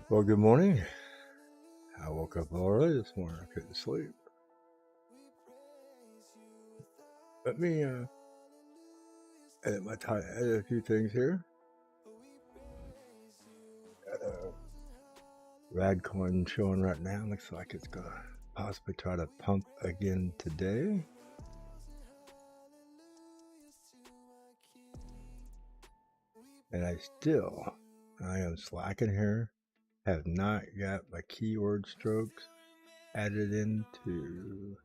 Well, good morning. I woke up all early this morning. I couldn't sleep. Let me edit a few things here. Got a rad coin showing right now. Looks like it's gonna possibly try to pump again today. And I am slacking here. Have not got my keyword strokes added into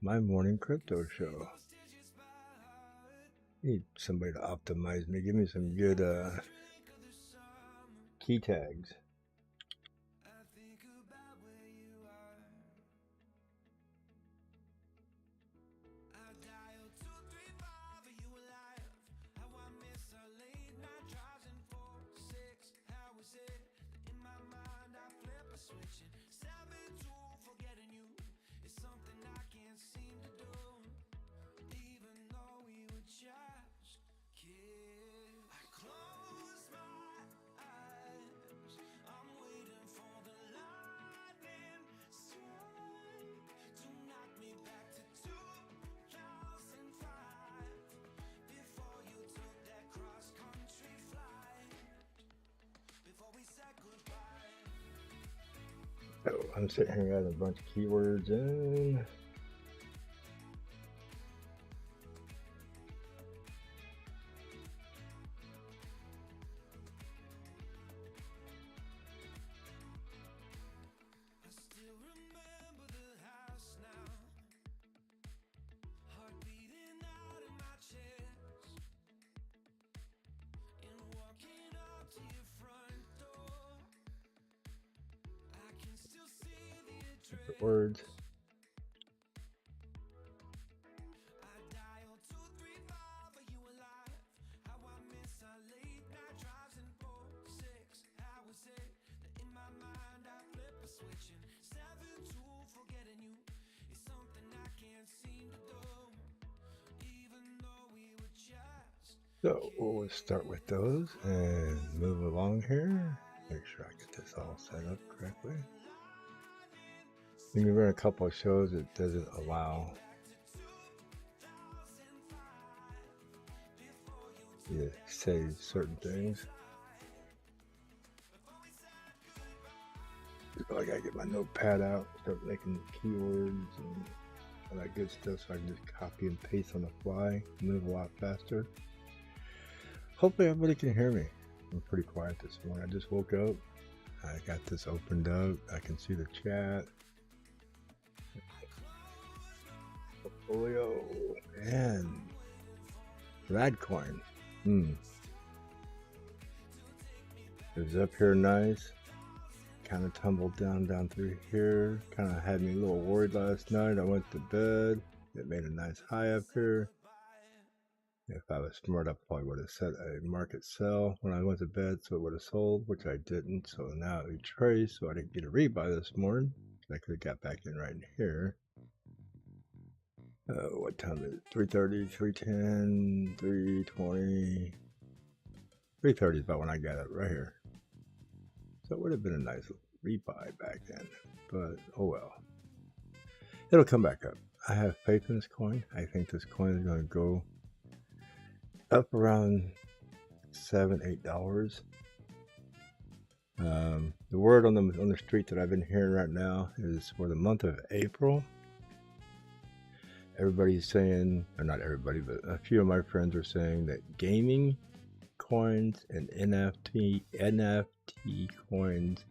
my morning crypto show. Need somebody to optimize me. Give me some good key tags. So I'm sitting here adding a bunch of keywords in. Different words. So we'll start with those and move along here. Make sure I get this all set up correctly. When you run a couple of shows, it doesn't allow you to say certain things. So I gotta get my notepad out, start making keywords and all that good stuff so I can just copy and paste on the fly, move a lot faster. Hopefully everybody can hear me. I'm pretty quiet this morning. I just woke up. I got this opened up. I can see the chat. Portfolio and Radcoin. It was up here nice. Kind of tumbled down through here. Kind of had me a little worried last night. I went to bed. It made a nice high up here. If I was smart, I probably would have set a market sell when I went to bed, so it would have sold, which I didn't. So now it retraced, so I didn't get a rebuy this morning. I could have got back in right in here. What time is it? 3:30, 3:10, 3:20. 3:30 is about when I got it right here. So it would have been a nice rebuy back then, but oh well. It'll come back up. I have faith in this coin. I think this coin is going to go up around $7, $8. The word on the street that I've been hearing right now is for the month of April. Everybody's saying, or not everybody, but a few of my friends are saying that gaming coins and NFT coins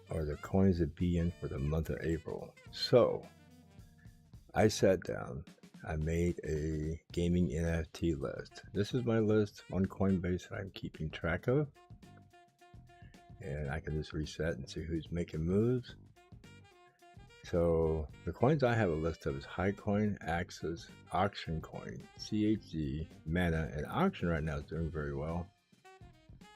are the coins to be in for the month of April. So I sat down. I made a gaming NFT list. This is my list on CoinBase that I'm keeping track of. And I can just reset and see who's making moves. So the coins I have a list of is Highcoin, Axis, Auction Coin, CHZ, Mana, and Auction right now is doing very well.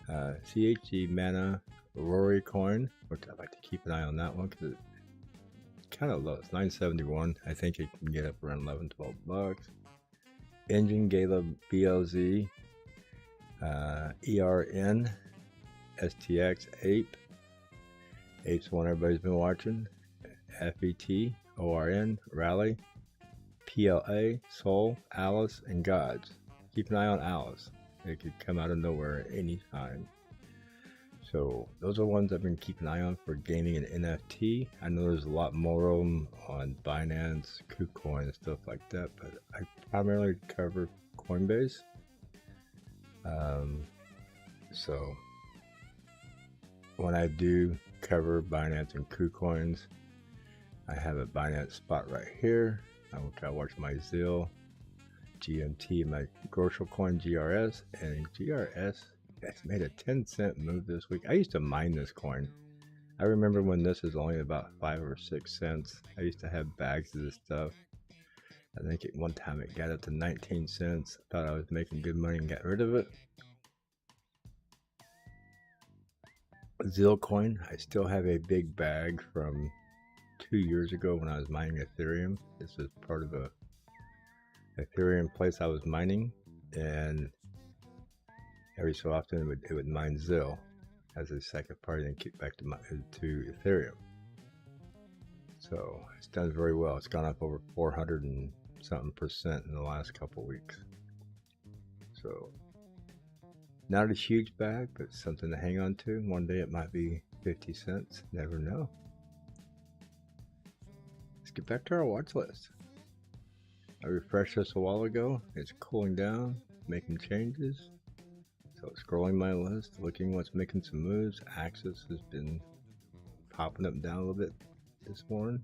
CHZ, Mana, Rory Coin, which I like to keep an eye on that one because it's kind of low. It's 971. I think it can get up around 11, $12. Engine Gala BLZ, ERN, STX, Ape. Ape's one everybody's been watching. FET, ORN, Rally, PLA, Soul, Alice, and Gods. Keep an eye on Alice. It could come out of nowhere at any time. So those are ones I've been keeping an eye on for gaming and NFT. I know there's a lot more of them on Binance, KuCoin, and stuff like that, but I primarily cover CoinBase. So when I do cover Binance and KuCoins, I have a Binance spot right here. I watch my ZIL, GMT, my Grocery Coin GRS, and GRS has made a 10-cent move this week. I used to mine this coin. I remember when this was only about 5 or 6 cents. I used to have bags of this stuff. I think at one time it got up to 19 cents. I thought I was making good money and got rid of it. ZIL coin, I still have a big bag from 2 years ago when I was mining Ethereum. This is part of a Ethereum place I was mining, and every so often it would mine ZIL as a second party and kick back to Ethereum. So it's done very well. It's gone up over 400 and something% in the last couple weeks. So not a huge bag, but something to hang on to. One day it might be 50 cents. Never know. Let's get back to our watch list. I refreshed this a while ago. It's cooling down, making changes. So scrolling my list, looking what's making some moves. Axis has been popping up and down a little bit this morning.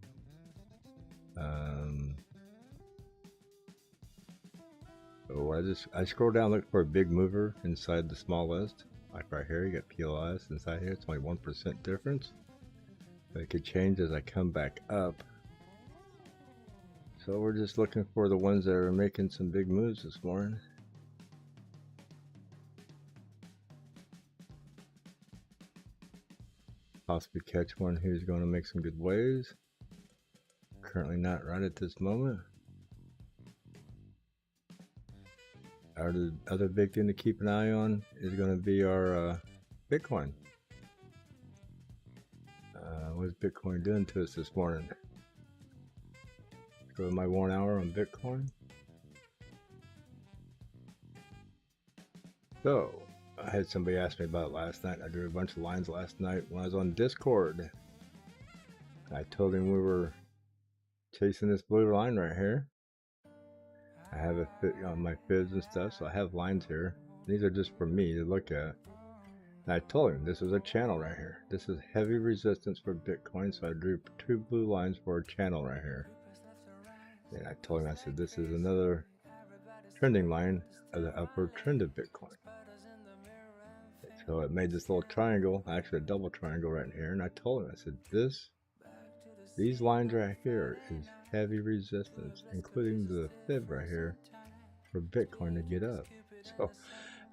So I scroll down, look for a big mover inside the small list. Like right here, you got PLS inside here. It's only 1% difference. But it could change as I come back up. So we're just looking for the ones that are making some big moves this morning. Possibly catch one who's going to make some good waves. Currently not right at this moment. Our other big thing to keep an eye on is going to be our Bitcoin. What's Bitcoin doing to us this morning? Let's go to my 1 hour on Bitcoin. So I had somebody ask me about it last night. I drew a bunch of lines last night when I was on Discord. I told him we were chasing this blue line right here. I have a fit on my fibs and stuff, so I have lines here. These are just for me to look at. And I told him this is a channel right here. This is heavy resistance for Bitcoin, so I drew 2 blue lines for a channel right here. And I told him, I said, this is another trending line of the upward trend of Bitcoin. So it made this little triangle, actually a double triangle right here. And I told him, I said, these lines right here is heavy resistance, including the fib right here for Bitcoin to get up. So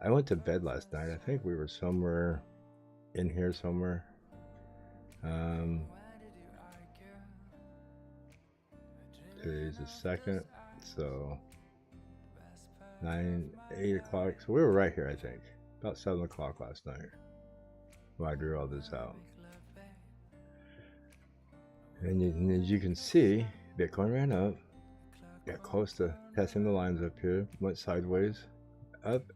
I went to bed last night. I think we were somewhere in here somewhere. Today's the 2nd, so 8 o'clock. So we were right here, I think, about 7 o'clock last night when I drew all this out. And as you can see, Bitcoin ran up, got close to testing the lines up here, went sideways, up,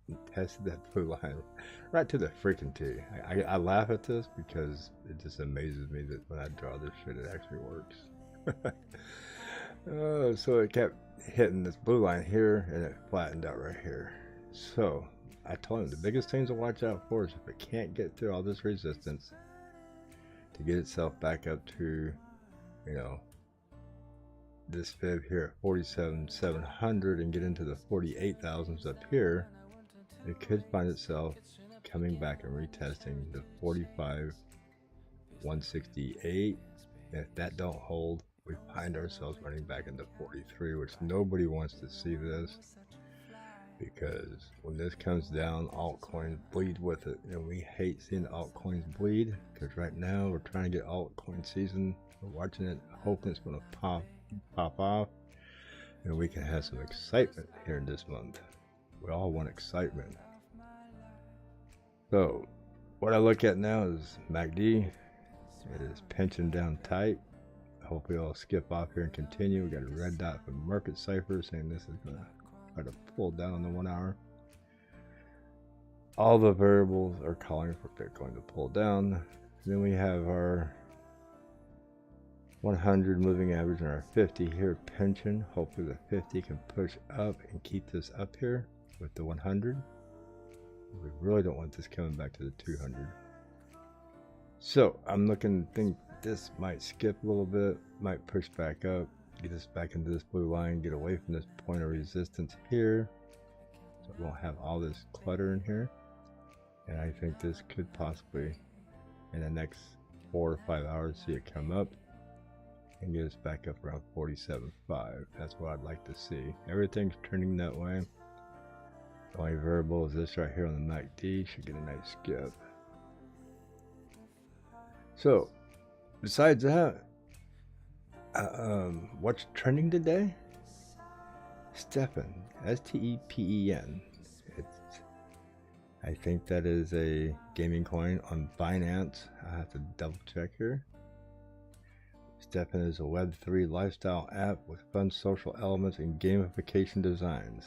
and tested that blue line right to the freaking T. I laugh at this because it just amazes me that when I draw this shit, it actually works. So it kept hitting this blue line here, and it flattened out right here. So I told him the biggest things to watch out for is if it can't get through all this resistance to get itself back up to, you know, this fib here at 47,700 and get into the 48,000s up here, it could find itself coming back and retesting the 45,168. And if that don't hold, we find ourselves running back into 43, which nobody wants to see this, because when this comes down, altcoins bleed with it, and we hate seeing altcoins bleed, because right now we're trying to get altcoin season. We're watching it, hoping it's going to pop off, and we can have some excitement here this month. We all want excitement. So what I look at now is MACD. It is pinching down tight. Hopefully I'll skip off here and continue. We got a red dot from Market Cipher saying this is going to try to pull down on the 1 hour. All the variables are calling for Bitcoin to pull down. And then we have our 100 moving average and our 50 here pinching. Hopefully the 50 can push up and keep this up here with the 100. We really don't want this coming back to the 200. So I'm looking to think this might skip a little bit, might push back up, get us back into this blue line, get away from this point of resistance here. So we won't have all this clutter in here. And I think this could possibly, in the next 4 or 5 hours, see it come up and get us back up around 47.5. That's what I'd like to see. Everything's trending that way. The only variable is this right here on the MACD. Should get a nice skip. So, besides that, what's trending today? Stepen, S-T-E-P-E-N. I think that is a gaming coin on Binance. I have to double check here. Stepen is a Web3 lifestyle app with fun social elements and gamification designs.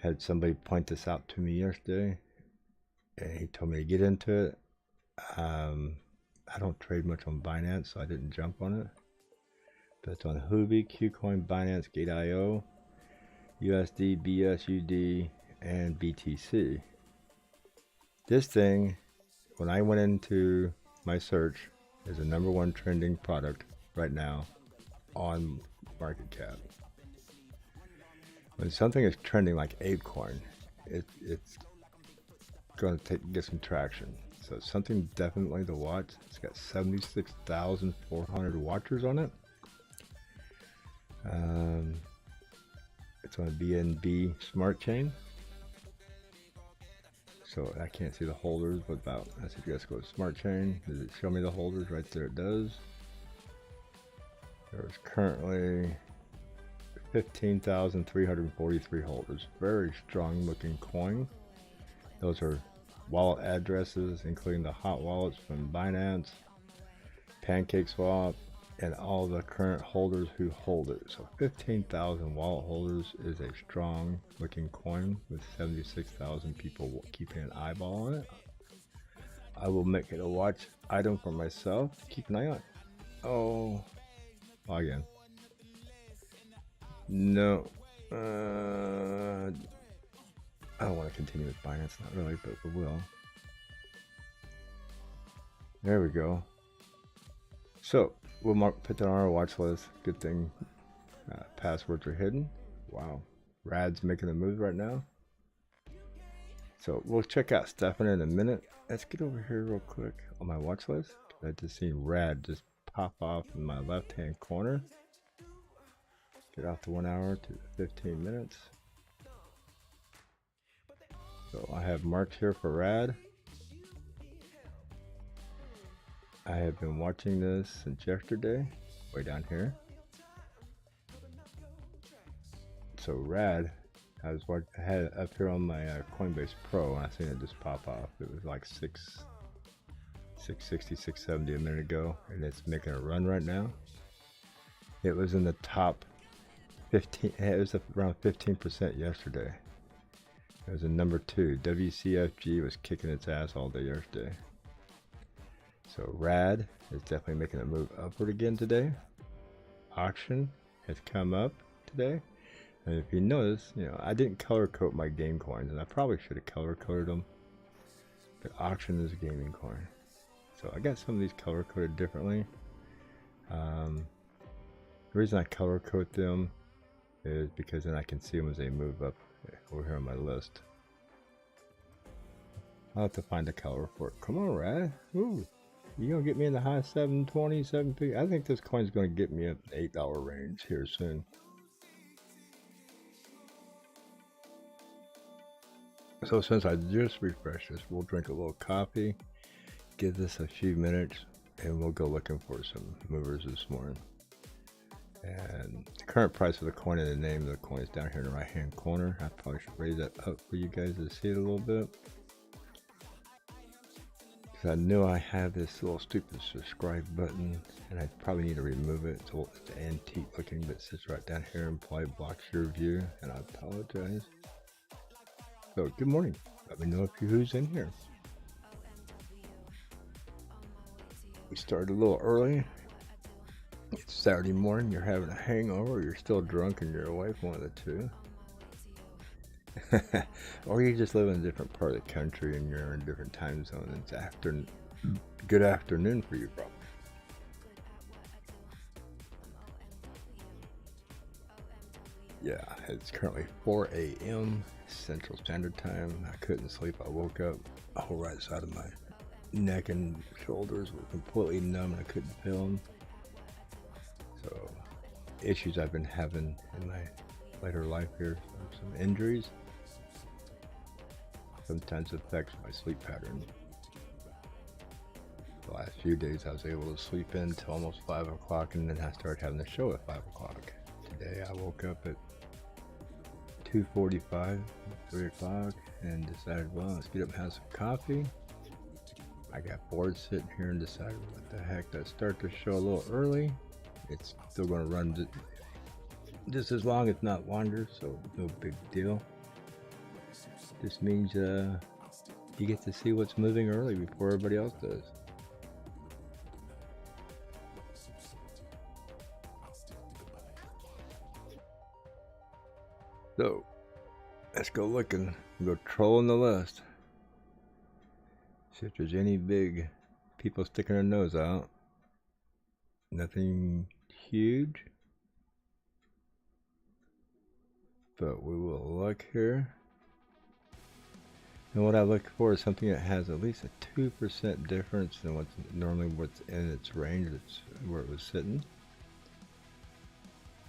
Had somebody point this out to me yesterday, and he told me to get into it. I don't trade much on Binance, so I didn't jump on it. But it's on Huobi, KuCoin, Binance, Gate.io, USD, BSUD, and BTC. This thing, when I went into my search, is the #1 trending product right now on market cap. When something is trending like ApeCoin, it's going to get some traction. So it's something definitely to watch. It's got 76,400 watchers on it. It's on a BNB smart chain. So I can't see the holders, but about, I suggest go to smart chain. Does it show me the holders? Right there it does. There's currently 15,343 holders. Very strong looking coin. Those are wallet addresses, including the hot wallets from Binance, PancakeSwap, and all the current holders who hold it. So 15,000 wallet holders is a strong looking coin with 76,000 people keeping an eyeball on it. I will make it a watch item for myself. Keep an eye on it. Oh, again. No. I don't want to continue with Binance, not really, but we will. There we go. So we'll put that on our watch list. Good thing passwords are hidden. Wow, Rad's making a move right now. So we'll check out Stepen in a minute. Let's get over here real quick on my watch list. I just seen Rad just pop off in my left-hand corner. Get off the 1 hour to 15 minutes. So I have marks here for Rad. I have been watching this since yesterday, way down here. So Rad, I had it up here on my CoinBase Pro, and I seen it just pop off. It was like 660, 670 a minute ago, and it's making a run right now. It was in the top 15. It was around 15% yesterday. It was a #2. WCFG was kicking its ass all day yesterday. So Rad is definitely making a move upward again today. Auction has come up today. And if you notice, I didn't color code my game coins, and I probably should have color coded them. But Auction is a gaming coin. So I got some of these color coded differently. The reason I color code them is because then I can see them as they move up over here on my list. I'll have to find a color for it. Come on, Rad. Ooh. You gonna get me in the high 720, 750? I think this coin's gonna get me up the $8 range here soon. So since I just refreshed this, we'll drink a little coffee, give this a few minutes, and we'll go looking for some movers this morning. And the current price of the coin and the name of the coin is down here in the right hand corner. I probably should raise that up for you guys to see it a little bit. because I knew I had this little stupid subscribe button, and I probably need to remove it. It's antique looking, but it sits right down here and probably blocks your view, and I apologize. So good morning. Let me know who's in here. We started a little early. It's Saturday morning, you're having a hangover, or you're still drunk and you're awake, one of the two. Or you just live in a different part of the country and you're in a different time zone. It's good afternoon for you, probably. Yeah, it's currently 4 a.m. Central Standard Time. I couldn't sleep. I woke up, the whole right side of my neck and shoulders were completely numb and I couldn't feel them. So, issues I've been having in my later life here, some injuries, sometimes affects my sleep pattern. The last few days I was able to sleep in till almost 5 o'clock, and then I started having the show at 5 o'clock. Today I woke up at 2:45, 3 o'clock, and decided, well, let's get up and have some coffee. I got bored sitting here and decided, what the heck, let's start the show a little early. It's still going to run just as long, if not longer, so no big deal. This means you get to see what's moving early before everybody else does. So, let's go looking. We'll go trolling the list. See if there's any big people sticking their nose out. Nothing huge. But we will look here. And what I look for is something that has at least a 2% difference than what's in its range. That's where it was sitting.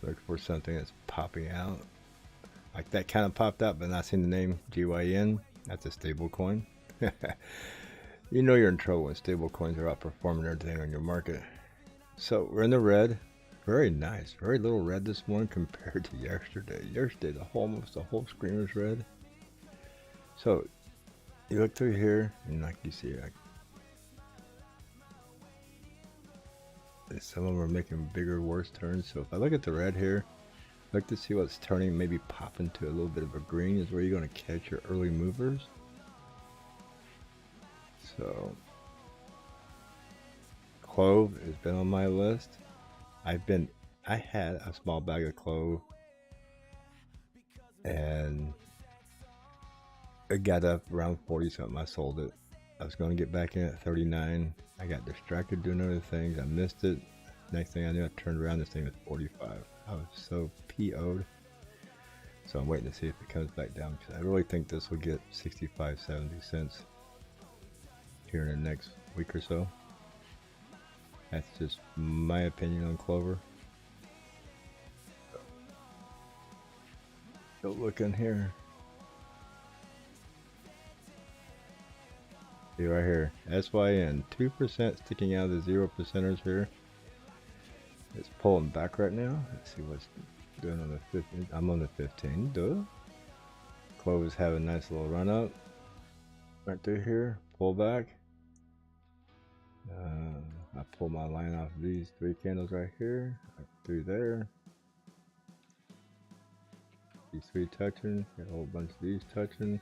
Look for something that's popping out. Like that kind of popped out, but not seeing the name GYN. That's a stable coin. You know you're in trouble when stable coins are outperforming everything on your market. So we're in the red. Very nice. Very little red this morning compared to yesterday. Yesterday, almost the whole screen was red. So you look through here, and like you see, some of them are making bigger, worse turns. So if I look at the red here, look to see what's turning, maybe pop into a little bit of a green is where you're going to catch your early movers. So Clove has been on my list. I had a small bag of Clove, and it got up around 40 something. I sold it. I was going to get back in at 39. I got distracted doing other things. I missed it. Next thing I knew, I turned around, this thing was 45. I was so PO'd. So I'm waiting to see if it comes back down, because I really think this will get 65-70 cents here in the next week or so. That's just my opinion on Clover. Go look in here. See right here, SYN, 2% sticking out of the 0%ers here. It's pulling back right now. Let's see what's doing on the 15. I'm on the 15. Duh. Clove is having a nice little run up. Right through here. Pull back. I pull my line off these 3 candles right here. Right through there. These 3 touching. Got a whole bunch of these touching.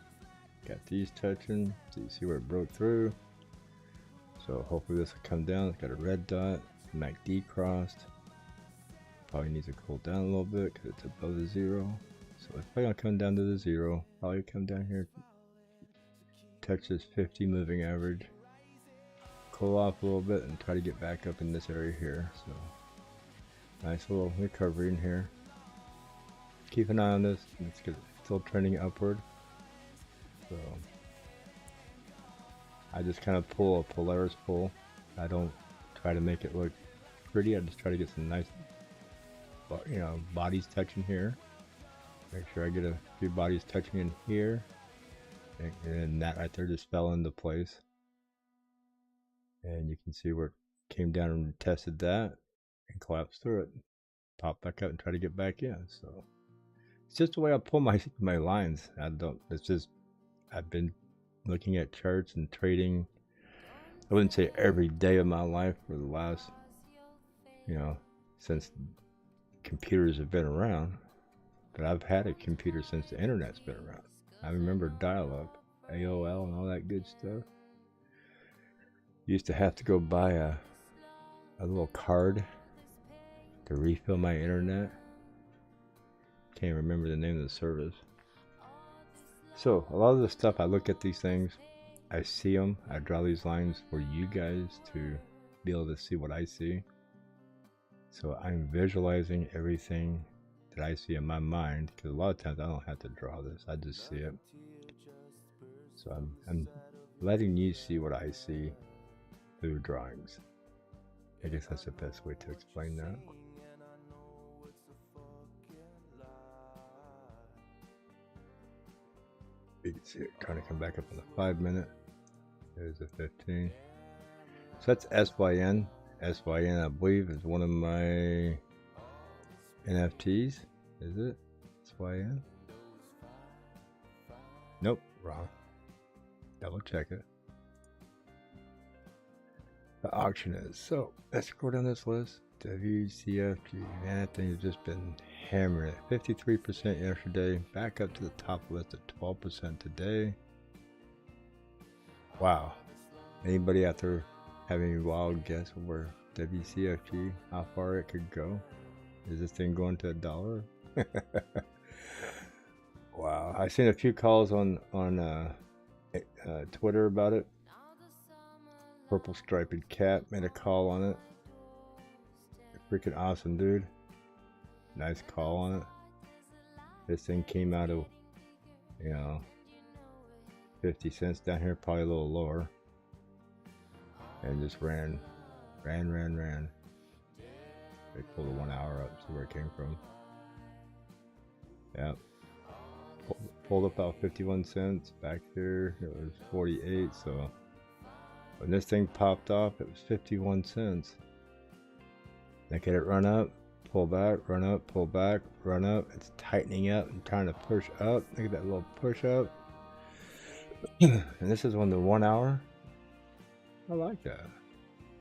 Got these touching. So you see where it broke through. So hopefully this will come down. It's got a red dot. MACD crossed. Probably needs to cool down a little bit because it's above the 0. So it's probably gonna come down to the 0. Probably come down here, touch this 50 moving average, cool off a little bit, and try to get back up in this area here. So nice little recovery in here. Keep an eye on this. It's still trending upward. So I just kind of pull a Polaris pull. I don't try to make it look pretty. I just try to get some nice, bodies touching here. Make sure I get a few bodies touching in here, and that right there just fell into place. And you can see where it came down and tested that and collapsed through it, pop back up and try to get back in. So it's just the way I pull my lines. It's just, I've been looking at charts and trading I wouldn't say every day of my life for the last, you know, since computers have been around, but I've had a computer since the internet's been around. I remember dial-up, AOL and all that good stuff. Used to have to go buy a little card to refill my internet. Can't remember the name of the service. So a lot of the stuff, I look at these things, I see them, I draw these lines for you guys to be able to see what I see. So I'm visualizing everything that I see in my mind, because a lot of times I don't have to draw this, I just see it. So I'm letting you see what I see through drawings. I guess that's the best way to explain that. You can see it trying to come back up in the 5 minute. There's the 15. So that's SYN. SYN, I believe, is one of my NFTs. Is it? SYN? Nope, wrong. Double check it. The auction is. So let's go down this list. WCFG. Man, that thing has just been hammering it. 53% yesterday. Back up to the top list at 12% today. Wow. Anybody out there have any wild guess of where WCFG, how far it could go? Is this thing going to $1? Wow. I've seen a few calls on Twitter about it. Purple Striped Cat made a call on it. Freaking awesome, dude. Nice call on it. This thing came out of, 50 cents down here, probably a little lower. And just ran. They pulled the 1 hour up, see where it came from. Yep. Pulled up about 51 cents. Back here, it was 48, so when this thing popped off, it was 51 cents. Look at it run up, pull back, run up, pull back, run up. It's tightening up and trying to push up. Look at that little push up. And this is on the 1 hour. I like that.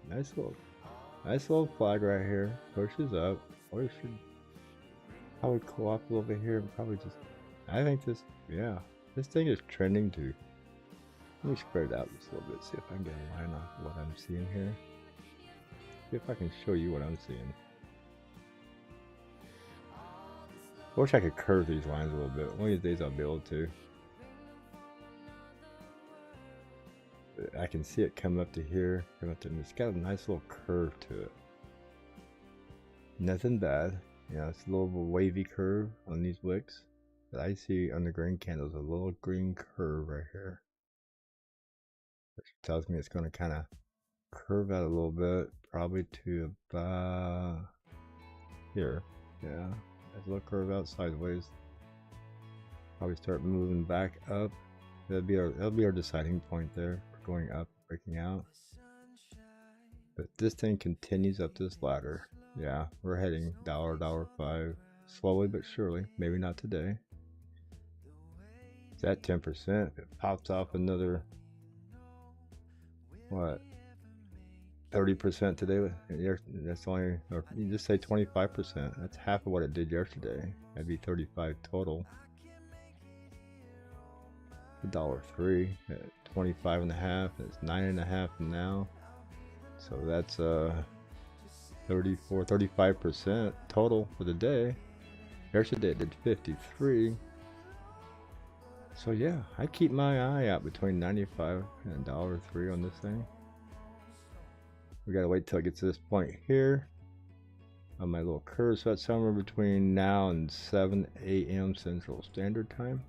Nice little flag right here. Pushes up. Or it should probably cool off a little bit here. Probably just, I think this, yeah. This thing is trending too. Let me spread it out just a little bit. See if I can get a line off what I'm seeing here. See if I can show you what I'm seeing. I wish I could curve these lines a little bit. One of these days I'll be able to. I can see it come up to here, come up to, and it's got a nice little curve to it. Nothing bad. It's a little wavy curve on these wicks. But I see on the green candles a little green curve right here. Which tells me it's going to kind of curve out a little bit, probably to about here. Yeah, there's a little curve out sideways. Probably start moving back up. That'll be our deciding point there. We're going up, breaking out. But this thing continues up this ladder. Yeah, we're heading $1.05, slowly but surely. Maybe not today. It's at 10%. If it pops off another, what, 30% today? That's only, or you just say 25%. That's half of what it did yesterday. That'd be 35 total. $1.03 at 25.5. It's 9.5 now. So that's 35% total for the day. Yesterday it did 53. So yeah, I keep my eye out between 95 and $1.03 on this thing. We gotta wait till it gets to this point here on my little curve. So that's somewhere between now and 7 a.m. Central Standard Time.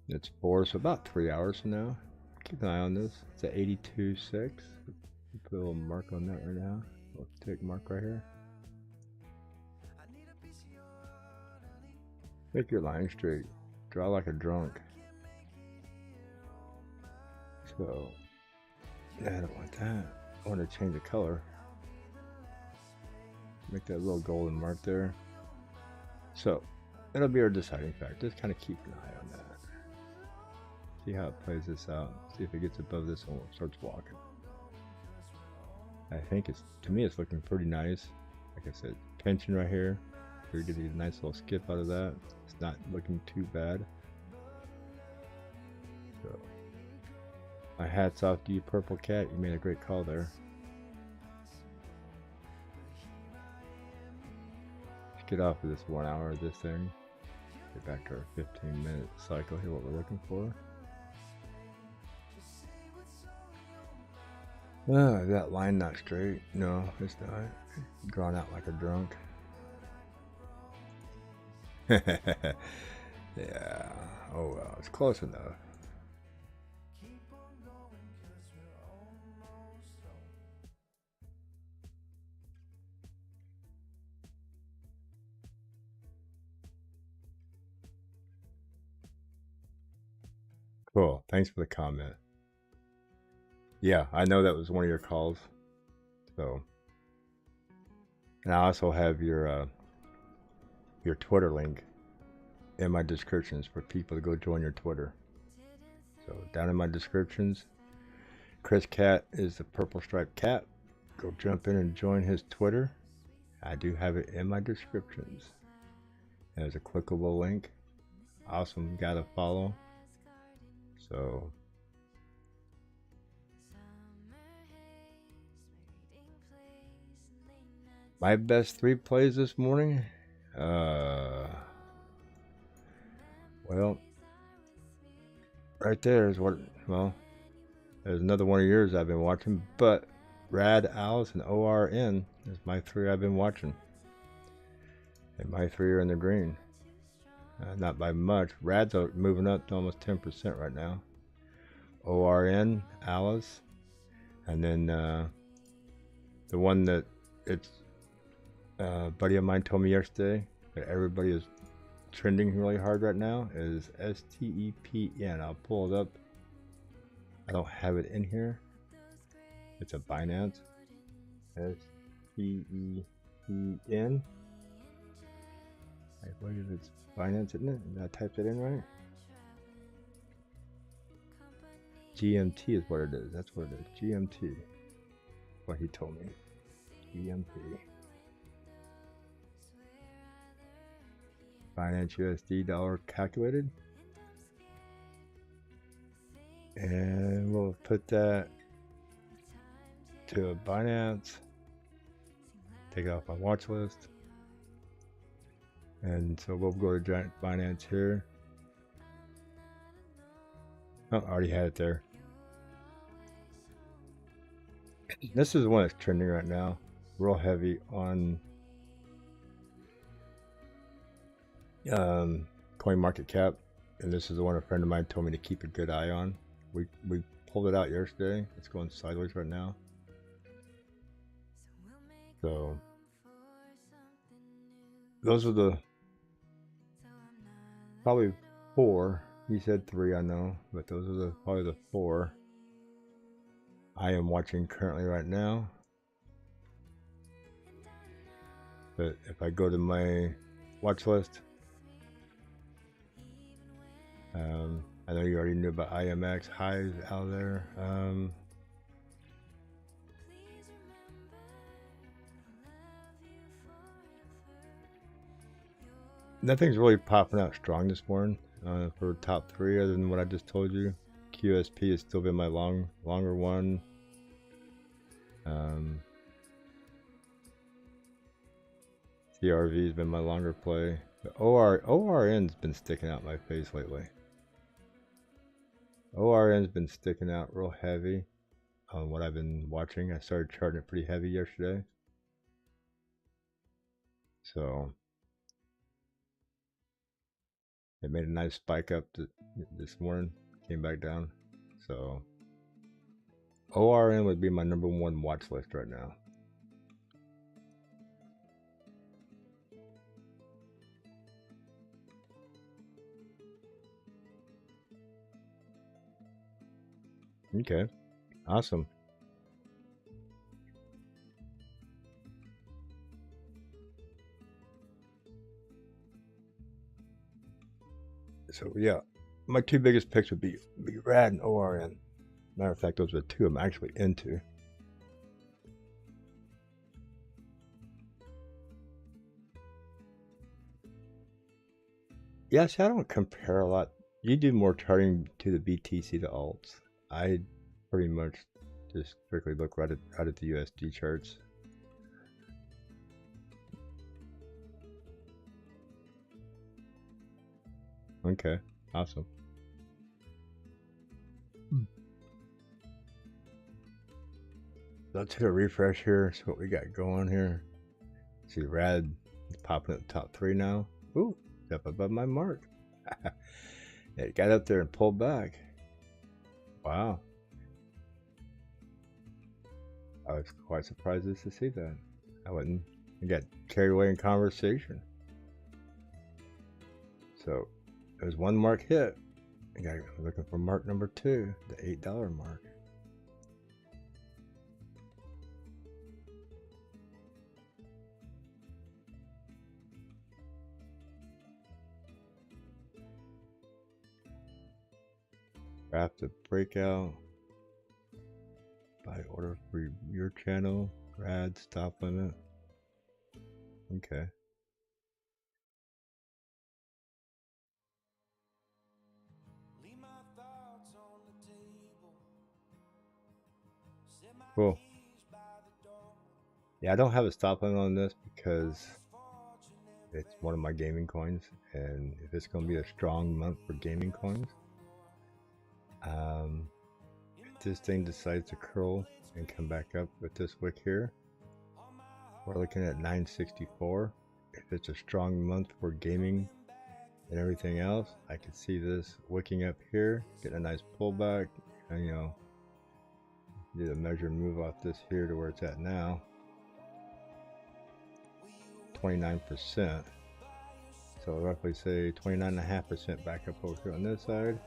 It's 4, so about 3 hours from now. Keep an eye on this. It's at 82.6. Put a little mark on that right now. A little tick mark right here. Make your line straight. Draw like a drunk. So, I don't want that. I want to change the color. Make that little golden mark there. So, that'll be our deciding factor. Just kind of keep an eye on that. See how it plays this out. See if it gets above this and starts walking. I think it's, to me, it's looking pretty nice. Like I said, tension right here. We're getting a nice little skip out of that. It's not looking too bad. So, my hat's off to you, Purple Cat. You made a great call there. Let's get off of this 1 hour of this thing. Get back to our 15-minute cycle here, what we're looking for. Is that line not straight? No, it's not. Drawn out like a drunk. Yeah. Oh well, it's close enough. Cool. Thanks for the comment. Yeah, I know that was one of your calls. So, and I also have your Twitter link in my descriptions for people to go join your Twitter. So down in my descriptions, Chris Cat is the purple striped cat. Go jump in and join his Twitter. I do have it in my descriptions. There's a clickable link. Awesome guy to follow. So my best 3 plays this morning. Well, right there is what, well, there's another one of yours I've been watching, but Rad, Alice, and ORN is my 3 I've been watching. And my 3 are in the green. Not by much. Rad's moving up to almost 10% right now. ORN, Alice, and then the one that it's a buddy of mine told me yesterday that everybody is trending really hard right now is STEPN. I'll pull it up. I don't have it in here. It's a Binance. STEPN. I believe it's Binance, isn't it? I typed it in right. GMT is what it is. That's what it is. GMT. What he told me. GMT. Binance USD dollar calculated. And we'll put that to a Binance. Take it off my watch list. And so we'll go to Giant Binance here. Oh, I already had it there. This is the one that's trending right now. Real heavy on CoinMarketCap. And this is the one a friend of mine told me to keep a good eye on. We pulled it out yesterday. It's going sideways right now. So those are the probably 4. He said 3, I know, but those are probably the 4 I am watching currently right now. But if I go to my watch list, I know you already knew about IMX highs out there. Nothing's really popping out strong this morning for top 3 other than what I just told you. QSP has still been my longer one. CRV has been my longer play. But ORN's been sticking out my face lately. ORN's been sticking out real heavy on what I've been watching. I started charting it pretty heavy yesterday. So it made a nice spike up this morning, came back down. So ORN would be my #1 watch list right now. Okay, awesome. So yeah, my two biggest picks would be RAD and ORN. Matter of fact, those are the two I'm actually into. Yeah, see, I don't compare a lot. You do more charting to the BTC to alts. I pretty much just strictly look right at the USD charts. Okay, awesome. Let's hit a refresh here. See what we got going here. See, RAD is popping at the top 3 now. Ooh, up above my mark. It got up there and pulled back. Wow. I was quite surprised to see that. I got carried away in conversation. So there's one mark hit. I'm looking for mark number 2, the $8 mark. Craft a breakout. Buy order for your channel. RAD stop limit. Okay. Cool. Yeah, I don't have a stop limit on this because it's one of my gaming coins, and if it's going to be a strong month for gaming coins, if this thing decides to curl and come back up with this wick here, we're looking at 964. If it's a strong month for gaming and everything else, I could see this wicking up here, getting a nice pullback, and did a measured move off this here to where it's at now, 29%. So roughly say 29.5% back up over here on this side.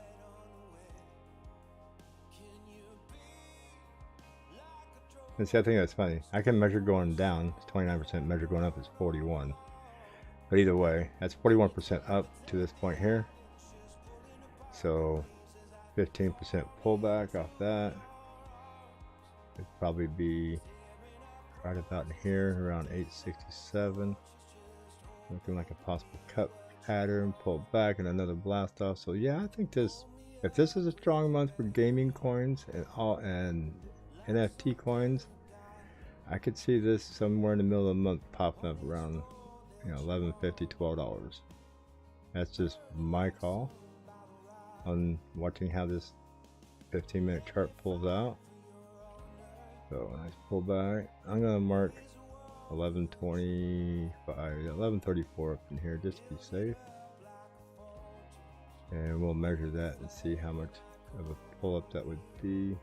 And see, I think that's funny. I can measure going down, it's 29%, measure going up is 41. But either way, that's 41% up to this point here. So 15% pullback off that. It'd probably be right about in here, around 867. Looking like a possible cut pattern, pull back, and another blast off. So yeah, I think if this is a strong month for gaming coins and NFT coins, I could see this somewhere in the middle of the month popping up around $11.50, $12. That's just my call on watching how this 15-minute chart pulls out. So nice pullback. I'm gonna mark 11.25, 11.34 up in here just to be safe, and we'll measure that and see how much of a pull up that would be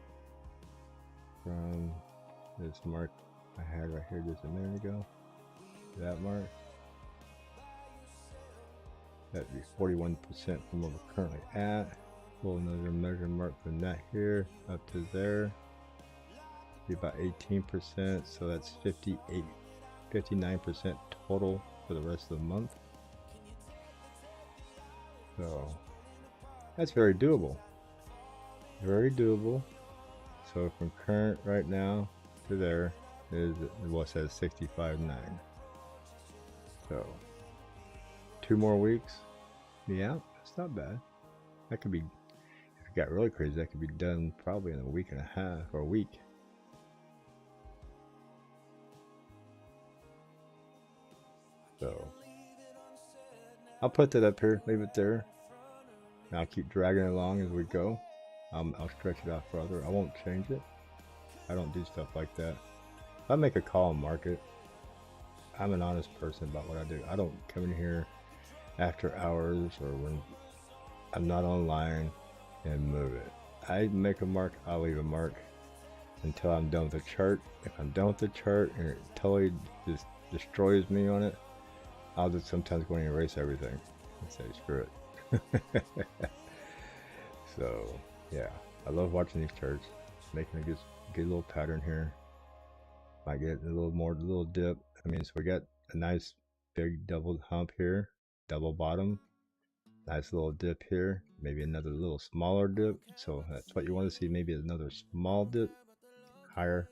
from this mark I had right here just a minute ago. That mark, that'd be 41% from where we're currently at. Pull another measure mark from that here up to there, be about 18%, so that's 59% total for the rest of the month. So that's very doable. Very doable. So from current right now to there is what says 65.9. So 2 more weeks. Yeah, it's not bad. That could be, if it got really crazy, that could be done probably in a week and a half or a week. So I'll put that up here, leave it there. And I'll keep dragging it along as we go. I'll stretch it out further. I won't change it. I don't do stuff like that. If I make a call and market, I'm an honest person about what I do. I don't come in here after hours or when I'm not online and move it. I make a mark, I'll leave a mark until I'm done with the chart. If I'm done with the chart and it totally just destroys me on it, I'll just sometimes go and erase everything and say screw it. So yeah, I love watching these charts, making a good little pattern here. Might get a little dip. I mean, so we got a nice big double hump here, double bottom, nice little dip here, maybe another little smaller dip. So that's what you want to see, maybe another small dip, higher,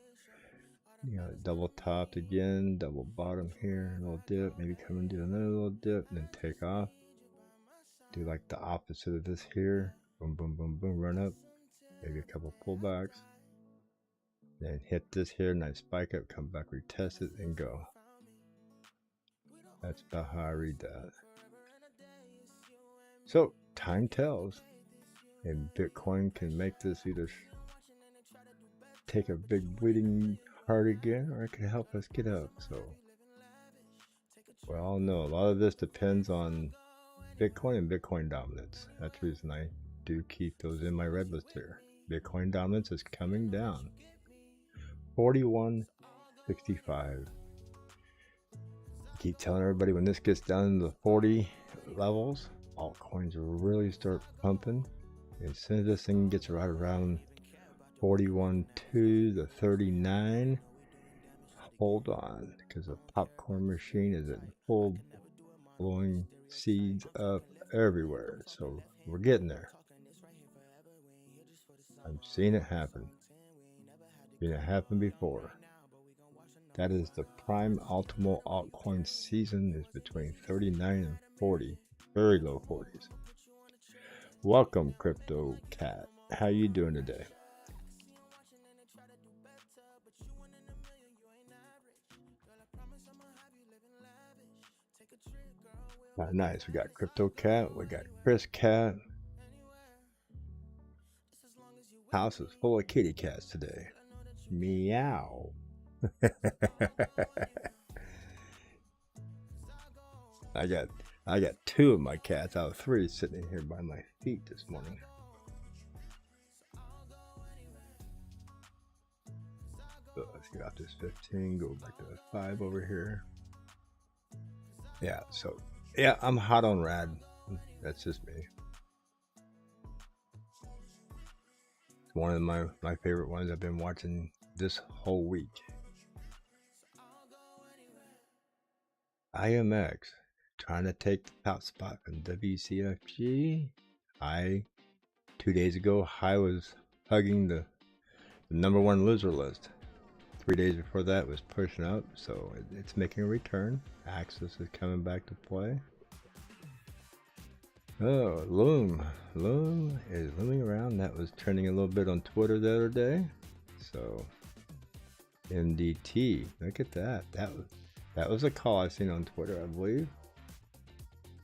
double topped again, double bottom here, a little dip, maybe come and do another little dip, and then take off. Do like the opposite of this here, boom, boom, boom, boom, run up, maybe a couple pullbacks, then hit this here, nice spike up, come back, retest it, and go. That's about how I read that. So time tells, and Bitcoin can make this either take a big bleeding heart again, or it can help us get up. So we all know a lot of this depends on Bitcoin and Bitcoin dominance. That's the reason I do keep those in my red list here. Bitcoin dominance is coming down. 41.65. Keep telling everybody when this gets down to the 40 levels, altcoins will really start pumping. As soon as this thing gets right around 41.2 to 39, hold on, because the popcorn machine is in full blowing seeds up everywhere. So we're getting there. I'm seeing it happen. Seen it happen before. That is the prime optimal altcoin season is between 39 and 40, very low 40s. Welcome, Crypto Cat. How you doing today? Nice. We got Crypto Cat. We got Chris Cat. House is full of kitty cats today. Meow. I got 2 of my cats out of 3 sitting here by my feet this morning. So let's get off this 15, go back to the 5 over here. Yeah, so yeah, I'm hot on Rad. That's just me. It's one of my favorite ones I've been watching this whole week. IMX trying to take the top spot from WCFG. 2 days ago, high was hugging the #1 loser list. 3 days before that was pushing up, so it's making a return. Axis is coming back to play. Oh, Loom is looming around. That was trending a little bit on Twitter the other day. So MDT, look at that. That was a call I've seen on Twitter, I believe.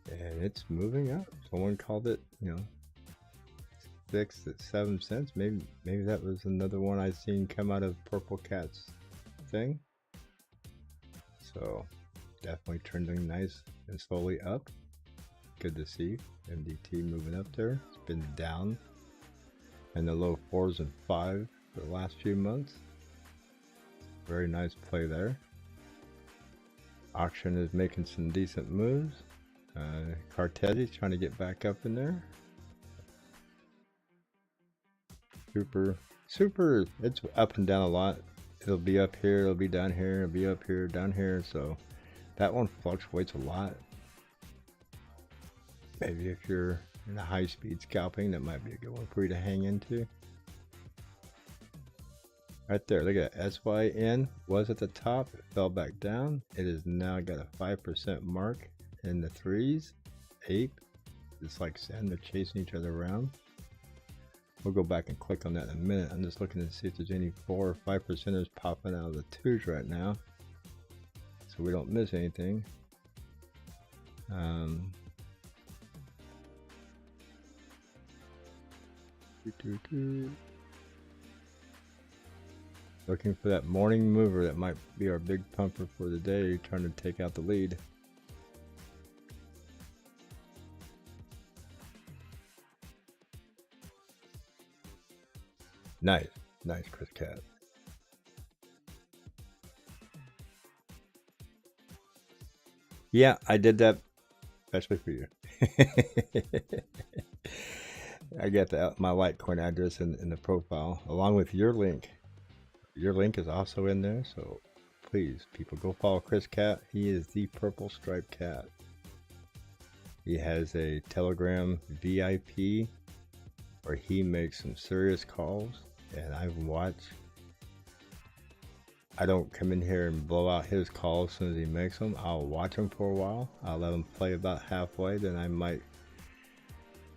And it's moving up. Someone called it, 6 at 7 cents. Maybe that was another one I've seen come out of Purple Cat's thing. So definitely trending nice and slowly up. Good to see MDT moving up there. It's been down in the low 4s and 5 for the last few months. Very nice play there. Auction is making some decent moves. Cartesi's trying to get back up in there. Super, it's up and down a lot. It'll be up here, it'll be down here, it'll be up here, down here. So that one fluctuates a lot. Maybe if you're in a high-speed scalping, that might be a good one for you to hang into. Right there, look at that. SYN was at the top, it fell back down. It has now got a 5% mark in the 3s. Ape, it's like sand, they're chasing each other around. We'll go back and click on that in a minute. I'm just looking to see if there's any 4 or 5%ers popping out of the 2s right now, so we don't miss anything. Looking for that morning mover that might be our big pumper for the day, trying to take out the lead. Nice, Chris Cat. Yeah, I did that especially for you. I got my Litecoin address in the profile along with your link. Your link is also in there, so please, people, go follow Chris Cat. He is the Purple Stripe Cat. He has a Telegram VIP where he makes some serious calls, and I've watched. I don't come in here and blow out his calls as soon as he makes them. I'll watch him for a while. I'll let him play about halfway, then I might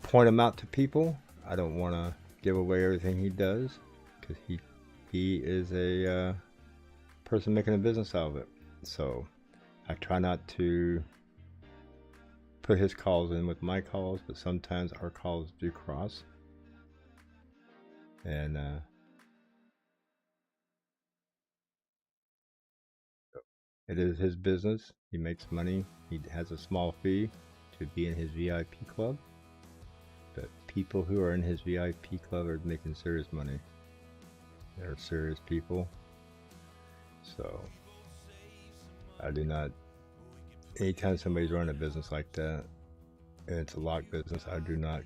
point him out to people. I don't want to give away everything he does, because he is a person making a business out of it. So I try not to put his calls in with my calls, but sometimes our calls do cross. And it is his business. He makes money. He has a small fee to be in his VIP club. But people who are in his VIP club are making serious money. They're serious people. So I do not, anytime somebody's running a business like that, and it's a locked business, I do not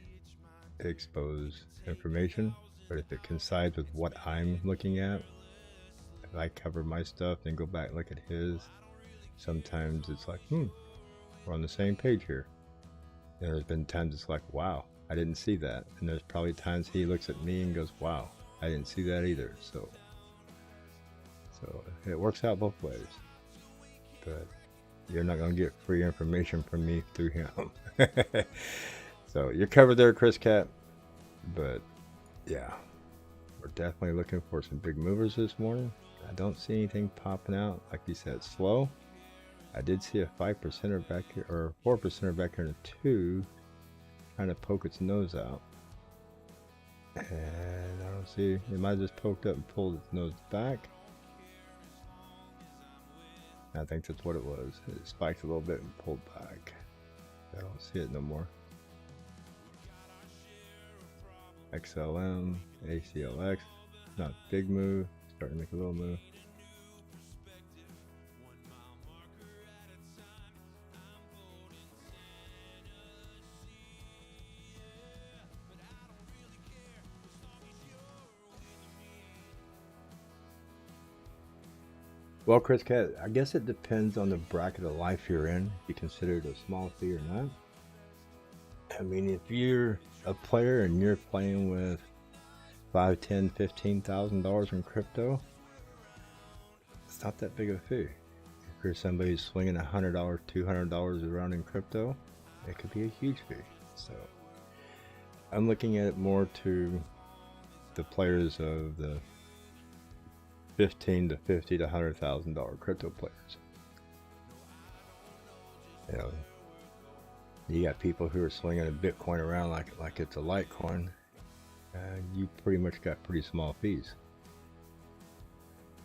expose information. But if it coincides with what I'm looking at, if I cover my stuff and go back and look at his, sometimes it's like, we're on the same page here. And there's been times it's like, wow, I didn't see that. And there's probably times he looks at me and goes, wow, I didn't see that either. So it works out both ways. But you're not going to get free information from me through him. So you're covered there, Chris Cat. But yeah, we're definitely looking for some big movers this morning. I don't see anything popping out. Like you said, slow. I did see a 5%er back here, or 4%er back here in a 2, trying to poke its nose out. And I don't see, it might have just poked up and pulled its nose back. I think that's what it was. It spiked a little bit and pulled back. I don't see it no more. XLM, ACLX, not a big move, starting to make a little move. Well, Chris Cat, I guess it depends on the bracket of life you're in. If you consider it a small fee or not. I mean, if you're a player and you're playing with $5,000, $10,000, $15,000 in crypto, it's not that big of a fee. If you're somebody who's swinging $100, $200 around in crypto, it could be a huge fee. So I'm looking at it more to the players of the $15,000 to $50,000 to $100,000 crypto players. You know, you got people who are slinging a Bitcoin around like it's a Litecoin. You pretty much got pretty small fees.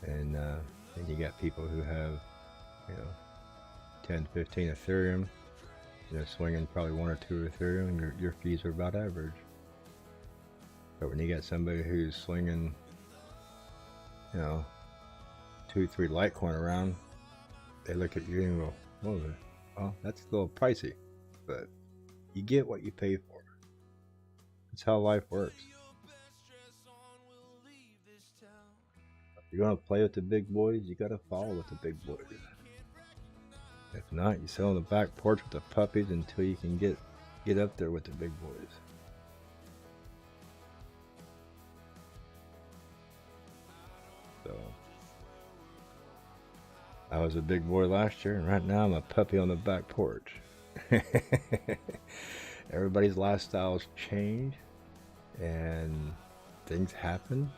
And you got people who have, 10, 15 Ethereum. They're swinging probably 1 or 2 Ethereum, and your fees are about average. But when you got somebody who's slinging, 2, 3 Litecoin around, they look at you and go, well, that's a little pricey. But you get what you pay for. That's how life works. If you're going to play with the big boys, you got to follow with the big boys. If not, you sit on the back porch with the puppies until you can get up there with the big boys. So I was a big boy last year, and right now I'm a puppy on the back porch. Everybody's lifestyles change and things happen,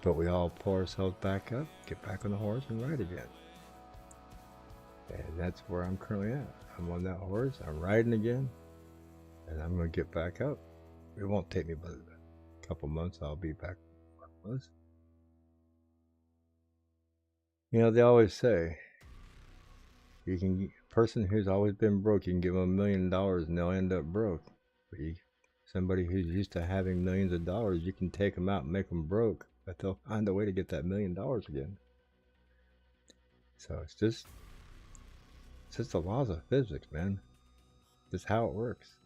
but we all pull ourselves back up, get back on the horse, and ride again. And that's where I'm currently at. I'm on that horse, I'm riding again, and I'm going to get back up. It won't take me but a couple months, I'll be back where I was. They always say, a person who's always been broke, you can give them $1 million and they'll end up broke. But somebody who's used to having millions of dollars, you can take them out and make them broke, but they'll find a way to get that $1 million again. So it's just the laws of physics, man. Just how it works.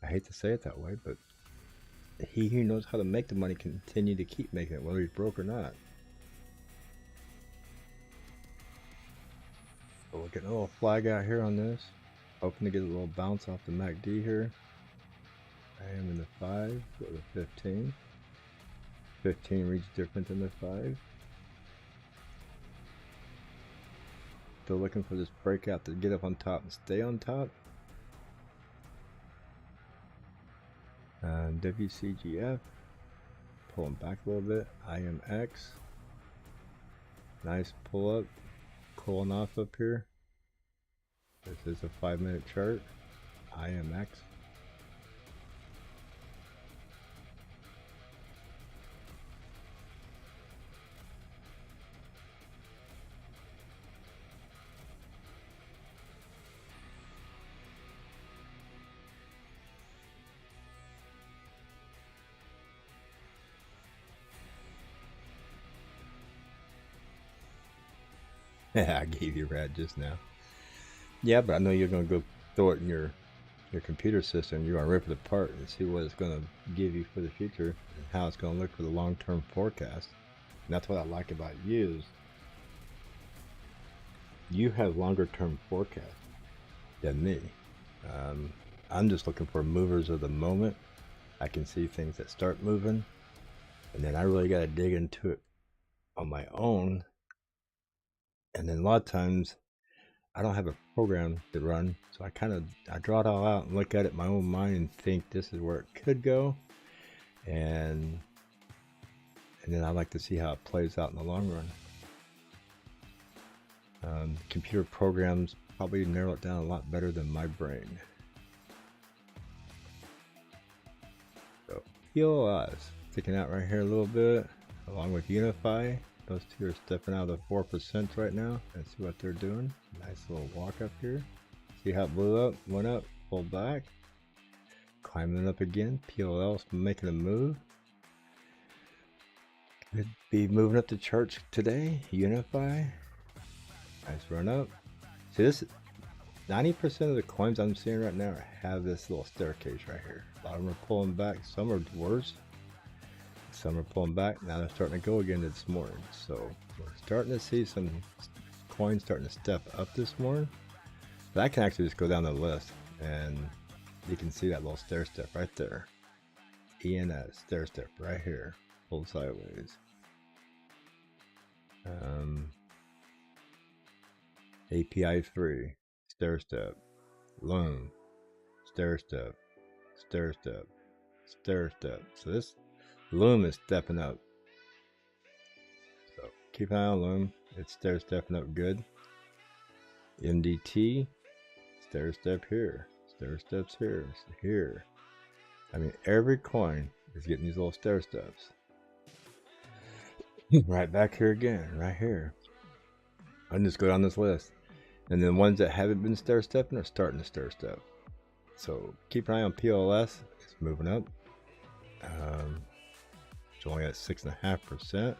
I hate to say it that way, but he who knows how to make the money can continue to keep making it, whether he's broke or not. So we're getting a little flag out here on this. Hoping to get a little bounce off the MACD here. I am in the 5, go to 15. 15 reads different than the 5. Still looking for this breakout to get up on top and stay on top. WCGF, pulling back a little bit. IMX, nice pull up, cooling off up here. This is a 5-minute chart. IMX. I gave you red just now. Yeah, but I know you're going to go throw it in your computer system. You're going to rip it apart and see what it's going to give you for the future and how it's going to look for the long-term forecast. And that's what I like about you is you have longer-term forecast than me. I'm just looking for movers of the moment. I can see things that start moving, and then I really got to dig into it on my own. And then a lot of times I don't have a program to run, so I draw it all out and look at it in my own mind and think this is where it could go, and then I like to see how it plays out in the long run. Computer programs probably narrow it down a lot better than my brain. So PLS sticking out right here a little bit, along with Unify. Those two are stepping out of the 4% right now. Let's see what they're doing. Nice little walk up here. See how it blew up, went up, pulled back, climbing up again. PLL's making a move. Could be moving up the charts today. Unify. Nice run up. See, this 90% of the coins I'm seeing right now have this little staircase right here. A lot of them are pulling back. Some are worse. Some are pulling back. Now they're starting to go again this morning. So we're starting to see some coins starting to step up this morning. But I can actually just go down the list and you can see that little stair step right there. ENS stair step right here. Pulled sideways. API 3 stair step. Loom stair step. Stair step. Stair step. So this Loom is stepping up. So keep an eye on Loom. It's stair stepping up good. MDT, stair step here. Stair steps here. Here. I mean, every coin is getting these little stair steps. Right back here again. Right here. I can just go down this list. And then ones that haven't been stair stepping are starting to stair step. So keep an eye on PLS. It's moving up. It's only at 6.5%.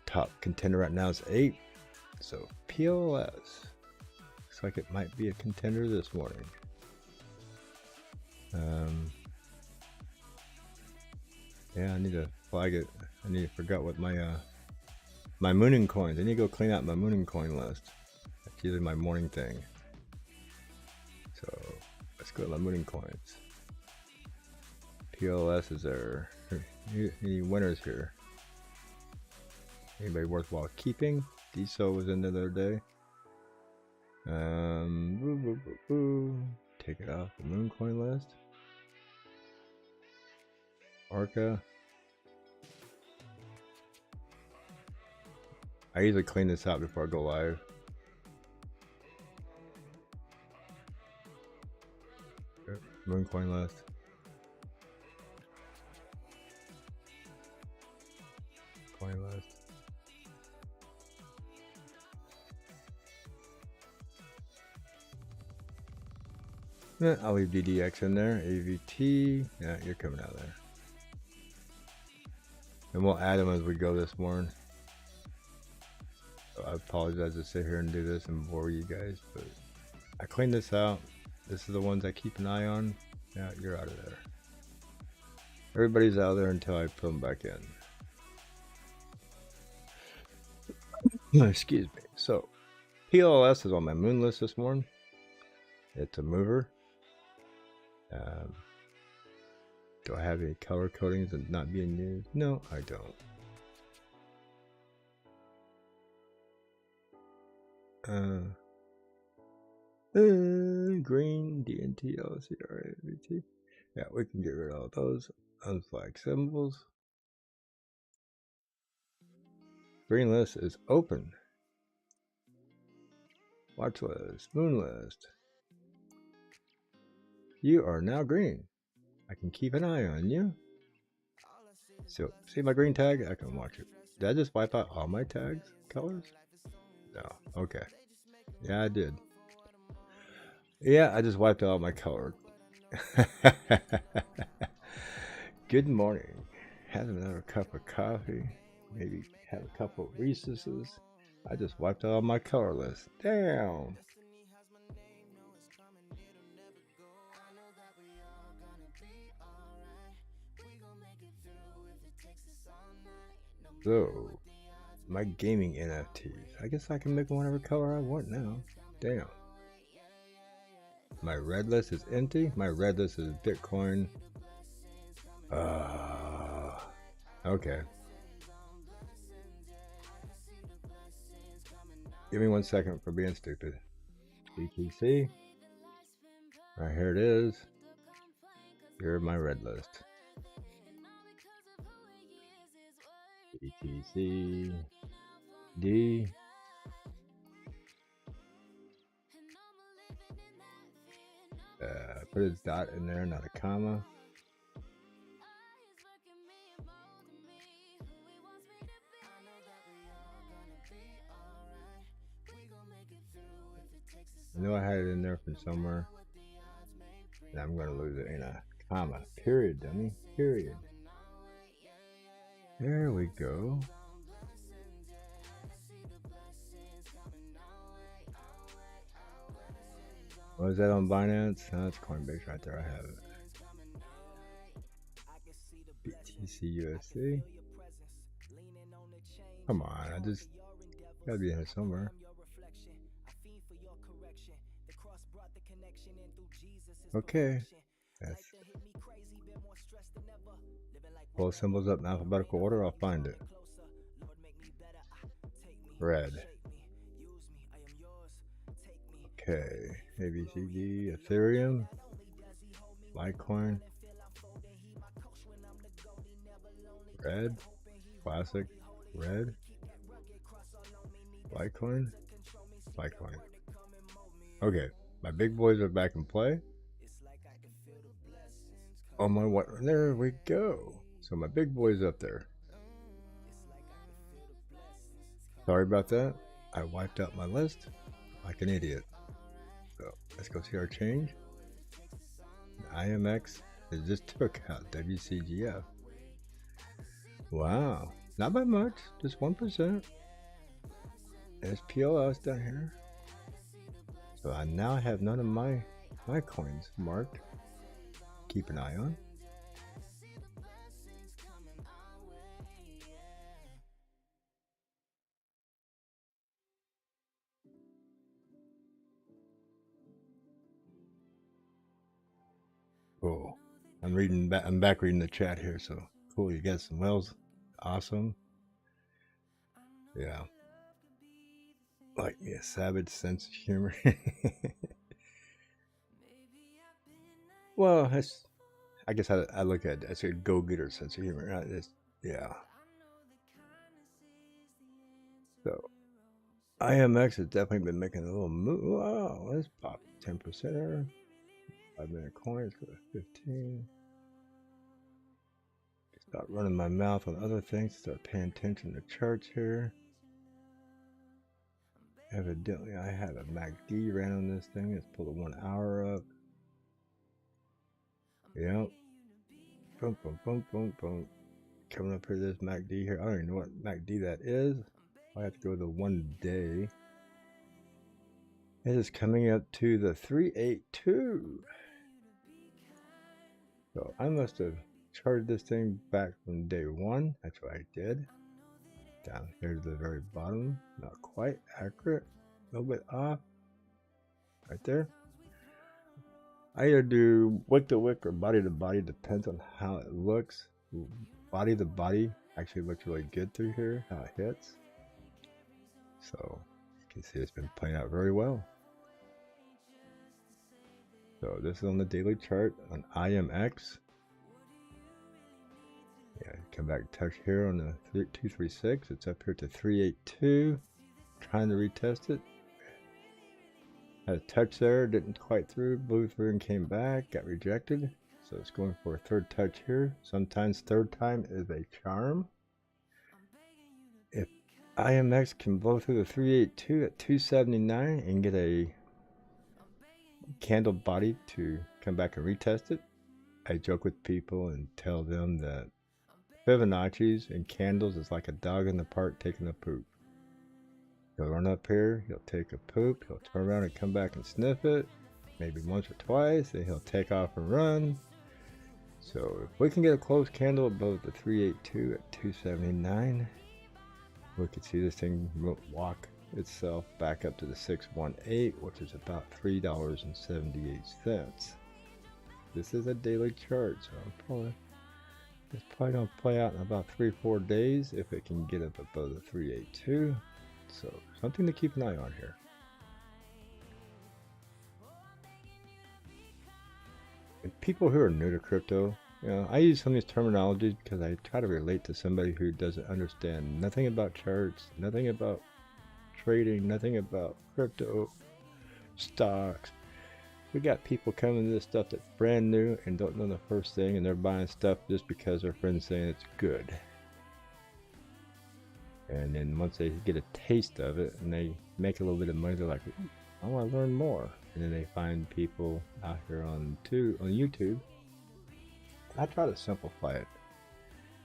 Top contender right now is 8. So PLS looks like it might be a contender this morning. Yeah, I need to flag it. I forgot what my mooning coins. I need to go clean out my mooning coin list. That's usually my morning thing. So let's go to my mooning coins. PLS is there. Any winners here? Anybody worthwhile keeping? DSO was in the other day. Take it off the moon coin list. Orca. I usually clean this out before I go live. Moon coin list. Coin list. Yeah, I'll leave DDX in there. AVT. Yeah, you're coming out there. And we'll add them as we go this morning. So I apologize to sit here and do this and bore you guys, but I cleaned this out. This is the ones I keep an eye on. Yeah, you're out of there. Everybody's out there until I put them back in. Excuse me. So, PLS is on my moon list this morning. It's a mover. Do I have any color codings and not being used? No, I don't. Green, DNT, LCR, AVT. Yeah, we can get rid of all those unflagged symbols. Green list is open. Watch list, moon list. You are now green. I can keep an eye on you. So, see my green tag? I can watch it. Did I just wipe out all my tags? Colors? No. Okay. Yeah, I did. Yeah, I just wiped out my color. Good morning. Had another cup of coffee. Maybe had a couple of recesses. I just wiped out my color list. Damn. So, my gaming NFTs. I guess I can make whatever color I want now. Damn. My red list is empty. My red list is Bitcoin. Okay. Give me 1 second for being stupid. BTC. Right here it is. Here's my red list. BTC. D. Put a dot in there, not a comma. I know I had it in there from somewhere. And I'm going to lose it in a comma. Period, dummy. Period. There we go. What is that on Binance? Oh, that's CoinBase right there. I have it. BTC USD. Come on, I just gotta be in here somewhere. Okay. Yes. Pull symbols up in alphabetical order, I'll find it. Red. Okay. ABCD, Ethereum, Litecoin, red, classic, red, Litecoin, Litecoin. Okay, my big boys are back in play. Oh my, what? There we go. So my big boy's up there. Sorry about that. I wiped out my list like an idiot. So let's go see our change. IMX is just took out WCGF. Wow, not by much, just 1%. SPLS down here. So I now have none of my coins marked. Keep an eye on. Oh, I'm back reading the chat here, so cool. You got some wells. Awesome. Yeah. Like me, a savage sense of humor. Well, I guess I look at it as a go-getter sense of humor. Yeah. So, IMX has definitely been making a little move. Wow, let's pop 10%. 5-minute coins for 15. Start running my mouth on other things. Start paying attention to charts here. Evidently, I have a MACD ran on this thing. Let's pull the 1 hour up. Yep. Boom, boom, boom, boom, boom. Coming up here, this MACD here. I don't even know what MACD that is. I have to go to the 1 day. It is coming up to the 382. So I must have charted this thing back from day 1. That's what I did. Down here to the very bottom. Not quite accurate. A little bit off. Right there. I either do wick to wick or body to body, depends on how it looks. Body to body actually looks really good through here, how it hits. So you can see it's been playing out very well. So this is on the daily chart on IMX. Yeah, come back, touch here on the 236. It's up here to 382. Trying to retest it. Had a touch there, didn't quite through, blew through and came back, got rejected. So it's going for a third touch here. Sometimes third time is a charm. If IMX can blow through the 382 at 279 and get a candle body to come back and retest it, I joke with people and tell them that Fibonacci's and candles is like a dog in the park taking a poop. He'll run up here, he'll take a poop, he'll turn around and come back and sniff it, maybe once or twice, then he'll take off and run. So if we can get a closed candle above the 382 at 279, we could see this thing walk itself back up to the 618, which is about $3.78. This is a daily chart, so it's probably going to play out in about 3-4 days if it can get up above the 382. So something to keep an eye on here. And people who are new to crypto, you know, I use some of these terminologies because I try to relate to somebody who doesn't understand nothing about charts, nothing about trading, nothing about crypto, stocks. We got people coming to this stuff that's brand new and don't know the first thing, and they're buying stuff just because their friend's saying it's good. And then once they get a taste of it and they make a little bit of money, they're like, I want to learn more. And then they find people out here on YouTube. I try to simplify it,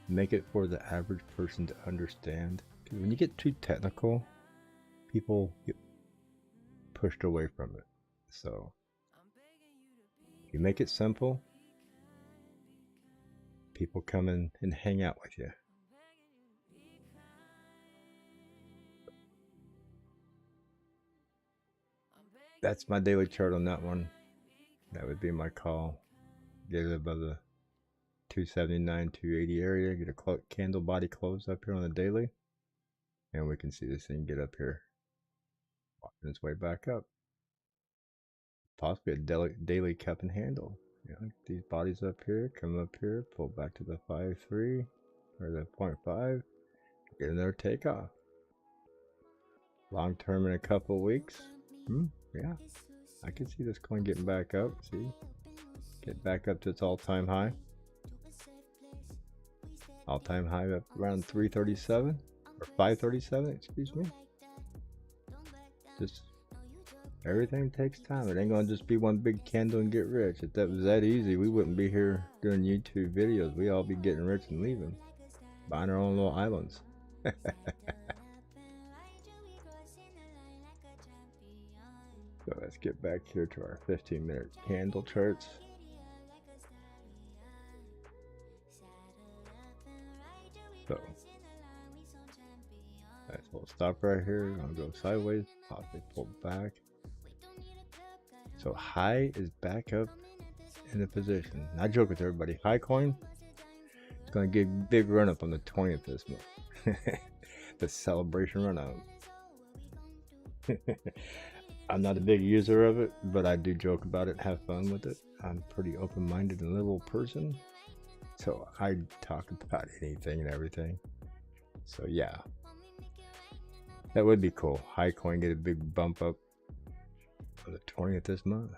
make it for the average person to understand. Because when you get too technical, people get pushed away from it. So if you make it simple, people come in and hang out with you. That's my daily chart on that one. That would be my call. Get it above the 279, 280 area. Get a candle body close up here on the daily. And we can see this thing get up here. Walking its way back up. Possibly a daily cup and handle. You know, these bodies up here, come up here, pull back to the 5.3 or the 0.5. Get in there, take off. Long term in a couple of weeks. Yeah, I can see this coin getting back up. See, get back up to its all-time high. All-time high up around 337 or 537. Excuse me. Just everything takes time. It ain't gonna just be one big candle and get rich. If that was that easy, we wouldn't be here doing YouTube videos. We all be getting rich and leaving, buying our own little islands. So let's get back here to our 15-minute candle charts. So nice little stop right here. I'm gonna go sideways, possibly pull back. So high is back up in the position. I joke with everybody. High coin, it's gonna get a big run up on the 20th this month. The celebration run up. I'm not a big user of it, but I do joke about it, have fun with it. I'm a pretty open-minded and liberal person, so I talk about anything and everything. So yeah, that would be cool. High coin get a big bump up on the 20th this month.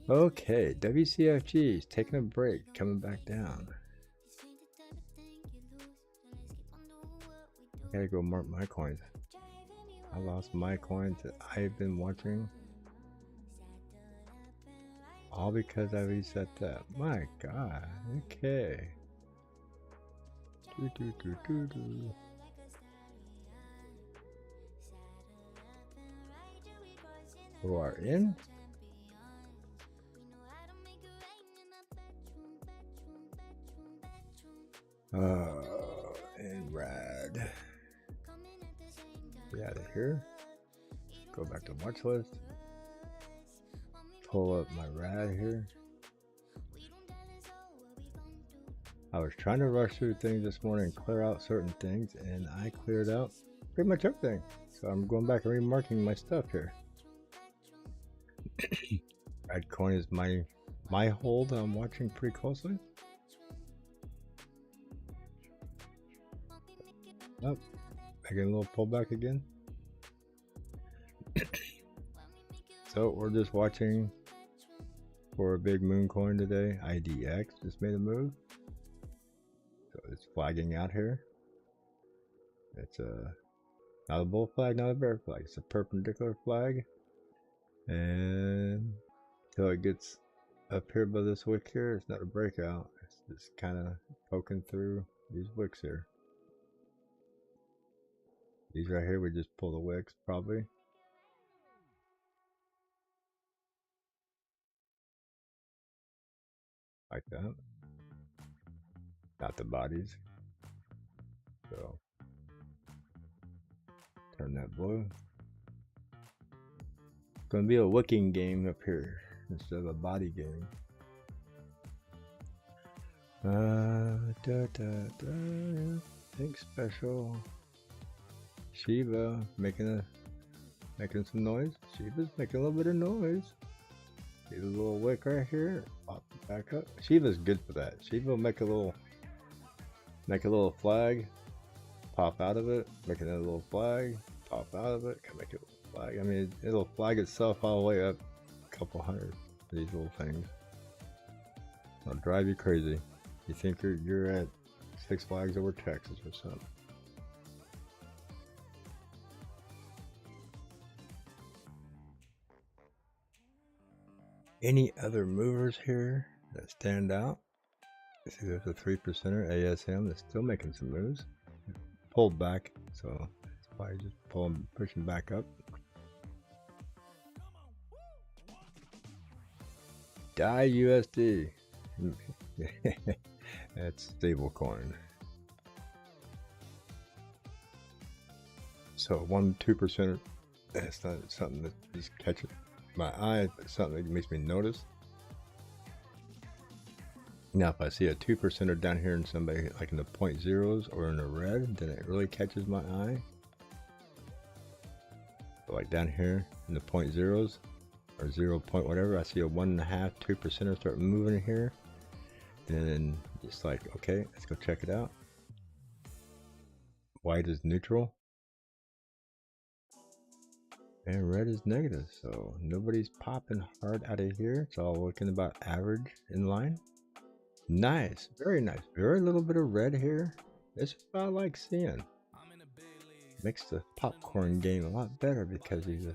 Okay, WCFG is taking a break, coming back down. I gotta go mark my coins. I lost my coins that I've been watching, all because I reset that. My God. Okay. Who are in? And rad. Get out of here. Go back to watch list. pull up my RAD here. I was trying to rush through things this morning and clear out certain things, and I cleared out pretty much everything. So I'm going back and remarking my stuff here. RAD coin is my hold I'm watching pretty closely. Oh, I get a little pullback again. So we're just watching for a big moon coin today. IDX just made a move. So it's flagging out here. It's not a bull flag, not a bear flag. It's a perpendicular flag. And until it gets up here by this wick here, it's not a breakout. It's just kind of poking through these wicks here. These right here, we just pull the wicks probably. Like that. Not the bodies. So turn that blue. It's gonna be a wicking game up here instead of a body game. Think special. Shiba making some noise. Shiba's making a little bit of noise. See the little wick right here. Pop it back up. Shiba's good for that. Shiba will make a little flag, pop out of it, make another little flag, pop out of it, can make it a little flag. I mean, it'll flag itself all the way up a couple hundred of these little things. It'll drive you crazy. You think you're at Six Flags over Texas or something. Any other movers here that stand out? See, there's a 3%er ASM that's still making some moves. Pulled back, so it's probably just pushing back up. DAI USD. That's stable coin. So 1-2%. That's not something that just catches my eye, but something that makes me notice. Now, if I see a 2%er down here and somebody like in the 0.0s or in the red, then it really catches my eye. So like down here in the 0.0s or 0. Whatever, I see a 1.5, 2%er start moving here. And then it's like, okay, let's go check it out. White is neutral. And red is negative. So nobody's popping hard out of here. It's all looking about average in line. Nice, very nice. Very little bit of red here. This is what I like seeing. Makes the popcorn game a lot better because these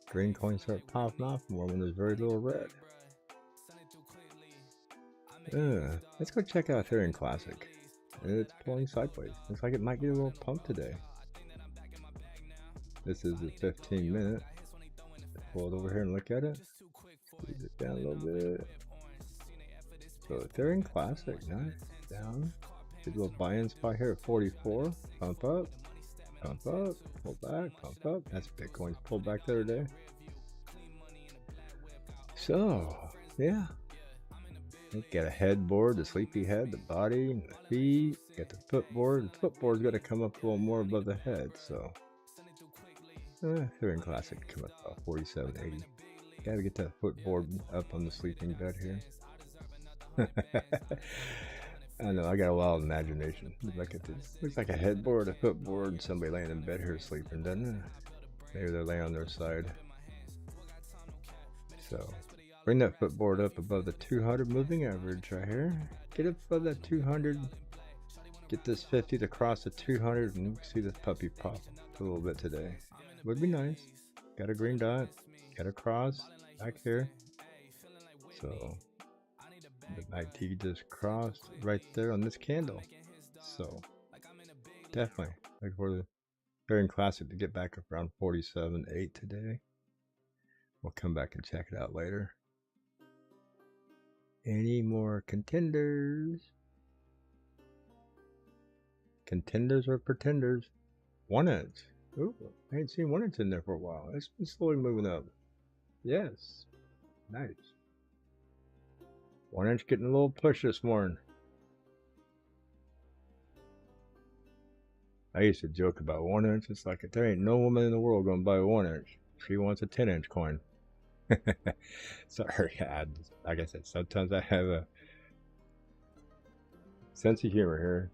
green coins start popping off more when there's very little red. Let's go check out Ethereum Classic. It's pulling sideways. Looks like it might get a little pump today. This is the 15-minute. Pull it over here and look at it. Squeeze it down a little bit. So Ethereum Classic, nice. Down. Good little buy-in spot here at 44. Pump up. Pump up. Pull back. Pump up. That's Bitcoin's pulled back the other day. So, yeah. Got a headboard, the sleepy head, the body, the feet. Got the footboard. The footboard's got to come up a little more above the head. So, Ethereum Classic come up about 47.80. Got to get that footboard up on the sleeping bed here. I know, I got a wild imagination. Look at this. Looks like a headboard, a footboard, and somebody laying in bed here sleeping, doesn't it? Maybe they're laying on their side. So, bring that footboard up above the 200 moving average right here. Get up above that 200. Get this 50 to cross the 200 and see this puppy pop a little bit today. Would be nice. Got a green dot. Got a cross back here. So, the IT just crossed right there on this candle. So definitely like for the Ethereum Classic to get back up around 47.8 today. We'll come back and check it out later. Any more contenders? Contenders or pretenders? 1 inch. Ooh, I ain't seen 1 inch in there for a while. It's been slowly moving up. Yes. Nice. 1 inch getting a little push this morning. I used to joke about 1 inch. It's like there ain't no woman in the world gonna buy a 1 inch. She wants a 10-inch coin. Sorry, like I said, sometimes I have a sense of humor here.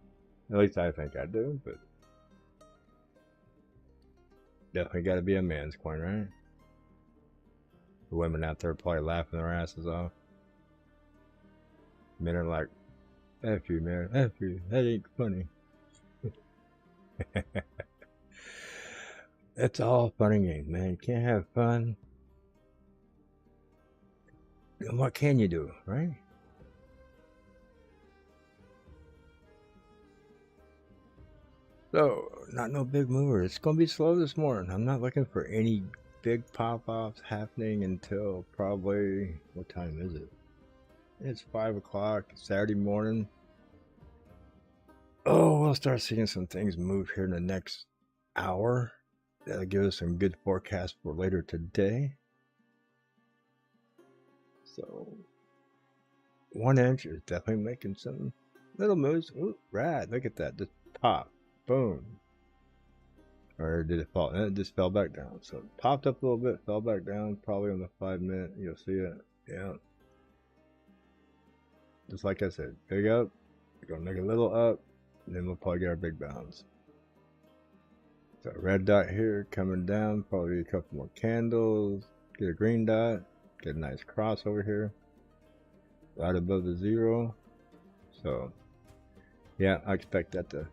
At least I think I do, but definitely got to be a man's coin, right? The women out there probably laughing their asses off. Men are like, F you, man. F you. That ain't funny. It's all fun and games, man. You can't have fun. And what can you do, right? So, not no big mover. It's going to be slow this morning. I'm not looking for any big pop-offs happening until probably, what time is it? It's 5 o'clock Saturday morning. Oh, we'll start seeing some things move here in the next hour. That'll give us some good forecast for later today. So 1 inch is definitely making some little moves. Ooh, rad. Look at that. Just pop. Boom. Or did it fall? It just fell back down. So it popped up a little bit, fell back down. Probably on the 5 minute. You'll see it. Yeah. Just like I said, big up. We're going to make a little up. And then we'll probably get our big bounce. So red dot here coming down. Probably a couple more candles. Get a green dot. Get a nice cross over here. Right above the 0. So yeah, I expect that to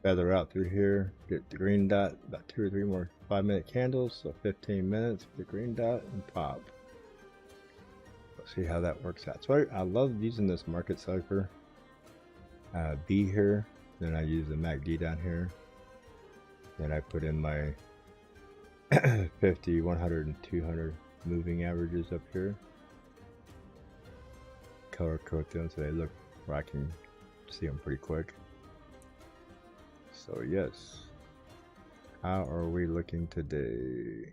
feather out through here. Get the green dot. About 2 or 3 more 5 minute candles. So 15 minutes. The green dot and pop. Let's see how that works out. So I love using this market cipher. B here, then I use the MACD down here, then I put in my 50, 100, and 200 moving averages up here, color code them so they look where I can see them pretty quick. So yes, how are we looking today?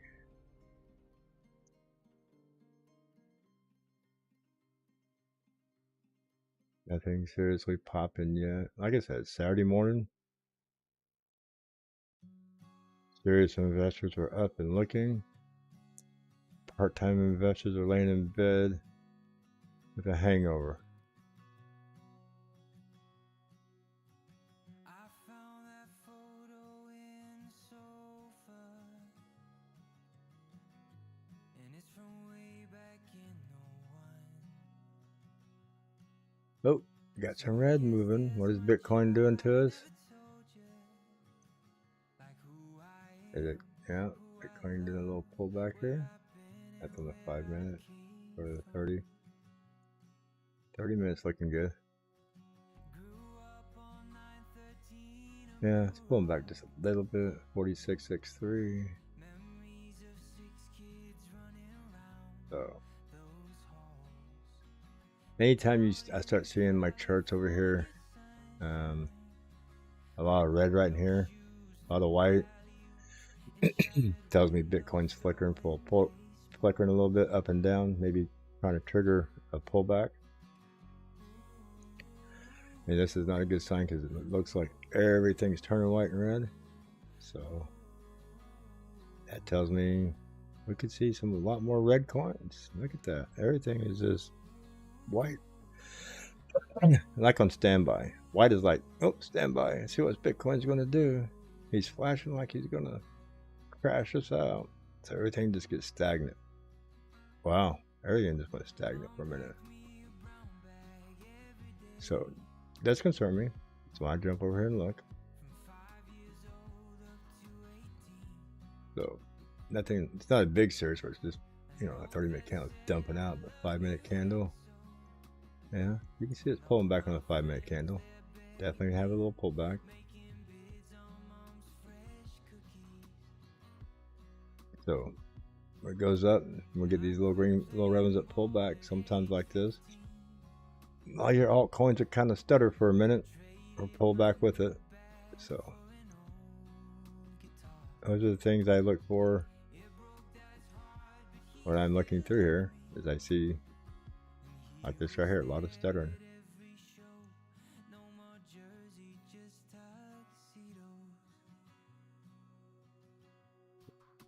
Nothing seriously popping yet. Like I said, Saturday morning. Serious investors are up and looking. Part-time investors are laying in bed with a hangover. Oh, got some red moving. What is Bitcoin doing to us? Is it, yeah, Bitcoin did a little pullback here. That's on the 5 minute or the 30. 30 minutes looking good. Yeah, it's pulling back just a little bit. 46.63. So anytime I start seeing my charts over here, a lot of red right in here, a lot of white, tells me Bitcoin's flickering, flickering a little bit up and down, maybe trying to trigger a pullback. And this is not a good sign because it looks like everything's turning white and red. So that tells me we could see a lot more red coins. Look at that. Everything is just white. Like on standby. White is like, oh, standby. See what Bitcoin's going to do. He's flashing like he's going to crash us out. So everything just gets stagnant. Wow. Everything just went stagnant for a minute. So that's concerned me. So I jump over here and look. So nothing, it's not a big surge where it's just, you know, a 30-minute candle dumping out, but 5 minute candle. Yeah, you can see it's pulling back on the 5 minute candle. Definitely have a little pullback. So when it goes up, we'll get these little red ones that pull back sometimes like this. All your altcoins are kind of stutter for a minute or pull back with it. So those are the things I look for when I'm looking through here. as I see like this right here, a lot of stuttering.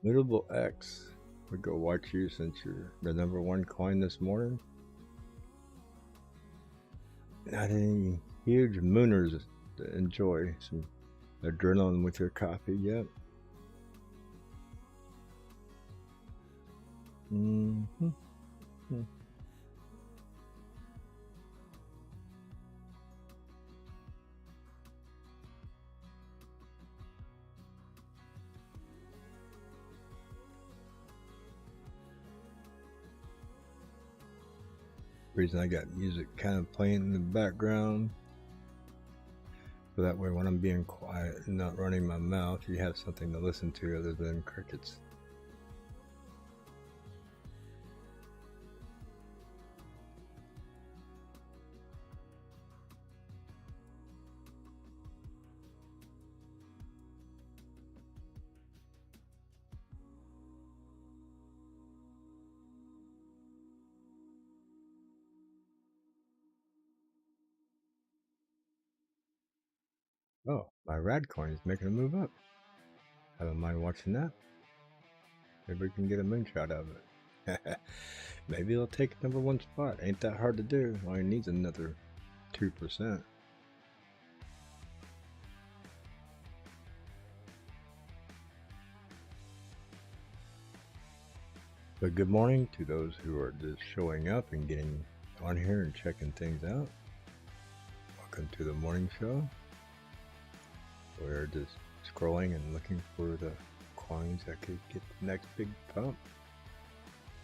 Mutable X, we go watch you since you're the #1 coin this morning. Not any huge mooners to enjoy some adrenaline with your coffee yet. Reason I got music kind of playing in the background, so that way when I'm being quiet and not running my mouth, you have something to listen to other than crickets. Oh, my rad coin is making a move up. I don't mind watching that. Maybe we can get a moonshot of it. Maybe it'll take #1 spot. Ain't that hard to do. All it needs another 2%. But good morning to those who are just showing up and getting on here and checking things out. Welcome to the morning show. We're just scrolling and looking for the coins that could get the next big pump.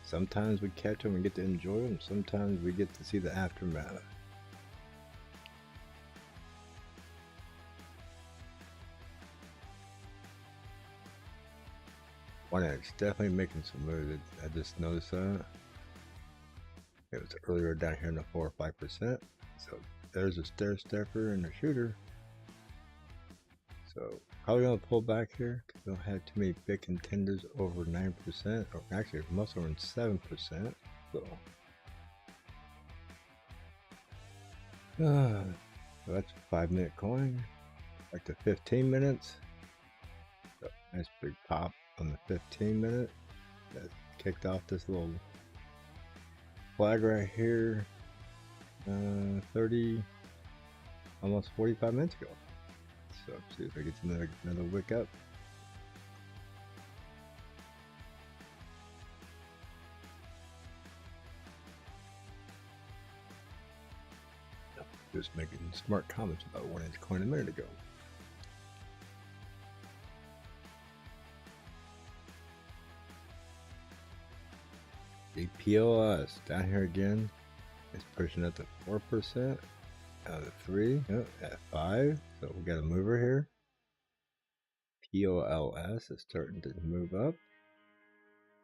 Sometimes we catch them and get to enjoy them. Sometimes we get to see the aftermath. One that's definitely making some moves. I just noticed that. It was earlier down here in the 4 or 5%. So there's a stair stepper and a shooter. So probably gonna pull back here because we don't have too many big contenders over 9%, or actually most of them 7%. So that's a 5-minute coin. Back to 15 minutes. So nice big pop on the 15-minute. That kicked off this little flag right here. 30, almost 45 minutes ago. So see if I get another wick up. Just making smart comments about 1-inch coin a minute ago. The POS down here again. It's pushing up to 4%. Out of 3, at 5. So we got a mover here. POLS is starting to move up.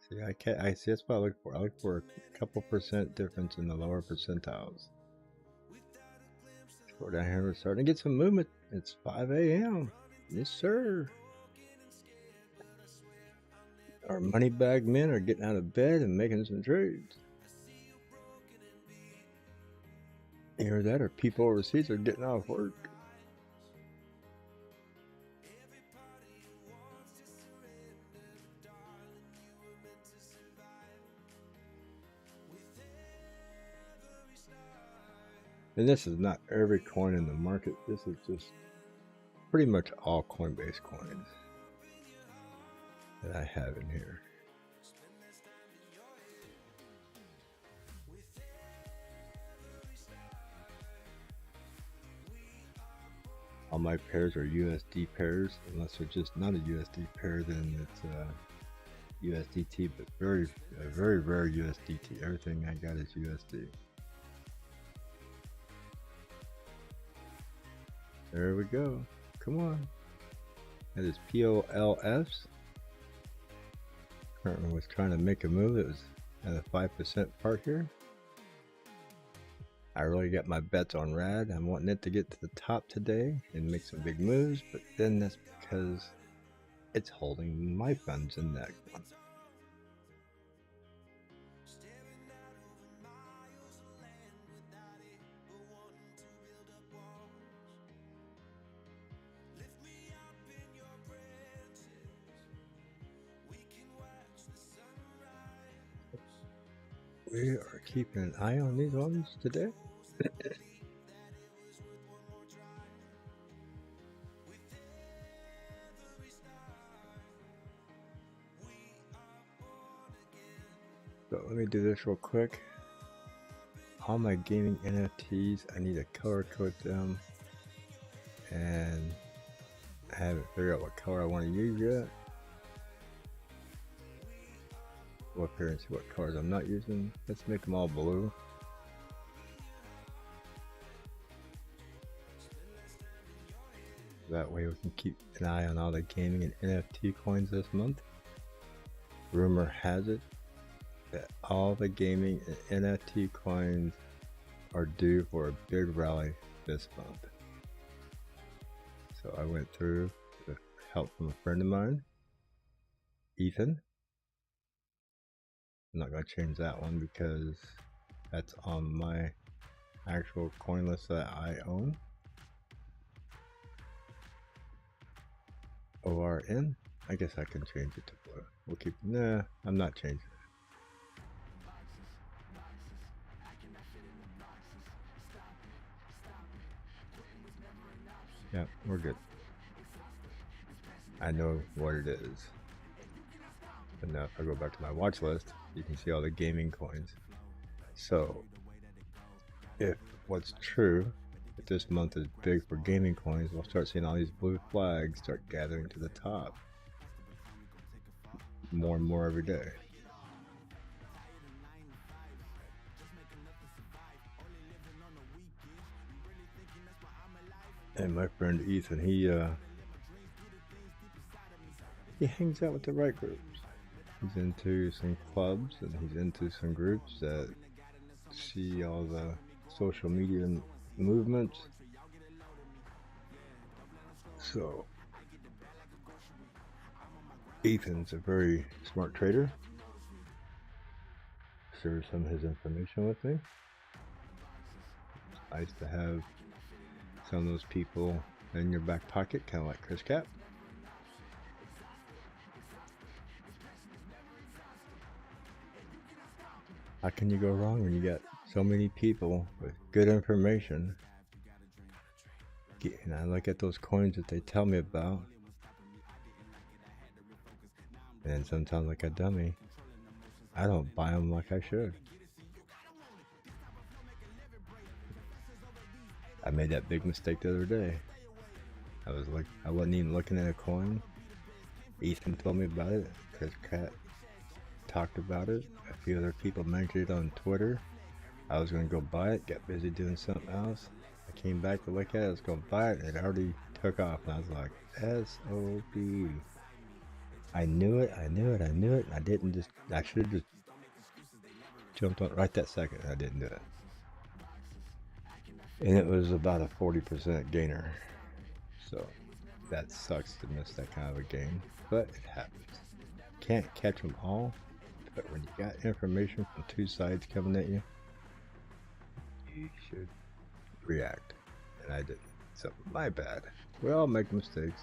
See, I see that's what I look for. I look for a couple percent difference in the lower percentiles. So down here we're starting to get some movement. It's 5 a.m. Yes, sir. Our money bag men are getting out of bed and making some trades. Either that or people overseas are getting off work. And this is not every coin in the market. This is just pretty much all CoinBase coins that I have in here. All my pairs are USD pairs. Unless they're just not a USD pair, then it's USDT, but very rare USDT. Everything I got is USD. There we go. Come on. That is POLFs. Currently was trying to make a move. It was at a 5% part here. I really got my bets on RAD. I'm wanting it to get to the top today and make some big moves, but then that's because it's holding my funds in that one. we are keeping an eye on these ones today. So let me do this real quick. All my gaming NFTs, I need to color code them, and I haven't figured out what color I want to use yet. We'll up here and see what colors I'm not using. Let's make them all blue. That way we can keep an eye on all the gaming and NFT coins this month. Rumor has it that all the gaming and NFT coins are due for a big rally this month. So I went through with help from a friend of mine, Ethan. I'm not going to change that one because that's on my actual coin list that I own. ORN. I guess I can change it to blue. We'll keep. Nah, I'm not changing it. Yeah, we're good. I know what it is. But now if I go back to my watch list, you can see all the gaming coins. So if what's true, if this month is big for gaming coins, we'll start seeing all these blue flags start gathering to the top more and more every day. And my friend Ethan, he hangs out with the right groups. He's into some clubs and he's into some groups that see all the social media movements. So Ethan's a very smart trader. Shares some of his information with me. It's nice to have some of those people in your back pocket, kind of like Chris Cap. How can you go wrong when you got so many people with good information? And I look at those coins that they tell me about, and sometimes like a dummy, I don't buy them like I should. I made that big mistake the other day. I wasn't even looking at a coin. Ethan told me about it. Chris Cat talked about it. A few other people mentioned it on Twitter. I was going to go buy it, got busy doing something else. I came back to look at it, I was going to buy it, and it already took off. And I was like, SOB. I knew it. And I should have just jumped on it right that second. I didn't do it. And it was about a 40% gainer. So that sucks to miss that kind of a gain, but it happens. Can't catch them all, but when you got information from two sides coming at you, you should react. And I didn't. So my bad. We all make mistakes.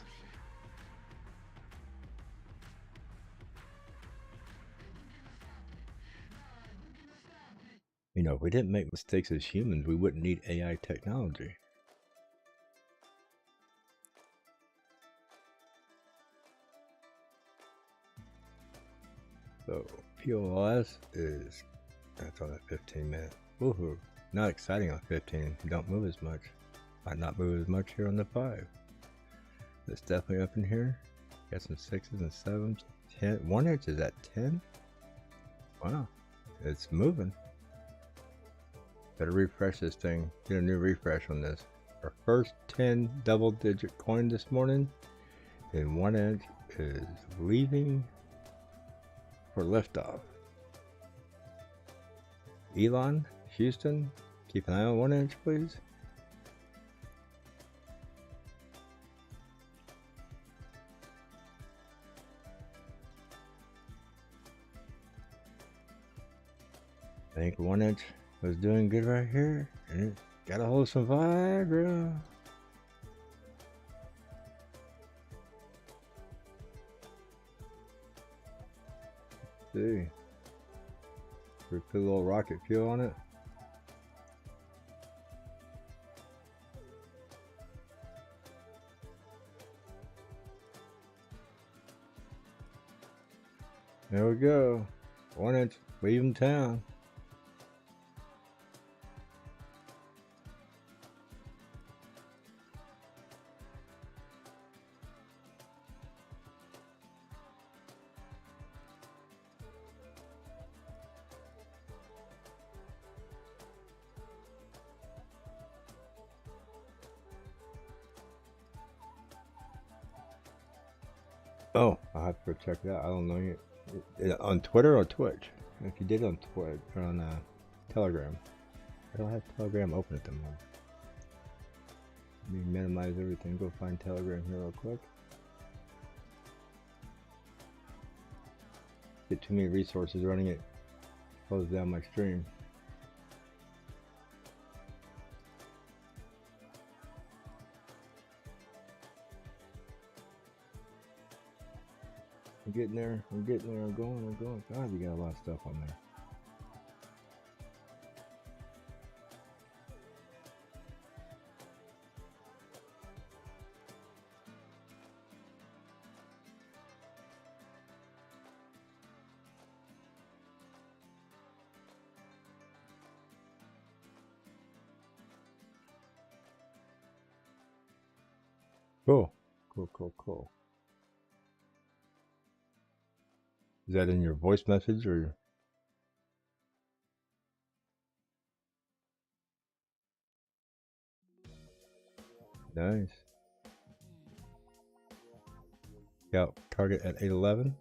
You know, if we didn't make mistakes as humans, we wouldn't need AI technology. So POS is, that's on a 15-minute. Woohoo! Not exciting on 15. Don't move as much. Might not move as much here on the 5. It's definitely up in here. Got some 6s and 7s. 10. 1 inch is at 10. Wow, it's moving. Better refresh this thing. Get a new refresh on this. Our first 10 double-digit coin this morning, and 1 inch is leaving for liftoff. Elon, Houston, keep an eye on 1 inch, please. I think 1 inch was doing good right here, and it got a hold of some Viagra. Let's see. We put a little rocket fuel on it. There we go. 1 inch, leaving town. Oh, I'll have to go check it out. I don't know yet. On Twitter or Twitch? If you did on Twitter or on Telegram. I don't have Telegram open at the moment. Let me minimize everything. Go find Telegram here real quick. Get too many resources running it. Close down my stream. I'm getting there. I'm getting there. I'm going. God, you got a lot of stuff on there. Cool. Is that in your voice message or? Nice. Yeah, target at 811.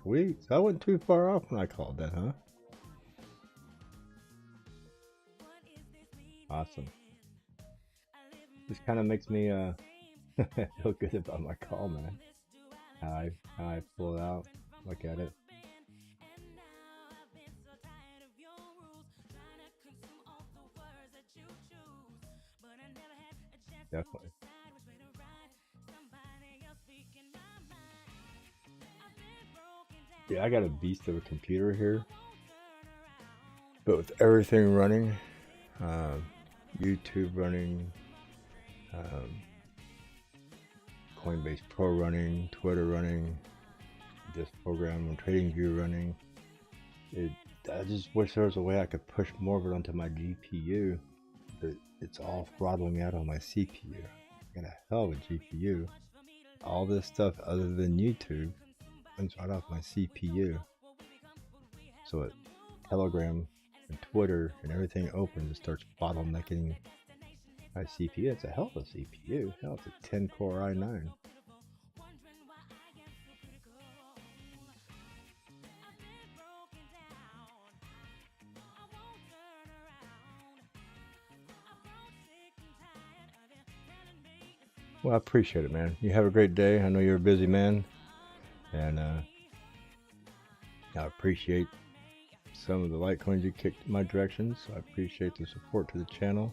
Sweet. So I wasn't too far off when I called that, huh? Awesome. This kind of makes me feel good about my call, man. How I pull it out, look at it. Definitely. Yeah, I got a beast of a computer here, but with everything running, YouTube running, CoinBase Pro running, Twitter running, this program on TradingView running. I just wish there was a way I could push more of it onto my GPU, but it's all throttling out on my CPU. I got a hell of a GPU. All this stuff other than YouTube comes right off my CPU. So it, Telegram and Twitter and everything opens, it starts bottlenecking my CPU. It's a hell of a CPU. Hell, it's a 10 core i9. Well, I appreciate it, man. You have a great day. I know you're a busy man, and I appreciate some of the Litecoins you kicked in my direction, so I appreciate the support to the channel.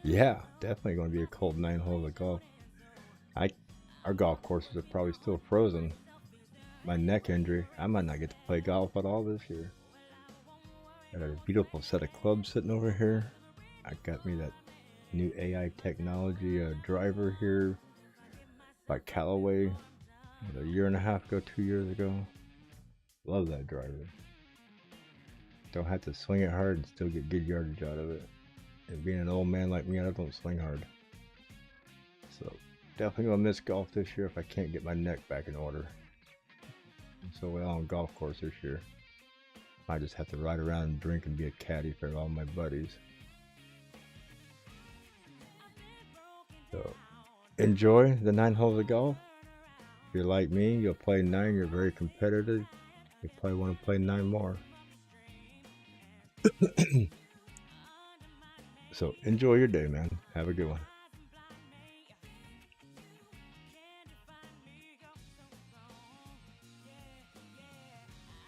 Yeah, definitely going to be a cold 9 holes of golf. Our golf courses are probably still frozen. My neck injury, I might not get to play golf at all this year. Got a beautiful set of clubs sitting over here. I got me that new AI technology driver here by Callaway a year and a half ago, 2 years ago. Love that driver. Don't have to swing it hard and still get good yardage out of it. And being an old man like me, I don't swing hard. So definitely gonna miss golf this year if I can't get my neck back in order. I'm so well on golf course this year. I just have to ride around and drink and be a caddy for all my buddies. So enjoy the 9 holes of golf. If you're like me, you'll play 9. You're very competitive. You probably want to play 9 more. So enjoy your day, man. Have a good one.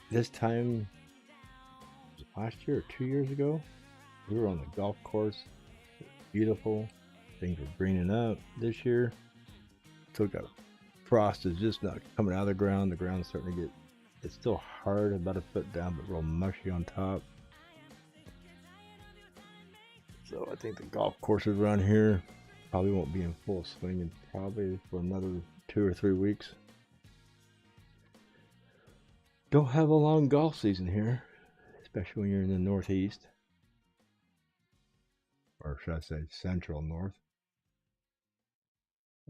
This time last year or 2 years ago, we were on the golf course. Beautiful. Things are greening up. This year, still got frost is just not coming out of the ground. The ground's starting to get It's still hard, about a foot down, but real mushy on top. So I think the golf courses around here probably won't be in full swing and probably for another 2 or 3 weeks. Don't have a long golf season here, especially when you're in the Northeast. Or should I say central north.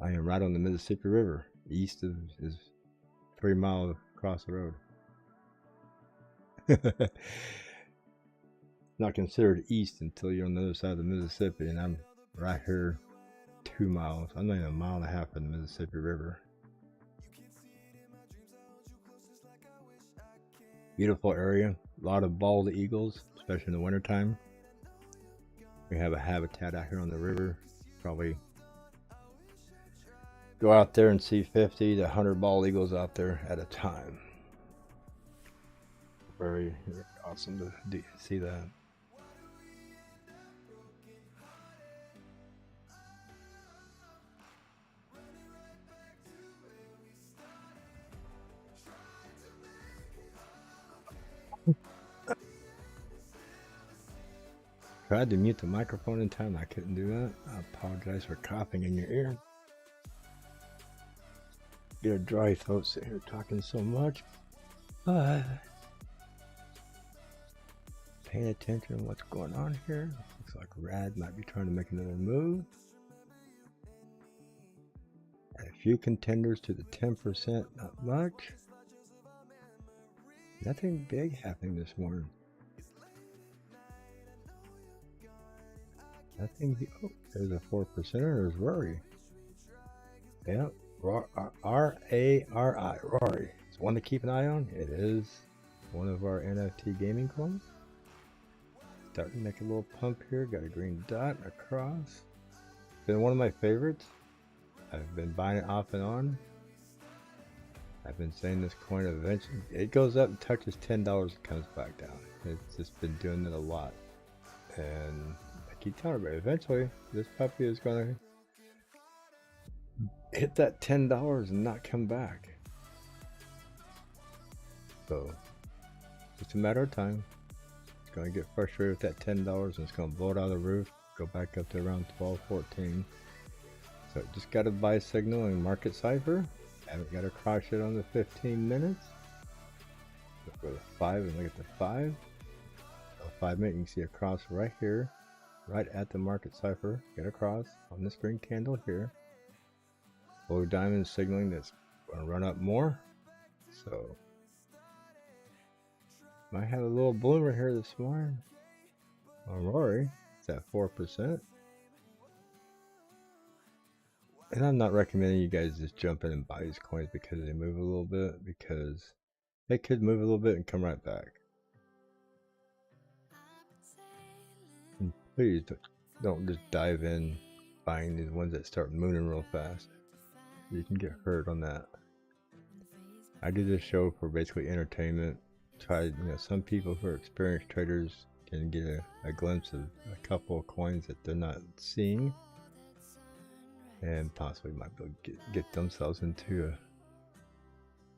I am right on the Mississippi River. East is 3 miles across the road. Not considered east until you're on the other side of the Mississippi, and I'm right here 2 miles. I'm not even 1.5 miles from the Mississippi River. Beautiful area. A lot of bald eagles, especially in the wintertime. We have a habitat out here on the river. Probably go out there and see 50 to 100 bald eagles out there at a time. Very awesome to see that. Tried to mute the microphone in time. I couldn't do that. I apologize for coughing in your ear. Get a dry throat sitting here talking so much. But paying attention to what's going on here. Looks like Rad might be trying to make another move. A few contenders to the 10%, not much. Nothing big happening this morning. Nothing. Oh, there's a 4%er. There's Rory. Yeah, R-A-R-I. Rory. It's one to keep an eye on. It is one of our NFT gaming coins. Starting to make a little pump here. Got a green dot across. Been one of my favorites. I've been buying it off and on. I've been saying this coin eventually, it goes up and touches $10 and comes back down. It's just been doing it a lot. And I keep telling everybody, eventually this puppy is going to hit that $10 and not come back. So it's a matter of time. It's going to get frustrated with that $10 and it's going to blow it out of the roof, go back up to around 12, 14. So just got to buy signal and market cipher. Haven't got to crush it on the 15 minutes. Look for the 5 and look at the 5. So 5 minute, you can see a cross right here, right at the market cipher. Get a cross on this green candle here. Blue diamond signaling that's going to run up more. So might have a little bloomer here this morning. On Rory, it's at 4%. And I'm not recommending you guys just jump in and buy these coins because they move a little bit, because they could move a little bit and come right back. And please don't just dive in buying these ones that start mooning real fast. You can get hurt on that. I do this show for basically entertainment. Some people who are experienced traders can get a glimpse of a couple of coins that they're not seeing, and possibly might be able to get themselves into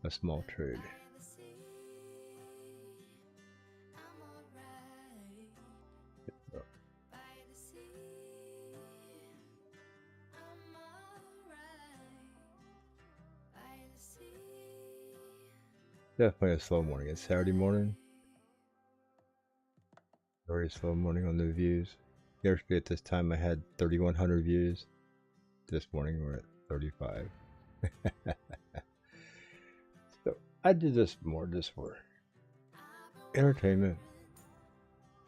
a small trade. Definitely a slow morning. It's Saturday morning. Very slow morning on the views. Yesterday at this time I had 3,100 views. This morning we're at 35. So I do this more just for entertainment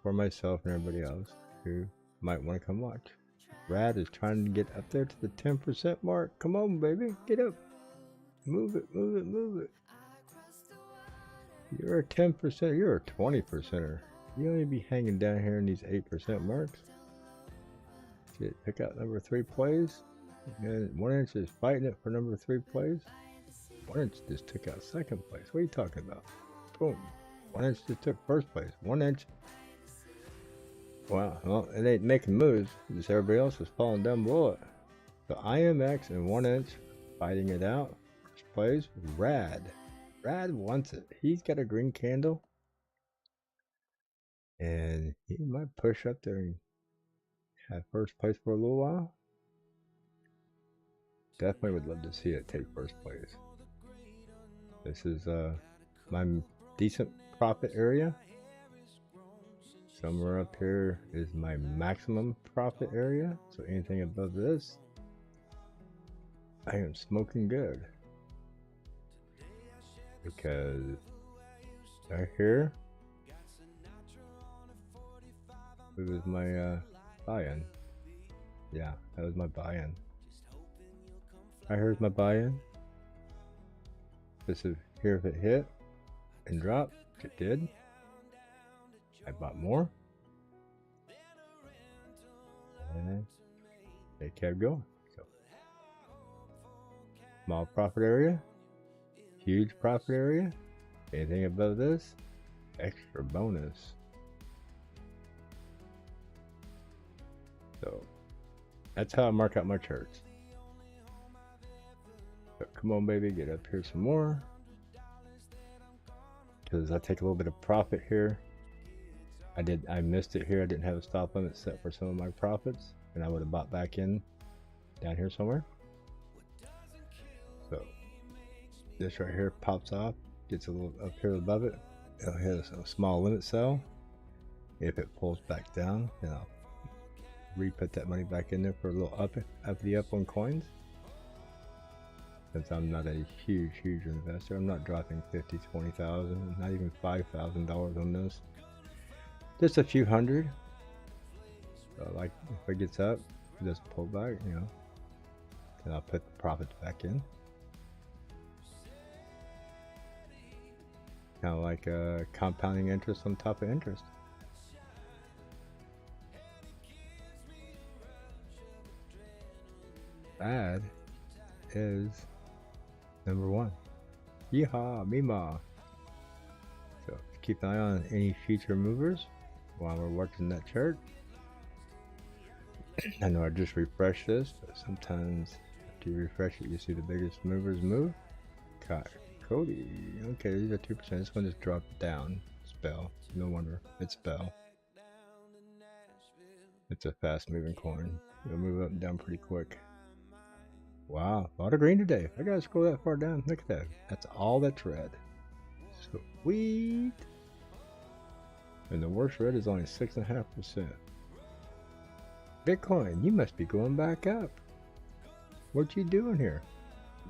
for myself and everybody else who might want to come watch. Rad is trying to get up there to the 10% mark. Come on, baby, get up. Move it, move it, move it. You're a 10%, you're a 20%er. You only be hanging down here in these 8% marks. Shit, pick out number 3 plays. And 1 inch is fighting it for number 3 plays. 1 inch just took out 2nd place. What are you talking about? Boom. 1 inch just took 1st place. 1 inch. Wow. Well, it ain't making moves. Just everybody else is falling down below it. So IMX and 1 inch fighting it out. 1st place. Rad. Rad wants it. He's got a green candle. And he might push up there and have first place for a little while. Definitely would love to see it take first place. This is my decent profit area. Somewhere up here is my maximum profit area. So anything above this, I am smoking good. Because right here, it was my buy-in. Yeah, that was my buy-in. Right here's my buy-in. This is here if it hit and dropped, it did. I bought more. And it kept going. So small profit area, huge profit area. Anything above this, extra bonus. So that's how I mark out my charts. So come on, baby, get up here some more. Because I take a little bit of profit here. I missed it here. I didn't have a stop limit set for some of my profits, and I would have bought back in down here somewhere. So this right here pops off, gets a little up here above it. It'll hit a small limit sell. If it pulls back down, then I'll re-put that money back in there for a little up on coins. Since I'm not a huge investor, I'm not dropping 50, 20,000, not even $5,000 on this. Just a few hundred. So like if it gets up, just pull back, you know, then I'll put the profits back in. Kind of like compounding interest on top of interest. Bad is number one. Yeehaw, Mima. So keep an eye on any future movers while we're watching that chart. I know I just refreshed this, but sometimes after you refresh it, you see the biggest movers move. Cody. Okay, these are 2%. This one just dropped down. Spell. No wonder. It's Spell. It's a fast moving coin. It'll move up and down pretty quick. Wow, a lot of green today. I gotta scroll that far down. Look at that. That's all that's red. Sweet. And the worst red is only 6.5%. Bitcoin, you must be going back up. What you doing here?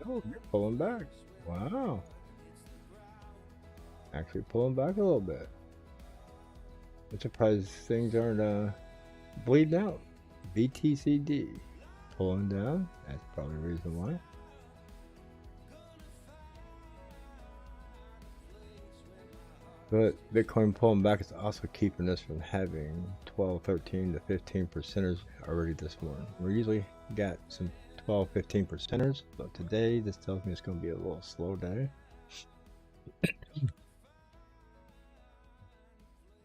Oh, you're pulling back. Wow. Actually pulling back a little bit. I'm surprised things aren't bleeding out. BTCD pulling down. That's probably the reason why. But Bitcoin pulling back is also keeping us from having 12, 13 to 15 percenters already this morning. We usually got some 12, 15 percenters, but today this tells me it's going to be a little slow day.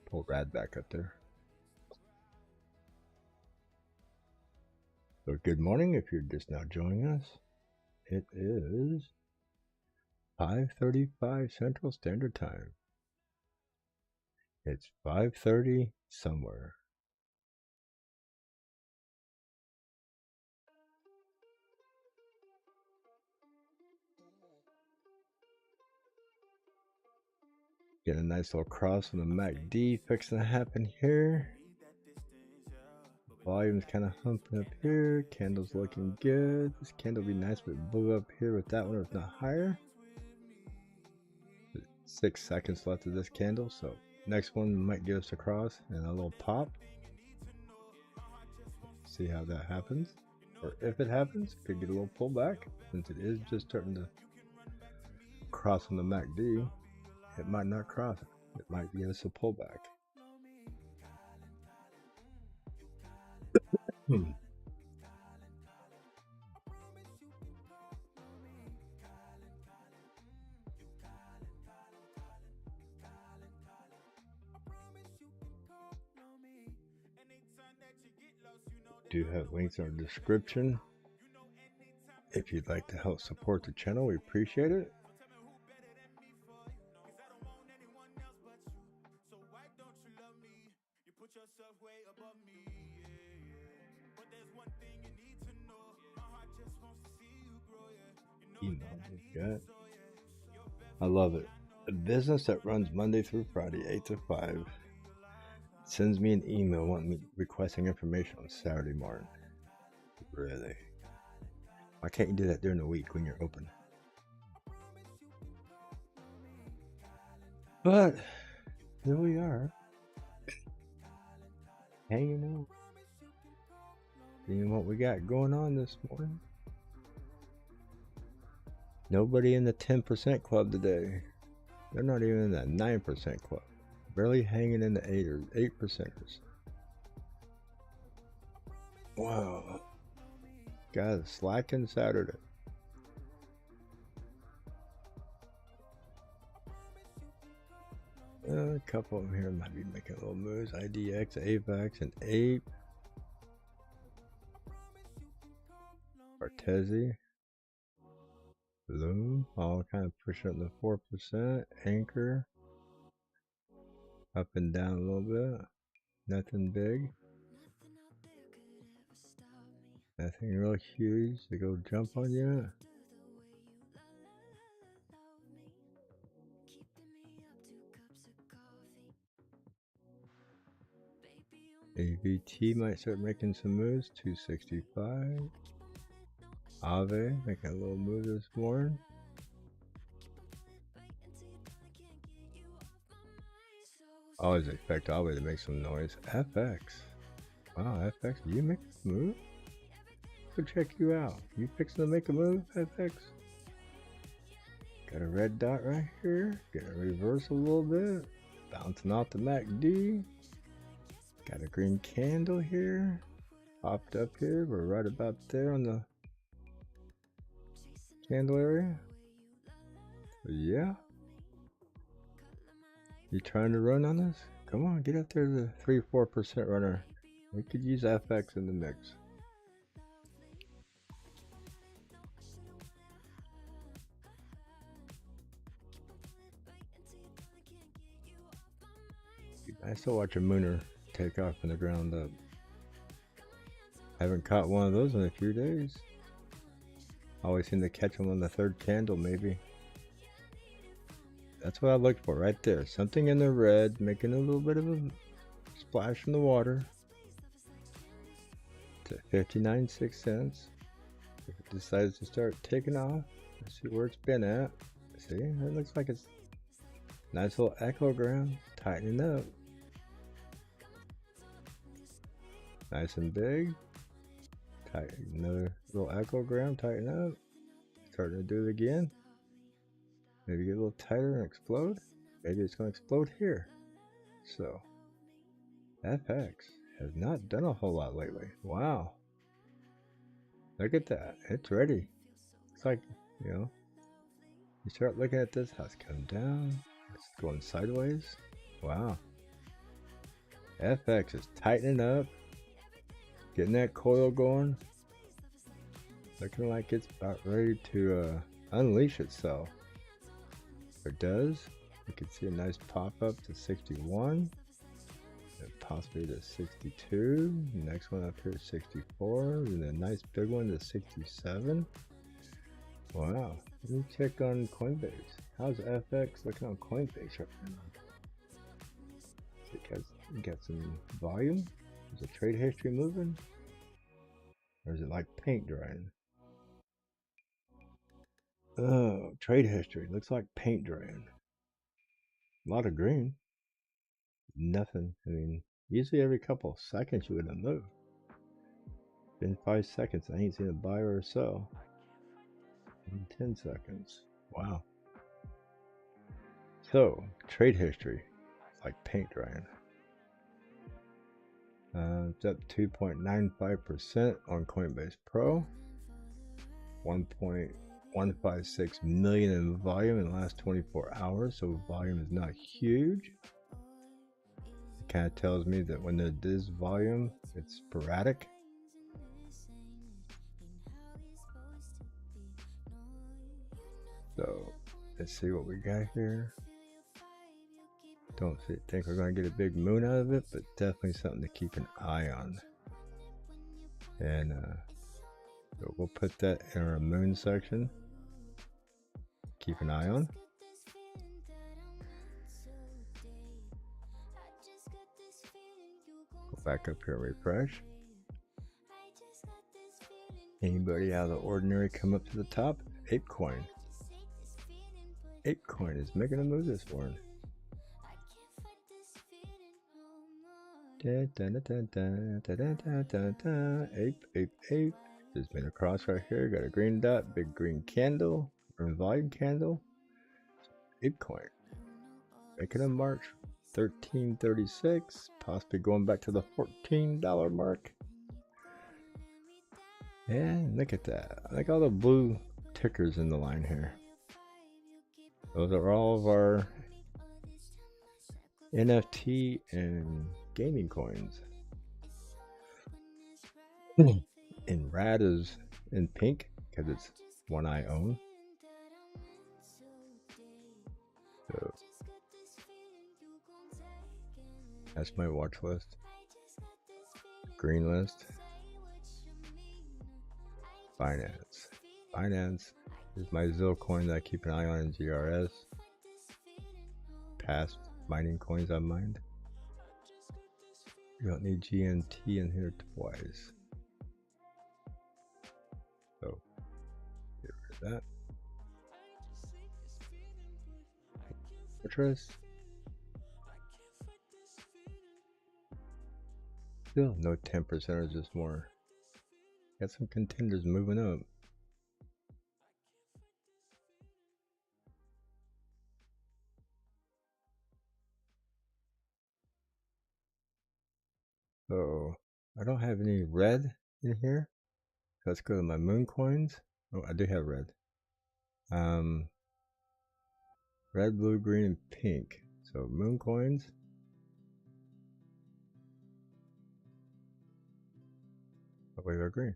Pull Rad back up there. So good morning if you're just now joining us. It is 5:35 Central Standard Time. It's 5:30 somewhere. Get a nice little cross on the MACD fixing to happen here. Volume's kind of humping up here. Candle's looking good. This candle would be nice if it blew up here with that one, or if not higher. 6 seconds left of this candle, so next one might give us a cross and a little pop. See how that happens, or if it happens, could get a little pullback since it is just starting to cross on the MACD. It might not cross it. It might give us a pullback. Do have links in our description. If you'd like to help support the channel, we appreciate it. Email we got. I love it. A business that runs Monday through Friday, 8 to 5, sends me an email wanting me requesting information on Saturday morning. Really? Why can't you do that during the week when you're open? But here we are, hanging out, seeing what we got going on this morning. Nobody in the 10% club today. They're not even in that 9% club. Barely hanging in the 8%ers. Wow. Guys, slacking Saturday. A couple of them here might be making little moves. IDX, AVAX, and Ape. Artezi. Bloom. All kind of pushing up to 4%. Anchor. Up and down a little bit. Nothing big. Nothing real huge to go jump on yet. AVT might start making some moves. 265. Ave making a little move this morning. Always expect Ave to make some noise. FX. Wow, FX, do you make a move? Go check you out. You fixing to make a move, FX? Got a red dot right here. Get a reverse a little bit. Bouncing off the MACD. Got a green candle here. Popped up here. We're right about there on the candle area. So yeah. You trying to run on this? Come on, get up there to the 3-4% runner. We could use FX in the mix. I still watch a mooner take off from the ground up. Haven't caught one of those in a few days. Always seem to catch them on the third candle, maybe. That's what I looked for right there. Something in the red, making a little bit of a splash in the water. To 59.6 If it decides to start taking off, let's see where it's been at. See, it looks like it's nice little echogram, tightening up. Nice and big. Tighten, another little echogram, tighten up. Starting to do it again. Maybe get a little tighter and explode. Maybe it's going to explode here. So, FX has not done a whole lot lately. Wow. Look at that. It's ready. It's like, you know, you start looking at this, how it's come down. It's going sideways. Wow. FX is tightening up. Getting that coil going. Looking like it's about ready to unleash itself. If it does, you can see a nice pop up to 61. And possibly to 62. Next one up here is 64. And a nice big one to 67. Wow. Let me check on Coinbase. How's FX looking on Coinbase right now? Because you got some volume. Is the trade history moving? Or is it like paint drying? Oh, trade history. Looks like paint drying. A lot of green. Nothing. I mean, usually every couple of seconds you would move. Been 5 seconds. I ain't seen a buy or a sell. In 10 seconds. Wow. So, trade history. It's like paint drying. It's up 2.95% on Coinbase Pro. 1.156 million in volume in the last 24 hours. So volume is not huge. It kind of tells me that when there is volume, it's sporadic. So let's see what we got here. Don't think we're going to get a big moon out of it, but definitely something to keep an eye on. And so we'll put that in our moon section. Keep an eye on. Go back up here and refresh. Anybody out of the ordinary come up to the top? ApeCoin. ApeCoin is making a move this morning. Ape. Just been across right here. Got a green dot, big green candle, green volume candle. ApeCoin making a march. 13.36, possibly going back to the $14 mark. And look at that. I like all the blue tickers in the line here. Those are all of our NFT and gaming coins. And RAD is in pink because it's one I own. So that's my watch list. Green list. Binance. Binance is my ZIL coin that I keep an eye on in GRS. Past mining coins I mined. You don't need GMT in here twice. So get rid of that. Interest. Still no 10%ers this morning. Got some contenders moving up. So I don't have any red in here. Let's go to my moon coins. Oh, I do have red. Red, blue, green, and pink. So moon coins. I believe they're green.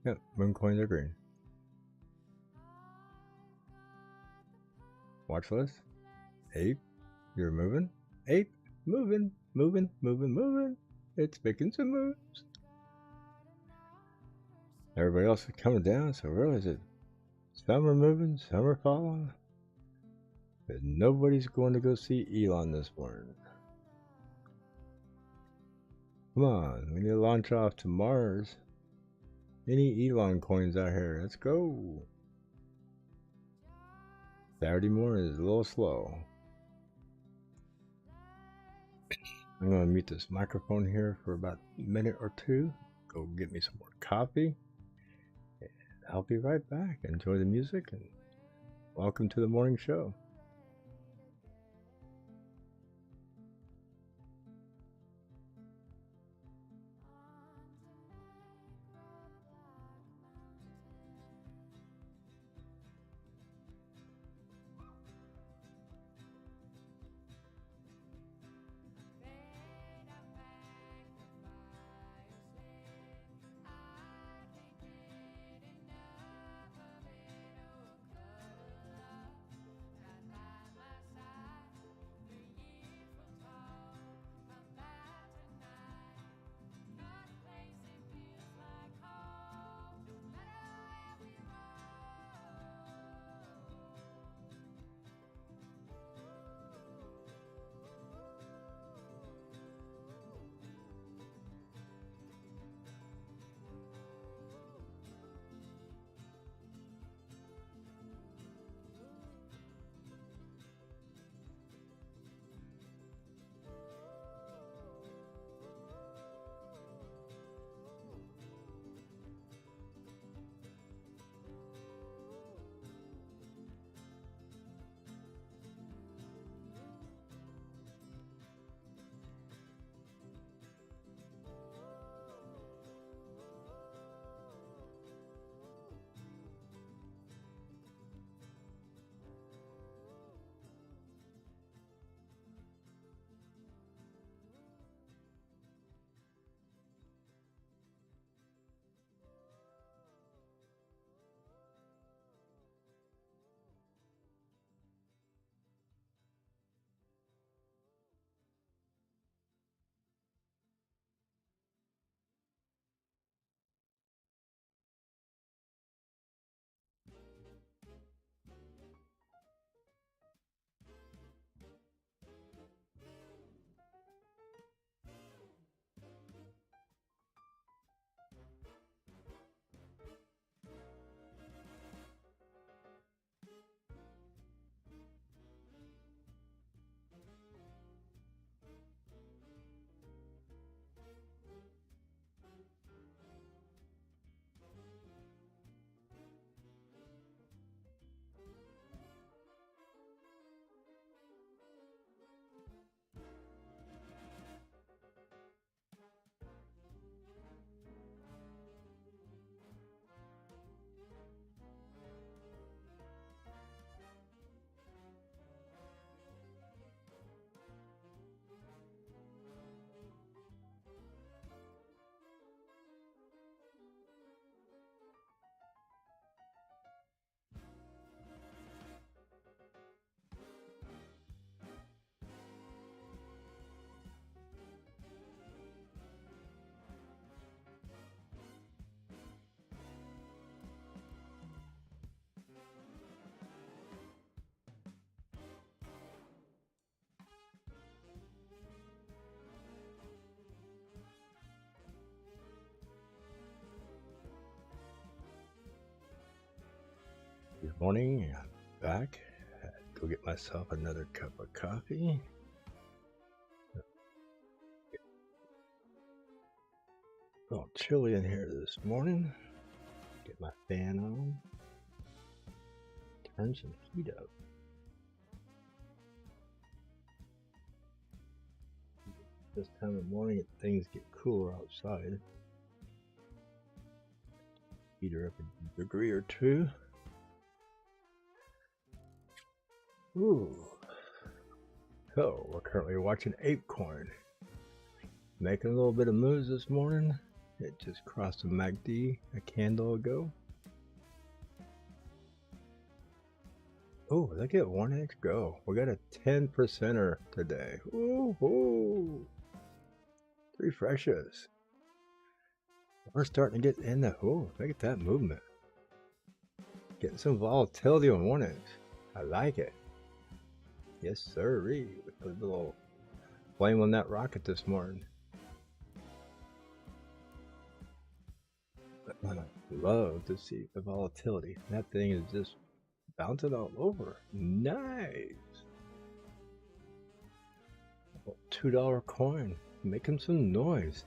Yep, moon coins are green. Watch list. Ape, you're moving. Ape, moving. It's making some moves. Everybody else is coming down, so really is it some are moving, some are falling. But nobody's going to go see Elon this morning. Come on, we need to launch off to Mars. Any Elon coins out here? Let's go. Saturday morning is a little slow. I'm going to mute this microphone here for about a minute or two. Go get me some more coffee. And I'll be right back. Enjoy the music and welcome to the morning show. Good morning, I'm back. Go get myself another cup of coffee. A little chilly in here this morning. Get my fan on. Turn some heat up. This time of morning, things get cooler outside. Heater up a degree or two. Ooh. So, we're currently watching ApeCoin. Making a little bit of moves this morning. It just crossed the MACD a candle ago. Oh, look at 1x go. We got a 10%er today. Woohoo! Refreshes. We're starting to get in the, oh, look at that movement. Getting some volatility on 1x. I like it. Yes, sir. With a little flame on that rocket this morning. I love to see the volatility. That thing is just bouncing all over. Nice. $2 coin. Making some noise.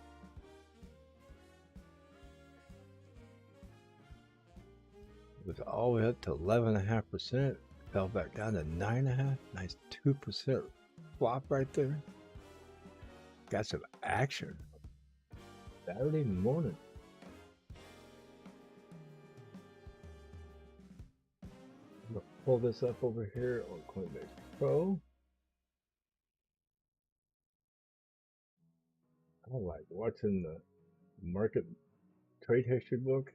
It was all the way up to 11.5%. Fell back down to 9.5%. Nice 2% flop right there. Got some action. Saturday morning. I'm gonna pull this up over here on CoinBase Pro. I like watching the market trade history book.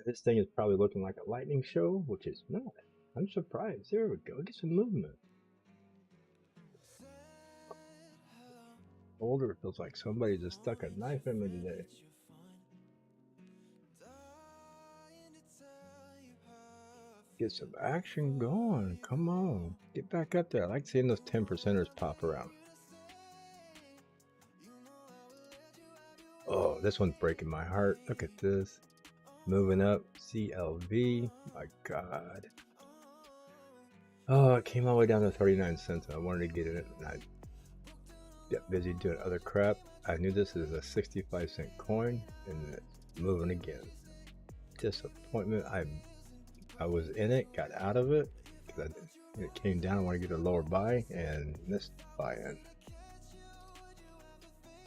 This thing is probably looking like a lightning show, which is not. I'm surprised. There we go. Get some movement. Older, it feels like somebody just stuck a knife in me today. Get some action going. Come on. Get back up there. I like seeing those 10%ers pop around. Oh, this one's breaking my heart. Look at this. Moving up. CLV. My God. Oh, it came all the way down to 39 cents. I wanted to get in it, and I got busy doing other crap. I knew this is a 65-cent coin, and it's moving again. Disappointment. I was in it, got out of it, because it came down. I want to get a lower buy, and missed buy-in.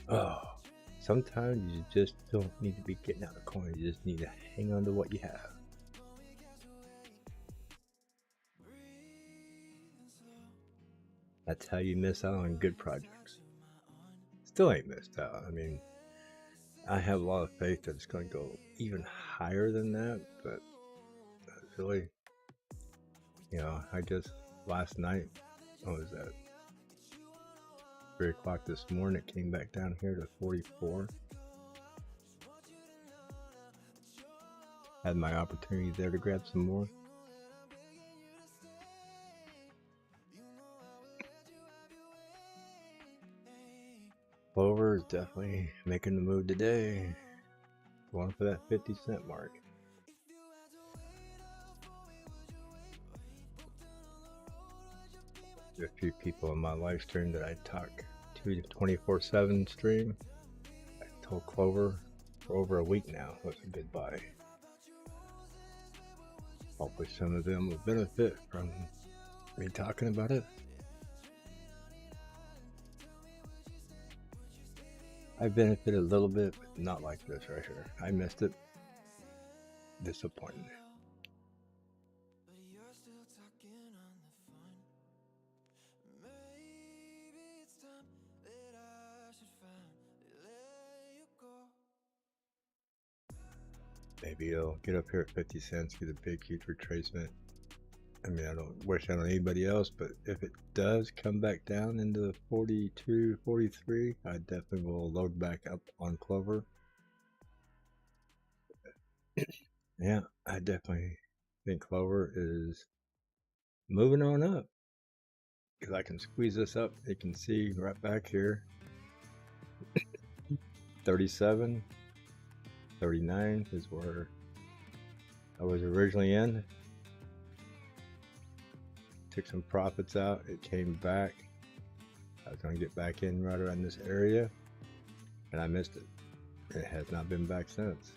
Oh, sometimes you just don't need to be getting out of coin. You just need to hang on to what you have. That's how you miss out on good projects. Still ain't missed out. I mean, I have a lot of faith that it's going to go even higher than that, but really, you know, I just, last night, what was that? 3 o'clock this morning, it came back down here to 44. Had my opportunity there to grab some more. Clover is definitely making the move today. Going for that 50-cent mark. There's a few people in my live stream that I talk to 24/7 stream. I told Clover for over a week now was a good buy. Hopefully some of them will benefit from me talking about it. I benefited a little bit, but not like this right here. I missed it. Disappointing. Maybe it'll get up here at 50 cents, get a big, huge retracement. I mean, I don't wish that on anybody else, but if it does come back down into 42, 43, I definitely will load back up on Clover. Yeah, I definitely think Clover is moving on up. Because I can squeeze this up, you can see right back here. 37, 39 is where I was originally in. Took some profits out. It came back. I was going to get back in right around this area, and I missed it. It has not been back since.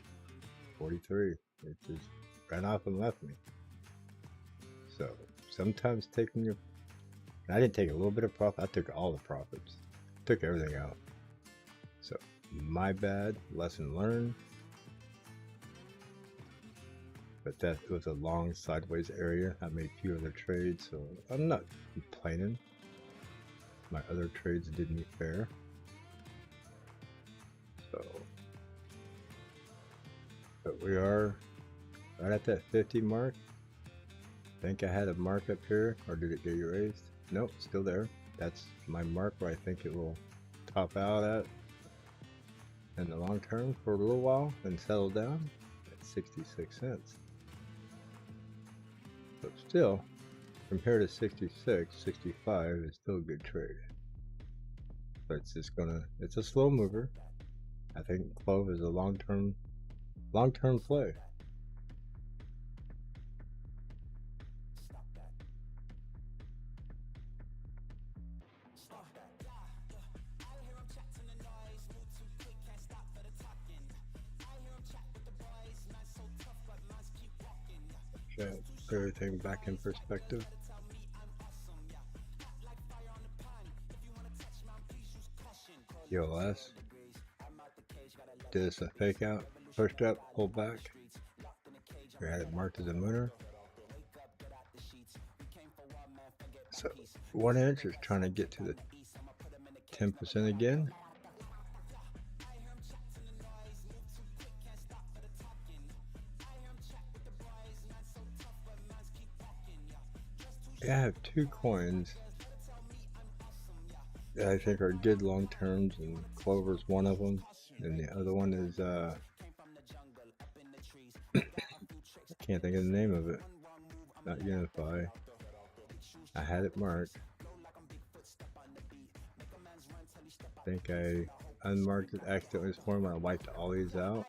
43. It just ran off and left me. So sometimes taking your... I didn't take a little bit of profit. I took all the profits. Took everything out. So my bad. Lesson learned. But that was a long sideways area. I made a few other trades, so I'm not complaining. My other trades did me fair. So, but we are right at that 50 mark. I think I had a mark up here, or did it get erased? Nope, still there. That's my mark where I think it will top out at in the long term for a little while and settle down at 66 cents. But still, compared to 66, 65 is still a good trade. But it's just it's a slow mover. I think Clover is a long-term play. Put everything back in perspective. EOS. Did this a fake out, pushed up, pulled back. We had it marked as a mooner. So 1 inch is trying to get to the 10% again. I have 2 coins that I think are good long terms, and Clover's one of them, and the other one is I can't think of the name of it. Not Unify. I had it marked. I think I unmarked it accidentally this morning when I wiped all these out.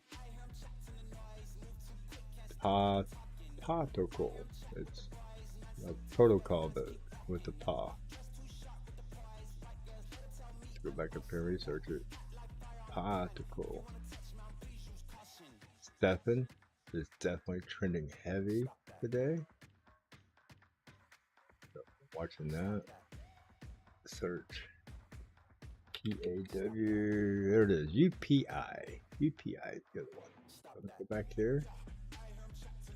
Protocol. It's a protocol, but with the paw. Let's go back up here and research it. Protocol. Stefan is definitely trending heavy today. So, watching that. Search. PAW. There it is. UPI. UPI is the other one. So let's go back here.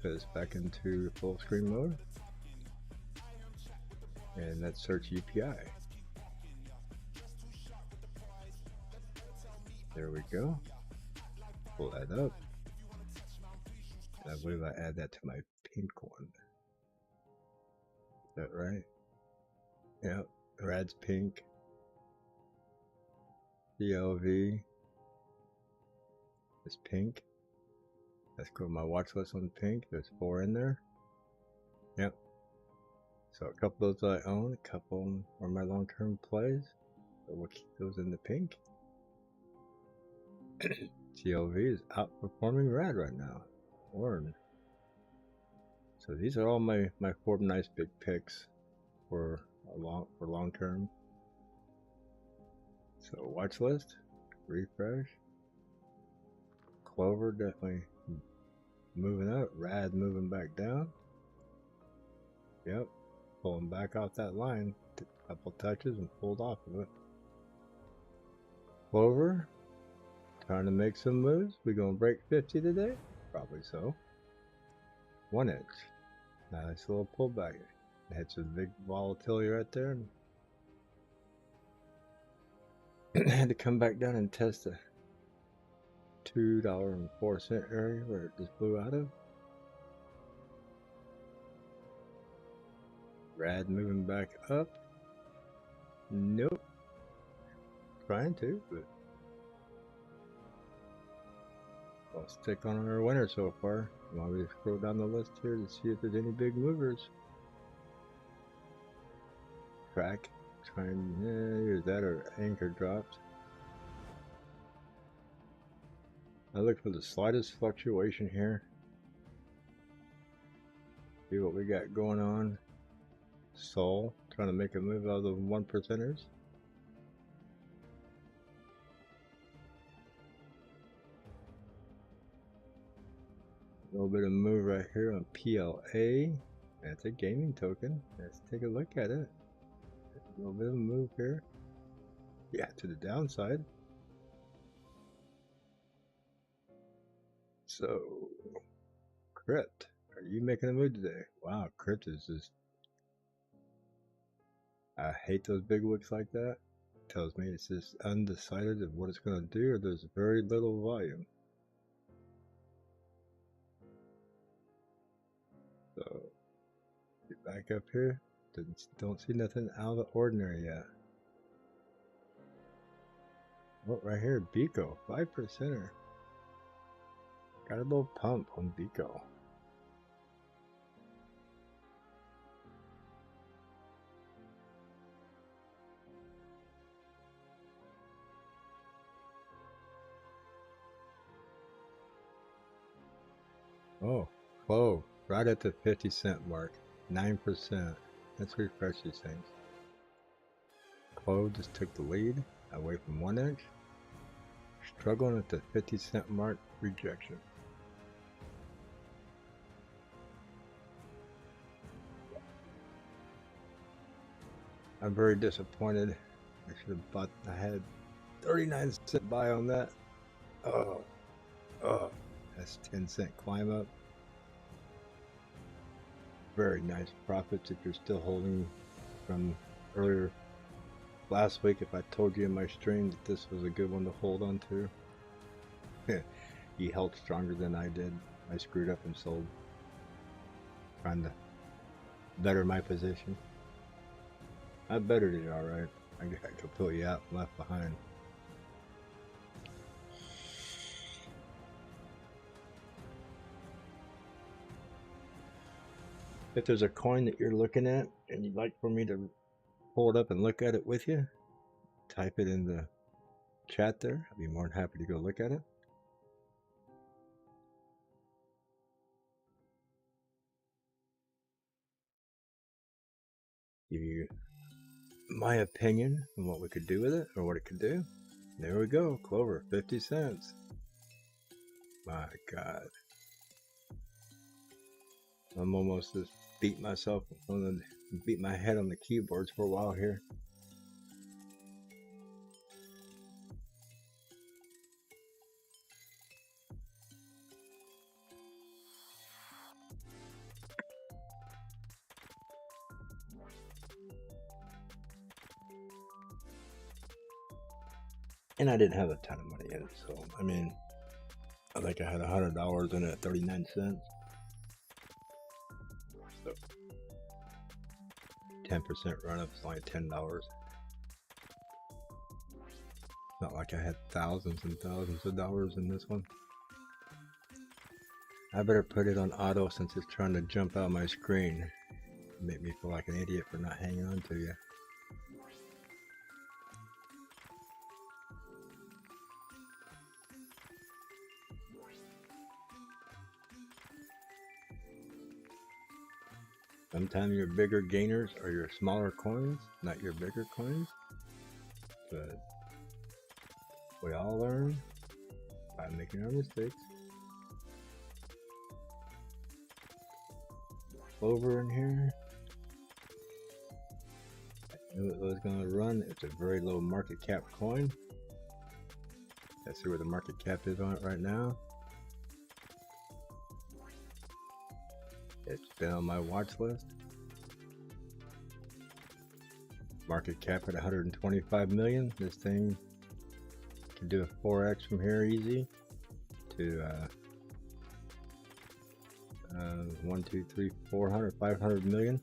Put this back into full screen mode. And let's search UPI. There we go. Pull that up. I believe I add that to my pink one. Is that right? Yep. Rad's pink. CLV is pink. Let's go to my watch list on pink. There's 4 in there. Yep. So a couple of those I own, a couple are my long-term plays. So we'll keep those in the pink. CLV is outperforming Rad right now. Orange. So these are all my 4 nice big picks for long term. So watch list, refresh. Clover definitely moving up. Rad moving back down. Yep. Pulling back off that line, a couple touches and pulled off of it. Clover, trying to make some moves. We gonna break 50 today? Probably so. 1 inch. Nice little pullback. Had some big volatility right there. And had to come back down and test the $2.04 area where it just blew out of. Rad moving back up. Nope. Trying to, but I'll stick on our winner so far. While we scroll down the list here to see if there's any big movers. Crack. Trying, either that or anchor dropped. I look for the slightest fluctuation here. See what we got going on. Sol trying to make a move out of the 1%ers. A little bit of move right here on PLA. That's a gaming token. Let's take a look at it. A little bit of a move here. Yeah, to the downside. So, Crypt, are you making a move today? Wow, Crypt is just... I hate those big wicks like that. It tells me it's just undecided of what it's going to do, or there's very little volume. So, get back up here. Don't see nothing out of the ordinary yet. Oh, right here, Bico, 5%er. Got a little pump on Bico. Oh, whoa, right at the 50-cent mark, 9%. Let's refresh these things. Clove just took the lead away from 1x. Struggling at the 50-cent mark, rejection. I'm very disappointed. I should have bought, I had 39-cent buy on that. Oh, that's 10-cent climb up. Very nice profits if you're still holding from earlier last week. If I told you in my stream that this was a good one to hold on to. He held stronger than I did. I screwed up and sold. Trying to better my position. I bettered it alright. I got completely out and left behind. If there's a coin that you're looking at and you'd like for me to pull it up and look at it with you, type it in the chat there. I'd be more than happy to go look at it. Give you my opinion on what we could do with it or what it could do. There we go, Clover, 50 cents. My God. I'm almost just beat myself on the, beat my head on the keyboards for a while here. And I didn't have a ton of money in it, so I mean, I think I had $100 in it at 39 cents. So 10% run up is only $10. Not like I had thousands and thousands of dollars in this one. I better put it on auto since it's trying to jump out my screen. Make me feel like an idiot for not hanging on to you. Sometimes your bigger gainers are your smaller coins, not your bigger coins. But we all learn by making our mistakes. Clover in here. I knew it was going to run. It's a very low market cap coin. Let's see where the market cap is on it right now. It's been on my watch list. Market cap at 125 million. This thing can do a 4x from here easy to 1, 2, 3, 400, 500 million.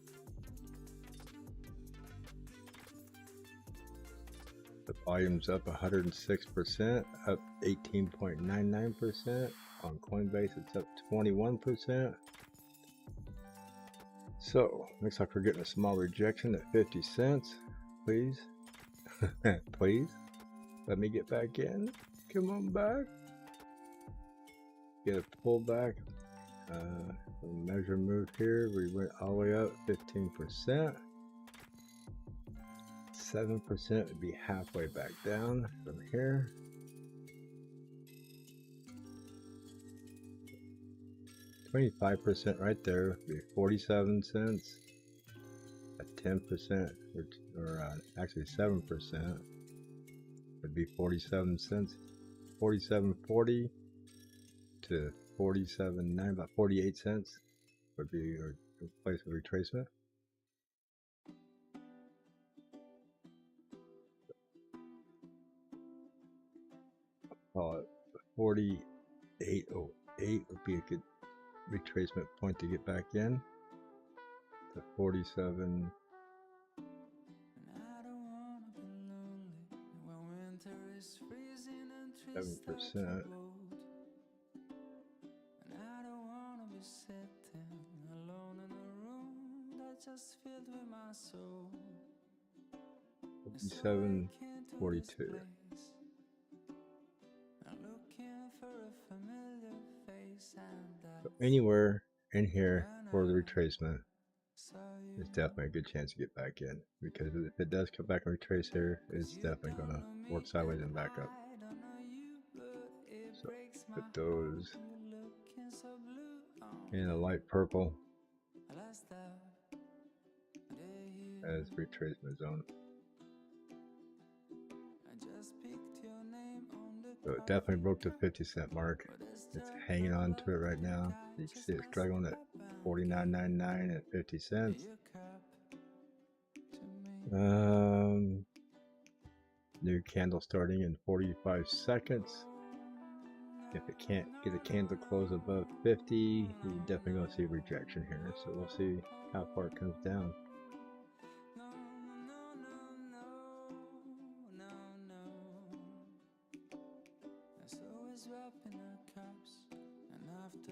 The volume's up 106%, up 18.99%. On CoinBase, it's up 21%. So, looks like we're getting a small rejection at 50 cents. Please, please, let me get back in. Come on back. Get a pullback. Measure move here, we went all the way up 15%. 7% would be halfway back down from here. $25% right there would be 47 cents. At 10%, or actually 7%, would be 47 cents. 47.40 to 47.9, about 48 cents would be your place of retracement. Call it 48.08 would be a good retracement point to get back in to 47. %. $7.42. So anywhere in here for the retracement is definitely a good chance to get back in, because if it does come back and retrace here, it's definitely gonna work sideways and back up. So put those in a light purple as retracement zone. So it definitely broke the 50-cent mark. It's hanging on to it right now. You can see it's struggling at $49.99 at 50 cents. New candle starting in 45 seconds. If it can't get a candle close above 50, you're definitely going to see rejection here. So we'll see how far it comes down.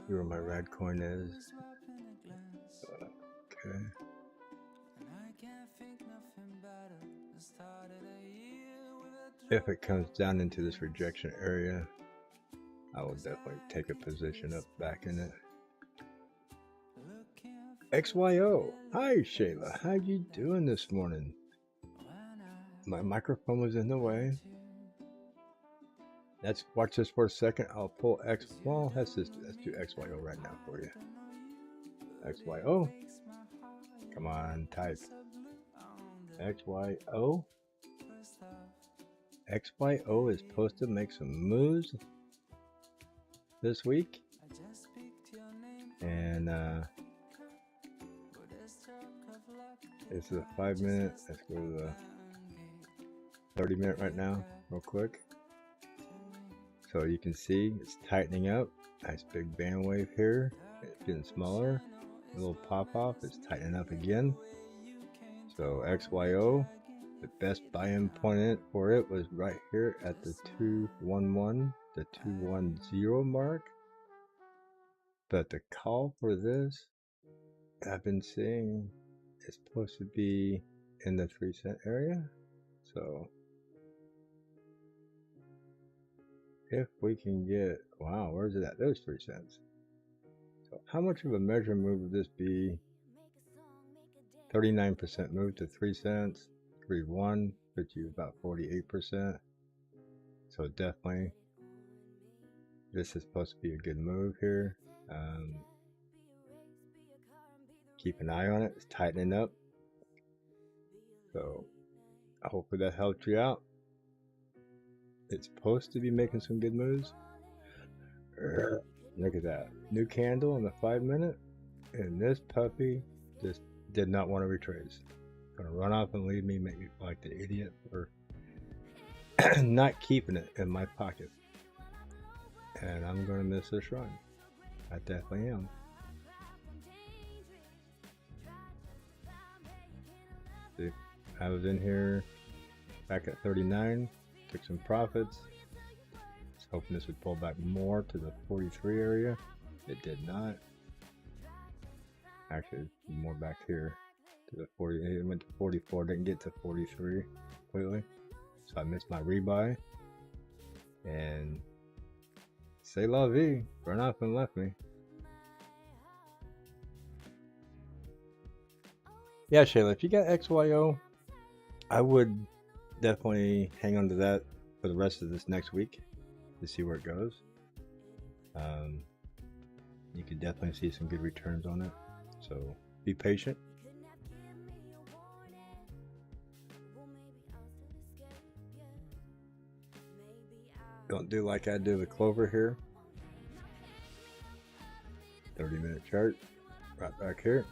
Here where my red coin is. Okay. If it comes down into this rejection area, I will definitely take a position up back in it. XYO. Hi Shayla, how you doing this morning? My microphone was in the way. Let's watch this for a second. I'll pull X. Well, let's do XYO right now for you. XYO. Come on, type. XYO. XYO is supposed to make some moves this week. And this is a 5-minute. Let's go to the 30-minute right now, real quick. So you can see it's tightening up. Nice big band wave here. It's getting smaller. A little pop off. It's tightening up again. So XYO, the best buy-in point for it was right here at the 211, the 210 mark. But the call for this, I've been seeing, is supposed to be in the 3-cent area. So if we can get, wow, where's it at? Those 3 cents. So how much of a measure move would this be? 39% move to 3 cents. 3.1 puts you about 48%. So definitely, this is supposed to be a good move here. Keep an eye on it. It's tightening up. So hopefully that helped you out. It's supposed to be making some good moves. Look at that. New candle in the 5-minute. And this puppy just did not want to retrace. Gonna run off and leave me, make me feel like the idiot for not keeping it in my pocket. And I'm gonna miss this run. I definitely am. See, I was in here back at 39, took some profits. Was hoping this would pull back more to the 43 area. It did not. Actually, more back here to the 40. It went to 44, didn't get to 43 completely. So I missed my rebuy. And c'est la vie, run off and left me. Yeah, Shayla, if you got XYO, I would definitely hang on to that for the rest of this next week to see where it goes. You can definitely see some good returns on it, so be patient. Don't do like I do with Clover here. 30-minute chart, right back here.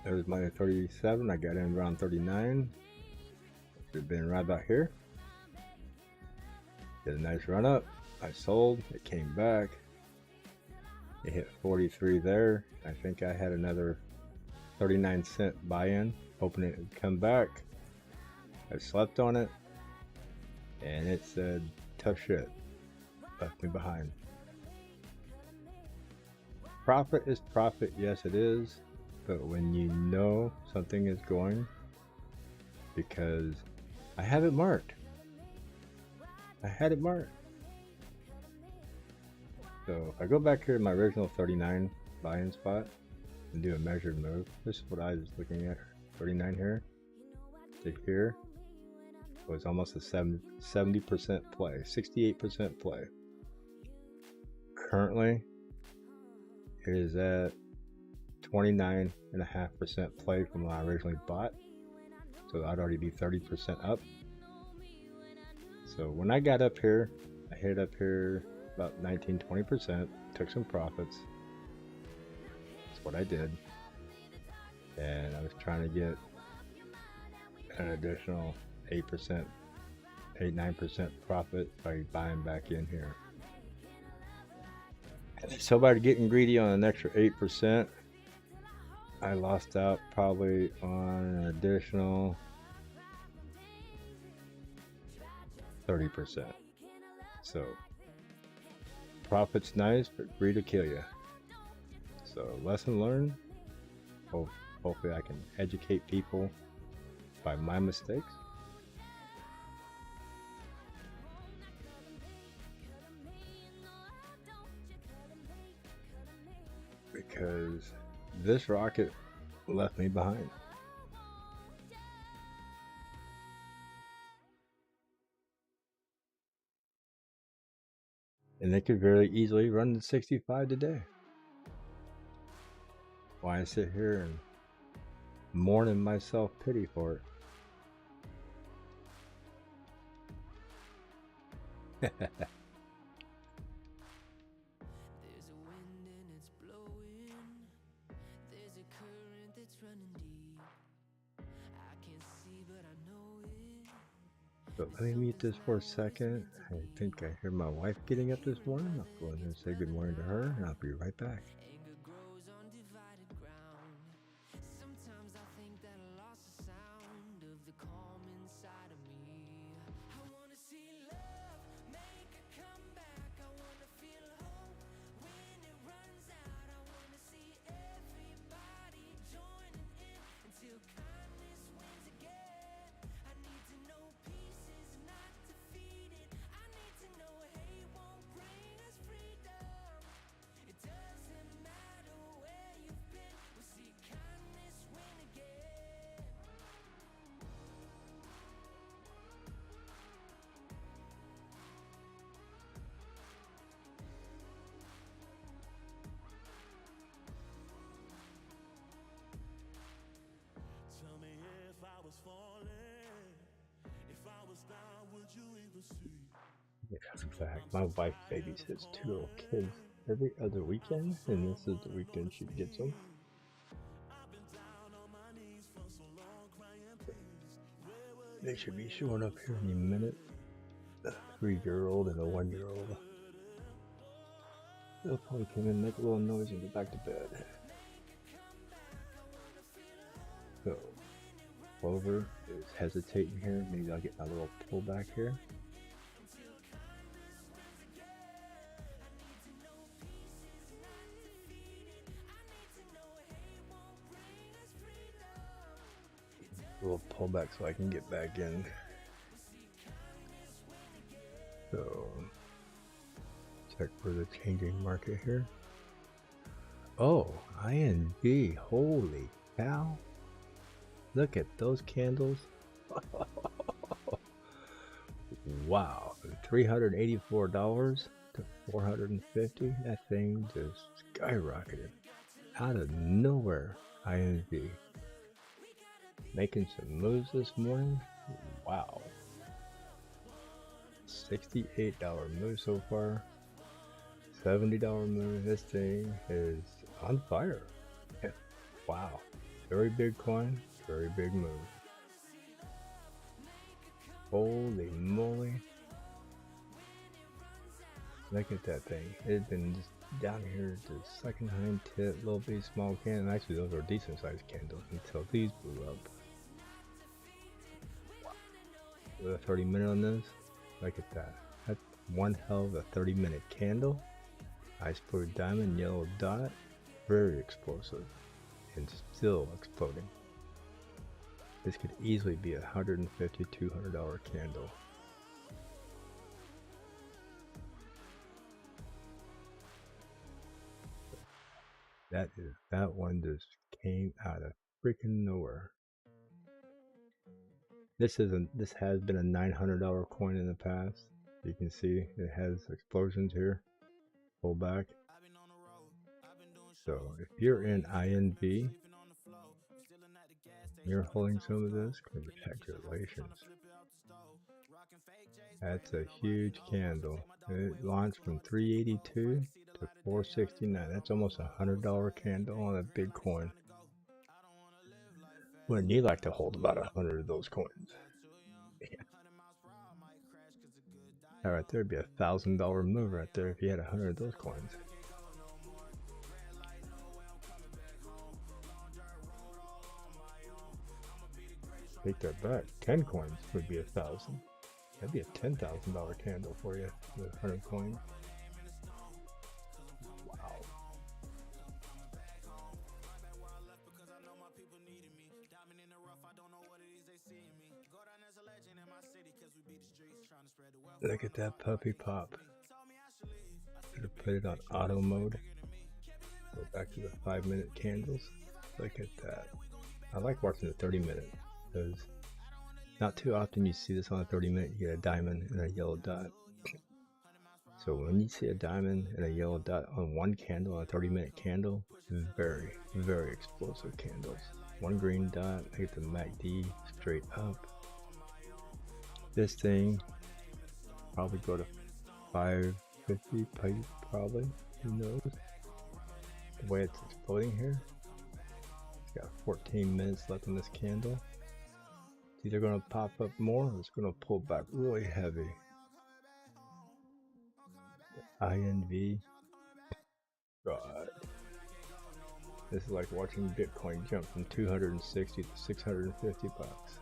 There's my 37. I got in around 39. It's been right about here. Did a nice run up. I sold. It came back. It hit 43 there. I think I had another 39-cent buy-in, hoping it would come back. I slept on it, and it said, tough shit. Left me behind. Profit is profit, yes it is, but when you know something is going, because I have it marked. I had it marked. So if I go back here to my original 39 buy-in spot and do a measured move, this is what I was looking at. 39 here to here was almost a 70% play, 68% play. Currently, it is at 29.5% play from when I originally bought. So I'd already be 30% up. So when I got up here, I hit up here about 19-20%, took some profits. That's what I did. And I was trying to get an additional 8%, 8-9% profit by buying back in here. And so by getting greedy on an extra 8%, I lost out probably on an additional 30%. So profit's nice, but greed will kill you. So lesson learned. Hopefully I can educate people by my mistakes. Because this rocket left me behind. And they could very easily run to 65 today. Why I sit here and mourn in my self-pity for it. So let me mute this for a second. I think I hear my wife getting up this morning. I'll go in there and say good morning to her, and I'll be right back. Yeah, in fact, my wife babysits 2 little kids every other weekend, and this is the weekend she gets them. They should be showing up here any minute. A 3-year-old and a 1-year-old. They'll probably come in, make a little noise, and get back to bed. So, Clover is hesitating here. Maybe I'll get my little pullback here. A little pullback so I can get back in. So, check for the changing market here. Oh, ING, holy cow. Look at those candles. Wow, $384 to $450. That thing just skyrocketed out of nowhere. INV making some moves this morning. Wow, $68 move so far. $70 move. This thing is on fire. Wow, very big coin, very big move. Holy moly. Look at that thing. It had been just down here to second hind tip, little bitty small candle. Actually, those are decent sized candles until these blew up. With a 30-minute on this, look at that. That's one hell of a 30-minute candle. Ice blue diamond, yellow dot, very explosive and still exploding. This could easily be a $150, $200 candle. That one just came out of freaking nowhere. This has been a $900 coin in the past. You can see it has explosions here. Pull back. So if you're in INV, you're holding some of this, congratulations. That's a huge candle. It launched from 382 to 469. That's almost a $100 candle on a big coin. Wouldn't you like to hold about 100 of those coins? Yeah. All right, there'd be a $1,000 move right there if you had 100 of those coins. Take that back. 10 coins would be 1,000. That'd be a $10,000 candle for you with 100 coins. Wow. Look at that puppy pop. Should have put it on auto mode. Go back to the 5-minute candles. Look at that. I like watching the 30-minute because not too often you see this on a 30-minute. You get a diamond and a yellow dot. So when you see a diamond and a yellow dot on one candle, on a 30-minute candle, very, very explosive candles. One green dot, I get the MACD straight up. This thing probably go to 550 probably. Who knows? The way it's exploding here. It's got 14 minutes left in this candle. It's either going to pop up more or it's going to pull back really heavy. INV. God. This is like watching Bitcoin jump from 260 to 650 bucks.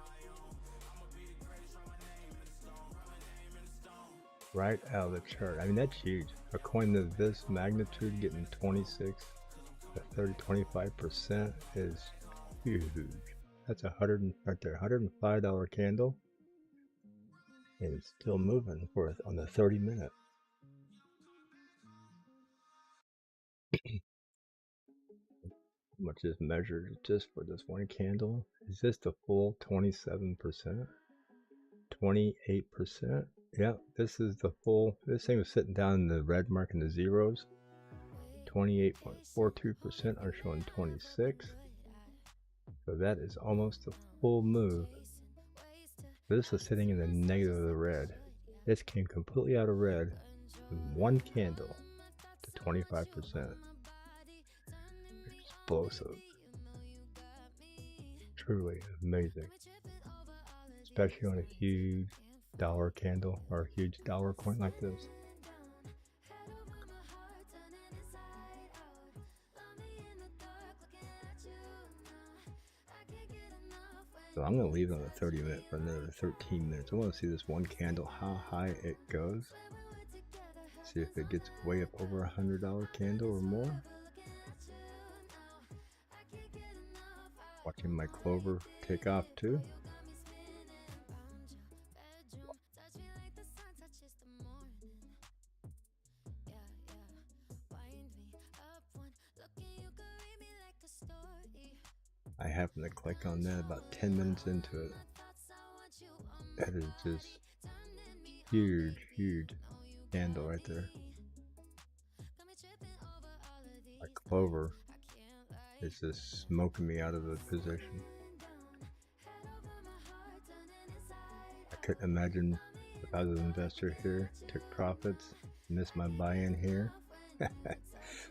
Right out of the chart. I mean, that's huge. A coin of this magnitude getting 26 to 30, 25% is huge. That's right there, $105 candle. And it's still moving for it on the 30-minute. How much is measured just for this one candle? Is this the full 27%? 28%? Yeah, this is the full. This thing was sitting down in the red mark in the zeros. 28.42% are showing 26. So that is almost a full move. This is sitting in the negative of the red. This came completely out of red with one candle to 25%. Explosive. Truly amazing. Especially on a huge dollar candle or a huge dollar coin like this. So I'm going to leave it on the 30-minute for another 13 minutes. I want to see this one candle, how high it goes. See if it gets way up over $100 candle or more. Watching my Clover take off too. I happened to click on that about 10 minutes into it. That is just huge, huge candle right there. Like Clover is just smoking me out of the position. I couldn't imagine if I was an investor here, took profits, missed my buy-in here,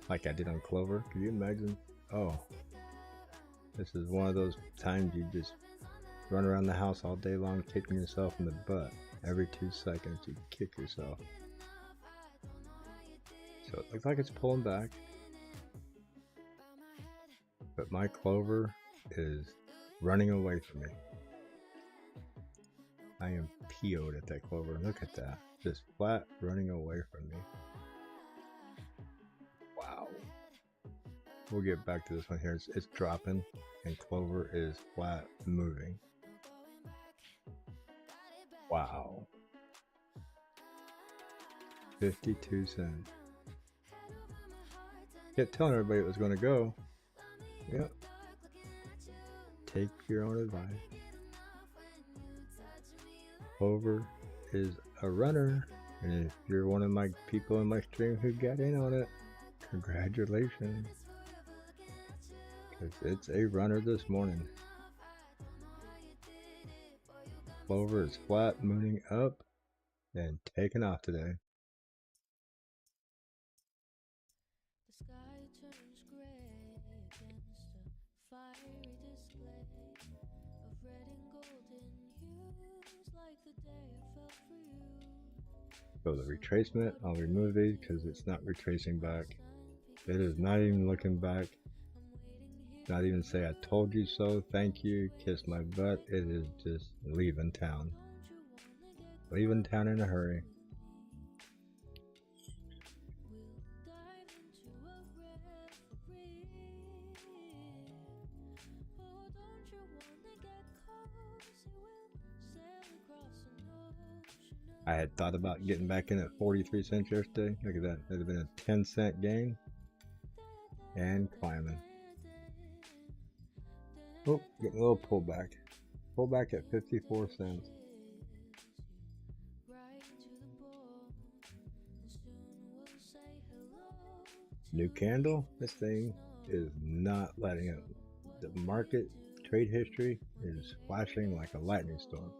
like I did on Clover. Could you imagine? Oh, this is one of those times you just run around the house all day long kicking yourself in the butt. Every 2 seconds you kick yourself. So it looks like it's pulling back, but my Clover is running away from me. I am PO'd at that Clover. Look at that. Just flat running away from me. Wow. We'll get back to this one here. It's dropping and Clover is flat moving. Wow. 52 cents. Kept telling everybody it was going to go. Yep. Take your own advice. Clover is a runner, and if you're one of my people in my stream who got in on it, congratulations. Because it's a runner this morning. Clover is flat, moving up, and taking off today. The sky turns gray against a fiery display of red and golden hues, like the day I fell for you. So the retracement, I'll remove these because it's not retracing back. It is not even looking back. Not even say I told you so, thank you, kiss my butt. It is just leaving town. Leaving town in a hurry. I had thought about getting back in at 43 cents yesterday. Look at that. It would have been a 10-cent gain. And climbing. Oh, getting a little pullback. Pullback at 54 cents. New candle. This thing is not letting up. The market trade history is flashing like a lightning storm.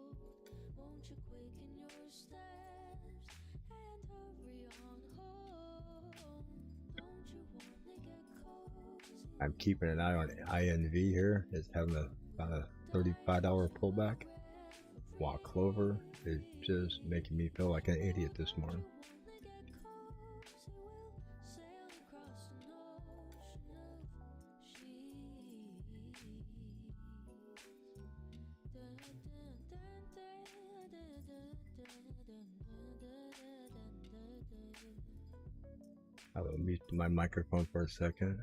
I'm keeping an eye on INV here. It's having about a $35 pullback, while Clover is just making me feel like an idiot this morning. I will mute my microphone for a second.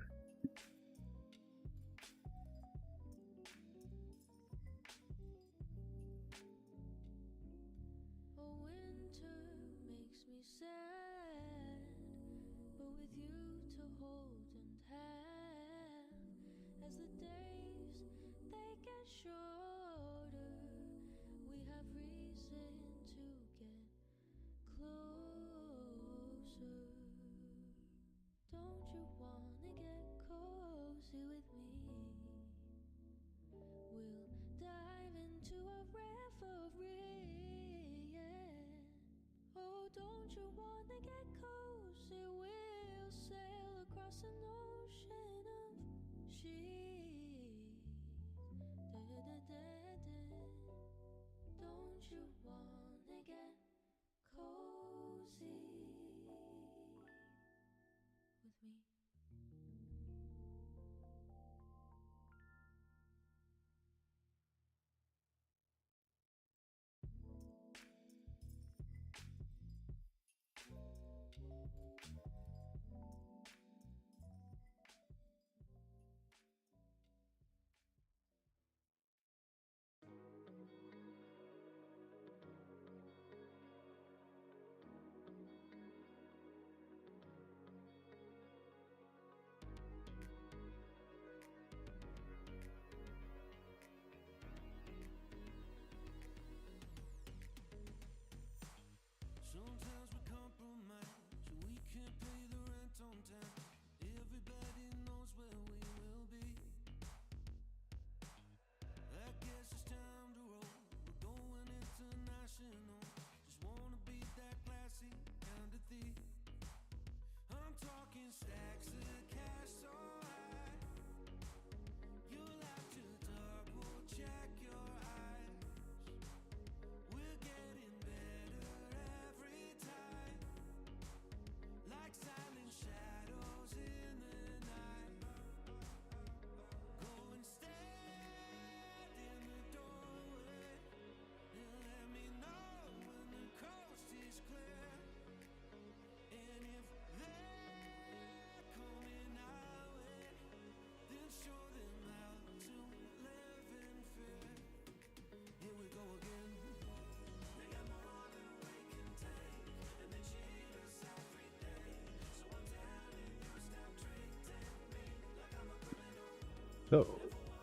So,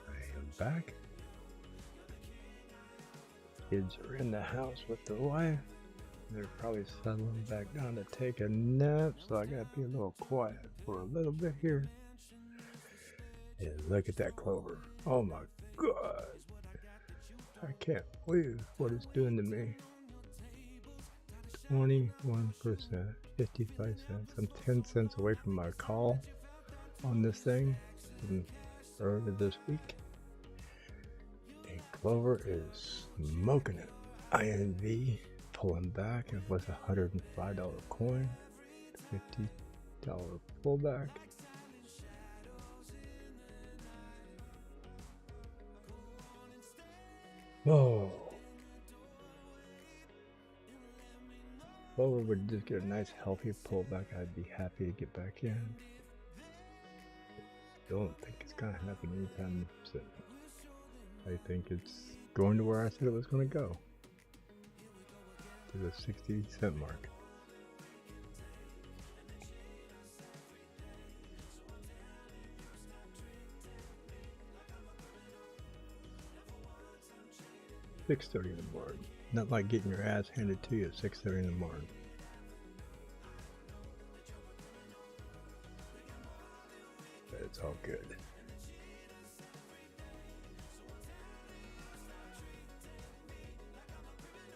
I am back. Kids are in the house with the wife. They're probably settling back down to take a nap, so I gotta be a little quiet for a little bit here. And look at that Clover. Oh my God. I can't believe what it's doing to me. 21%, 55 cents. I'm 10 cents away from my call on this thing from earlier this week. And Clover is smoking it. INV pulling back. It was a $105 coin. $50 pullback. Oh. Clover would just get a nice healthy pullback. I'd be happy to get back in. Don't think it's gonna happen anytime soon. I think it's going to where I said it was gonna go. To the 60-cent mark. $6:30 in the morning. Not like getting your ass handed to you at 6:30 in the morning. But it's all good.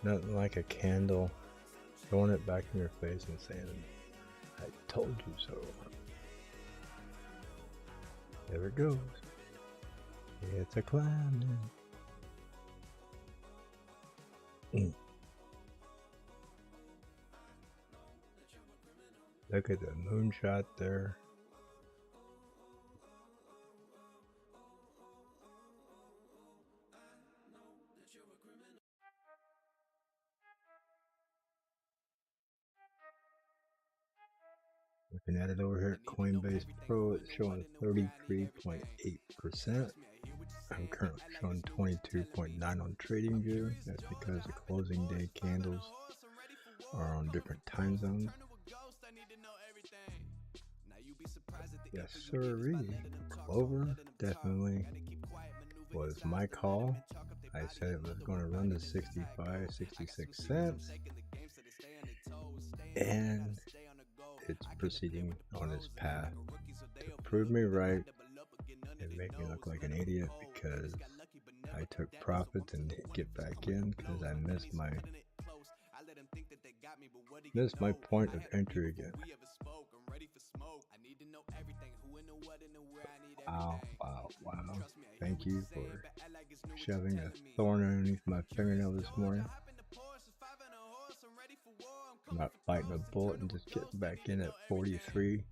Nothing like a candle throwing it back in your face and saying, I told you so. There it goes. It's a climb. Look at the moonshot there. Looking at it over here at CoinBase Pro, it's showing 33.8%. I'm currently showing 22.9 on TradingView. That's because the closing day candles are on different time zones. Yes, sir. Clover definitely was my call. I said it was going to run to 65, 66 cents. And it's proceeding on its path to prove me right and make me look like an idiot because I took profits and didn't get back in because I missed my point of entry again. Wow. Thank you for shoving a thorn underneath my fingernail this morning. I'm not fighting a bullet and just getting back in at 43.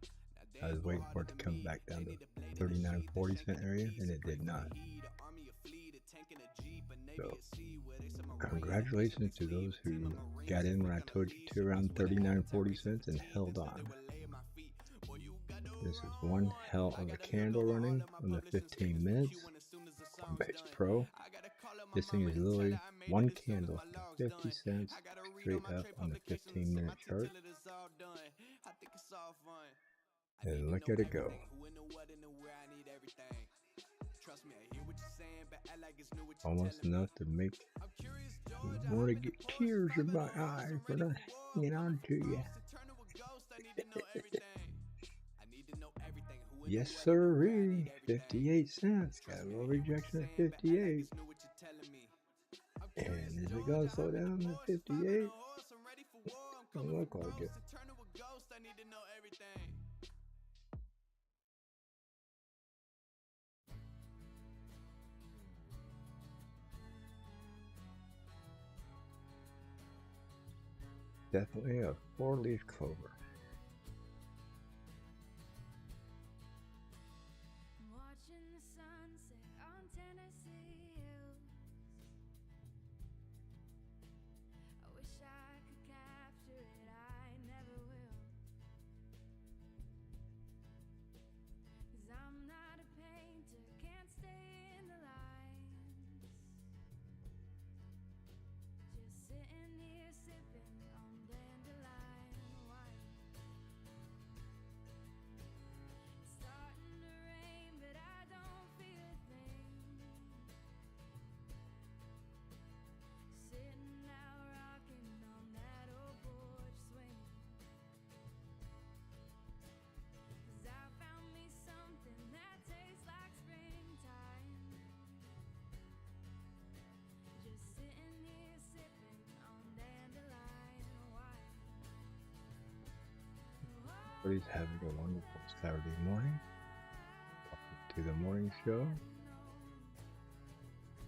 I was waiting for it to come back down to 39.40 cent area, and it did not. So, congratulations to those who got in when I told you to around 39.40 cents and held on. This is one hell of a candle running on the 15 minutes. CoinBase Pro. This thing is literally one candle for 50 cents straight up on the 15-minute chart. And look at it go. Almost enough to make you want to get tears in my eye for not hanging on to you. Yes, sirree. 58 cents. Got a little rejection at 58. And is it going to slow down at 58? Don't look like it. Definitely a 4-leaf clover. Watching the sunset on Tennessee hills. I wish I could capture it, I never will. 'Cause I'm not a painter, can't stay in the lines. Just sitting here sipping on dandelion wine. It's starting to rain, but I don't feel a thing. Sitting out rocking on that old porch swing. 'Cause I found me something that tastes like springtime. Just sitting here sipping on dandelion wine. Everybody's having a wonderful Saturday morning. Welcome to the morning show.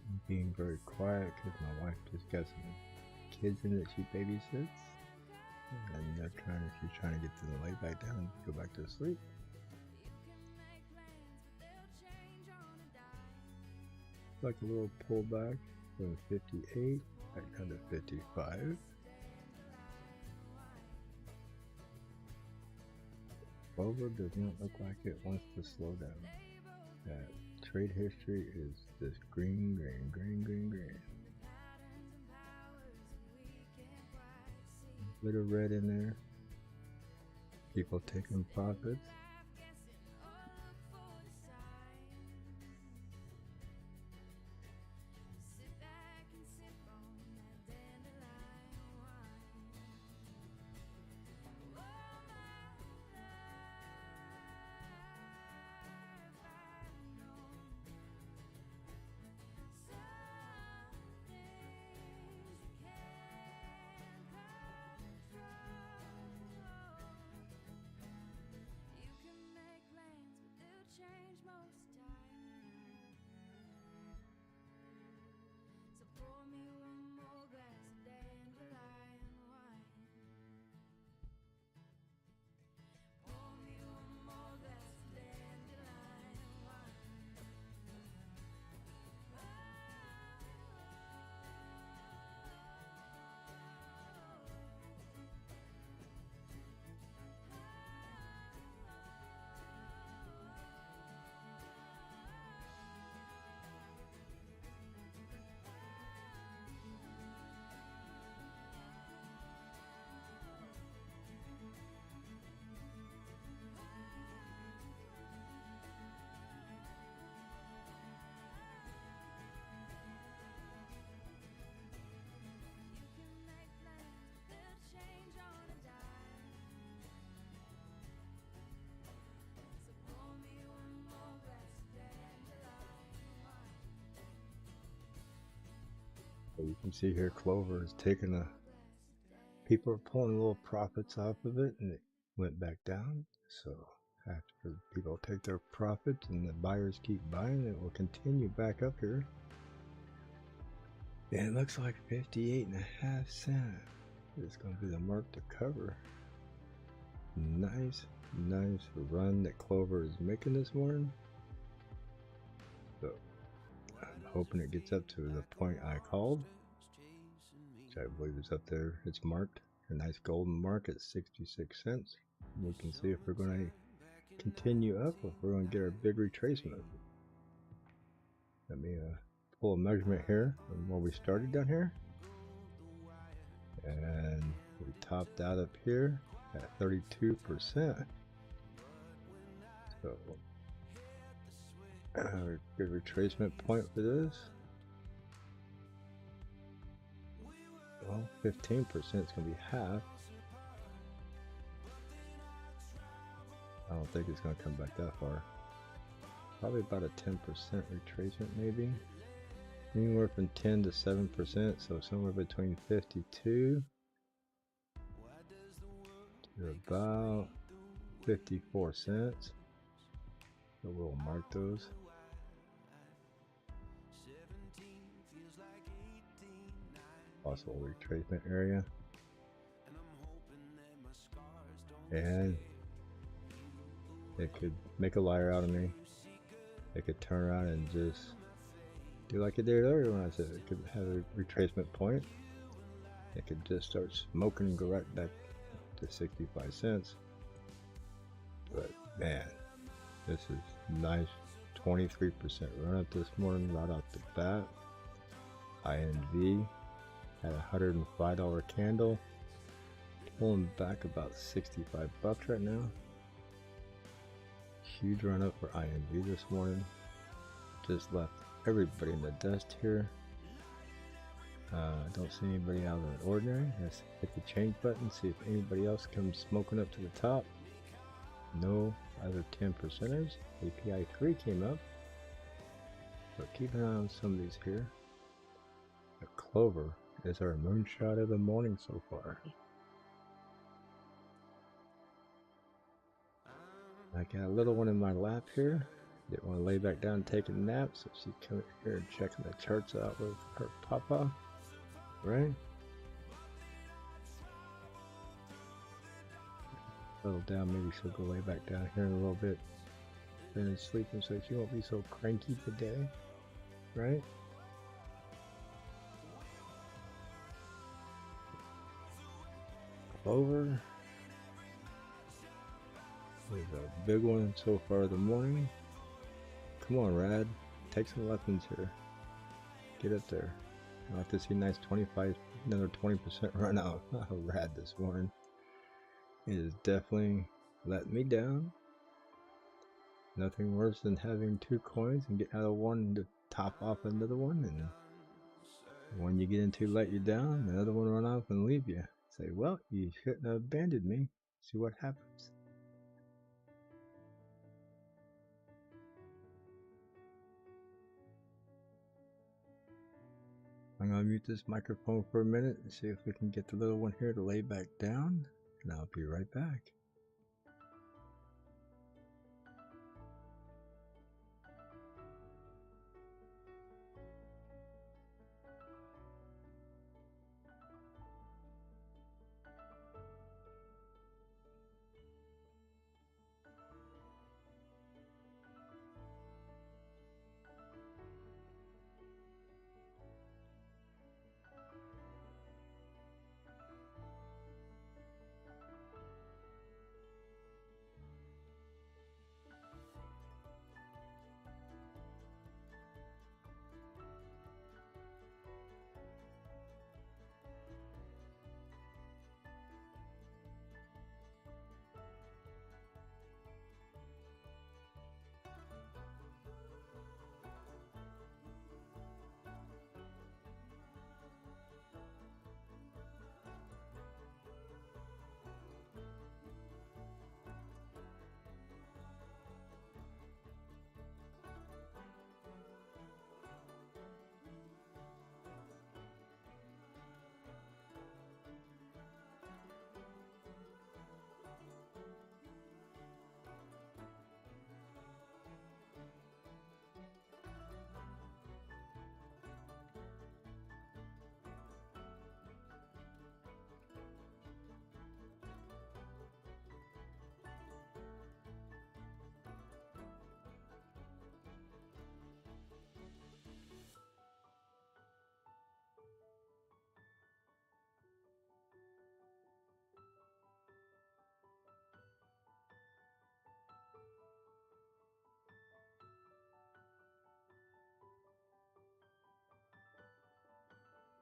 I'm being very quiet because my wife just got some kids in that she babysits. And she's trying to get to the lay back down and go back to sleep. Like a little pullback from 58 back down to 55. Clover does not look like it wants to slow down. That trade history is this green, green, green, green, green. A bit of red in there. People taking profits. Change most times. So pour me one more glass of dandelion wine. Pour me one more glass of dandelion wine. So you can see here Clover is taking a, people are pulling little profits off of it and it went back down. So after people take their profits and the buyers keep buying, it will continue back up here. And it looks like 58.5 cents is going to be the mark to cover. Nice run that Clover is making this morning. So I'm hoping it gets up to the point I called, which I believe is up there. It's marked a nice golden mark at 66 cents. We can see if we're going to continue up or if we're going to get our big retracement. Let me pull a measurement here from where we started down here, and we topped out up here at 32%. So good retracement point for this. Well, 15% is going to be half. don't think it's going to come back that far. Probably about a 10% retracement maybe. Anywhere from 10 to 7%, so somewhere between 52 to about 54 cents. So we'll mark those. Possible retracement area. And it could make a liar out of me. It could turn around and just do like it did earlier when I said it could have a retracement point. It could just start smoking and go right back to 65 cents. But man, this is nice 23% run up this morning right off the bat. INV had a $105 candle, pulling back about 65 bucks right now. Huge run up for INV this morning. Just left everybody in the dust here. Don't see anybody out of the ordinary. Let's hit the change button, see if anybody else comes smoking up to the top. No other 10%ers. API 3 came up. So keep an eye on some of these here. The Clover is our moonshot of the morning so far. I got a little one in my lap here. Didn't want to lay back down and take a nap, so she come here and checking the charts out with her papa. Right? Settle down, maybe she'll go lay back down here in a little bit. Finish sleeping so she won't be so cranky today. Right? Clover. There's a big one so far of the morning. Come on, Rad. Take some lessons here. Get up there. I like to see nice 25, another 20% run out of Rad this morning. It is definitely let me down. Nothing worse than having two coins and get out of one to top off another one, and when you get into let you down, another one run off and leave you. Say, well, you shouldn't have abandoned me. See what happens. I'm going to mute this microphone for a minute and see if we can get the little one here to lay back down, and I'll be right back.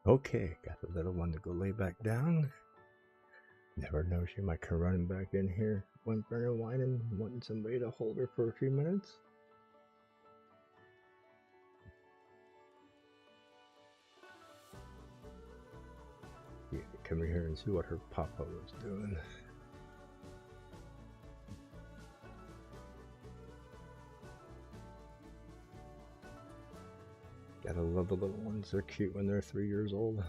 Okay, got the little one to go lay back down. Never know, she might come running back in here, whimpering and whining, wanting somebody to hold her for a few minutes. Yeah, come here and see what her papa was doing. Gotta love the little ones. They're cute when they're 3 years old.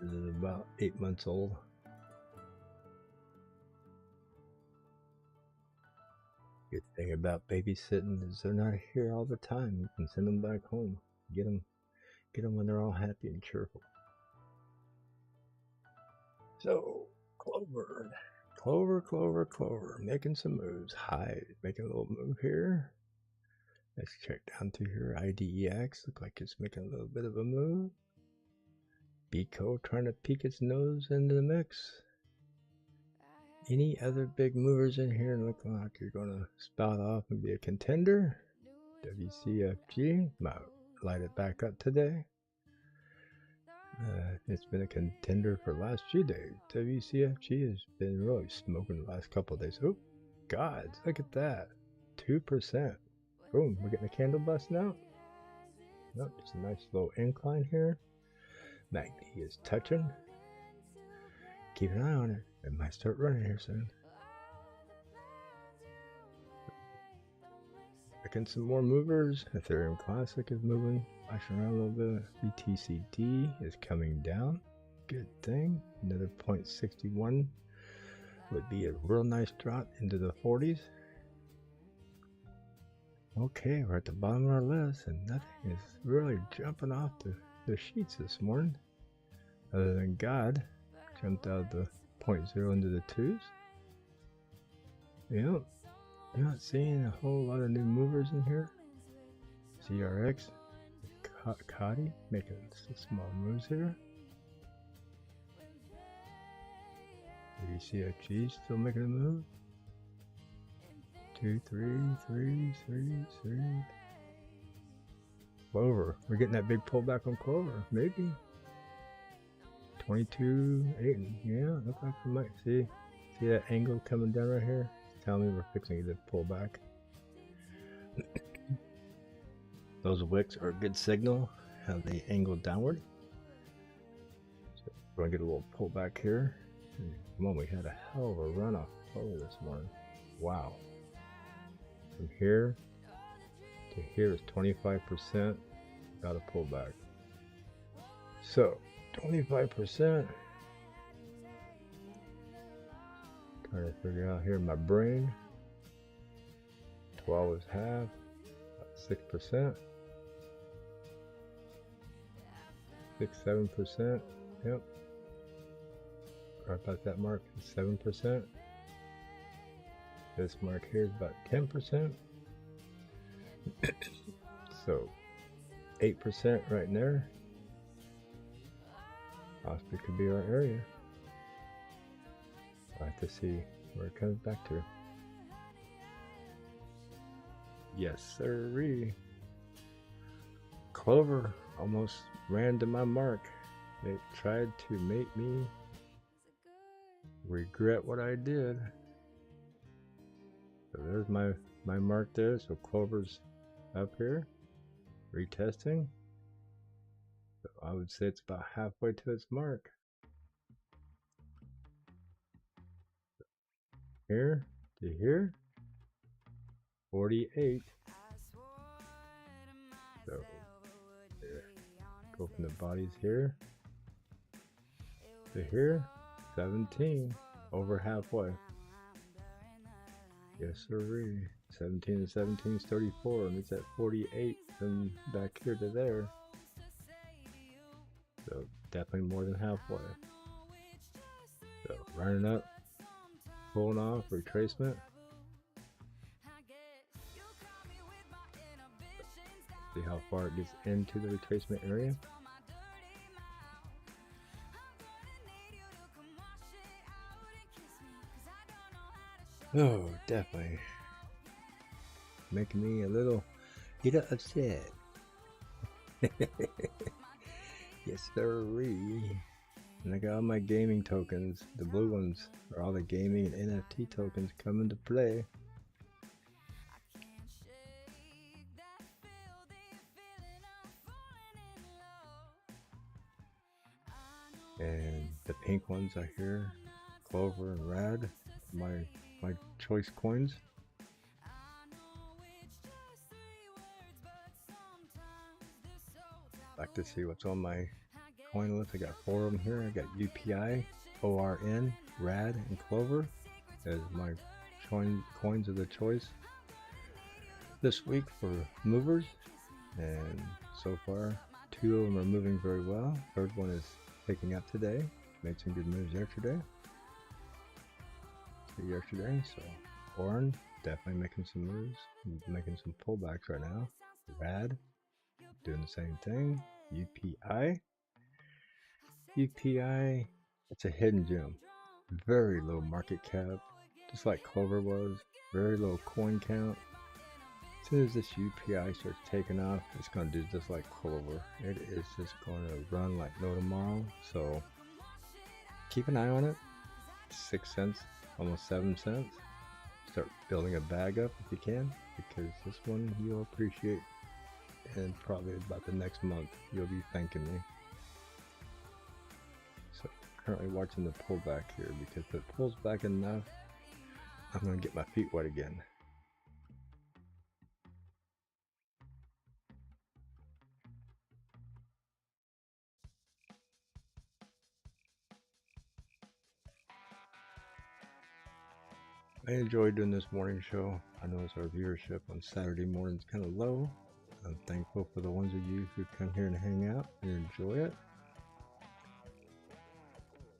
This is about 8 months old. Good thing about babysitting is they're not here all the time. You can send them back home. Get them when they're all happy and cheerful. So, Clover, making some moves. Hi, making a little move here. Let's check down through here. IDEX, look like it's making a little bit of a move. Bico trying to peek its nose into the mix. Any other big movers in here looking like you're gonna spout off and be a contender? WCFG, might light it back up today. It's been a contender for the last few days. WCFG has been really smoking the last couple of days. Oh, God, look at that. 2%. Boom, we're getting a candle bust now. Nope, it's a nice low incline here. MACD is touching. Keep an eye on it. It might start running here soon. Looking some more movers. Ethereum Classic is moving, flashing around a little bit. BTCD is coming down. Good thing. Another 0.61 would be a real nice drop into the 40s. Okay, we're at the bottom of our list, and nothing is really jumping off the sheets this morning. Other than God jumped out of the 0.0 into the 2s. Yep. I'm not seeing a whole lot of new movers in here. CRX, Cotty making some small moves here. WCFG still making a move. 2, 3, 3, 3, 3. Clover, we're getting that big pullback on Clover, maybe. 22, 8, yeah, looks like we might see that angle coming down right here. Tell me we're fixing to pull back. Those wicks are a good signal how they angle downward. So we're gonna get a little pullback here. Come on, we had a hell of a run off Clover this morning. Wow. From here to here is 25%. Got a pullback. So 25%. Trying to figure out here in my brain. 12 is half, 6%. 6-7%. Yep. Right about that mark is 7%. This mark here is about 10%. So 8% right there. Possibly could be our area. I'll have to see where it comes back to. Yes, sirree. Clover almost ran to my mark. It tried to make me regret what I did. So there's my mark there. So Clover's up here, retesting. So I would say it's about halfway to its mark. Here to here, 48. So there. Go from the bodies here to here, 17, over halfway. Yes, sirree. 17 and 17 is 34, and it's at 48 from back here to there. So definitely more than halfway. So running up, pulling off, retracement. See how far it gets into the retracement area. Oh, definitely making me a little upset. Yes, sirree. And I got all my gaming tokens. The blue ones are all the gaming and NFT tokens come into play. And the pink ones are here. Clover and Rad, my choice coins. Like to see what's on my coin list. I got 4 of them here. I got UPI, ORN, Rad, and Clover as my coins of the choice this week for movers. And so far 2 of them are moving very well. Third one is picking up today. Made some good moves yesterday. So ORN definitely making some moves, making some pullbacks right now. Rad doing the same thing. UPI, it's a hidden gem. Very low market cap, just like Clover was. Very low coin count. As soon as this UPI starts taking off, it's going to do just like Clover. It is just going to run like no tomorrow. So keep an eye on it. 6 cents, almost 7 cents. Start building a bag up if you can, because this one you'll appreciate. And probably about the next month you'll be thanking me. So currently watching the pullback here, because if it pulls back enough, I'm going to get my feet wet again. I enjoy doing this morning show. I notice our viewership on Saturday mornings kind of low. I'm thankful for the ones of you who come here and hang out and enjoy it.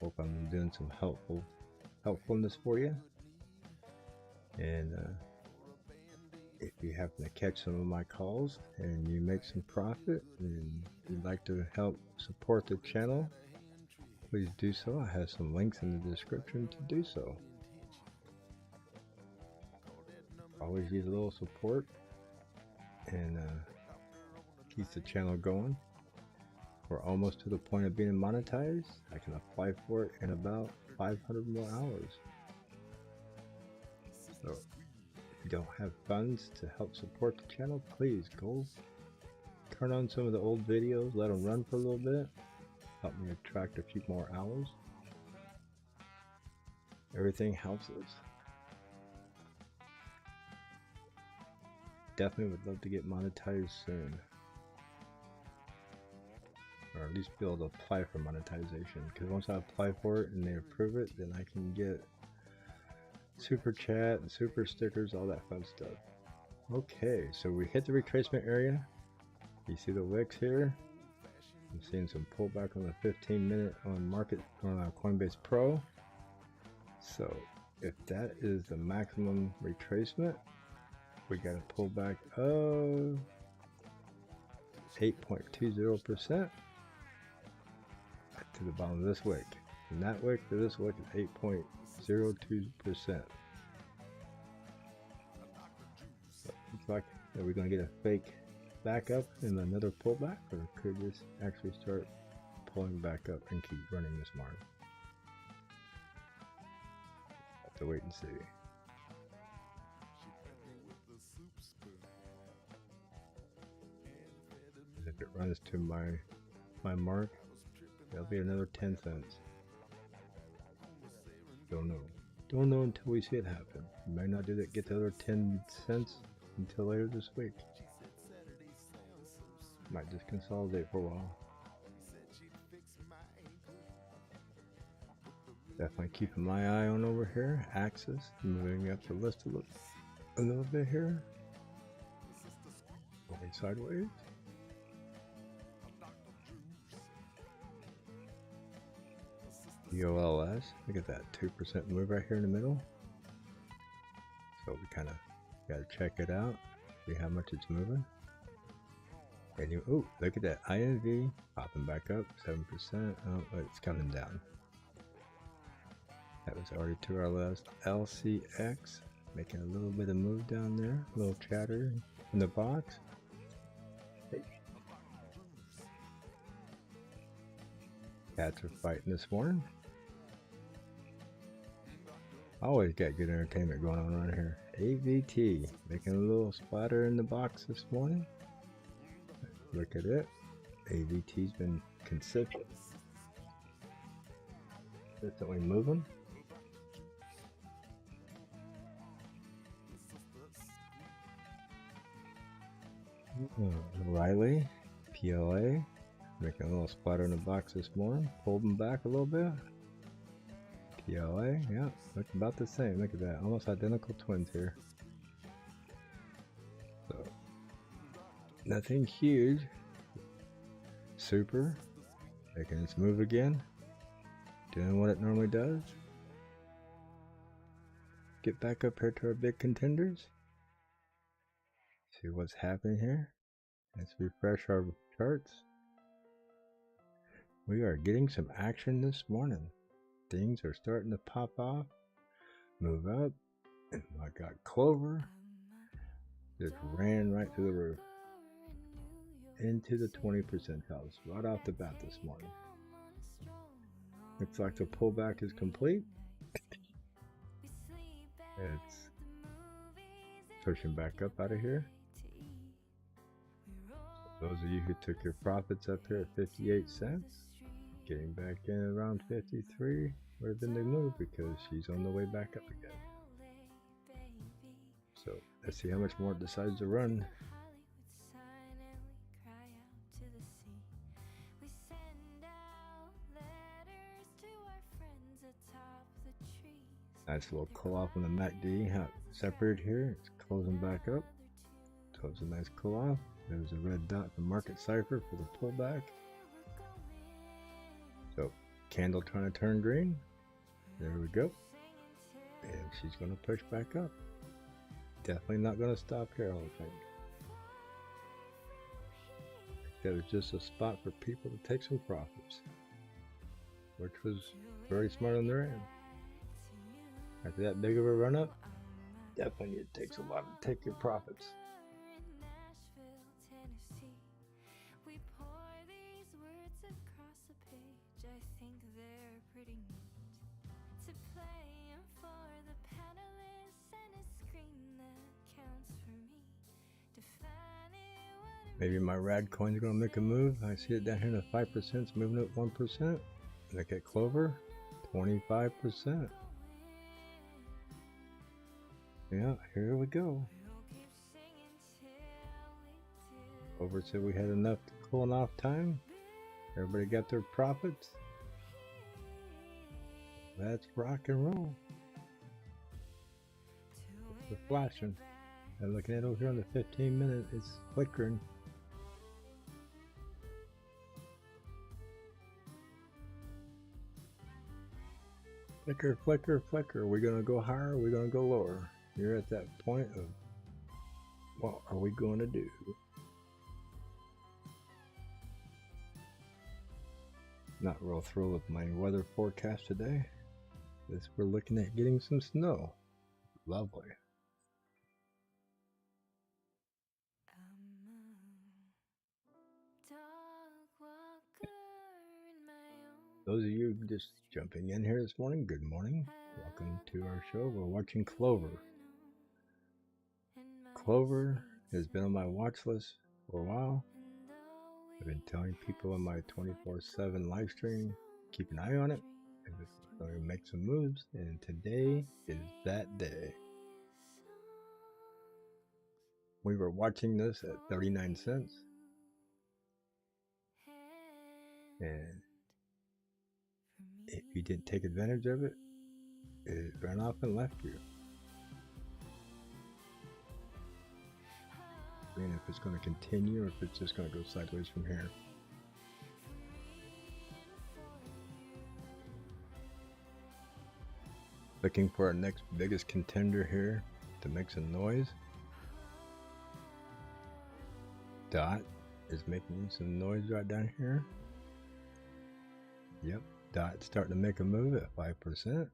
Hope I'm doing some helpfulness for you. And if you happen to catch some of my calls and you make some profit and you'd like to help support the channel, please do so. I have some links in the description to do so. Always use a little support, and keeps the channel going. We're almost to the point of being monetized. I can apply for it in about 500 more hours. So if you don't have funds to help support the channel, please go turn on some of the old videos, let them run for a little bit, help me attract a few more hours. Everything helps us. Definitely would love to get monetized soon, or at least be able to apply for monetization, because once I apply for it and they approve it, then I can get super chat and super stickers, all that fun stuff. Okay, so we hit the retracement area. You see the wicks here. I'm seeing some pullback on the 15-minute on Coinbase Pro. So if that is the maximum retracement, we got a pullback of 8.20% to the bottom of this wick. From that wick to this wick is 8.02%. So looks like are we going to get a fake back up and another pullback, or could this actually start pulling back up and keep running this market? Have to wait and see. If it runs to my mark, that'll be another 10 cents. Don't know until we see it happen. We might not get the other 10 cents until later this week. Might just consolidate for a while. Definitely keeping my eye on over here. Axis moving up the list a little bit here. Going sideways. ULS, look at that 2% move right here in the middle. So we kind of got to check it out, see how much it's moving. And oh, look at that INV popping back up 7%. Oh, it's coming down. That was already to our last. LCX making a little bit of move down there, a little chatter in the box. Hey. Cats are fighting this morning. Always got good entertainment going on around here. AVT making a little splatter in the box this morning. Look at it. AVT's been consistently moving. Riley, PLA, making a little splatter in the box this morning. Pulled them back a little bit. PLA, yeah, look about the same. Look at that, almost identical twins here. So, nothing huge. Super, making its move again. Doing what it normally does. Get back up here to our big contenders. See what's happening here. Let's refresh our charts. We are getting some action this morning. Things are starting to pop off, move up. And I got Clover. Just ran right through the roof. Into the 20 percentiles right off the bat this morning. Looks like the pullback is complete. It's pushing back up out of here. So those of you who took your profits up here at 58 cents, getting back in around 53 would have been the move because she's on the way back up again. So let's see how much more it decides to run. Nice little cool off on the MACD, separated here. It's closing back up. So it's a nice cool off. There's a red dot for market cipher for the pullback. So candle trying to turn green. There we go. And she's going to push back up. Definitely not going to stop here, I don't think. That was just a spot for people to take some profits, which was very smart on their end. After that big of a run up, definitely it takes a lot to take your profits. Maybe my rad coin's gonna make a move. I see it down here in the 5%, it's moving up 1%. Look at Clover, 25%. Yeah, here we go. Clover said we had enough cooling off time. Everybody got their profits. Let's rock and roll. It's flashing. I'm looking at it over here on the 15-minute, it's flickering. Flicker, flicker, flicker. Are we going to go higher or are we going to go lower? You're at that point of what are we going to do? Not real thrilled with my weather forecast today. We're looking at getting some snow. Lovely. Those of you just jumping in here this morning, good morning. Welcome to our show. We're watching Clover. Clover has been on my watch list for a while. I've been telling people on my 24/7 live stream, keep an eye on it. And we're going to make some moves. And today is that day. We were watching this at 39 cents. And if you didn't take advantage of it, it ran off and left you. And if it's going to continue or if it's just going to go sideways from here. Looking for our next biggest contender here to make some noise. Dot is making some noise right down here. Yep, Dot starting to make a move at 5%.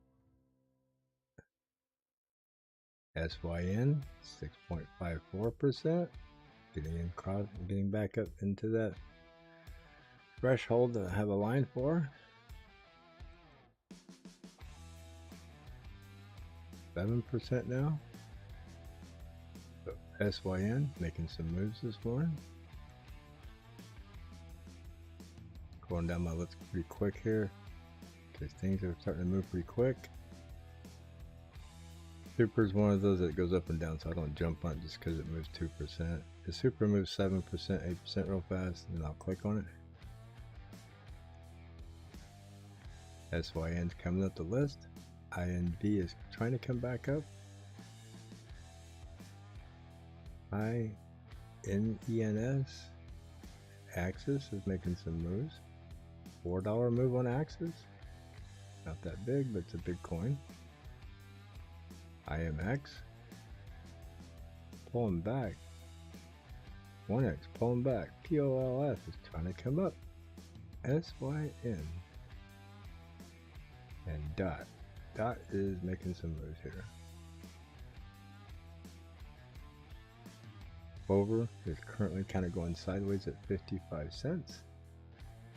SYN 6.54%. Getting back up into that threshold that I have a line for. 7% now. So SYN making some moves this morning. Going down my list pretty quick here because things are starting to move pretty quick. Super is one of those that goes up and down, so I don't jump on it just because it moves 2%. the super moves 7%, 8% real fast, and I'll click on it. SYN's coming up the list. INV is trying to come back up. INENS, Axis is making some moves. $4 move on Axis. Not that big, but it's a big coin. IMX pulling back. 1X pulling back. POLF is trying to come up. SYN and DOT. DOT is making some moves here. Clover is currently kind of going sideways at 55 cents.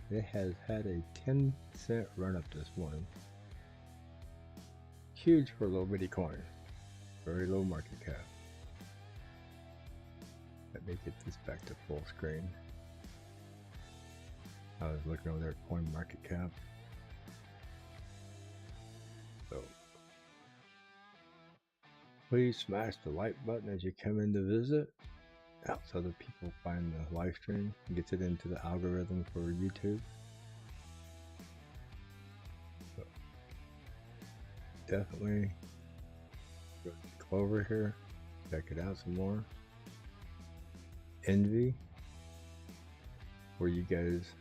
It has had a 10-cent run up this morning. Huge for a little bitty coin. Very low market cap. Let me get this back to full screen. I was looking over there at coin market cap. So please smash the like button as you come in to visit. Helps other people find the live stream and gets it into the algorithm for YouTube. So definitely go to Clover here, check it out some more. Envy, where you guys,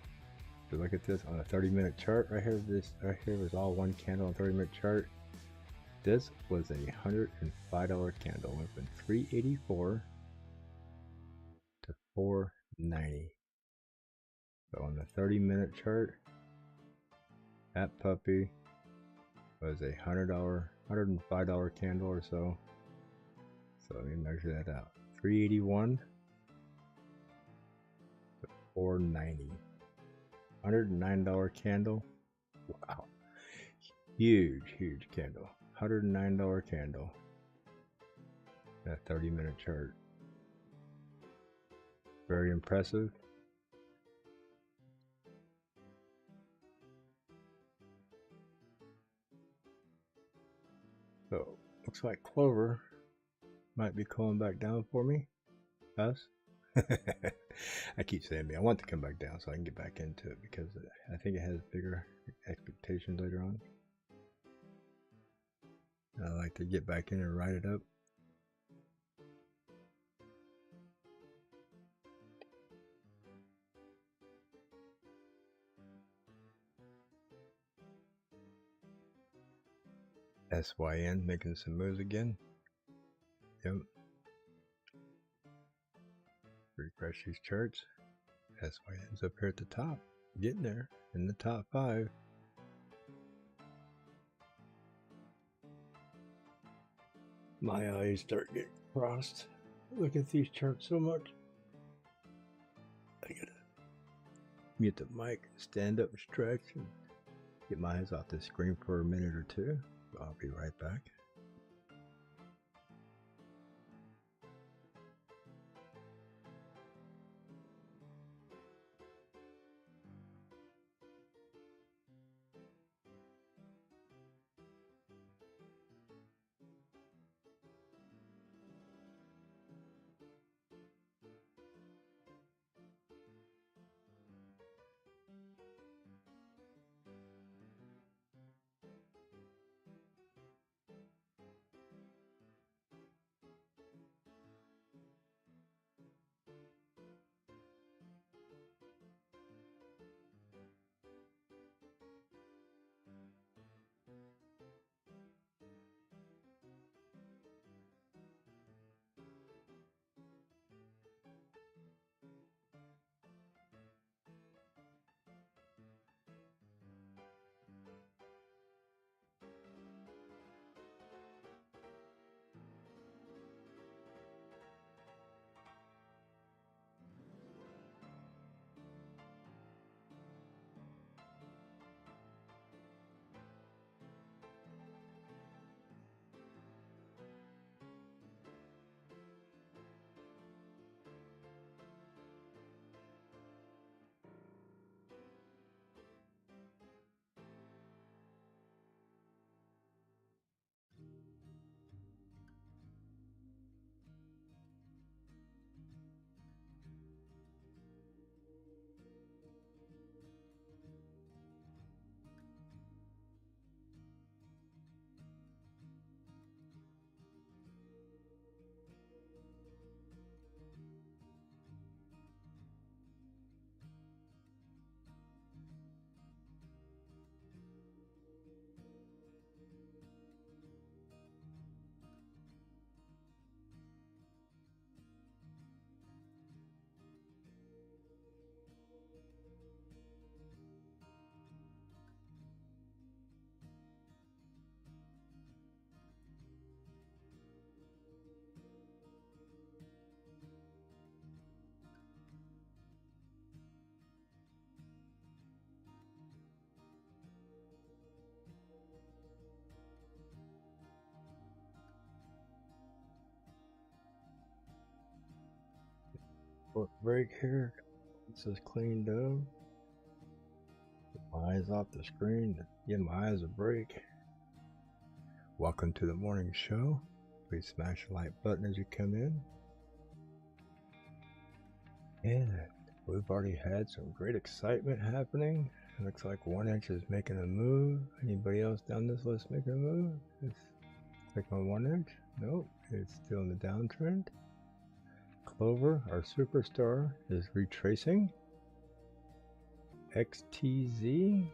if you look at this on a 30-minute chart right here, this right here was all one candle on a 30-minute chart. This was a $105 candle, went from 384 to 490. So on the 30-minute chart, that puppy was a $105 candle or so. So let me measure that out. 381 to 490. $109 candle. Wow. Huge candle. $109 candle. That 30-minute chart. Very impressive. So looks like Clover might be calling back down for me. Us. I keep saying me. I want to come back down so I can get back into it because I think it has bigger expectations later on. I like to get back in and write it up. SYN making some moves again. Yep. Refresh these charts. SYN's up here at the top. Getting there in the top 5. My eyes start getting crossed. Look at these charts so much. I gotta mute the mic, stand up and stretch, and get my eyes off the screen for a minute or two. I'll be right back. Short break here. This is cleaned up. Get my eyes off the screen to give my eyes a break. Welcome to the morning show. Please smash the like button as you come in. And we've already had some great excitement happening. It looks like 1inch is making a move. Anybody else down this list making a move? Click on 1inch. Nope, it's still in the downtrend. Clover, our superstar, is retracing. XTZ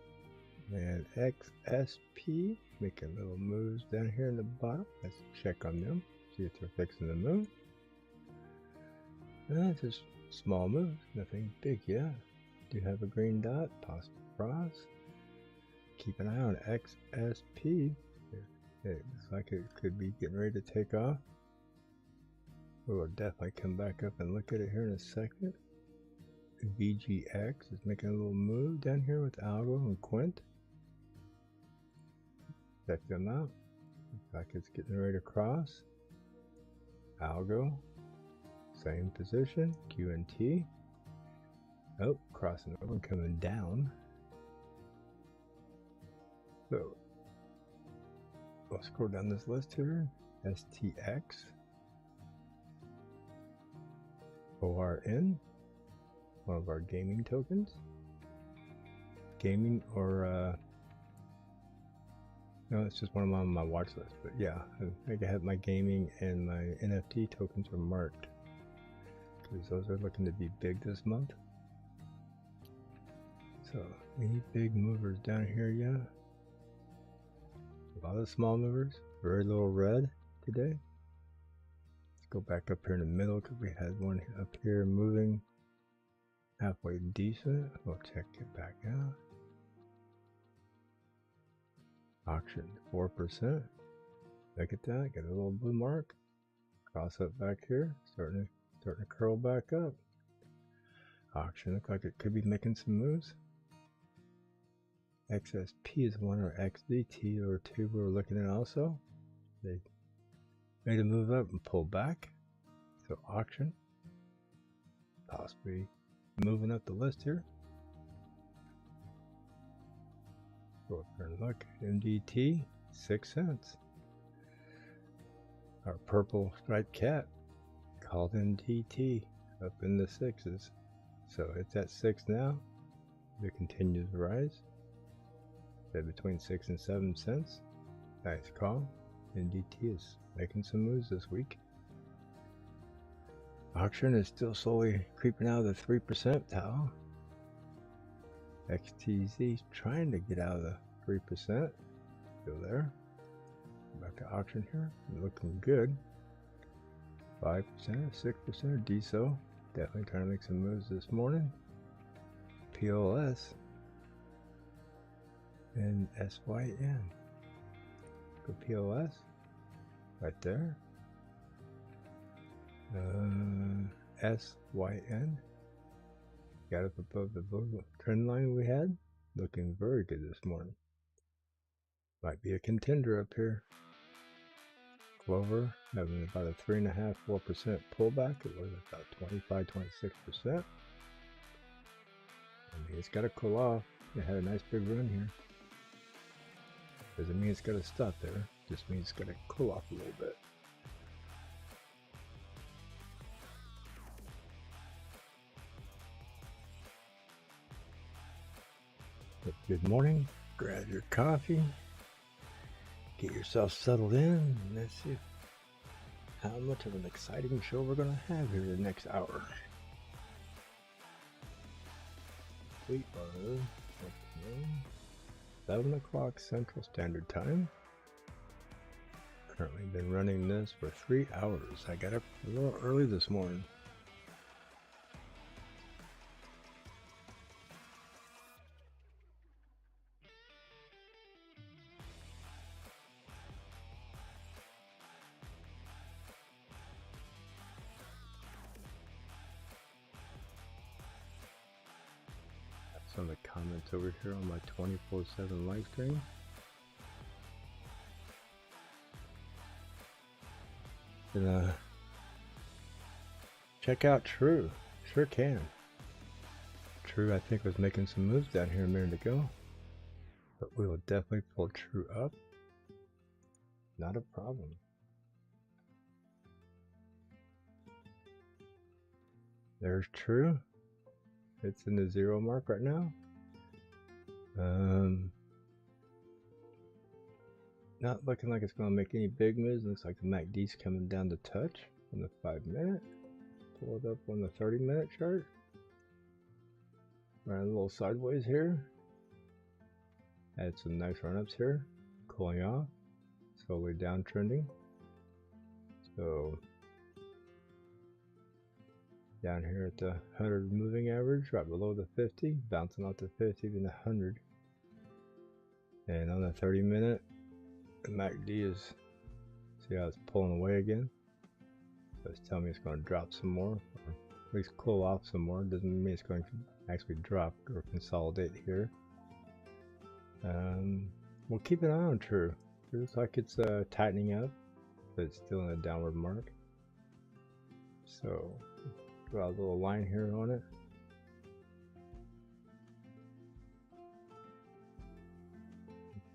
and XSP making little moves down here in the bottom. Let's check on them, see if they're fixing the move. Just small moves, nothing big yet. Do have a green dot, possible cross. Keep an eye on XSP. It looks like it could be getting ready to take off. We'll definitely come back up and look at it here in a second. VGX is making a little move down here with Algo and Quint. Check them out. Looks like it's getting ready to cross. Algo, same position. QNT. Oh, crossing over and coming down. So, we'll scroll down this list here. STX. ORN. One of our gaming tokens. Gaming or no, it's just one of them on my watch list. But yeah, I think I have my gaming and my NFT tokens are marked because those are looking to be big this month. So any big movers down here yet? A lot of small movers, very little red today. Let's go back up here in the middle because we had one up here moving halfway decent. We'll check it back out. Auction 4%. Look at that, get a little blue mark. Cross up back here, starting to curl back up. Auction looks like it could be making some moves. XSP is one, or XDT or two we're looking at also. They made a move up and pull back. So auction possibly moving up the list here. Go up here and look. MDT, 6 cents. Our purple striped cat called MDT up in the 6s. So it's at 6 now. It continues to rise. At between 6 and 7 cents. Nice call. MDT is making some moves this week. Auction is still slowly creeping out of the 3% towel. XTZ trying to get out of the 3%. Still there. Back to auction here. Looking good. 5%, 6%, DSO. Definitely trying to make some moves this morning. PLS and SYN. Go PLS. Right there. SYN. Got up above the trend line we had. Looking very good this morning. Might be a contender up here. Clover having about a 3.5–4% pullback. It was about 25–26%. I mean, it's got to cool off. It had a nice big run here. Doesn't mean it's got to stop there. Just means it's got to cool off a little bit. Good morning. Grab your coffee. Get yourself settled in. And let's see how much of an exciting show we're going to have here the next hour. We are 7 o'clock Central Standard Time. Currently been running this for 3 hours. I got up a little early this morning. Some of the comments over here on my 24/7 live stream. And check out True. Sure can. True, I think was making some moves down here a minute ago. But we will definitely pull True up. Not a problem. There's True. It's in the 0 mark right now. Not looking like it's going to make any big moves. Looks like the MACD's coming down to touch on the 5-minute. Pull it up on the 30-minute chart. Ran a little sideways here. Had some nice run-ups here. Cooling off. Slowly downtrending. So down here at the 100 moving average, right below the 50, bouncing off the 50 to the 100. And on the 30-minute, the MACD is, see how it's pulling away again? So it's telling me it's going to drop some more, or at least cool off some more. Doesn't mean it's going to actually drop or consolidate here. We'll keep an eye on True. It looks like it's tightening up, but it's still in a downward mark. So draw a little line here on it.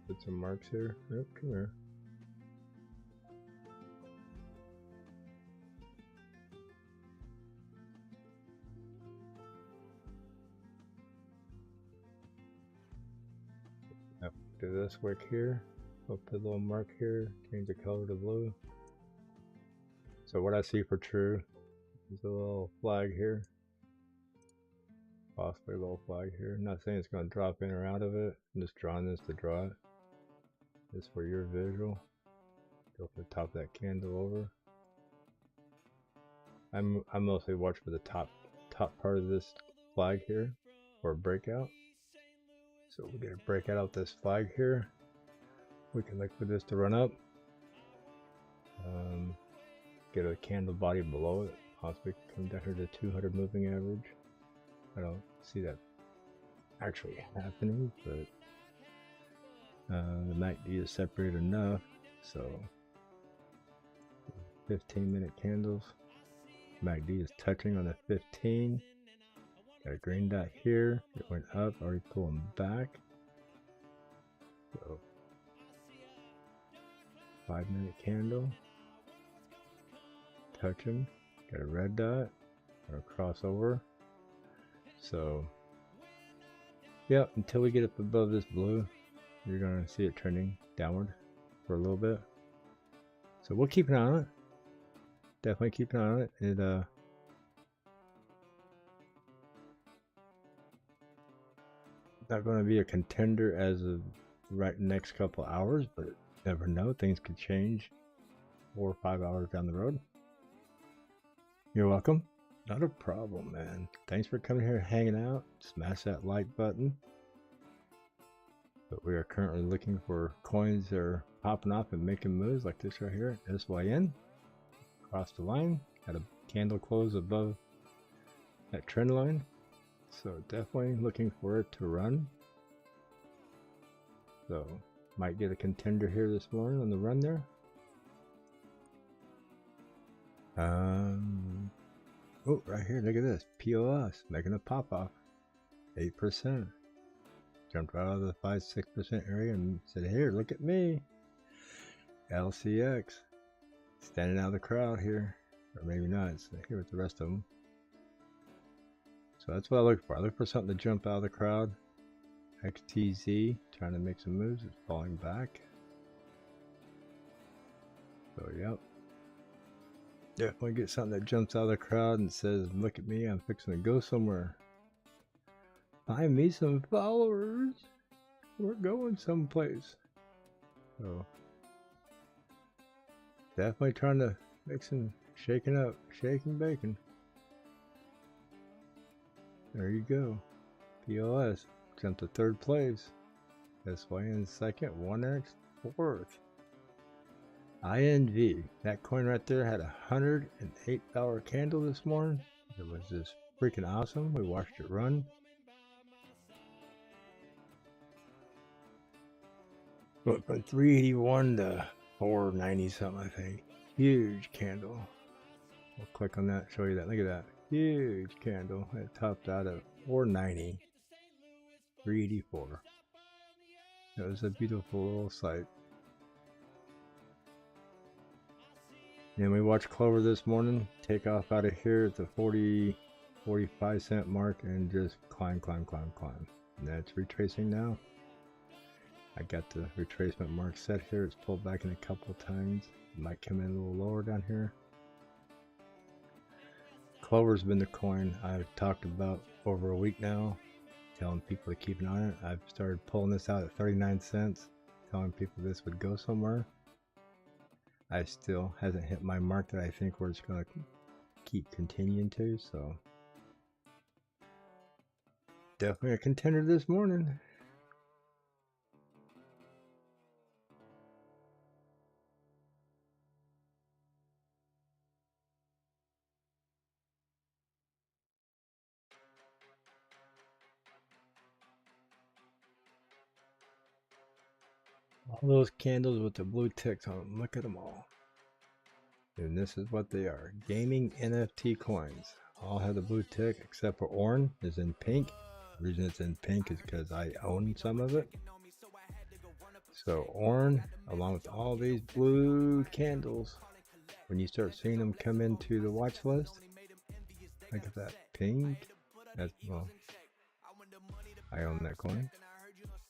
Put some marks here. Yep, come here. Yep, do this wick here. I'll put a little mark here. Change the color to blue. So what I see for True is a little flag here. Possibly a little flag here. I'm not saying it's going to drop in or out of it. I'm just drawing this to draw it. Just for your visual. Go for the top of that candle over. I'm mostly watching for the top part of this flag here for a breakout. So we get a breakout of this flag here. We can look for this to run up. Get a candle body below it. Possibly come down here to 200 moving average. I don't see that actually happening, but the MACD is separated enough, so 15-minute candles. MACD is touching on the 15. Got a green dot here. It went up, already pulling back. So 5-minute candle. Touching. Got a red dot. Or a crossover. So yeah, until we get up above this blue, you're gonna see it trending downward for a little bit. So we'll keep an eye on it. Definitely keep an eye on it. It not going to be a contender as of right next couple hours, but never know, things could change 4 or 5 hours down the road. You're welcome. Not a problem, man. Thanks for coming here and hanging out. Smash that like button. But we are currently looking for coins that are popping off and making moves like this right here. SYN. Across the line. Got a candle close above that trend line. So definitely looking for it to run. So might get a contender here this morning on the run there. Oh, right here, look at this. POS making a pop off. 8%. Jumped right out of the 5-6% area and said, here, look at me. LCX. Standing out of the crowd here. Or maybe not. It's here with the rest of them. So that's what I look for. I look for something to jump out of the crowd. XTZ trying to make some moves. It's falling back. So, yep. Definitely get something that jumps out of the crowd and says, look at me, I'm fixing to go somewhere. Find me some followers. We're going someplace. So, definitely trying to make some shaking up, shaking bacon. There you go. POS jumped to 3rd place. SYN 2nd, 1X 4th. INV, that coin right there had a $108 candle this morning. It was just freaking awesome. We watched it run. Went from 381 to 490 something, I think. Huge candle. We'll click on that, show you that. Look at that. Huge candle. It topped out at 490, 384. It was a beautiful little sight. And we watched Clover this morning take off out of here at the 45 cent mark and just climb. And that's retracing now. I got the retracement mark set here. It's pulled back in a couple times. It might come in a little lower down here. Clover's been the coin I've talked about over a week now, telling people to keep an eye on it. I've started pulling this out at 39 cents, telling people this would go somewhere. I still hasn't hit my mark that I think we're just going to keep continuing to, so definitely a contender this morning. All those candles with the blue ticks on them, look at them all. And this is what they are, gaming NFT coins. All have the blue tick except for Orange is in pink. The reason it's in pink is because I own some of it. So Orange, along with all these blue candles, when you start seeing them come into the watch list, look at that pink. That's, well, I own that coin.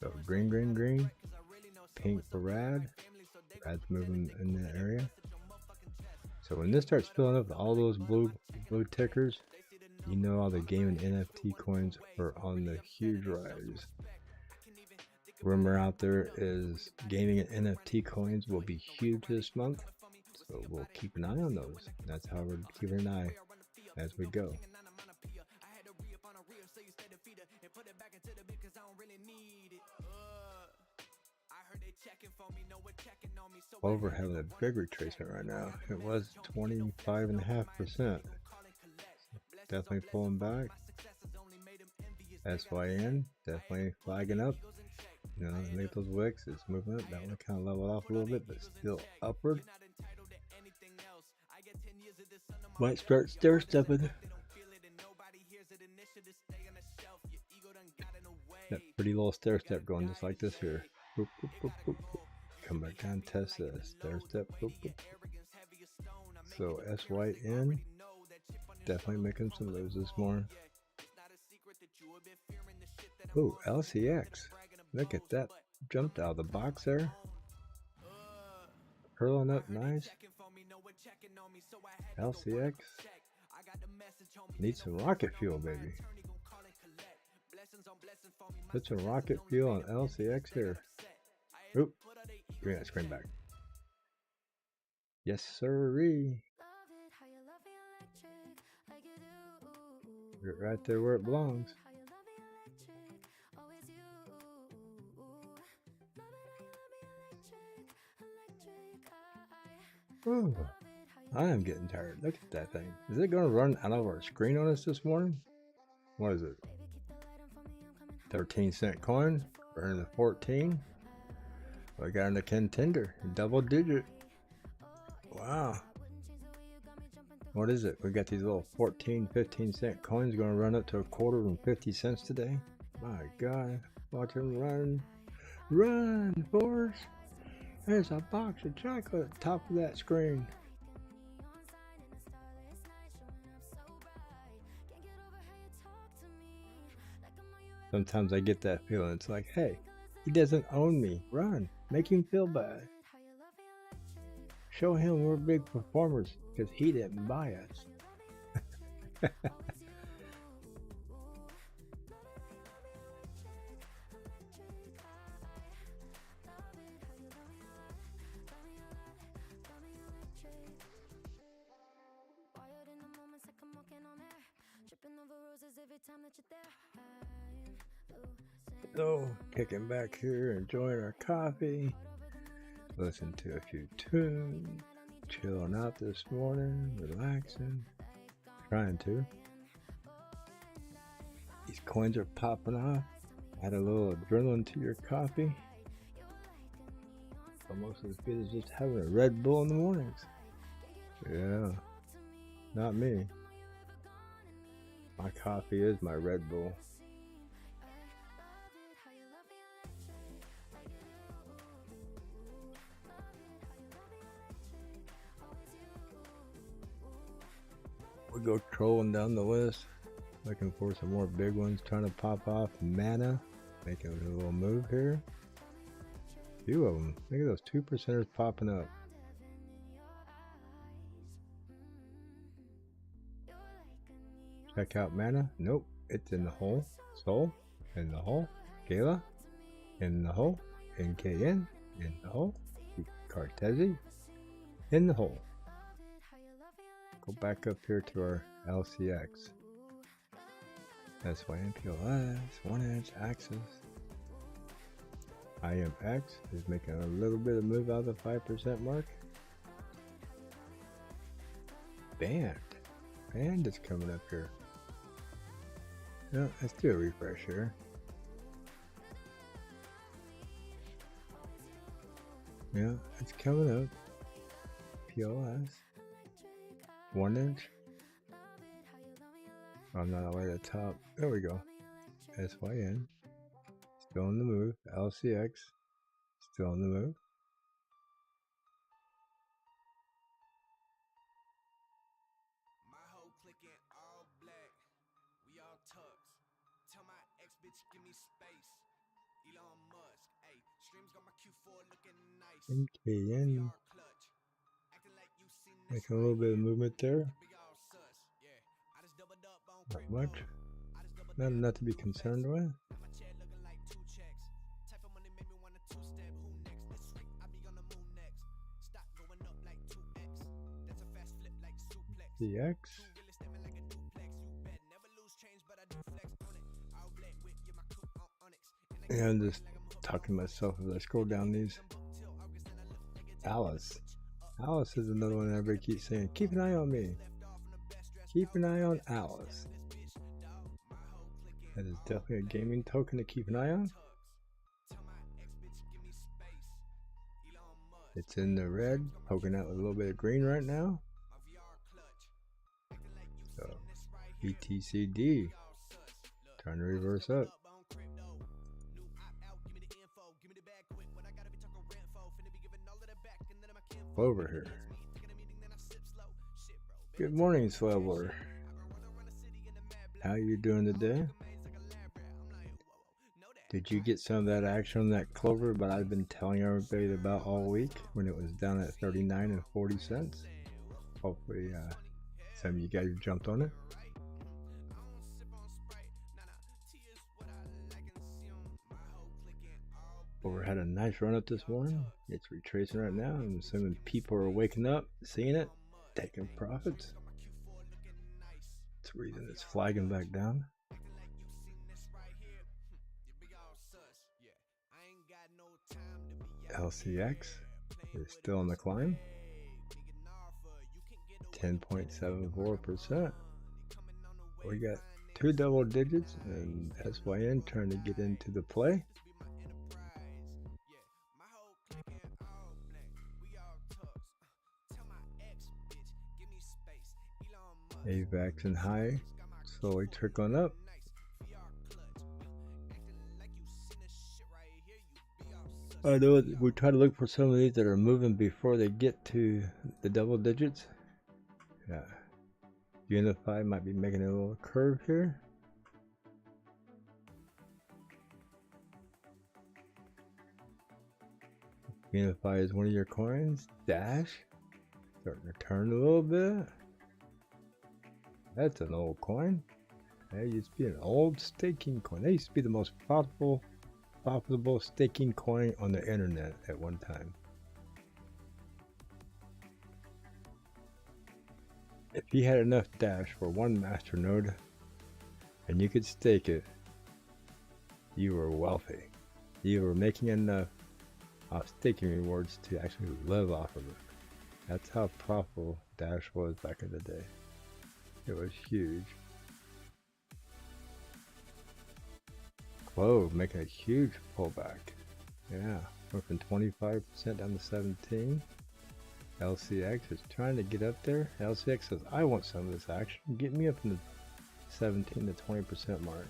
So green. Pink for Rad. Rad's moving in that area. So when this starts filling up with all those blue tickers, you know all the gaming NFT coins are on the huge rise. Rumor out there is gaming and NFT coins will be huge this month, so we'll keep an eye on those. That's how we're keeping an eye as we go. Clover having a big retracement right now. It was 25.5%. Definitely pulling back. SYN definitely flagging up. You know, look at those wicks. It's moving up. That one kind of leveled off a little bit, but still upward. Might start stair stepping. That pretty little stair step going just like this here. Boop, boop, boop, boop, boop. Come back down, test this. Stair step. Boop, boop. So SYN definitely making some moves this morning. Ooh, LCX. Look at that. Jumped out of the box there. Curling up nice. LCX. Needs some rocket fuel, baby. Put some rocket fuel on LCX here. Oop. Bring that screen back. Yes, sirree. Right there where it belongs. Ooh, I am getting tired. Look at that thing. Is it going to run out of our screen on us this morning? What is it? 13-cent coin. Burning the 14. We got in the contender. Double digit. Wow. What is it? We got these little 14, 15-cent coins going to run up to a quarter and 50 cents today. My God. Watch them run. Run, Forrest. There's a box of chocolate at the top of that screen. Sometimes I get that feeling. It's like, hey, he doesn't own me. Run. Make him feel bad. Show him we're big performers because he didn't buy us. So, kicking back here, enjoying our coffee, listen to a few tunes, chilling out this morning, relaxing, trying to. These coins are popping off. Add a little adrenaline to your coffee. Almost as good as just having a Red Bull in the mornings. Yeah, not me. My coffee is my Red Bull. We go trolling down the list, looking for some more big ones, trying to pop off mana, making a little move here. A few of them. Look at those 2%ers popping up. Check out mana. Nope, it's in the hole. Soul in the hole. Gala in the hole. NKN in the hole. Cartesi in the hole. Go back up here to our LCX. SYNPLS, 1 inch axis. IMX is making a little bit of move out of the 5% mark. Band is coming up here. No, let's do a refresh here. Yeah, it's coming up. PLS. 1 inch. I'm not all the way to the top. There we go. SYN. Still on the move. LCX. Still on the move. My whole clicking all black. We all tucks. Tell my ex bitch give me space. Elon Musk. Hey, streams got my Q4 looking nice. NKN. Making a little bit of movement there. Not much. Not enough to be concerned with. CX. Yeah, I'm just talking to myself as I scroll down these. Alice is another one everybody keeps saying, keep an eye on me. Keep an eye on Alice. That is definitely a gaming token to keep an eye on. It's in the red, poking out a little bit of green right now. So, BTCD, trying to reverse up. Clover here. Good morning, Clover. How you doing today? Did you get some of that action on that Clover, but I've been telling everybody about all week when it was down at 39 and 40 cents? Hopefully some of you guys jumped on it. Clover had a nice run up this morning. It's retracing right now. I'm assuming people are waking up, seeing it, taking profits. That's the reason it's flagging back down. LCX is still on the climb. 10.74%. We got 2 double digits and SYN trying to get into the play. AVAX and high slowly trickling up. I know we try to look for some of these that are moving before they get to the double digits. Yeah, Unify might be making a little curve here. Unify is one of your coins. Dash starting to turn a little bit. That's an old coin. That used to be an old staking coin. That used to be the most profitable staking coin on the internet at one time. If you had enough Dash for one masternode and you could stake it, you were wealthy. You were making enough staking rewards to actually live off of it. That's how profitable Dash was back in the day. It was huge. Clove making a huge pullback. Yeah, went from 25% down to 17. LCX is trying to get up there. LCX says, I want some of this action. Get me up in the 17 to 20% mark.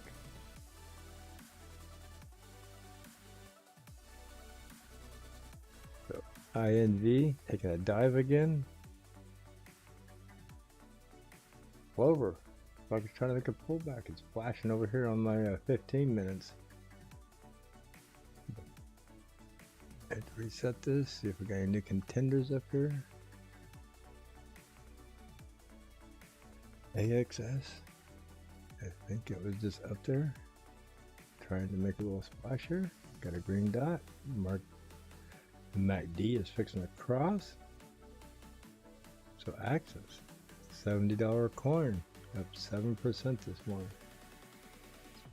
So INV taking a dive again. Clover. If I was trying to make a pullback, it's flashing over here on my 15 minutes. I have to reset this, see if we got any new contenders up here. AXS. I think it was just up there. Trying to make a little splash here. Got a green dot. Mark MACD is fixing to cross. So Axis, $70 coin, up 7% this morning.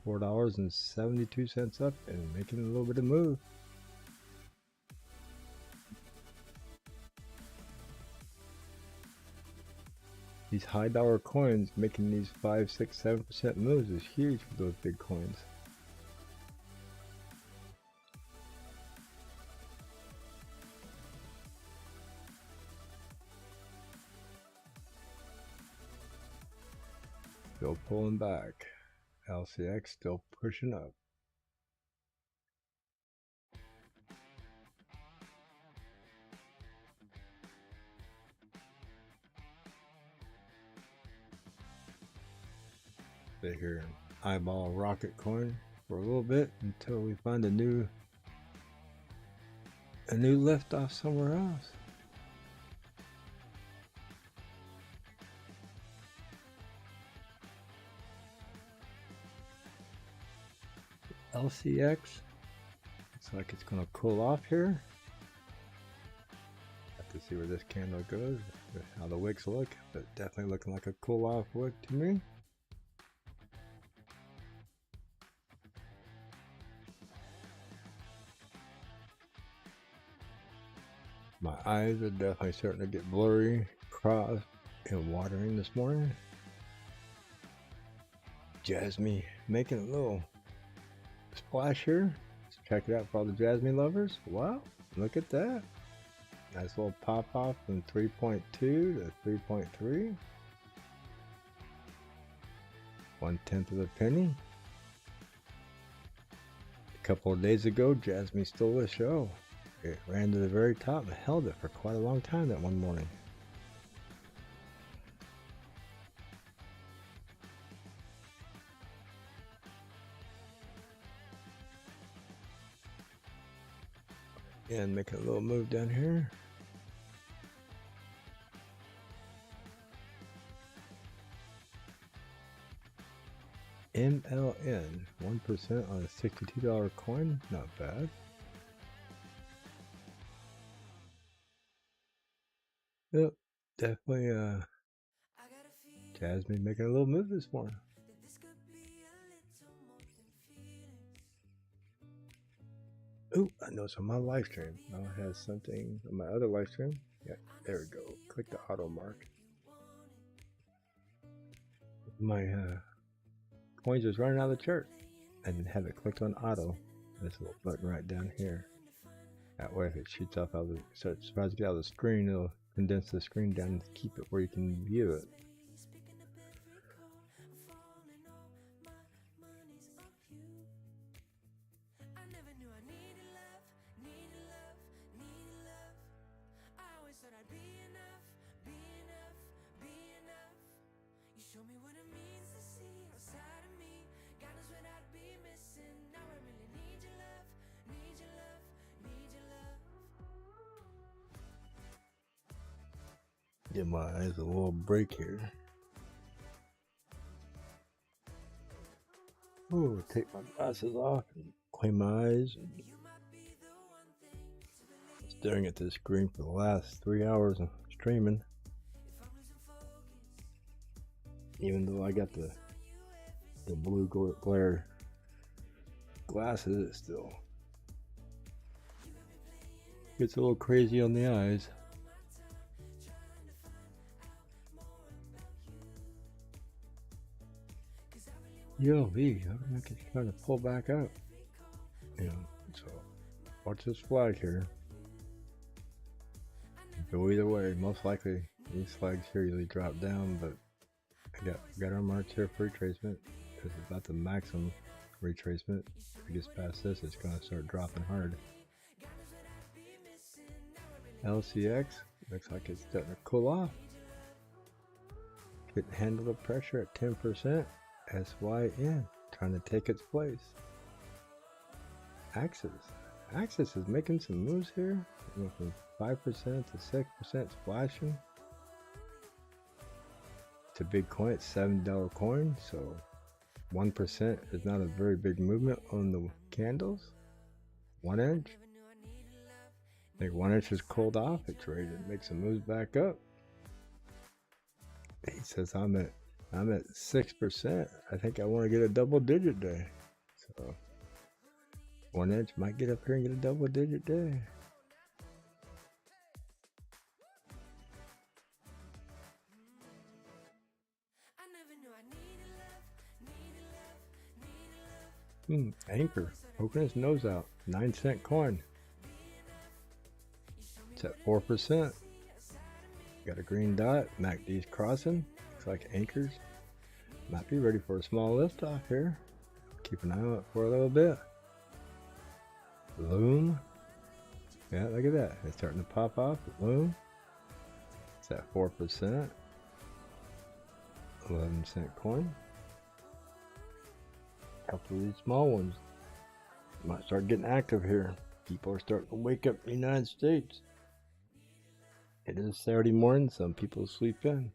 $4.72 up and making a little bit of move. These high dollar coins making these 5, 6, 7% moves is huge for those big coins. Still pulling back. LCX still pushing up. Stay here and eyeball rocket coin for a little bit until we find a new lift off somewhere else. LCX looks like it's going to cool off here. Have to see where this candle goes, how the wicks look, but definitely looking like a cool off wick to me. My eyes are definitely starting to get blurry, crossed, and watering this morning. Jasmine making a little splash here. Let's check it out for all the Jasmine lovers. Wow, look at that. Nice little pop off from 3.2 to 3.3. 1/10 of a penny. A couple of days ago, Jasmine stole the show. It ran to the very top and held it for quite a long time that one morning. And making a little move down here. MLN, 1% on a $62 coin, not bad. Yep, definitely Jasmine making a little move this morning. Oh, I know it's on my live stream. Now it has something on my other live stream. Yeah, there we go. Click the auto mark. My coins was running out of the chart. I didn't have it clicked on auto. This little button right down here. That way, if it shoots off out of the, tries to get out of the screen, it'll condense the screen down and keep it where you can view it. Give my eyes a little break here. Oh, take my glasses off and clean my eyes. And staring at this screen for the last 3 hours of streaming. Even though I got the blue glare glasses, it still gets a little crazy on the eyes. ULV, I think it's trying to pull back up. Yeah, so watch this flag here. Go either way. Most likely these flags here usually drop down, but got our marks here for retracement. This is about the maximum retracement. If it gets past this, it's going to start dropping hard. LCX looks like it's starting to cool off. Couldn't handle the pressure at 10%. SYN trying to take its place. Axis is making some moves here. Went from 5% to 6% splashing. It's a big coin. It's $7 coin, so 1% is not a very big movement on the candles. 1 inch. I think 1 inch is cooled off. It's ready to make some moves back up. He says I'm at 6%. I think I want to get a double digit day. So 1 inch might get up here and get a double digit day. Anchor poking his nose out. 9-cent coin. It's at 4%. Got a green dot. MACD's crossing. Looks like Anchors might be ready for a small lift off here. Keep an eye on it for a little bit. Loom. Yeah, look at that. It's starting to pop off. Loom. It's at 4%. 11-cent coin. Couple of these small ones might start getting active here. People are starting to wake up in the United States. It is Saturday morning. Some people sleep in.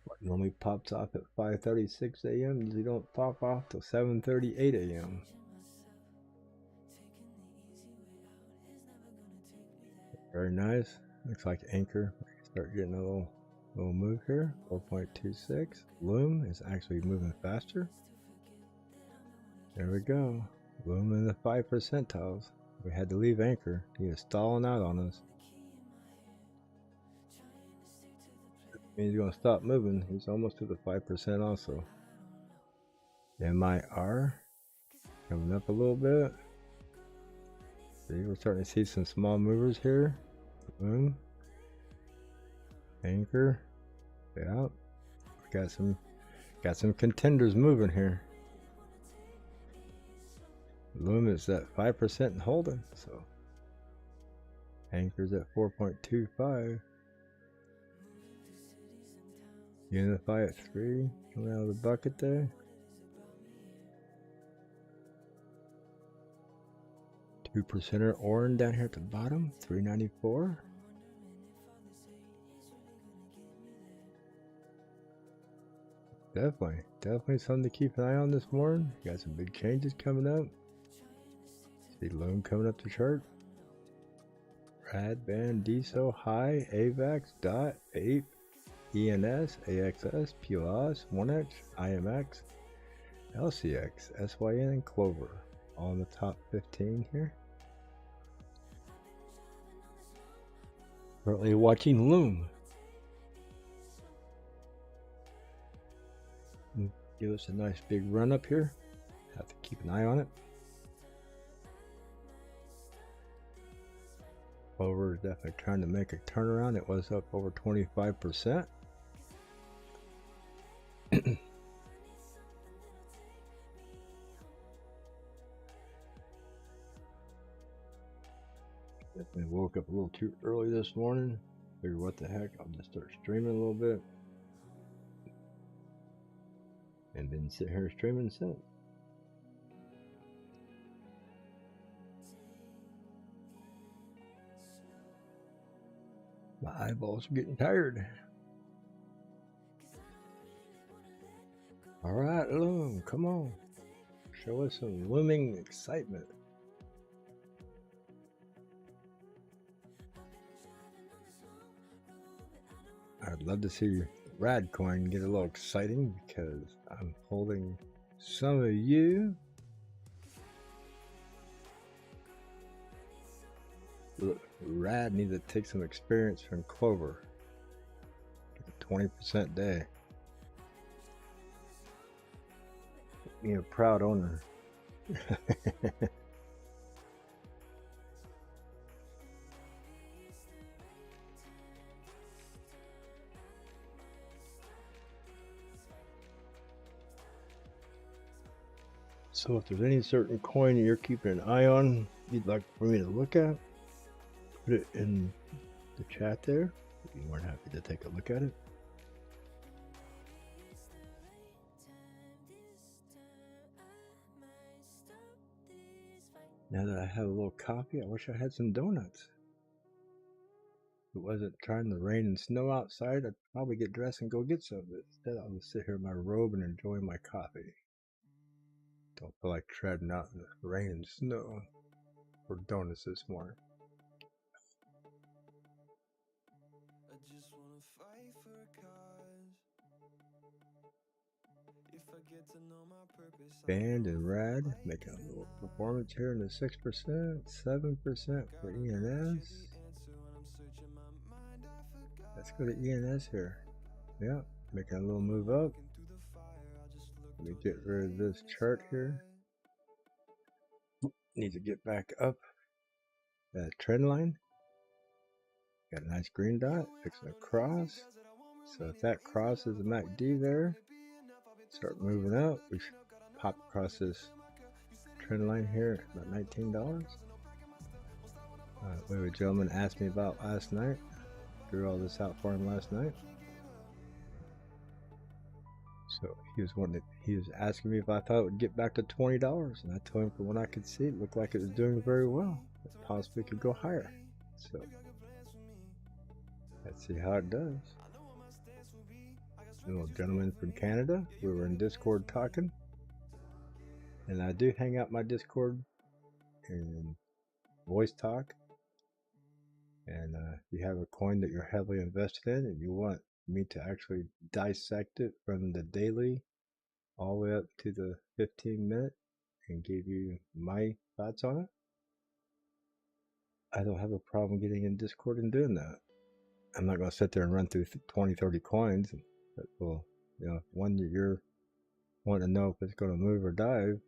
What normally pops off at 5:36 a.m. usually don't pop off till 7:38 a.m. Very nice. Looks like Anchor. Start getting a little move here. 4.26. Loom is actually moving faster. There we go. Loom in the 5 percentiles. We had to leave Anchor. He is stalling out on us. He's going to stop moving. He's almost to the 5% also. MIR coming up a little bit. See, we're starting to see some small movers here. Boom. Anchor. Yeah. We got some contenders moving here. Loom is at 5% and holding, so Anchor's at 4.25. Unify at 3. Coming out of the bucket there. 2%er Orin down here at the bottom, 394. Definitely something to keep an eye on this morning. Got some big changes coming up. See Loom coming up the chart. Rad, Band, DSO, High, AVAX, DOT, APE, ENS, AXS, PLOS, 1X, IMX, LCX, SYN, and Clover. All in the top 15 here. Currently watching Loom. Give us a nice big run up here. Have to keep an eye on it. Clover is definitely trying to make a turnaround. It was up over 25%. Definitely woke up a little too early this morning. Figured what the heck, I'll just start streaming a little bit. And been sitting here streaming since. My eyeballs are getting tired. Alright, Loom, come on. Show us some looming excitement. I'd love to see Rad coin get a little exciting because I'm holding some of you. Look, Rad needs to take some experience from Clover. Get a 20% day. Be a proud owner. So if there's any certain coin you're keeping an eye on, you'd like for me to look at, put it in the chat there. I'd be more than happy to take a look at it. Now that I have a little coffee, I wish I had some donuts. If it wasn't trying to rain and snow outside, I'd probably get dressed and go get some. But instead, I'll just sit here in my robe and enjoy my coffee. Don't feel like treading out in the rain and snow for donuts this morning. I just wanna fight for a cause. If I get to know my purpose, Band and Rad making a little performance here in the 6%, 7% for ENS. Let's go to ENS here. Yeah, making a little move up. Let me get rid of this chart here. Need to get back up that trend line. Got a nice green dot, fixing a cross. So if that crosses the MACD there, start moving up. We should pop across this trend line here at about $19. What a gentleman asked me about last night. Drew all this out for him last night. So he was asking me if I thought it would get back to $20, and I told him from what I could see, it looked like it was doing very well. It possibly could go higher. So let's see how it does. A little gentleman from Canada. We were in Discord talking, and I do hang out my Discord and voice talk. And if you have a coin that you're heavily invested in and you want me to actually dissect it from the daily all the way up to the 15-minute and give you my thoughts on it, I don't have a problem getting in Discord and doing that. I'm not going to sit there and run through 20, 30 coins. But, well, you know, one that you're wanting to know if it's going to move or dive,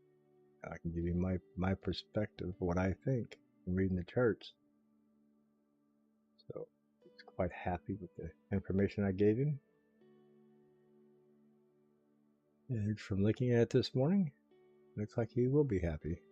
I can give you my perspective of what I think from reading the charts. So he's quite happy with the information I gave him. And from looking at it this morning, looks like he will be happy.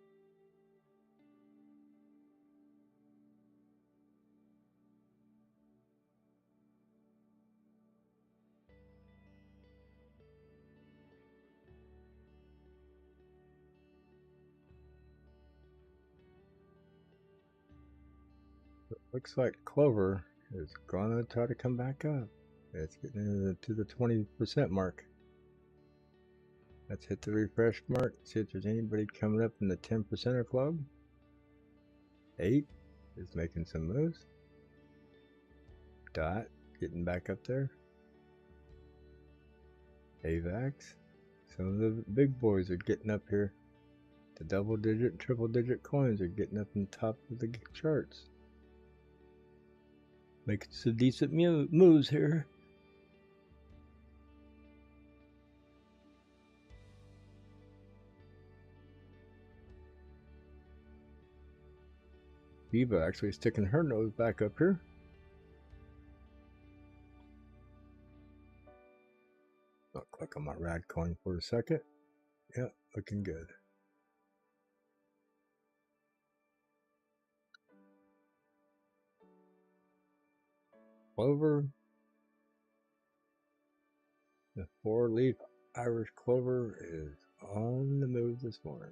It looks like Clover is going to try to come back up. It's getting to the 20% mark. Let's hit the refresh mark, see if there's anybody coming up in the 10%er club. 8 is making some moves. Dot getting back up there. AVAX. Some of the big boys are getting up here. The double digit, triple digit coins are getting up on top of the charts. Making some decent moves here. Eva actually sticking her nose back up here. I'll click on my rad coin for a second. Yeah, looking good. Clover. The 4-leaf Irish clover is on the move this morning.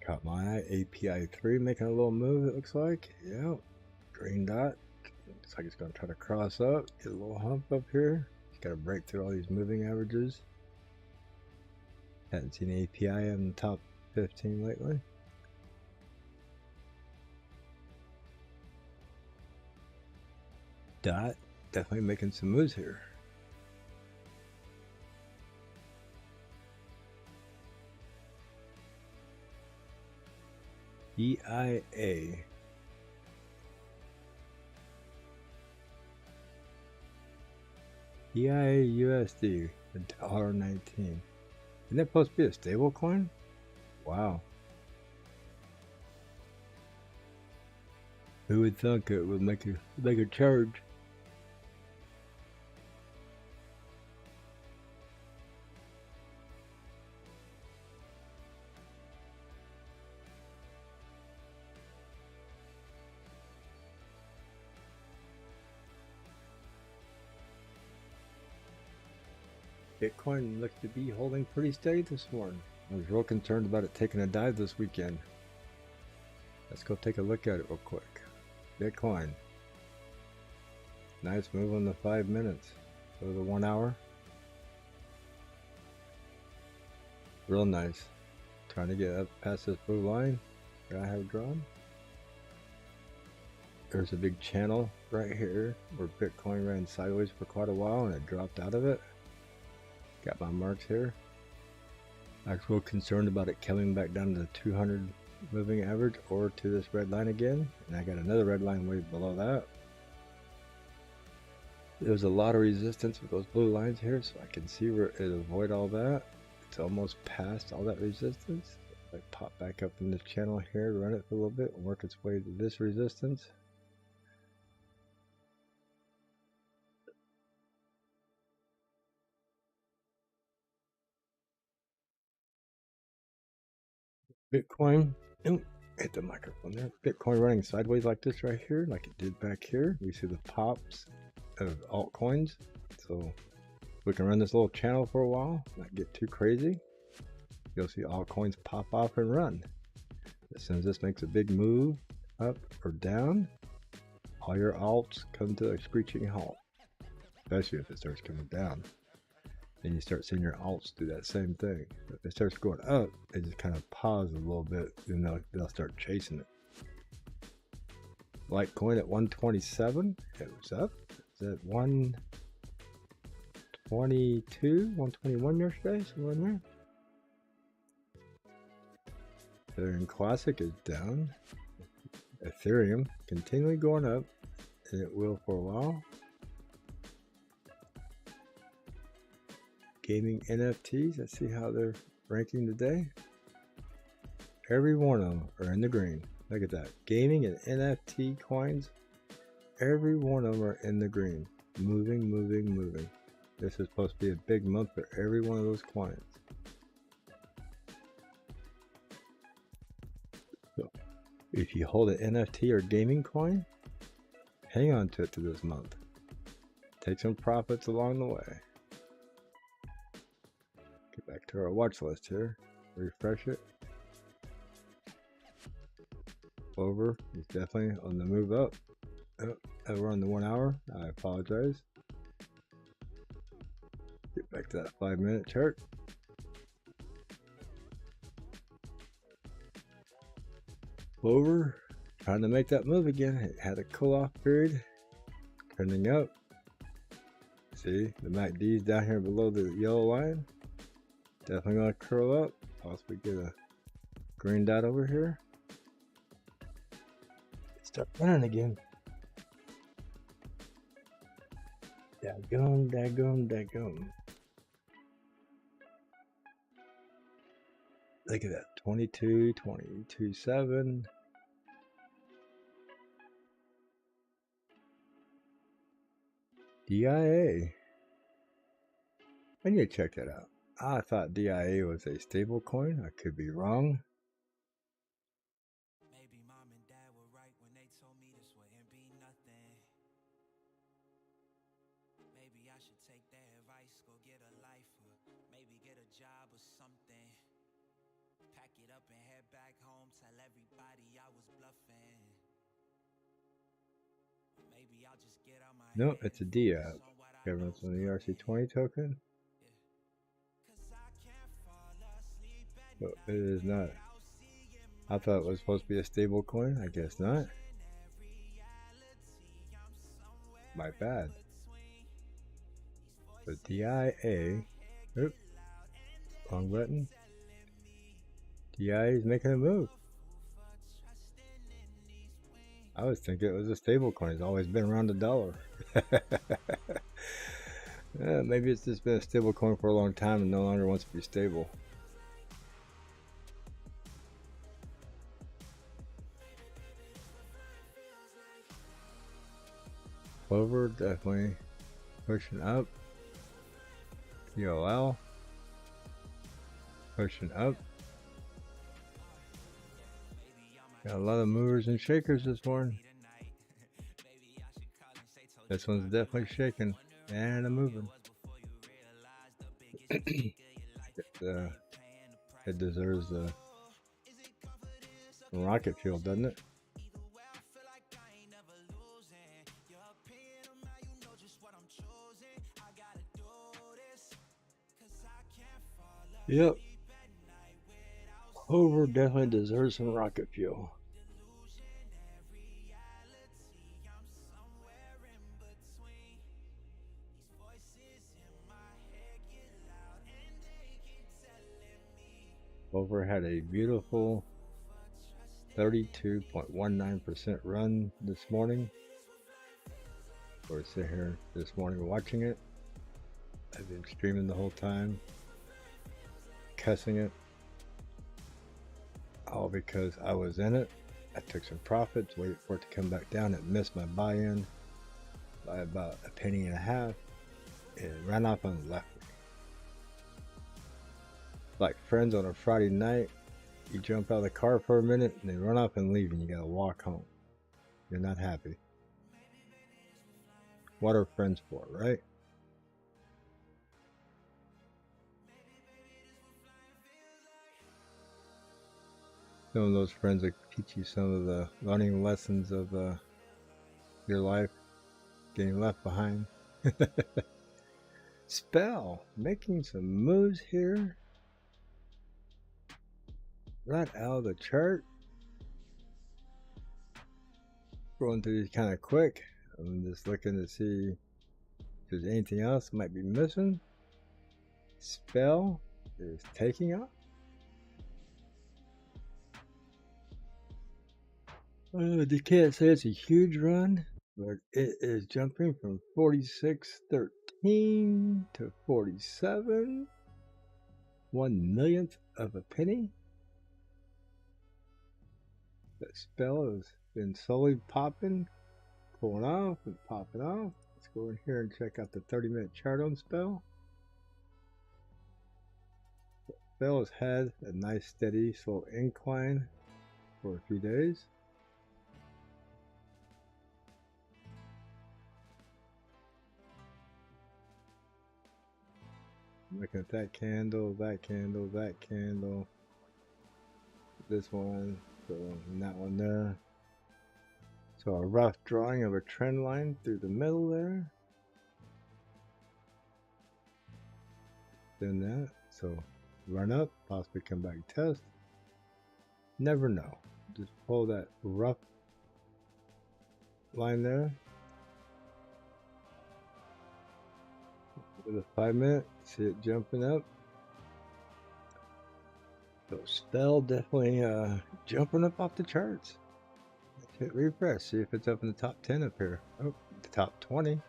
Caught my eye. API 3 making a little move, it looks like. Yeah. Green dot. Looks like it's going to try to cross up. Get a little hump up here. It's got to break through all these moving averages. Haven't seen API in the top 15 lately. Dot. Definitely making some moves here. EIA. EIA USD, $1.19. Isn't that supposed to be a stable coin? Wow. Who would think it would make a charge? Bitcoin looks to be holding pretty steady this morning. I was real concerned about it taking a dive this weekend. Let's go take a look at it real quick. Bitcoin. Nice move on the 5 minutes. So the 1 hour. Real nice. Trying to get up past this blue line that I have drawn. There's a big channel right here where Bitcoin ran sideways for quite a while and it dropped out of it. Got my marks here. I was real concerned about it coming back down to the 200 moving average or to this red line again. And I got another red line way below that. There's a lot of resistance with those blue lines here, so I can see where it avoid all that. It's almost past all that resistance. If I pop back up in this channel here, run it for a little bit, and work its way to this resistance. Bitcoin, hit the microphone there. Bitcoin running sideways like this right here, like it did back here. We see the pops of altcoins. So we can run this little channel for a while, not get too crazy. You'll see altcoins pop off and run. As soon as this makes a big move up or down, all your alts come to a screeching halt, especially if it starts coming down. Then you start seeing your alts do that same thing. If it starts going up, it just kind of pause a little bit, and they'll start chasing it. Litecoin at 127, it was up. It's at 122, 121 yesterday, somewhere in there. Ethereum Classic is down. Ethereum continually going up, and it will for a while. Gaming NFTs, let's see how they're ranking today. Every one of them are in the green. Look at that. Gaming and NFT coins, every one of them are in the green. Moving, moving, moving. This is supposed to be a big month for every one of those coins. So, if you hold an NFT or gaming coin, hang on to it to this month. Take some profits along the way. Get back to our watch list here. Refresh it. Clover is definitely on the move up. Oh, we're on the 1 hour. I apologize. Get back to that 5 minute chart. Clover trying to make that move again. It had a cool off period. Trending up. See the MACD's down here below the yellow line. Definitely gonna curl up. Possibly get a green dot over here. Start running again. Daggum, daggum, daggum. Look at that. 22, 22, 7. DIA. I need to check that out. I thought DIA was a stable coin. I could be wrong. Maybe mom and dad were right when they told me this wouldn't be nothing. Maybe I should take their advice, go get a life, or maybe get a job or something. Pack it up and head back home, tell everybody I was bluffing. Maybe I'll just get on my No, it's a DApp. Governance on the ERC20 token. But it is not. I thought it was supposed to be a stable coin. I guess not. My bad. The DIA. Oops. Wrong button. DIA is making a move. I was thinking it was a stable coin. It's always been around $1. Yeah, maybe it's just been a stable coin for a long time and no longer wants to be stable. Clover definitely pushing up. TOL pushing up. Got a lot of movers and shakers this morning. This one's definitely shaking and a moving. It deserves the rocket fuel, doesn't it? Yep. Clover definitely deserves some rocket fuel. Clover had a beautiful 32.19% run this morning. We're sitting here this morning watching it. I've been streaming the whole time, cussing it, all because I was in it. I took some profits, waited for it to come back down. It missed my buy-in by about a penny and a half. It ran off and left me. Like friends on a Friday night, you jump out of the car for a minute and they run off and leave and you gotta walk home. You're not happy. What are friends for, right? Some of those friends that teach you some of the learning lessons of your life, getting left behind. Spell, making some moves here. Right out of the chart. Going through these kind of quick. I'm just looking to see if there's anything else might be missing. Spell is taking off. You can't say it's a huge run, but it is jumping from 46.13 to 47. 1/1,000,000th of a penny. That spell has been slowly popping, pulling off and popping off. Let's go in here and check out the 30-minute chart on spell. Spell has had a nice steady slow incline for a few days. Looking at that candle, that candle, that candle, this one, so and that one there. So a rough drawing of a trend line through the middle there. Then that, so run up, possibly come back and test. Never know. Just pull that rough line there. With a 5-minute, see it jumping up. So spell definitely jumping up off the charts. Let's hit refresh, see if it's up in the top 10 up here. Oh, the top 20.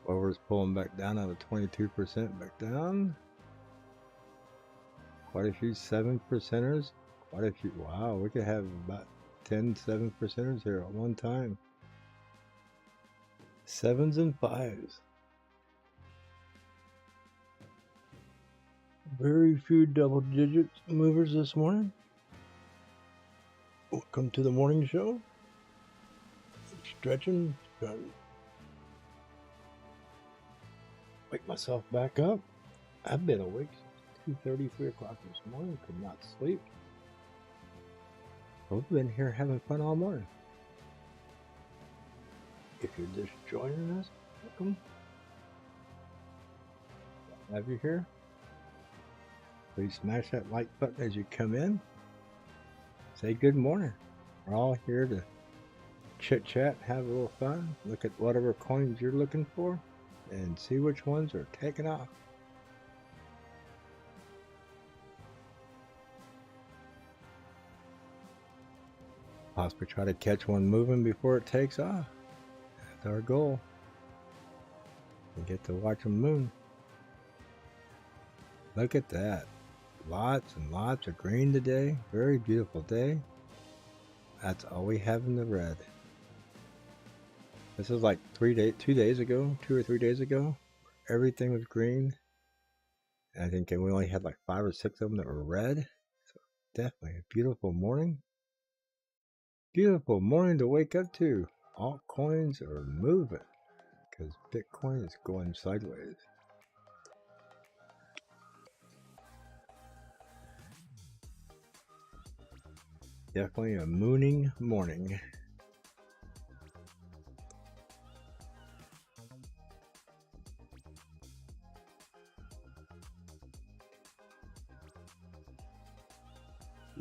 Clover's pulling back down out of 22% back down. Quite a few 7%ers. Quite a few. Wow, we could have about 10 7%ers here at one time. 7s and 5s. Very few double digits movers this morning. Welcome to the morning show. Stretching, trying to wake myself back up. I've been awake since 2:30, 3 o'clock this morning. Could not sleep. We've been here having fun all morning. If you're just joining us, welcome. Have you here? Please smash that like button as you come in. Say good morning. We're all here to chit chat, have a little fun, look at whatever coins you're looking for, and see which ones are taking off. Possibly try to catch one moving before it takes off. That's our goal. We get to watch them move. Look at that. Lots and lots of green today. Very beautiful day. That's all we have in the red. This is like 2 days ago, 2 or 3 days ago. Everything was green. And I think we only had like 5 or 6 of them that were red. So definitely a beautiful morning. Beautiful morning to wake up to. Altcoins are moving because Bitcoin is going sideways. Definitely a mooning morning.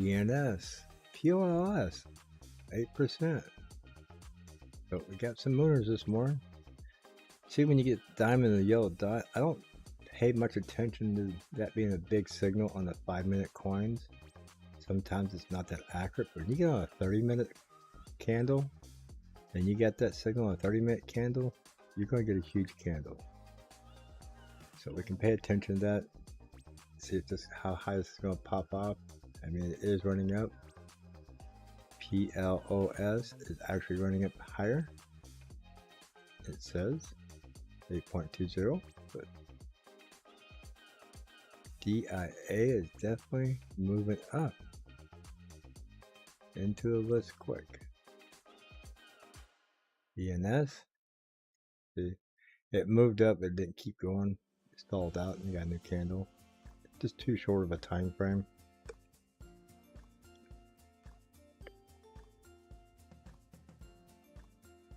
ENS, POLS, 8%. But we got some mooners this morning. See, when you get diamond and the yellow dot, I don't pay much attention to that being a big signal on the 5-minute coins. Sometimes it's not that accurate, but when you get on a 30-minute candle and you get that signal on a 30-minute candle, you're going to get a huge candle. So we can pay attention to that, see if this, how high this is going to pop off. I mean, it is running up. PLOS is actually running up higher. It says 8.20, but DIA is definitely moving up into the list quick. ENS, see, it moved up, it didn't keep going, it stalled out and you got a new candle. Just too short of a time frame.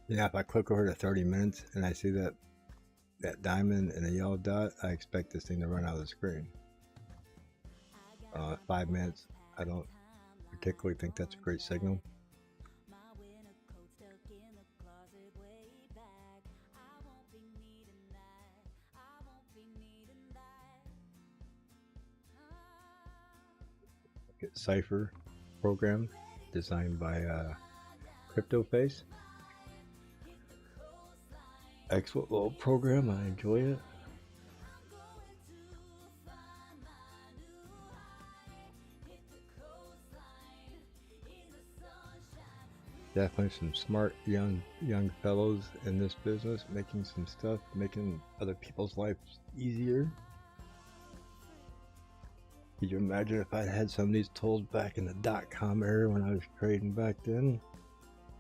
Yeah, if I click over to 30 minutes and I see that diamond and a yellow dot, I expect this thing to run out of the screen. 5 minutes, I don't particularly think that's a great signal. Cipher program designed by CryptoFace. Excellent little program, I enjoy it. Definitely some smart young fellows in this business, making some stuff, making other people's lives easier. Could you imagine if I had some of these tools back in the .com era when I was trading back then?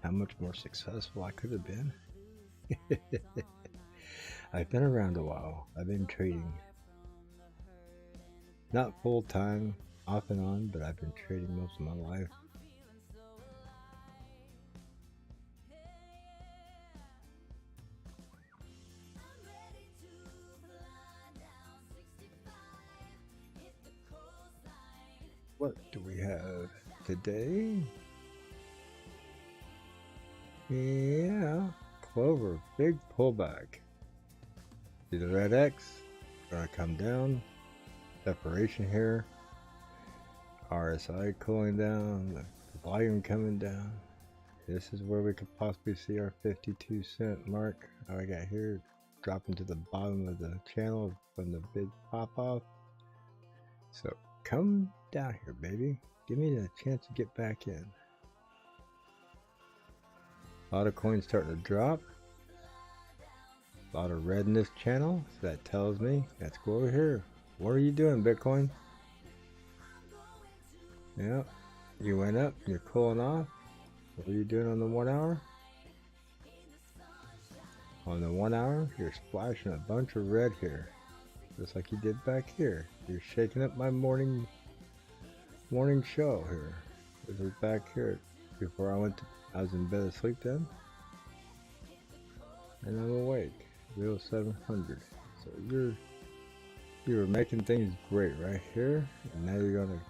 How much more successful I could have been. I've been around a while. I've been trading. Not full time, off and on, but I've been trading most of my life. What do we have today? Yeah, Clover, big pullback. See the red X, gonna come down. Separation here. RSI cooling down, the volume coming down. This is where we could possibly see our 52-cent mark. How I got here, dropping to the bottom of the channel from the big pop off. So come down here, baby. Give me the chance to get back in. A lot of coins starting to drop. A lot of red in this channel. So that tells me, let's go over here. What are you doing, Bitcoin? Yeah, you went up, you're cooling off. What are you doing on the 1 hour? On the 1 hour, you're splashing a bunch of red here. Just like you did back here. You're shaking up my morning show here. This is back here before I was in bed asleep then. And I'm awake. Real 700. So you were making things great right here. And now you're gonna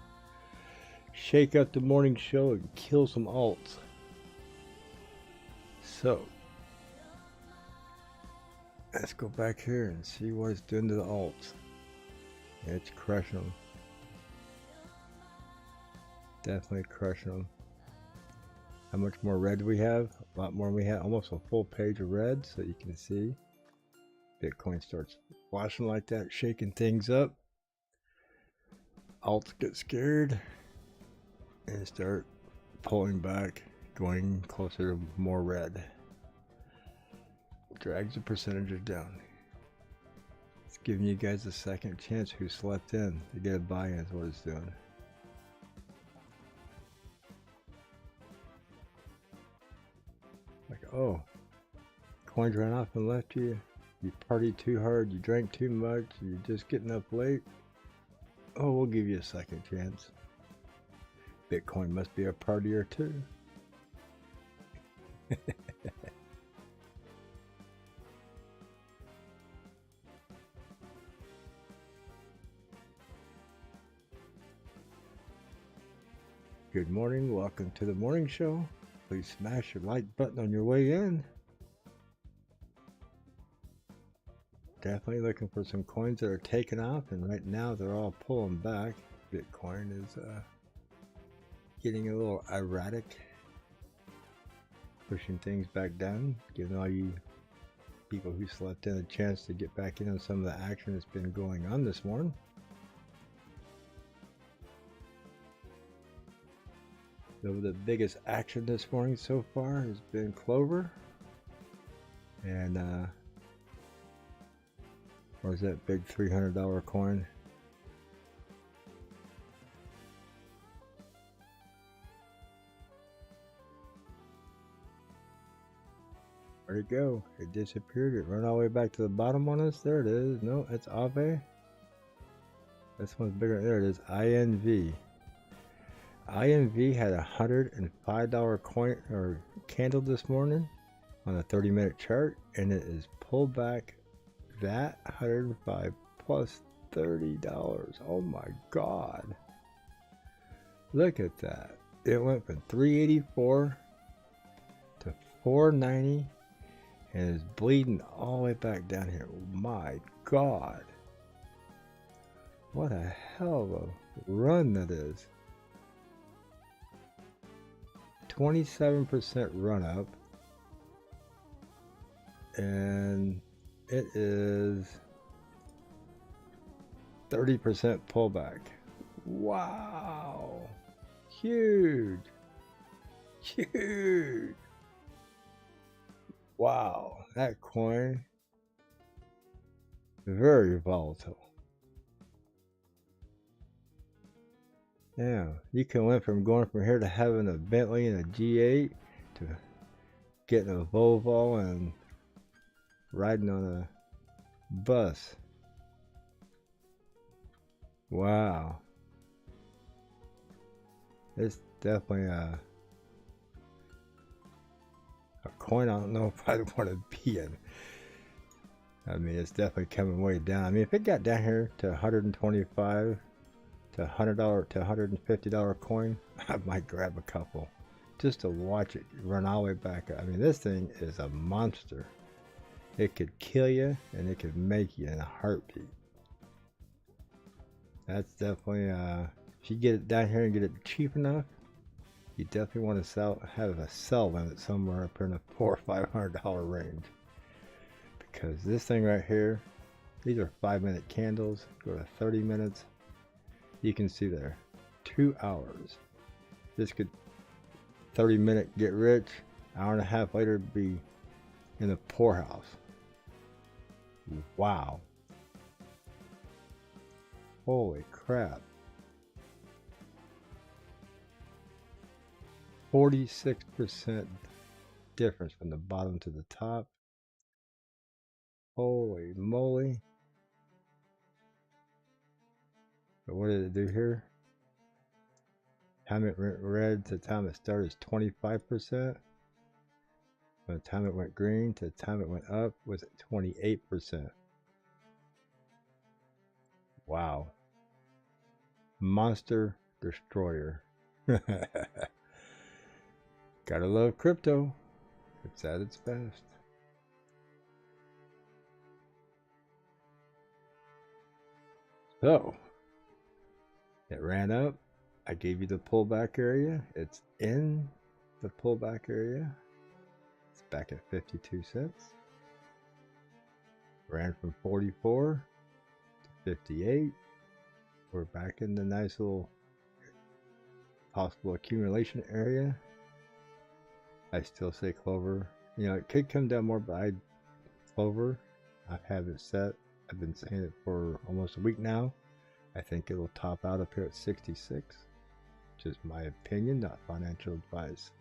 shake up the morning show and kill some alts. So let's go back here and see what it's doing to the alts. It's crushing them. Definitely crushing them. How much more red do we have? A lot more. We have almost a full page of red, so you can see Bitcoin starts flashing like that, shaking things up. Alts get scared and start pulling back, going closer to more red. drags the percentages down. It's giving you guys a second chance who slept in to get a buy-in is what it's doing. Like, oh, coins ran off and left you. You partied too hard, you drank too much, you're just getting up late. Oh, we'll give you a second chance. Bitcoin must be a partier too. Good morning, welcome to the morning show. Please smash your like button on your way in. Definitely looking for some coins that are taking off, and right now they're all pulling back. Bitcoin is getting a little erratic, pushing things back down, giving all you people who slept in a chance to get back in on some of the action that's been going on this morning. So the biggest action this morning so far has been Clover, and where's that big $300 coin? Where'd it go? It disappeared. It ran all the way back to the bottom on us. There it is. No, it's Ave. This one's bigger. There it is. INV. INV had a $105 coin or candle this morning on a 30-minute chart, and it is pulled back that 105 plus $30. Oh my God. Look at that. It went from 384 to 490 and is bleeding all the way back down here. My God. What a hell of a run that is. 27% run up, and it is 30% pullback. Wow, huge. Wow, that coin, very volatile. Yeah, you can went from going from here to having a Bentley and a G8 to getting a Volvo and riding on a bus. Wow. It's definitely a coin I don't know if I'd want to be in. I mean, it's definitely coming way down. I mean, if it got down here to 125 to $100 to $150 coin, I might grab a couple just to watch it run all the way back. I mean, this thing is a monster. It could kill you and it could make you in a heartbeat. That's definitely if you get it down here and get it cheap enough, you definitely want to have a sell limit somewhere up in the $400 or $500 range, because this thing right here, these are 5-minute candles. Go to 30 minutes. You can see there, 2 hours. This could 30-minute get rich, hour and a half later be in the poorhouse. Wow. Holy crap. 46% difference from the bottom to the top. Holy moly. So what did it do here? Time it went red to the time it started is 25%. By the time it went green to the time it went up was at 28%. Wow. Monster destroyer. Gotta love crypto. It's at its best. So, it ran up. I gave you the pullback area. It's in the pullback area. It's back at 52 cents. Ran from 44 to 58. We're back in the nice little possible accumulation area. I still say Clover. You know, it could come down more, but Clover. I've had it set. I've been saying it for almost a week now. I think it will top out up here at 66. Just my opinion, not financial advice.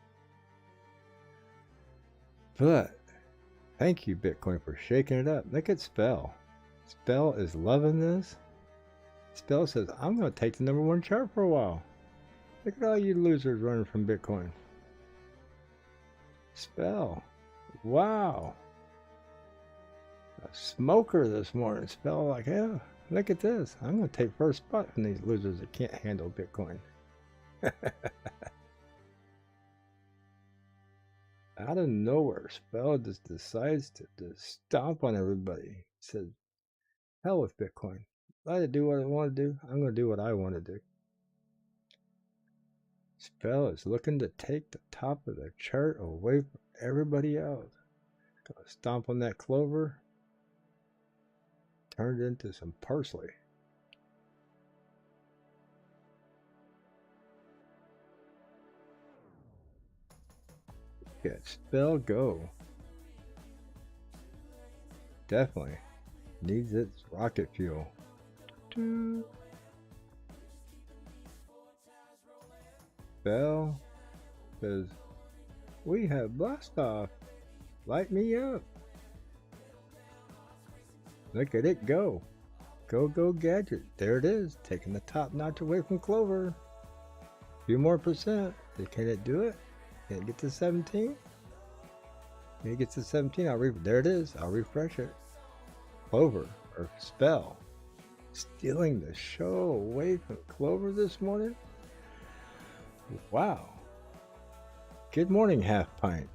But thank you, Bitcoin, for shaking it up. Look at Spell. Spell is loving this. Spell says, I'm going to take the #1 chart for a while. Look at all you losers running from Bitcoin. Spell. Wow. A smoker this morning. Spell like, yeah, look at this. I'm going to take first spot from these losers that can't handle Bitcoin. Out of nowhere, Spell just decides to stomp on everybody. He says, hell with Bitcoin. Let it do what I want to do. I'm going to do what I want to do. Spell is looking to take the top of the chart away from everybody else. Gonna stomp on that Clover. Turned into some parsley. Get Spell go. Definitely needs its rocket fuel. Spell says, we have blast off. Light me up. Look at it go. Go, go, gadget. There it is. Taking the top notch away from Clover. A few more percent. Can it do it? Can it get to 17? When it gets to 17, there it is. I'll refresh it. Clover, or Spell, stealing the show away from Clover this morning. Wow. Good morning, half pint.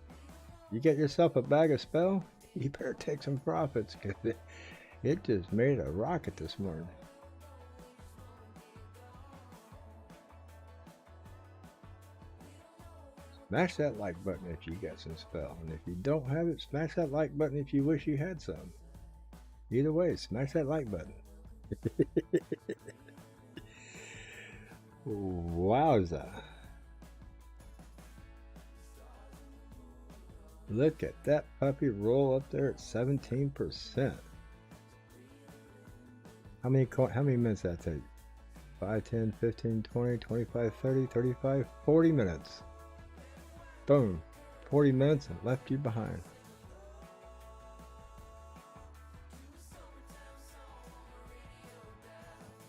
You get yourself a bag of Spell, you better take some profits, because it just made a rocket this morning. Smash that like button if you got some Spell, and if you don't have it, smash that like button if you wish you had some. Either way, smash that like button. Wowza. Look at that puppy roll up there at 17%. How many minutes that take? 5, 10, 15, 20, 25, 30, 35, 40 minutes. Boom. 40 minutes and left you behind.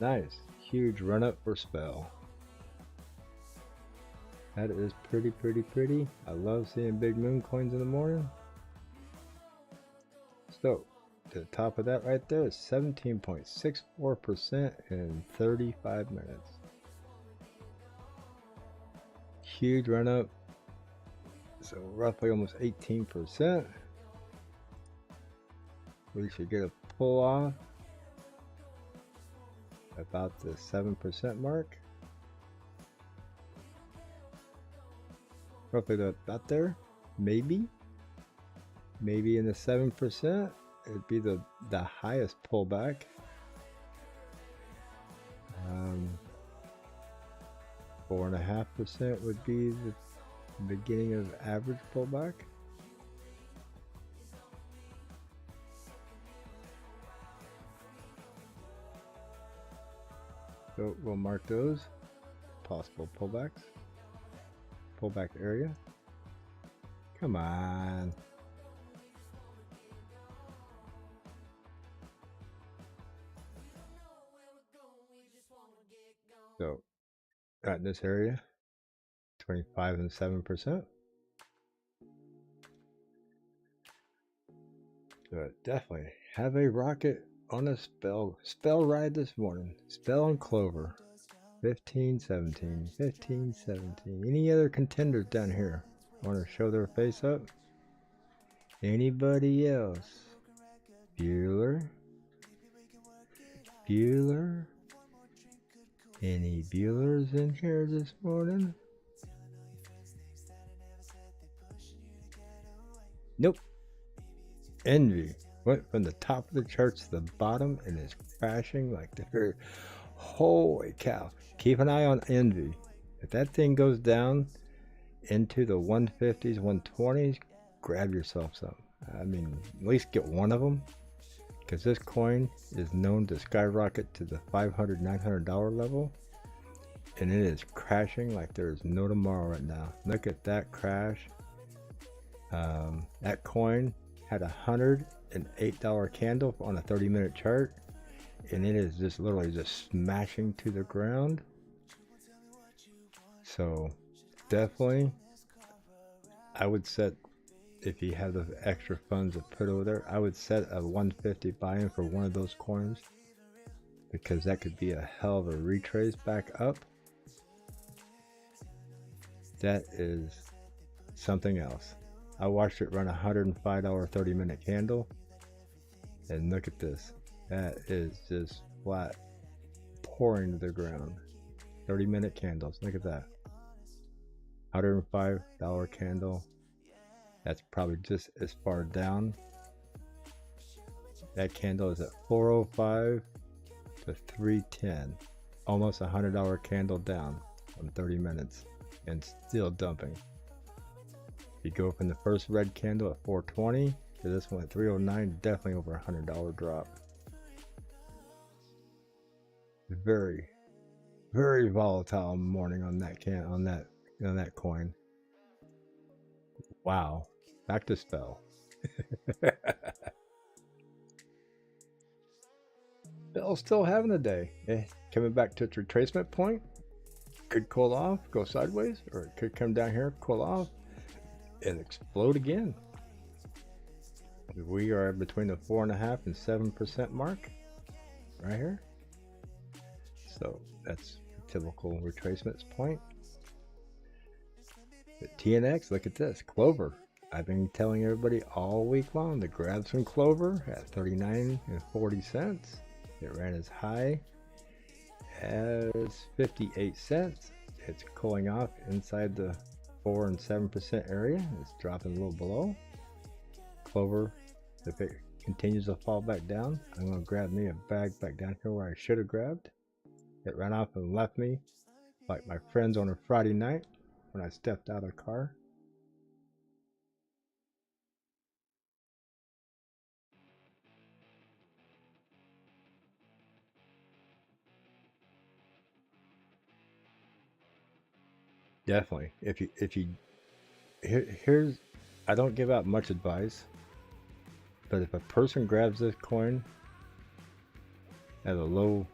Nice. Huge run up for Spell. That is pretty, pretty, pretty. I love seeing big moon coins in the morning. So, to the top of that right there is 17.64% in 35 minutes. Huge run up. So, roughly almost 18%. We should get a pull off about the 7% mark. Roughly about there, maybe in the 7%. It'd be the highest pullback. 4.5% would be the beginning of average pullback. So we'll mark those possible pullbacks. Pullback area. Come on. So, at this area, 25 and 7%. So definitely have a rocket on a spell ride this morning. Spell and Clover. 15, 17, 15, 17. Any other contenders down here want to show their face up? Anybody else? Bueller? Any Buellers in here this morning? Nope. Envy went from the top of the charts to the bottom and is crashing like the holy cow. Keep an eye on Envy. If that thing goes down into the 150s, 120s, grab yourself some. I mean, at least get one of them, because this coin is known to skyrocket to the $500, $900 level, and it is crashing like there is no tomorrow right now. Look at that crash. That coin had $108 candle on a 30-minute chart, and it is just literally just smashing to the ground. So definitely, I would set, if you have the extra funds to put over there, I would set a 150 buy-in for one of those coins, because that could be a hell of a retrace back up. That is something else. I watched it run a $105 30-minute candle, and look at this. That is just flat pouring to the ground. 30-minute candles. Look at that. $105 candle. That's probably just as far down. That candle is at 405 to 310. Almost $100 candle down on 30 minutes and still dumping. You go from the first red candle at 420 to this one at 309, definitely over $100 drop. Very, very volatile morning on that that coin. Wow, back to spell. Bell's still having a day. Coming back to its retracement point. Could cool off, go sideways, or it could come down here, cool off, and explode again. We are between the 4.5% and 7% mark right here. So that's a typical retracement point. The TNX, look at this, Clover. I've been telling everybody all week long to grab some Clover at 39 and 40 cents. It ran as high as 58 cents. It's cooling off inside the 4 and 7% area. It's dropping a little below. Clover, if it continues to fall back down, I'm going to grab me a bag back down here where I should have grabbed. It ran off and left me like my friends on a Friday night when I stepped out of the car. Definitely. Here's, I don't give out much advice, but if a person grabs this coin at a low,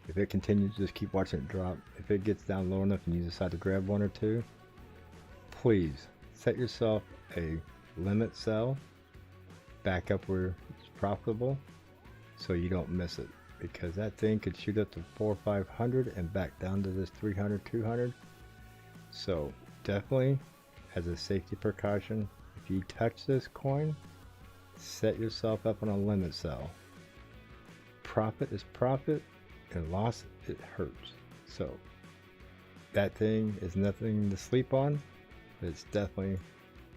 if it continues, just keep watching it drop. If it gets down low enough and you decide to grab one or two, please set yourself a limit sell back up where it's profitable so you don't miss it, because that thing could shoot up to 400 or 500 and back down to this 300, 200. So definitely, as a safety precaution, if you touch this coin, set yourself up on a limit sell. Profit is profit, and loss, it hurts. So that thing is nothing to sleep on. It's definitely,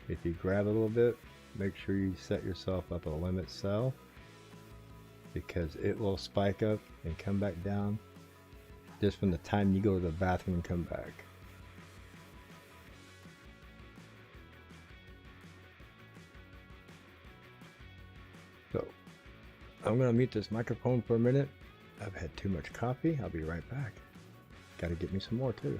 if you grab a little bit, make sure you set yourself up a limit sell, because it will spike up and come back down just from the time you go to the bathroom and come back. So I'm going to mute this microphone for a minute. I've had too much coffee. I'll be right back. Got to get me some more too.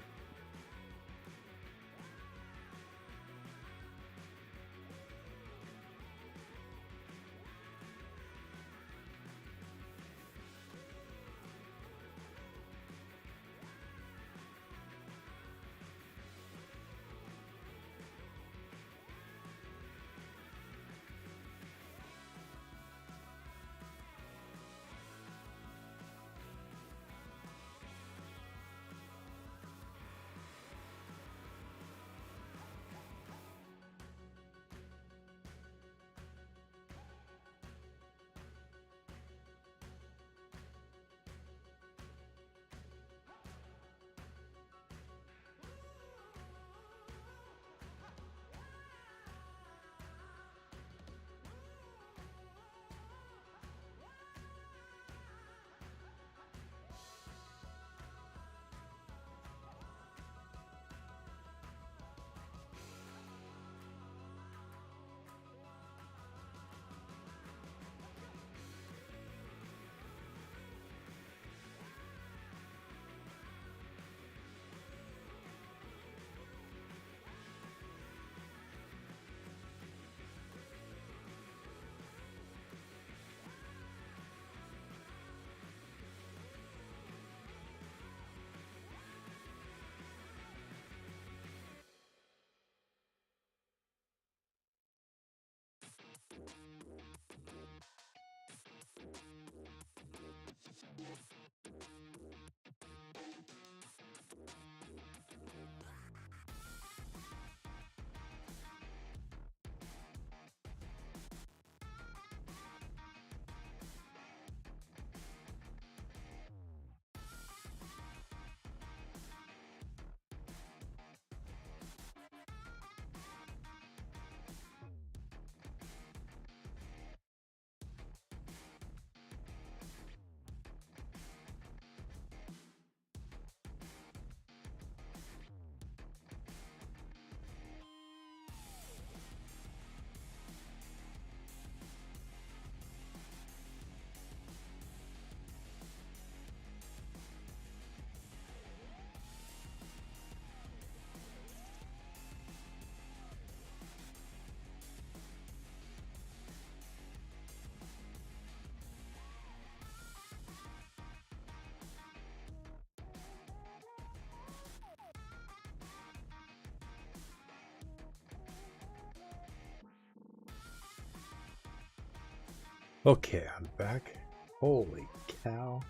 Okay, I'm back. Holy cow.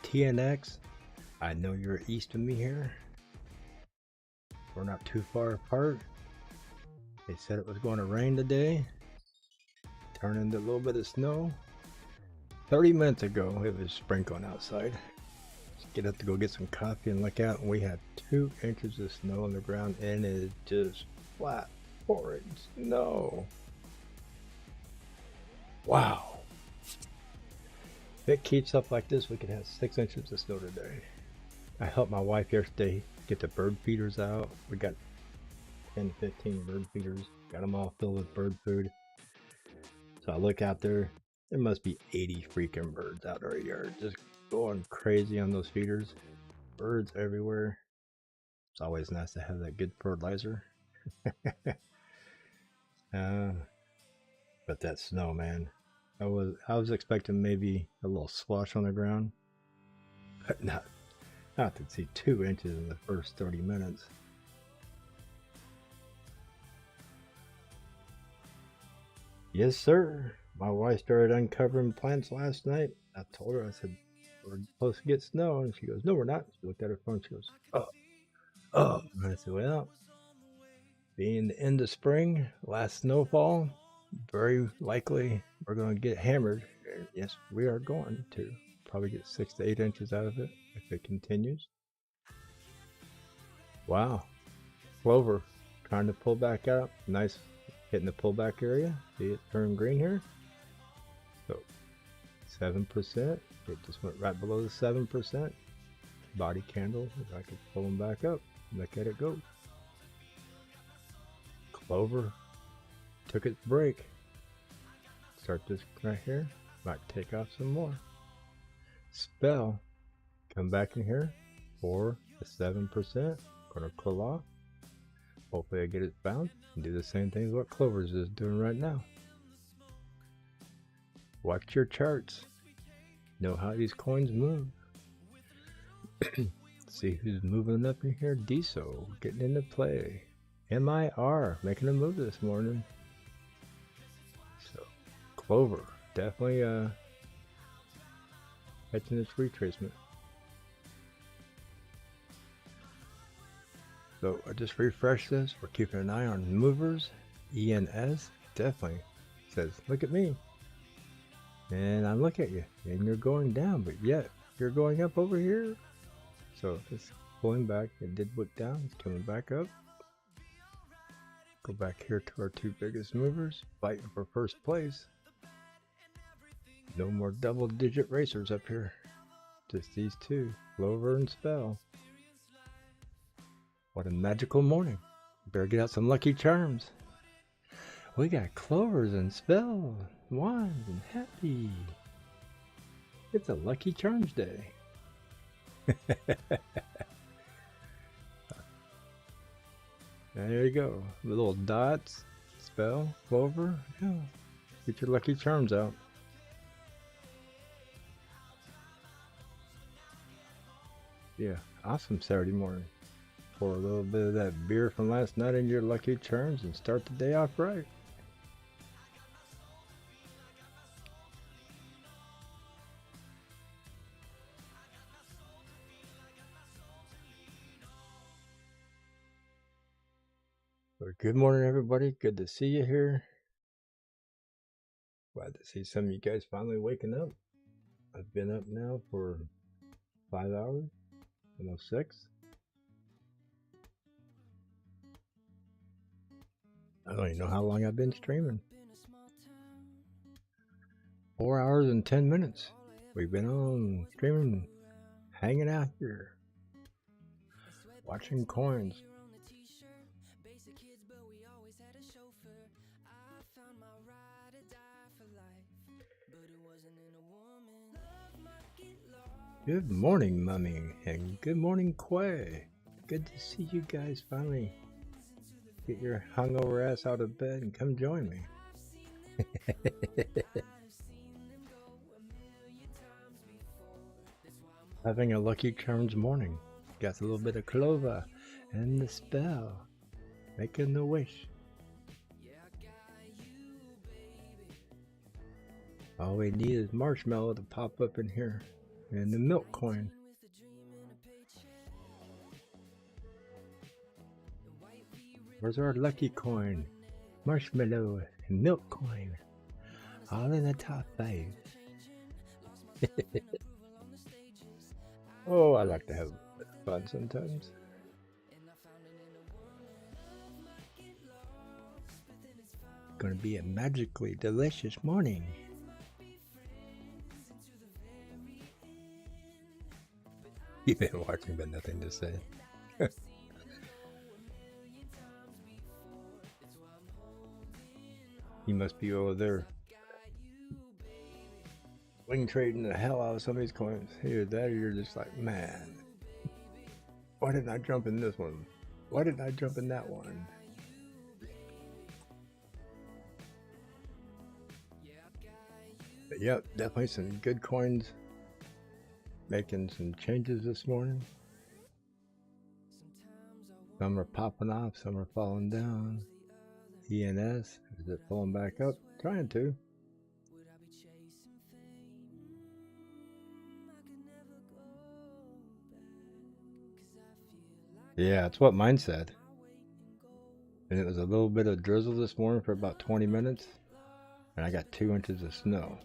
TNX, I know you're east of me here. We're not too far apart. They said it was going to rain today. Turn into a little bit of snow. 30 minutes ago, it was sprinkling outside. Just get up to go get some coffee and look out, and we had 2 inches of snow on the ground, and it is just flat, pouring snow. Wow. If it keeps up like this, we could have 6 inches of snow today. I helped my wife yesterday get the bird feeders out. We got 10 to 15 bird feeders. Got them all filled with bird food. So I look out there. There must be 80 freaking birds out in our yard. Just going crazy on those feeders. Birds everywhere. It's always nice to have that good fertilizer. But that snow, man. I was expecting maybe a little slush on the ground, but not to see 2 inches in the first 30 minutes. Yes, sir. My wife started uncovering plants last night. I told her, I said, we're supposed to get snow, and she goes, no, we're not. She looked at her phone. She goes, oh. And I said, well, being the end of spring, last snowfall, very likely we're going to get hammered. Yes, we are going to probably get 6 to 8 inches out of it if it continues. Wow. Clover trying to pull back out. Nice hitting the pullback area. See it turn green here? So 7%. It just went right below the 7%. Body candle. If I could pull them back up. Look at it go. Clover took its break. Start this right here. Might take off some more. Spell. Come back in here for the 7%. Gonna pull off. Hopefully I get it bound and do the same thing as what Clover's is doing right now. Watch your charts. Know how these coins move. See who's moving up in here. DSO getting into play. MIR making a move this morning. So Clover definitely catching its retracement. So I just refreshed this. We're keeping an eye on movers. ENS definitely says, look at me. And I look at you. And you're going down, but yet you're going up over here. So it's pulling back. It did wick down. It's coming back up. Go back here to our 2 biggest movers. Fighting for first place. No more double-digit racers up here. Just these 2. Clover and Spell. What a magical morning. Better get out some lucky charms. We got Clovers and Spell, Wands and Happy. It's a lucky charms day. There you go. The little dots, Spell, Clover. Yeah. Get your lucky charms out. Yeah, awesome Saturday morning. Pour a little bit of that beer from last night in your lucky charms and start the day off right. Well, good morning, everybody. Good to see you here. Glad to see some of you guys finally waking up. I've been up now for 5 hours, almost 6. I don't even know how long I've been streaming. 4 hours and 10 minutes. We've been on streaming, hanging out here, watching coins. Good morning, Mummy, and good morning, Quay. Good to see you guys finally get your hungover ass out of bed and come join me. Having a Lucky Charms morning. Got a little bit of Clover and the spell. Making the wish. All we need is marshmallow to pop up in here. And the milk coin. Where's our lucky coin? Marshmallow and milk coin. All in the top 5. Oh, I like to have fun sometimes. Gonna be a magically delicious morning. You've been watching but nothing to say. You must be over there swing trading the hell out of some of these coins. Either that or you're just like, man, why didn't I jump in this one? Why didn't I jump in that one? But yep, definitely some good coins. Making some changes this morning. Some are popping off, some are falling down. ENS, is it pulling back up? Trying to. Yeah, that's what mine said. And it was a little bit of drizzle this morning for about 20 minutes. And I got 2 inches of snow.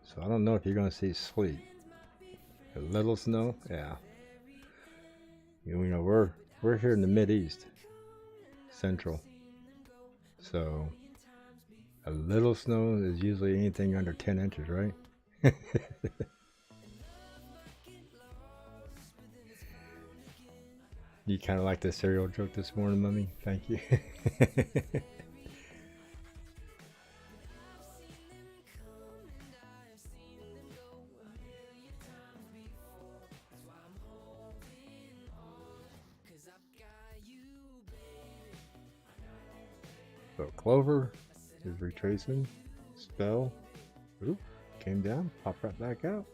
So I don't know if you're going to see sleet. A little snow, yeah. You know, we're here in the Mideast, Central. So a little snow is usually anything under 10 inches, right? You kind of like the cereal joke this morning, Mummy? Thank you. So Clover is retracing. Spell. Oop, came down, popped right back out.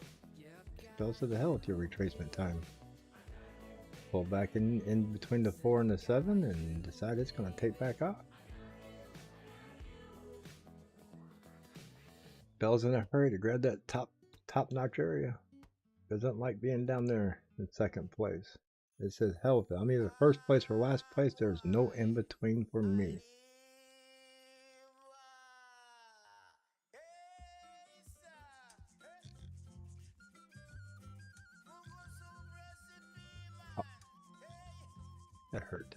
Spells to the hell with your retracement time. Pull back in between the 4 and the 7 and decide it's going to take back off. Bell's in a hurry to grab that top-notch area. Doesn't like being down there in second place. It says, hell, I'm either first place or last place. There's no in between for me. Oh, that hurt.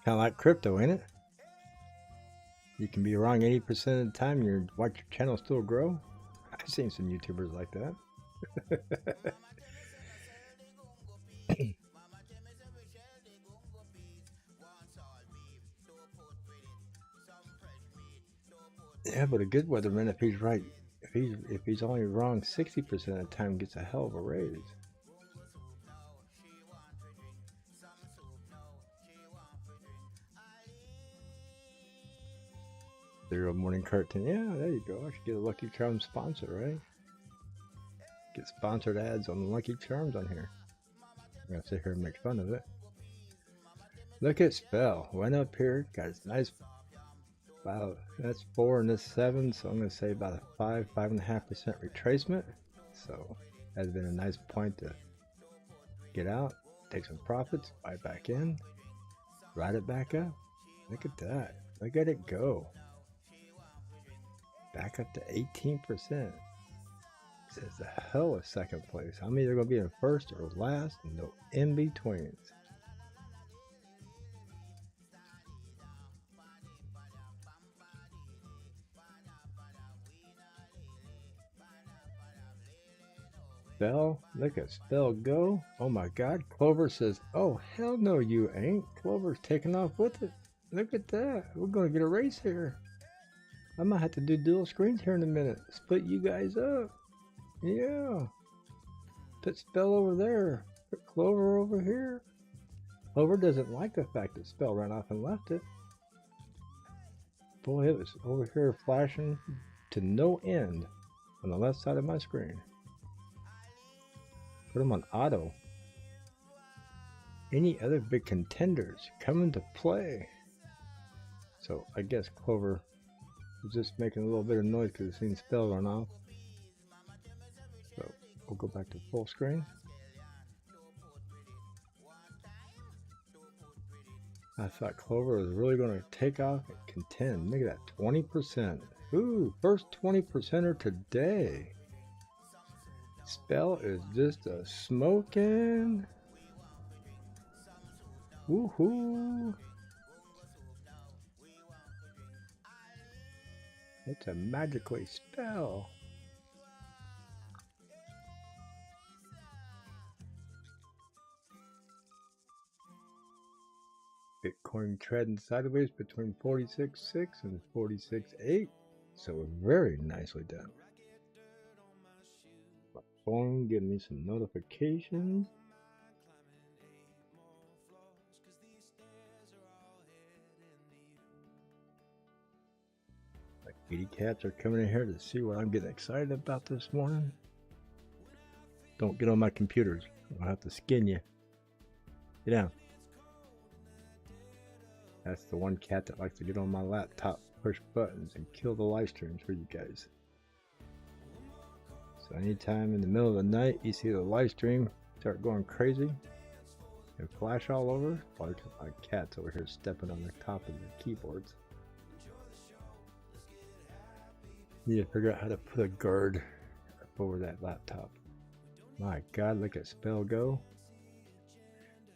Kind of like crypto, ain't it? You can be wrong 80% of the time and you watch your channel still grow. I've seen some YouTubers like that. Yeah, but a good weatherman, if he's right, if he's only wrong 60% of the time, gets a hell of a raise. Cereal morning cartoon. Yeah, there you go. I should get a Lucky Charms sponsor, right? Get sponsored ads on the Lucky Charms on here. I'm gonna sit here and make fun of it. Look at Spell. Went up here, got a nice about, that's 4 and this 7, so I'm gonna say about a 5.5% retracement. So Has been a nice point to get out, take some profits, buy back in, ride it back up. Look at that. Look at it go. Back up to 18%. It's the hell of second place. I'm either going to be in first or last, and no in betweens. Spell, look at Spell go. Oh my god. Clover says, oh hell no you ain't. Clover's taking off with it. Look at that. We're going to get a race here. I might have to do dual screens here in a minute. Split you guys up. Yeah. Put Spell over there. Put Clover over here. Clover doesn't like the fact that Spell ran off and left it. Boy, it was over here flashing to no end on the left side of my screen. Put them on auto. Any other big contenders coming to play? So I guess Clover was just making a little bit of noise because it's seen Spell run off. So we'll go back to full screen. I thought Clover was really going to take off and contend. Look at that, 20%. Ooh, first 20%er today. Spell is just a smoking. Woohoo! It's a magically Spell. Bitcoin trading sideways between 46.6 and 46.8. So very nicely done. My phone giving me some notifications. My kitty cats are coming in here to see what I'm getting excited about this morning. Don't get on my computers. I'll have to skin you. Get down. That's the one cat that likes to get on my laptop, push buttons, and kill the live streams for you guys. So anytime in the middle of the night you see the live stream start going crazy and flash all over, probably because my cat's over here stepping on the top of the keyboards. Need to figure out how to put a guard up over that laptop. My god, look at Spell go.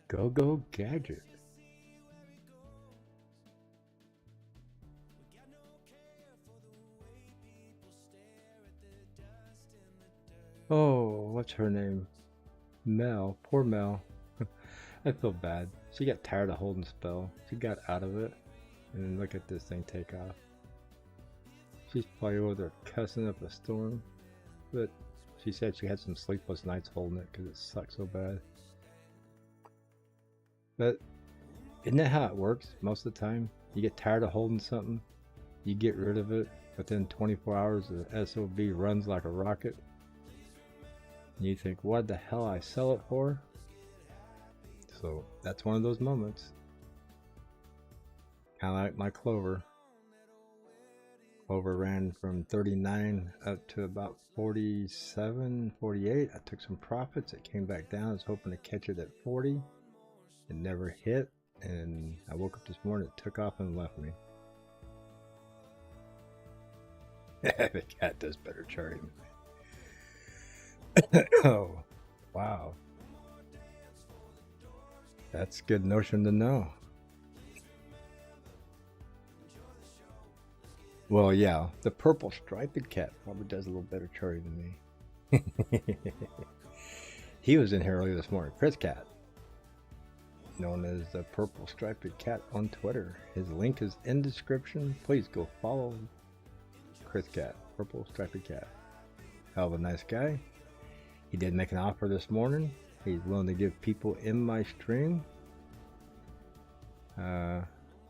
Go go gadget. Oh, what's her name? Mel. Poor Mel. I feel bad. She got tired of holding Spell. She got out of it. And then look at this thing take off. She's probably over there cussing up a storm. But she said she had some sleepless nights holding it because it sucks so bad. But isn't that how it works most of the time? You get tired of holding something. You get rid of it. Within 24 hours the SOB runs like a rocket. And you think, what the hell I sell it for? So that's one of those moments. Kind of like my Clover. Clover ran from 39 up to about 47, 48. I took some profits. It came back down. I was hoping to catch it at 40. It never hit. And I woke up this morning, it took off and left me. The cat does better charting. Oh, wow. That's a good notion to know. Well, yeah, the purple striped cat probably does a little better charting than me. He was in here earlier this morning, Chris Cat, known as the purple striped cat on Twitter. His link is in description. Please go follow Chris Cat, purple striped cat. Hell of a nice guy. He did make an offer this morning. He's willing to give people in my stream a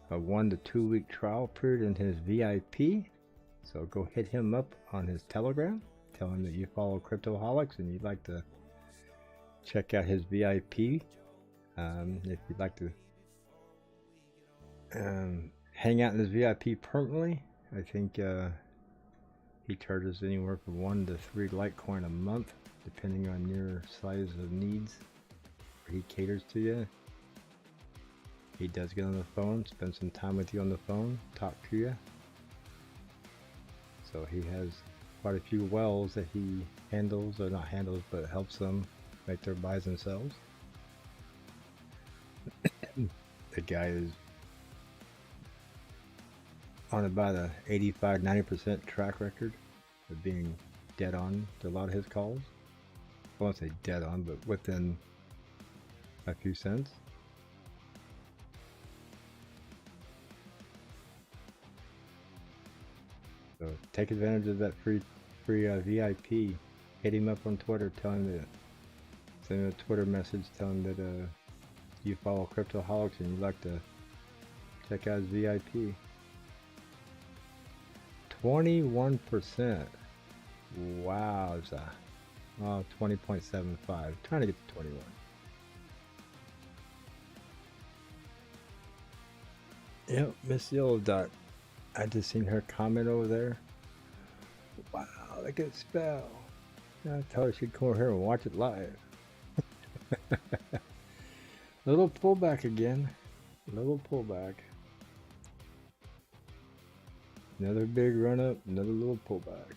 1 to 2 week trial period in his VIP. So go hit him up on his Telegram. Tell him that you follow Cryptoholics and you'd like to check out his VIP. If you'd like to hang out in his VIP permanently, I think He charges anywhere from 1 to 3 Litecoin a month, depending on your size of needs. He caters to you. He does get on the phone, spend some time with you on the phone, talk to you. So he has quite a few wells that he handles, or not handles, but helps them make their buys and sells. The guy is on about a 85-90% track record of being dead on to a lot of his calls. I won't say dead on, but within a few cents. So take advantage of that free VIP. Hit him up on Twitter, tell him that, send him a Twitter message, tell him that you follow Cryptoholics and you'd like to check out his VIP. 21%. Wowza. Oh, 20.75. Trying to get to 21. Yep, Miss Yellow Dot. I just seen her comment over there. Wow, look at spell. I tell her she'd come over here and watch it live. Little pullback again. Little pullback. Another big run up, another little pullback.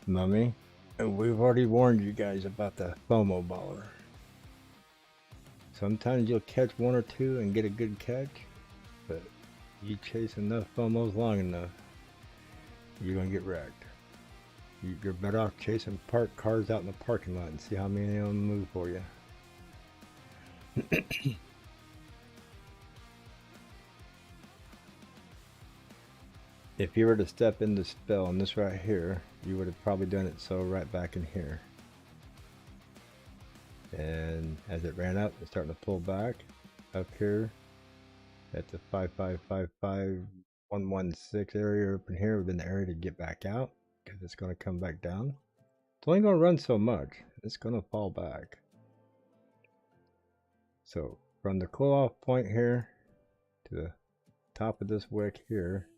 Mummy, we've already warned you guys about the FOMO baller. Sometimes you'll catch one or two and get a good catch, but you chase enough FOMOs long enough, you're gonna get wrecked. You're better off chasing parked cars out in the parking lot and see how many of them move for you. If you were to step in the spell on this right here, you would have probably done it so right back in here. And as it ran up, it's starting to pull back up here at the 5555116 area up in here would have been the area to get back out, because it's going to come back down. It's only going to run so much. It's going to fall back. So from the cool off point here to the top of this wick here,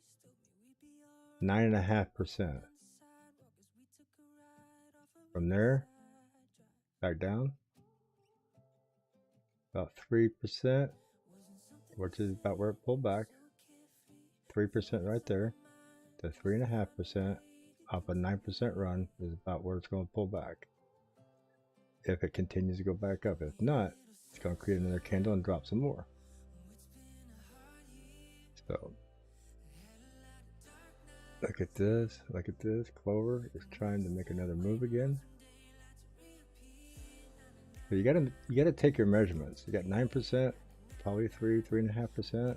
9.5%. From there back down about 3%, which is about where it pulled back. 3% right there to 3.5% off a 9% run is about where it's going to pull back if it continues to go back up. If not, it's going to create another candle and drop some more. So look at this, look at this. Clover is trying to make another move again. So you gotta take your measurements. You got 9%, probably 3.5%.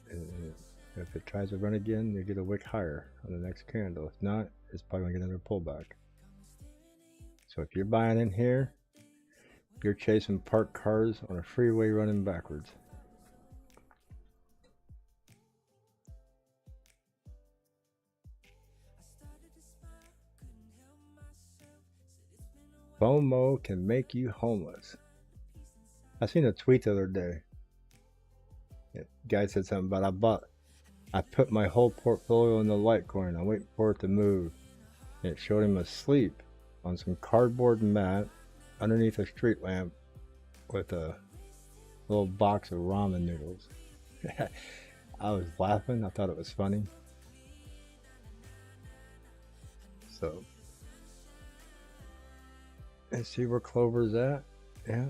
And if it tries to run again, you get a wick higher on the next candle. If not, it's probably gonna get another pullback. So if you're buying in here, you're chasing parked cars on a freeway running backwards. FOMO can make you homeless. I seen a tweet the other day. The guy said something about I put my whole portfolio in the Litecoin. I'm waiting for it to move. And it showed him asleep on some cardboard mat underneath a street lamp with a little box of ramen noodles. I was laughing. I thought it was funny. So and see where Clover's at. Yeah,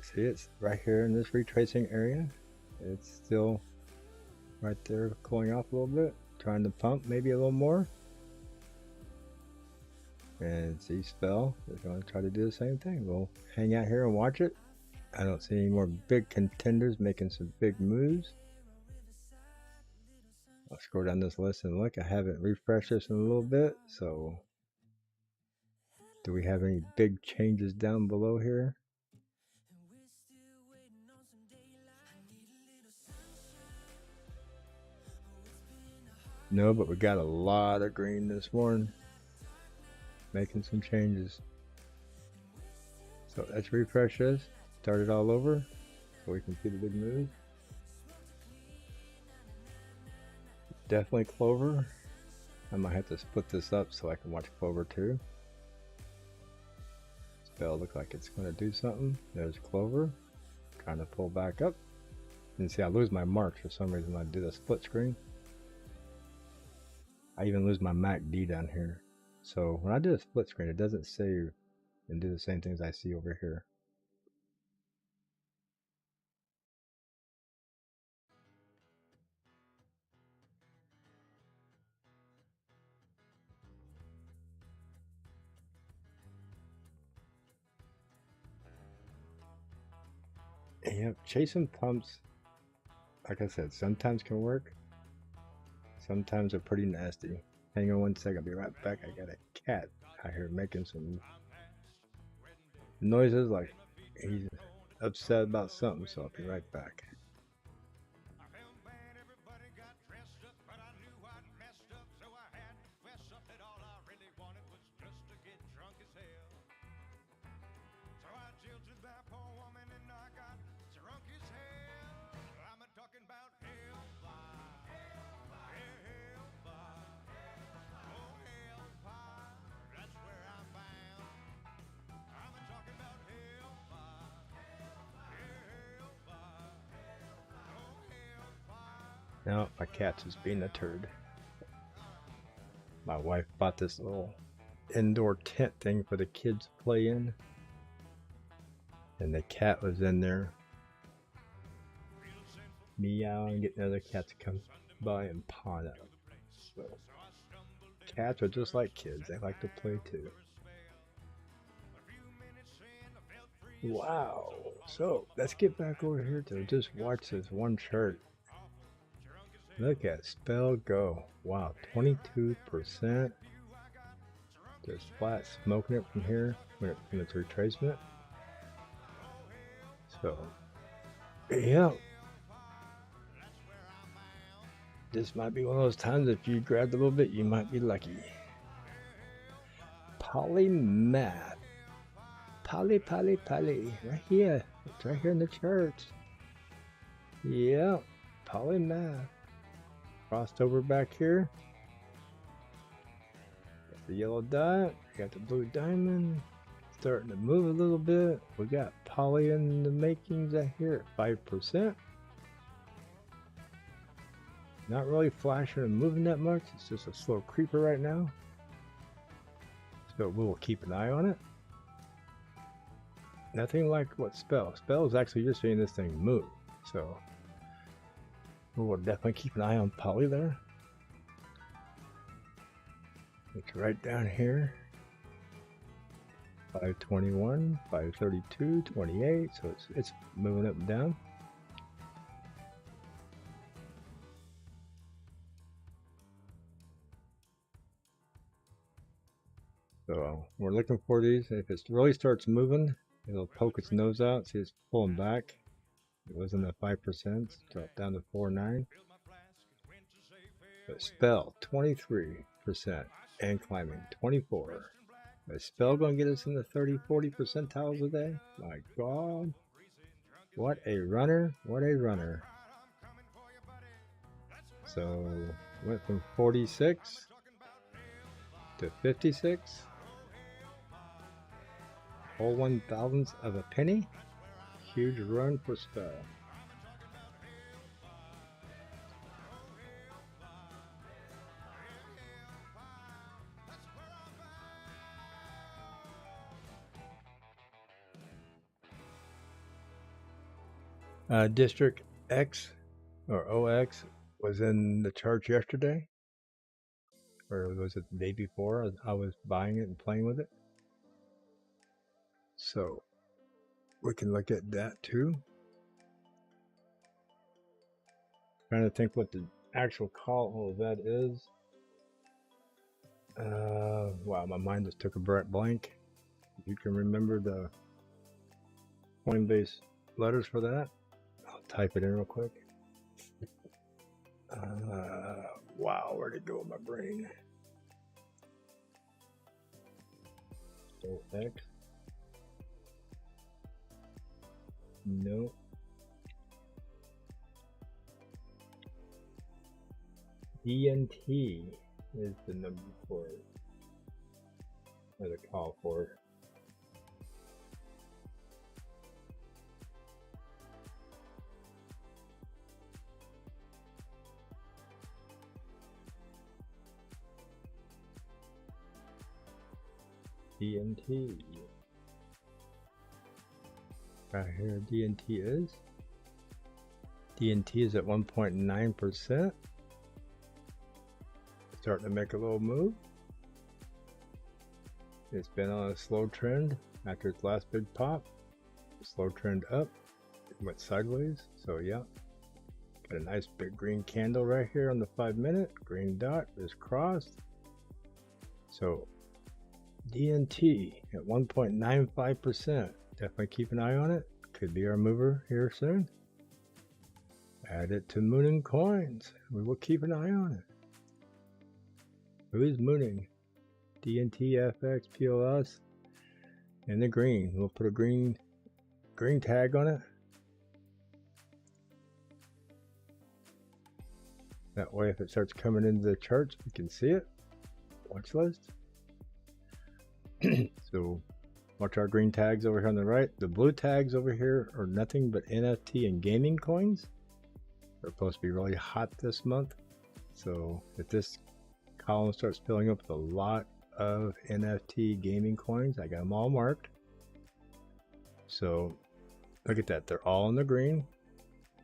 see, it's right here in this retracing area. It's still right there, cooling off a little bit, trying to pump maybe a little more. And see, spell is going to try to do the same thing. We'll hang out here and watch it. I don't see any more big contenders making some big moves. I'll scroll down this list and look. I haven't refreshed this in a little bit, so do we have any big changes down below here? No, but we got a lot of green this morning, making some changes. So let's refresh this, start it all over. So we can see the big move. Definitely Clover. I might have to split this up so I can watch Clover too. Spell look like it's going to do something. There's Clover. Trying to pull back up. And see, I lose my marks for some reason when I do the split screen. I even lose my MACD down here. So when I do a split screen, it doesn't save and do the same things I see over here. Yep, chasing pumps, like I said, sometimes can work. Sometimes they're pretty nasty. Hang on one second, I'll be right back. I got a cat out here making some noises like he's upset about something, so I'll be right back. Now my cat's just being a turd. My wife bought this little indoor tent thing for the kids to play in, and the cat was in there meowing, getting other cats to come by and paw it up. So cats are just like kids, they like to play too. Wow, so let's get back over here to just watch this one chart. Look at Spell go. Wow, 22%. Just flat smoking it from here when it's retracement. So, yeah. This might be one of those times if you grabbed a little bit, you might be lucky. Polymath. Poly. Right here. It's right here in the chart. Yeah. Polymath. Crossed over back here. Got the yellow dot. Got the blue diamond. Starting to move a little bit. We got poly in the makings out here at 5%. Not really flashing and moving that much. It's just a slow creeper right now. So we will keep an eye on it. Nothing like what Spell. Spell is actually just seeing this thing move. So we will definitely keep an eye on poly there. It's right down here. 521, 532, 28. So it's moving up and down. So we're looking for these. If it really starts moving, it'll poke its nose out. See, it's pulling back. It was in the 5%, dropped down to 4.9. But Spell 23% and climbing 24. Is Spell going to get us in the 30-40 percentiles a day? My God. What a runner. What a runner. So went from 46 to 56. Whole 1/1000th of a penny. Huge run for Spell. District X or OX was in the charts yesterday, or was it the day before? I was buying it and playing with it. So we can look at that too. Trying to think what the actual call of that is. Wow, my mind just took a blank. If you can remember the CoinBase letters for that, I'll type it in real quick. Wow, where'd it go with my brain? So X. No. DNT is the number for it, or the call for it. DNT. Right here, DNT is. DNT is at 1.9%. Starting to make a little move. It's been on a slow trend after its last big pop. Slow trend up. It went sideways. So yeah. Got a nice big green candle right here on the 5-minute. Green dot is crossed. So DNT at 1.95%. Definitely keep an eye on it. Could be our mover here soon. Add it to mooning coins. We will keep an eye on it. Who is mooning? DNT, FX, PLS, and the green. We'll put a green tag on it. That way, if it starts coming into the charts, we can see it. Watch list. So watch our green tags over here on the right. The blue tags over here are nothing but NFT and gaming coins. They're supposed to be really hot this month. So if this column starts filling up with a lot of NFT gaming coins, I got them all marked. So look at that. They're all in the green.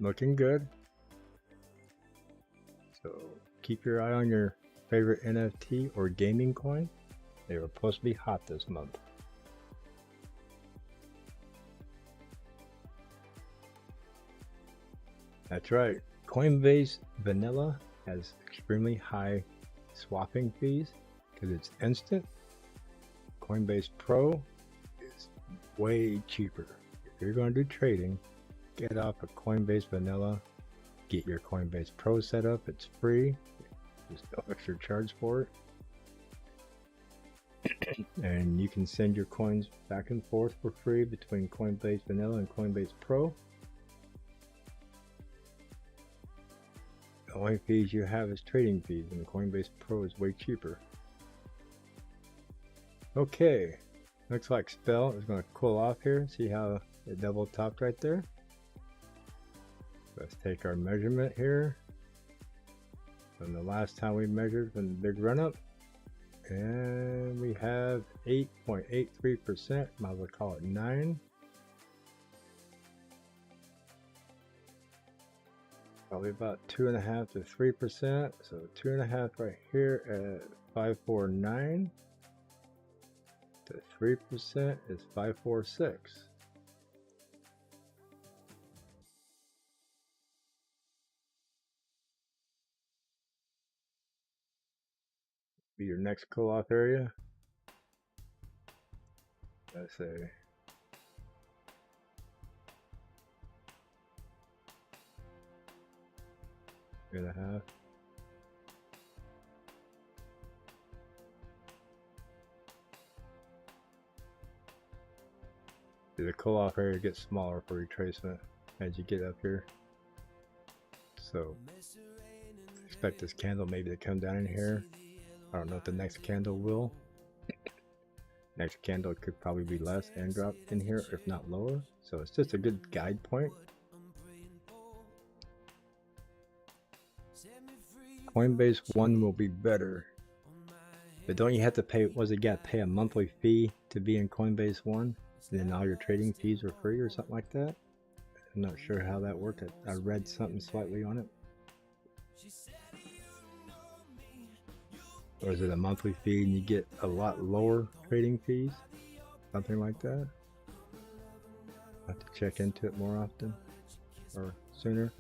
Looking good. So keep your eye on your favorite NFT or gaming coin. They were supposed to be hot this month. That's right. Coinbase Vanilla has extremely high swapping fees because it's instant. Coinbase Pro is way cheaper. If you're going to do trading, get off of Coinbase Vanilla. Get your Coinbase Pro set up. It's free. There's no extra charge for it. And you can send your coins back and forth for free between Coinbase Vanilla and Coinbase Pro. The only fees you have is trading fees, and Coinbase Pro is way cheaper. Okay, looks like Spell is going to cool off here. See how it double topped right there? Let's take our measurement here from the last time we measured from the big run up. And we have 8.83%, might as well call it 9. Probably about 2.5 to 3%. So 2.5 right here at 549. To 3% is 546. Be your next cool-off area. Let's say 3.5. The cool-off area gets smaller for retracement as you get up here. So expect this candle maybe to come down in here. I don't know if the next candle will. Next candle could probably be less and drop in here, if not lower. So it's just a good guide point. Coinbase One will be better. But don't you have to pay, was it got to pay a monthly fee to be in Coinbase One? And then all your trading fees are free or something like that? I'm not sure how that worked. I read something slightly on it. Or is it a monthly fee and you get a lot lower trading fees? Something like that. I have to check into it more often or sooner.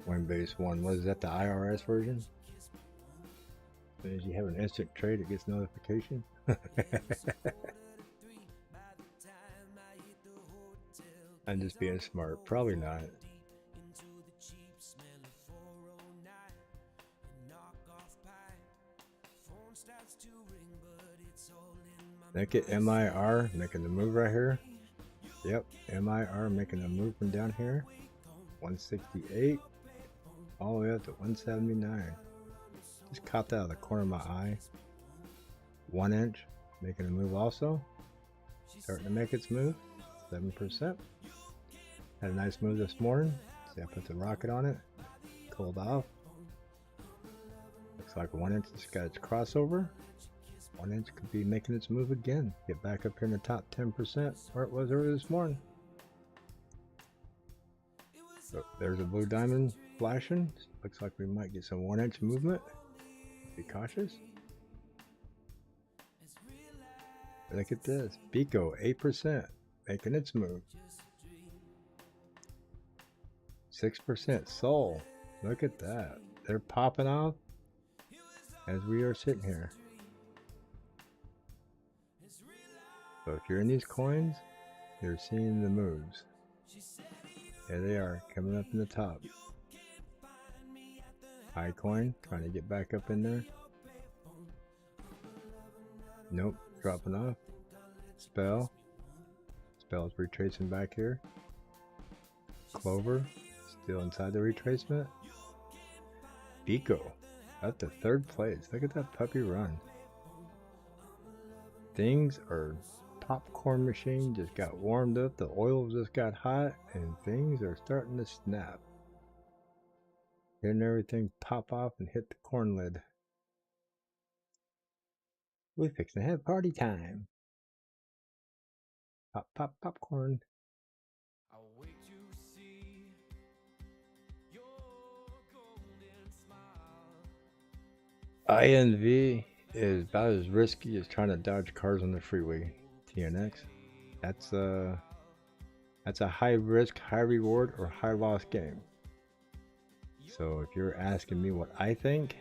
Coinbase One, what is that, the IRS version? As you have an instant trade, it gets notification. I'm just being smart. Probably not. Look at MIR making the move right here. Yep, MIR making a move from down here. 168 all the way up to 179. Just caught that out of the corner of my eye. 1 inch making a move also. Starting to make its move. 7%. Had a nice move this morning. See, I put the rocket on it. Cooled off. Looks like 1 inch just got its crossover. 1 inch could be making its move again. Get back up here in the top 10% where it was earlier this morning. So there's a blue diamond flashing. Looks like we might get some 1 inch movement. Be cautious. Look at this. Pico 8% making its move. 6% Sol. Look at that. They're popping off as we are sitting here. So if you're in these coins, you're seeing the moves. There they are, coming up in the top. High coin, trying to get back up in there. Nope, dropping off. Spell. Spell's retracing back here. Clover, still inside the retracement. Pico, up to 3rd place. Look at that puppy run. Things are... Popcorn machine just got warmed up, the oil just got hot, and things are starting to snap. Hearing everything pop off and hit the corn lid. We're fixing to have party time. Pop, pop, popcorn. I'll wait to see your golden smile. INV is about as risky as trying to dodge cars on the freeway. TNX. That's a high risk, high reward, or high loss game. So if you're asking me what I think,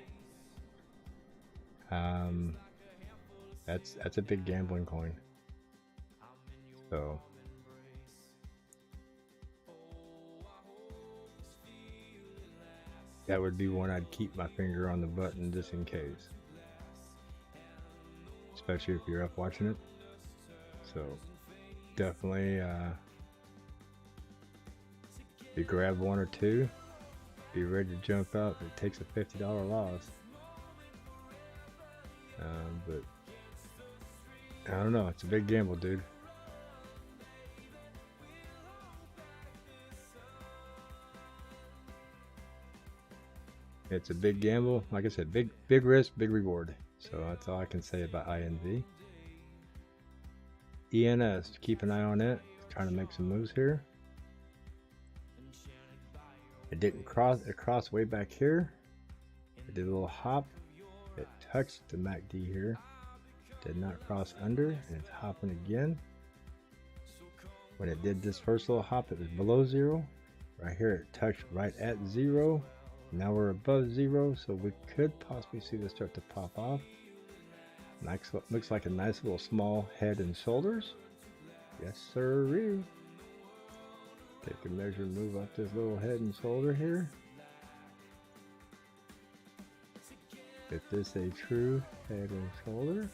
that's a big gambling coin. So that would be one I'd keep my finger on the button just in case. Especially if you're up watching it. So definitely you grab 1 or 2, be ready to jump out. It takes a $50 loss. But I don't know, it's a big gamble, dude. It's a big gamble. Like I said, big risk, big reward. So that's all I can say about INV. ENS, keep an eye on it. Trying to make some moves here. It didn't cross. It crossed way back here. It did a little hop. It touched the MACD here. Did not cross under, and it's hopping again. When it did this first little hop, it was below 0. Right here, it touched right at 0. Now we're above 0, so we could possibly see this start to pop off. Nice, looks like a nice little small head and shoulders. Yes, sir. Take a measure and move up this little head and shoulder here. Is this a true head and shoulder?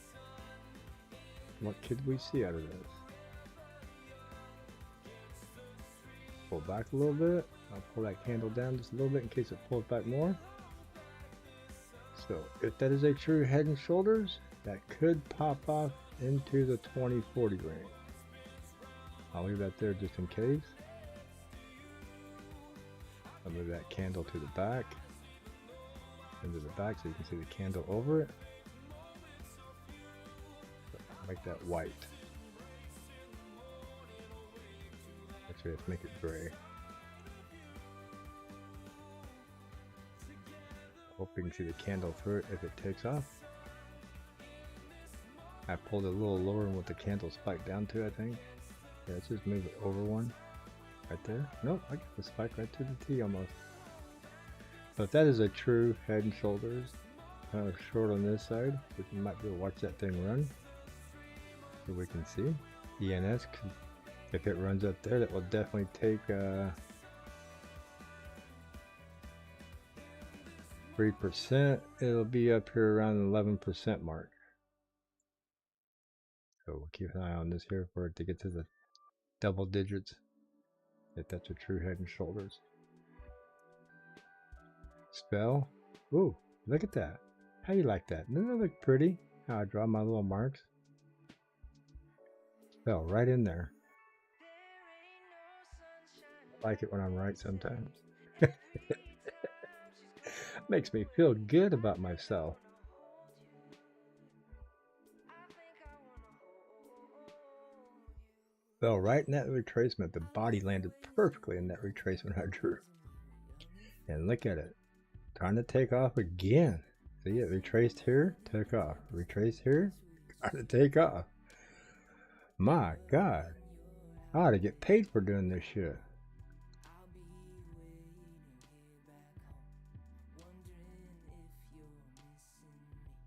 What could we see out of this? Pull back a little bit. I'll pull that candle down just a little bit in case it pulls back more. So if that is a true head and shoulders, that could pop off into the 2040 range. I'll leave that there just in case. I'll move that candle to the back, into the back so you can see the candle over it. Make that white. Actually, let's make it gray. Hope you can see the candle through it if it takes off. I pulled it a little lower than what the candle spiked down to, I think. Yeah, let's just move it over one. Right there. Nope, I got the spike right to the T almost. So if that is a true head and shoulders, kind of short on this side, we might be able to watch that thing run. So we can see. ENS, if it runs up there, that will definitely take 3%. It'll be up here around the 11% mark. So we'll keep an eye on this here for it to get to the double digits, if that's a true head and shoulders. Spell. Ooh, look at that. How you like that? Doesn't that look pretty? How I draw my little marks. Spell right in there. I like it when I'm right sometimes. Makes me feel good about myself. Well, right in that retracement, the body landed perfectly in that retracement I drew. And look at it. Trying to take off again. See it retraced here, took off. Retraced here, trying to take off. My God. I ought to get paid for doing this shit.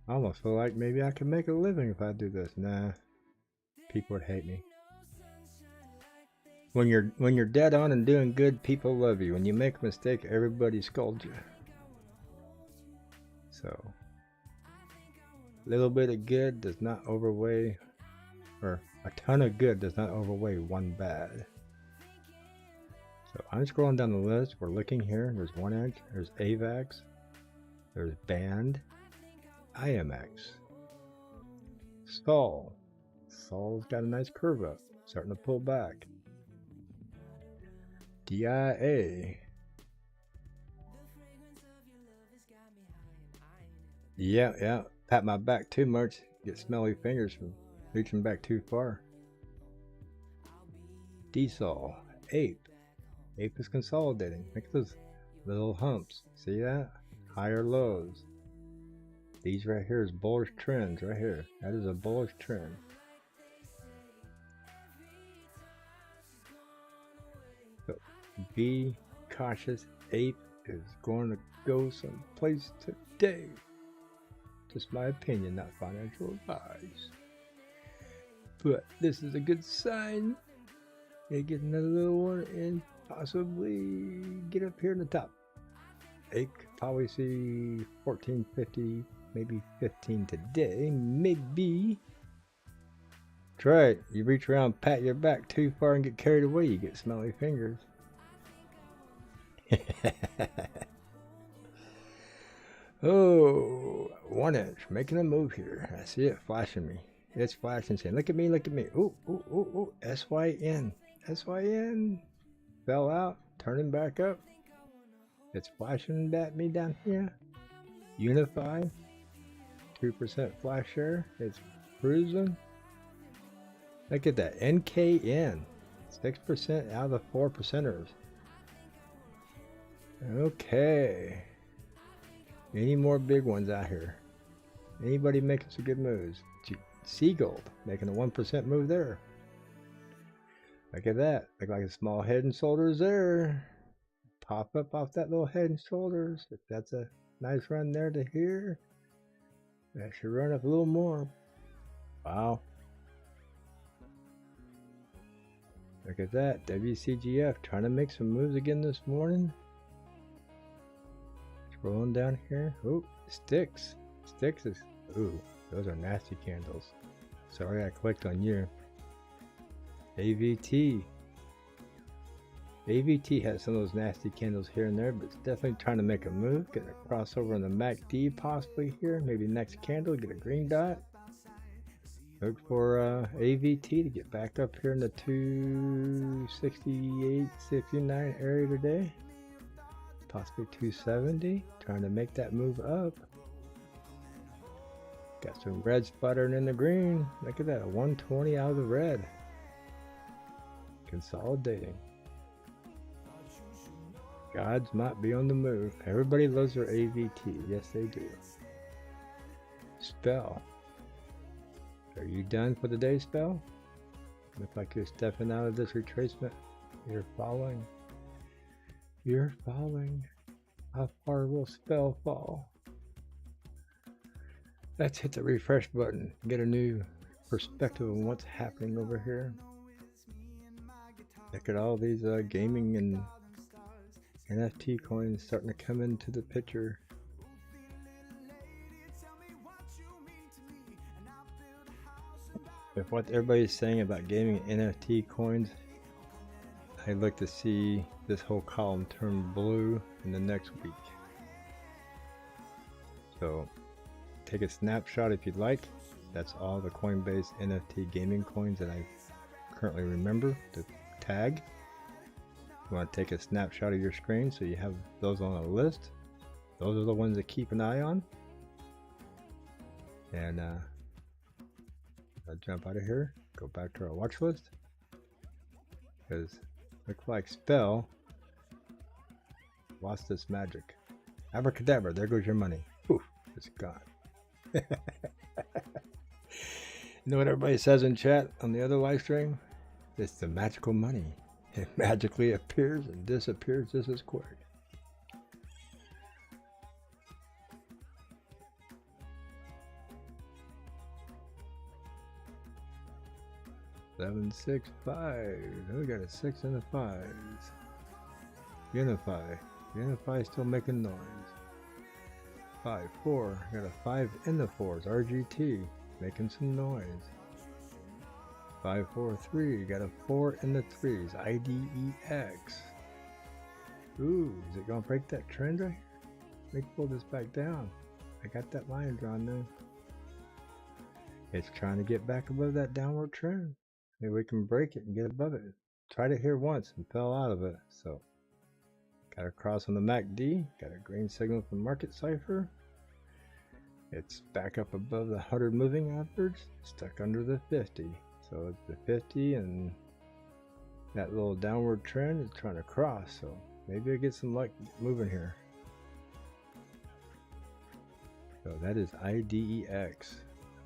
I almost feel like maybe I could make a living if I do this. Nah, people would hate me. When you're dead on and doing good, people love you. When you make a mistake, everybody scolds you. So, a little bit of good does not overweigh, or a ton of good does not overweigh one bad. So I'm scrolling down the list. We're looking here. There's 1x, there's AVAX, there's Band, IMX, Sol. Sol's got a nice curve up, starting to pull back. DIA. Yeah. Pat my back too much. Get smelly fingers from reaching back too far. DSOL. Ape. Ape is consolidating. Look at those little humps. See that? Higher lows. These right here is bullish trends right here. That is a bullish trend. So be cautious. Ape is going to go someplace today. Just my opinion, not financial advice. But this is a good sign. You get another little one and possibly get up here in the top. Ape could probably see 1450, maybe 15 today, maybe. Try it. You reach around, pat your back too far and get carried away, you get smelly fingers. Oh, 1 inch, making a move here. I see it flashing me. It's flashing, saying, look at me, look at me. Ooh, SYN. SYN. Fell out, turning back up. It's flashing at me down here. Unify. 2% flash share. It's cruising. Look at that. NKN. 6% out of the 4%ers. Okay. Any more big ones out here? Anybody making some good moves? Seagold making a 1% move there. Look at that. Look like a small head and shoulders there. Pop up off that little head and shoulders. If that's a nice run there to here, that should run up a little more. Wow. Look at that. WCGF trying to make some moves again this morning. Scrolling down here. Oh, sticks. Sticks is, ooh, those are nasty candles. Sorry I clicked on you. AVT. AVT has some of those nasty candles here and there, but it's definitely trying to make a move. Get a crossover on the MACD possibly here. Maybe next candle, get a green dot. Look for AVT to get back up here in the 268, 69 area today. Possibly 270. Trying to make that move up. Got some red sputtering in the green. Look at that, a 120 out of the red. Consolidating. Gods might be on the move. Everybody loves their AVT. Yes, they do. Spell. Are you done for the day, Spell? Look like you're stepping out of this retracement. You're following. You're following. How far will Spell fall? Let's hit the refresh button. Get a new perspective on what's happening over here. Look at all these gaming and NFT coins starting to come into the picture. If what everybody's saying about gaming NFT coins, I look to see this whole column turn blue in the next week. So take a snapshot if you'd like. That's all the CoinBase NFT gaming coins that I currently remember to tag. You want to take a snapshot of your screen so you have those on a list. Those are the ones to keep an eye on. And I'll jump out of here, go back to our watch list, because looks like Spell lost its magic. Abracadabra, there goes your money. Poof, it's gone. You know what everybody says in chat on the other live stream? It's the magical money. It magically appears and disappears just as quick. Seven, 6, 5. We got a 6 and a 5. Unify. Unify still making noise. 5, 4. Got a 5 in the 4s. RGT making some noise. 5, 4, 3. Got a 4 in the 3s. IDEX. Ooh, is it gonna break that trend right here? Let me pull this back down. I got that line drawn now. It's trying to get back above that downward trend. Maybe we can break it and get above it. Tried it here once and fell out of it. So got a cross on the MACD. Got a green signal from Market Cipher. It's back up above the 100 moving average. Stuck under the 50. So it's the 50 and that little downward trend is trying to cross. So maybe I get some luck moving here. So that is IDEX.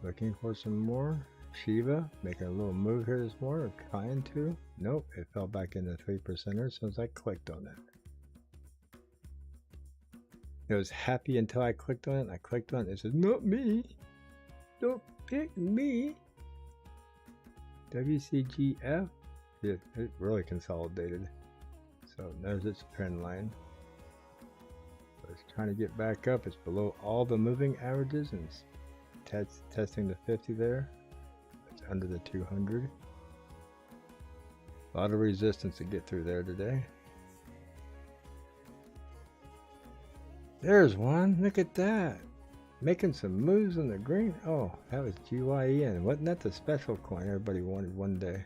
Looking for some more. Shiva making a little move here this morning, or trying to. Nope, it fell back into 3% as soon as I clicked on it. It was happy until I clicked on it. And I clicked on it. It says, "Not me. Don't pick me." WCGF. It really consolidated. So there's its trend line. So it's trying to get back up. It's below all the moving averages and it's testing the 50 there. Under the 200. A lot of resistance to get through there today. There's one. Look at that. Making some moves in the green. Oh, that was GYN. Wasn't that the special coin everybody wanted one day?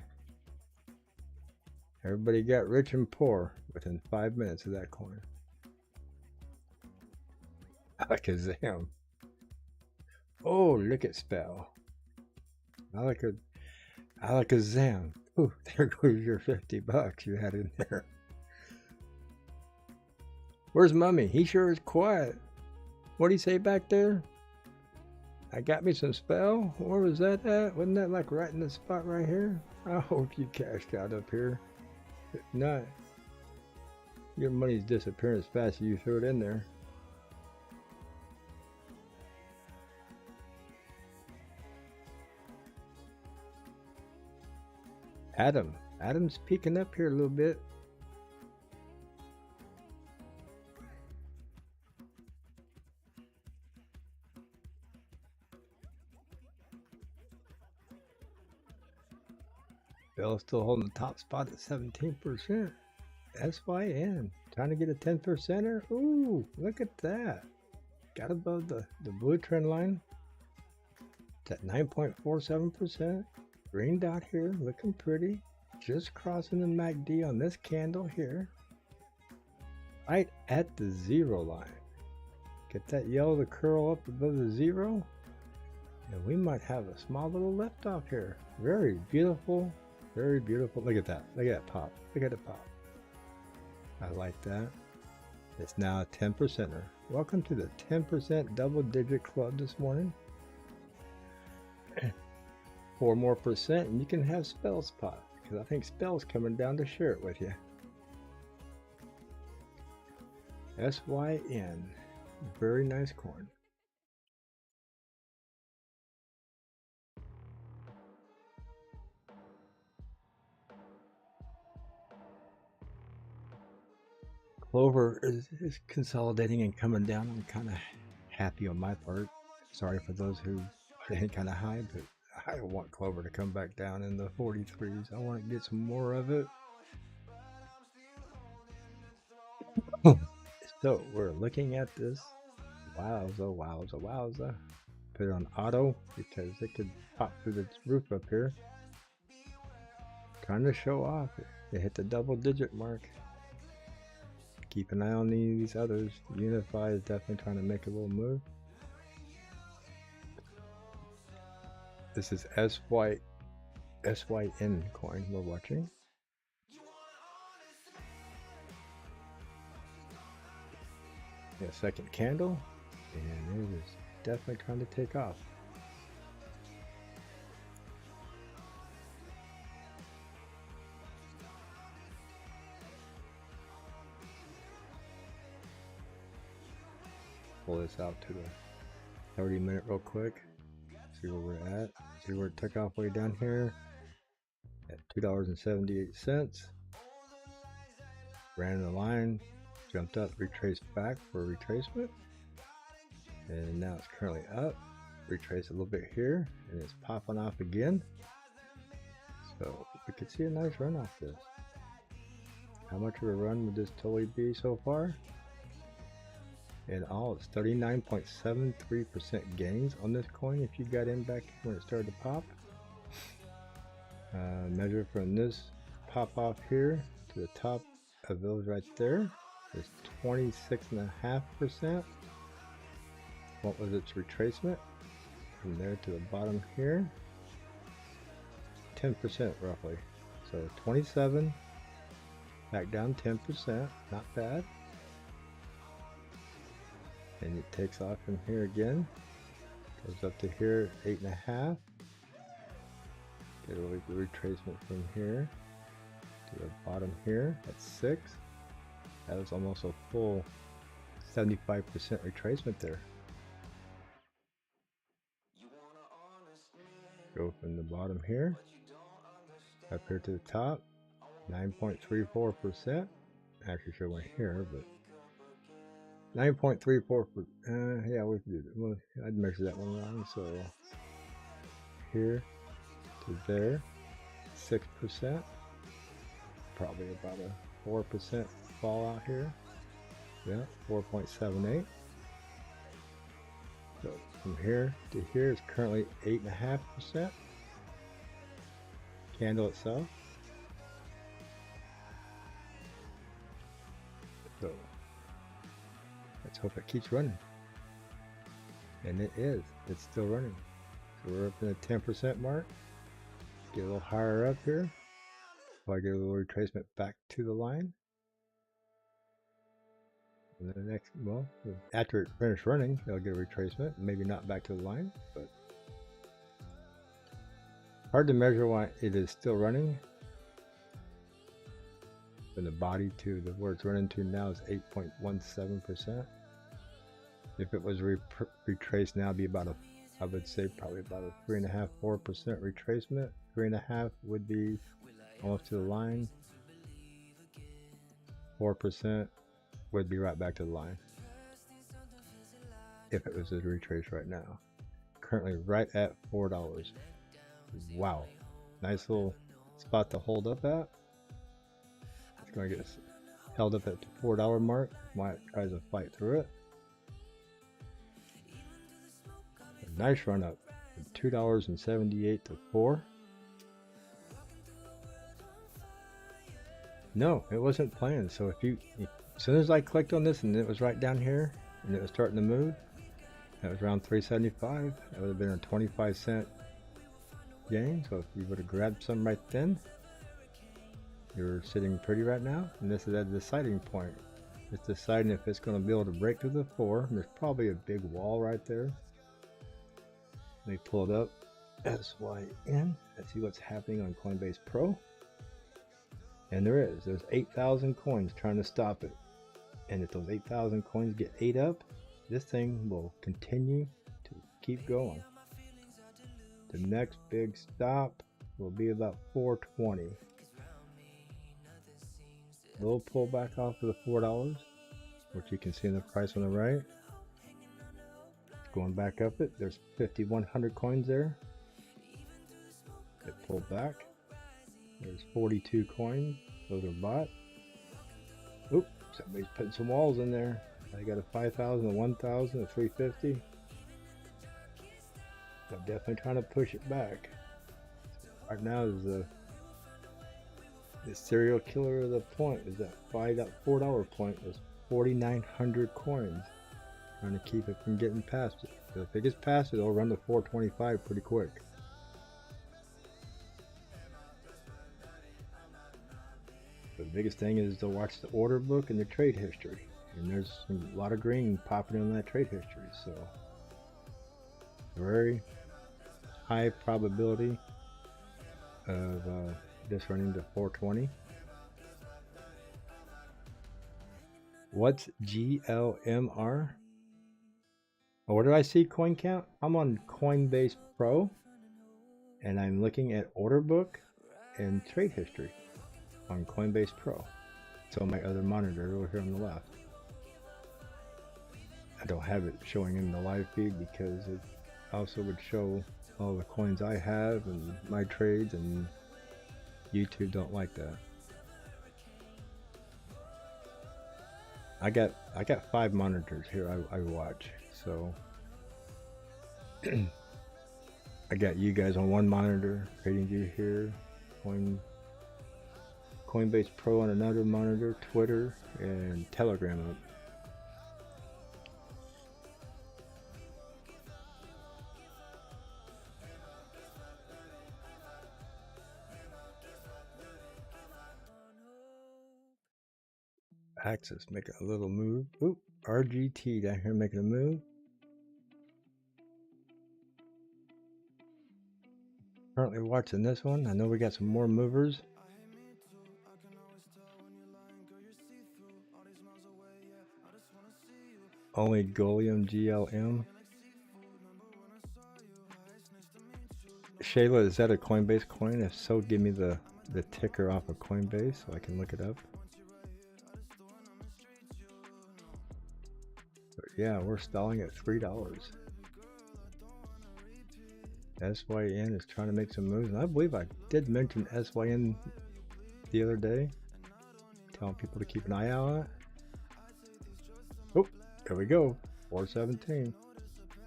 Everybody got rich and poor within 5 minutes of that coin. Alakazam. Oh, look at Spell. Alakazam. Ooh, there goes your 50 bucks you had in there. Where's Mummy? He sure is quiet. What'd he say back there? I got me some Spell? Where was that at? Wasn't that like right in the spot right here? I hope you cashed out up here. If not, your money's disappearing as fast as you threw it in there. Adam's peeking up here a little bit. Bell's still holding the top spot at 17%. SYN trying to get a 10%er. Ooh, look at that. Got above the blue trend line. It's at 9.47%. Green dot here, looking pretty. Just crossing the MACD on this candle here. Right at the 0 line. Get that yellow to curl up above the 0. And we might have a small little lift off here. Very beautiful. Very beautiful. Look at that. Look at that pop. Look at it pop. I like that. It's now a 10%er. Welcome to the 10% double digit club this morning. 4 more percent and you can have Spell spot, because I think Spell's coming down to share it with you. SYN. Very nice coin. Clover is consolidating and coming down. I'm kind of happy on my part. Sorry for those who are kind of high, but I want Clover to come back down in the 43s. I want to get some more of it. So we're looking at this. Wowza, wowza, wowza. Put it on auto because it could pop through the roof up here. Trying to show off. It hit the double-digit mark. Keep an eye on these others. Unify is definitely trying to make a little move. This is SYN coin we're watching. Yeah, second candle, and it is definitely trying to take off. Pull this out to the 30-minute real quick. See where we're at. See where it took off way down here at $2.78. Ran the line, jumped up, retraced back for a retracement, and now it's currently up. Retrace a little bit here, and it's popping off again. So we could see a nice run off this. How much of a run would this totally be so far? In all, it's 39.73% gains on this coin if you got in back when it started to pop. Measure from this pop off here to the top of those right there is 26.5%. What was its retracement? From there to the bottom here, 10% roughly. So 27, back down 10%, not bad. And it takes off from here again, goes up to here, 8.5. Get a little retracement from here to the bottom here at 6. That was almost a full 75% retracement there. Go from the bottom here up here to the top, 9.34%. Actually should have went here, but 9.34%. Yeah, we did it. Well, I'd measure that one wrong. So here to there, 6%. Probably about a 4% fall out here. Yeah, 4.78. So from here to here is currently 8.5%. Candle itself. So let's hope it keeps running. And it is. It's still running. So we're up in the 10% mark. Get a little higher up here. So I get a little retracement back to the line. And then the next, well, after it finishes running, it'll get a retracement. Maybe not back to the line, but hard to measure why it is still running. From the body to the where it's running to now is 8.17%. If it was retraced now, it'd be about I would say probably about a 3.5–4% retracement. 3.5 would be almost to the line. 4% would be right back to the line if it was a retrace right now. Currently right at $4. Wow, nice little spot to hold up at. It's going to get held up at the $4 mark. Might try to fight through it. A nice run up from $2.78 to $4. No, it wasn't planned. So as soon as I clicked on this and it was right down here and it was starting to move, that was around $3.75. That would have been a 25-cent gain. So if you would have grabbed some right then, you're sitting pretty right now. And this is at the deciding point. It's deciding if it's going to be able to break through the 4. There's probably a big wall right there. Let me pull it up. SYN. Let's see what's happening on Coinbase Pro. And there's 8,000 coins trying to stop it. And if those 8,000 coins get ate up, this thing will continue to keep going. The next big stop will be about 420. A little pullback off of the $4, which you can see in the price on the right. It's going back up it. There's 5,100 coins there. It pulled back. There's 42 coins. Those are bought. Oop, somebody's putting some walls in there. I got a 5,000, a 1,000, a 350. I'm definitely trying to push it back. Right now is the serial killer of the point is that $4 point is 4,900 coins. Trying to keep it from getting past it. So if it gets past it, it'll run to 425 pretty quick. The biggest thing is to watch the order book and the trade history. And there's a lot of green popping in that trade history. So very high probability of this running to 420. What's GLMR? Oh, where did I see coin count? I'm on CoinBase Pro and I'm looking at order book and trade history on CoinBase Pro. It's on my other monitor over here on the left. I don't have it showing in the live feed because it also would show all the coins I have and my trades, and YouTube don't like that. I got 5 monitors here I watch, so I got you guys on one monitor, TradingView here, CoinBase Pro on another monitor, Twitter, and Telegram up. Axis making a little move. Oop, RGT down here making a move. Currently watching this one. I know we got some more movers. Only Golium GLM. Shayla, is that a Coinbase coin? If so, give me the ticker off of Coinbase so I can look it up. But yeah, we're stalling at $3. SYN is trying to make some moves, and I believe I did mention SYN the other day, telling people to keep an eye out on it. Oh, there we go, 417.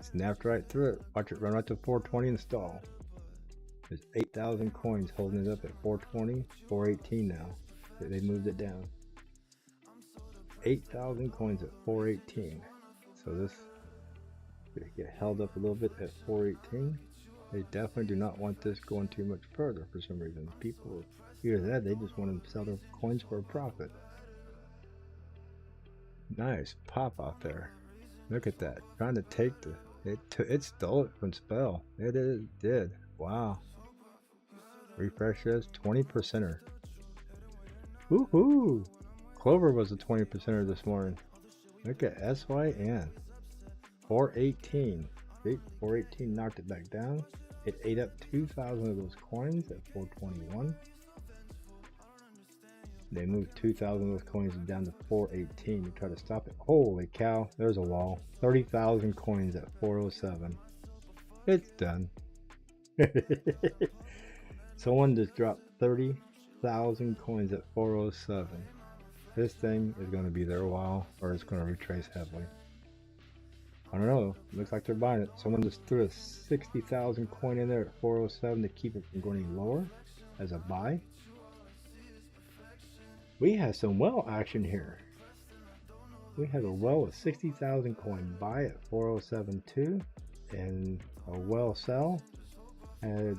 Snapped right through it. Watch it run right to 420 and stall. There's 8,000 coins holding it up at 420, 418 now. They moved it down. 8,000 coins at 418. So this could get held up a little bit at 418. They definitely do not want this going too much further for some reason. People hear that, they just want to sell their coins for a profit. Nice pop out there. Look at that. Trying to take it stole it from Spell. It did. Wow. Refresh this, 20%er. Woohoo! Clover was a 20%er this morning. Look at SYN. 418. See, 418 knocked it back down. It ate up 2,000 of those coins at 421. They moved 2,000 of those coins down to 418 to try to stop it. Holy cow, there's a wall. 30,000 coins at 407. It's done. Someone just dropped 30,000 coins at 407. This thing is going to be there a while, or it's going to retrace heavily. I don't know. Looks like they're buying it. Someone just threw a 60,000 coin in there at 407 to keep it from going any lower as a buy. We have some well action here. We have a well of 60,000 coin buy at 407 too, and a well sell had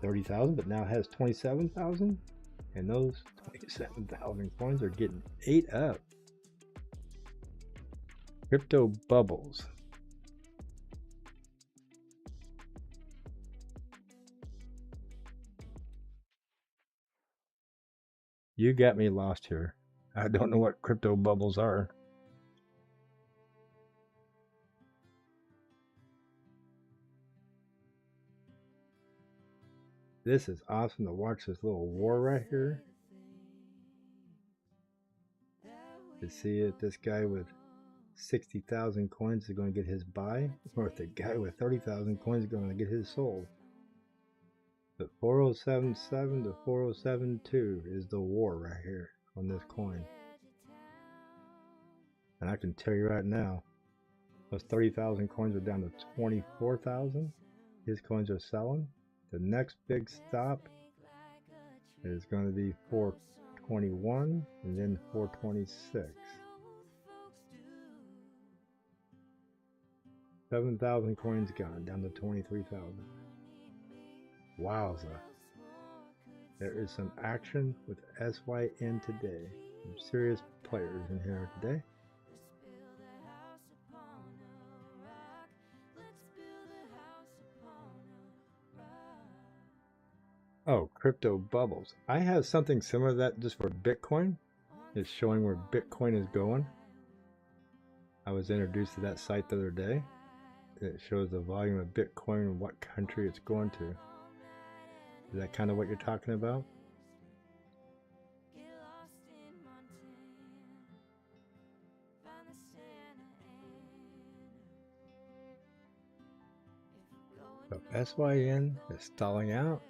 30,000, but now has 27,000, and those 27,000 coins are getting ate up. Crypto bubbles. You got me lost here. I don't know what crypto bubbles are. This is awesome to watch this little war right here. To see if this guy with 60,000 coins is going to get his buy, or if the guy with 30,000 coins is going to get his sold. The 4077 to 4072 is the war right here on this coin. And I can tell you right now, those 30,000 coins are down to 24,000. His coins are selling. The next big stop is going to be 421 and then 426. 7,000 coins gone, down to 23,000. Wowza. There is some action with SYN today. Some serious players in here today. Oh, crypto bubbles. I have something similar to that just for Bitcoin. It's showing where Bitcoin is going. I was introduced to that site the other day. It shows the volume of Bitcoin and what country it's going to. Is that kind of what you're talking about? So SYN is stalling out.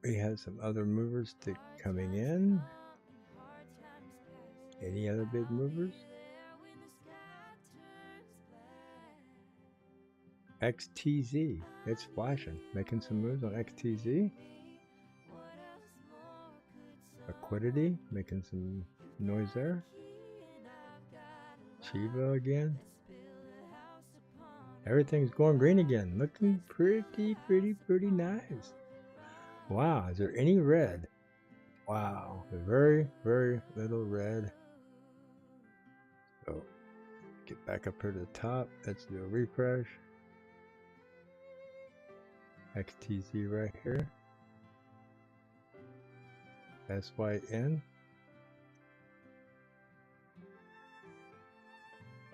We have some other movers coming in. Any other big movers? XTZ, it's flashing, making some moves on XTZ. Liquidity, making some noise there. Chiva again. Everything's going green again, looking pretty nice. Wow, is there any red? Wow, very little red. So, get back up here to the top. Let's do a refresh. XTZ right here. SYN.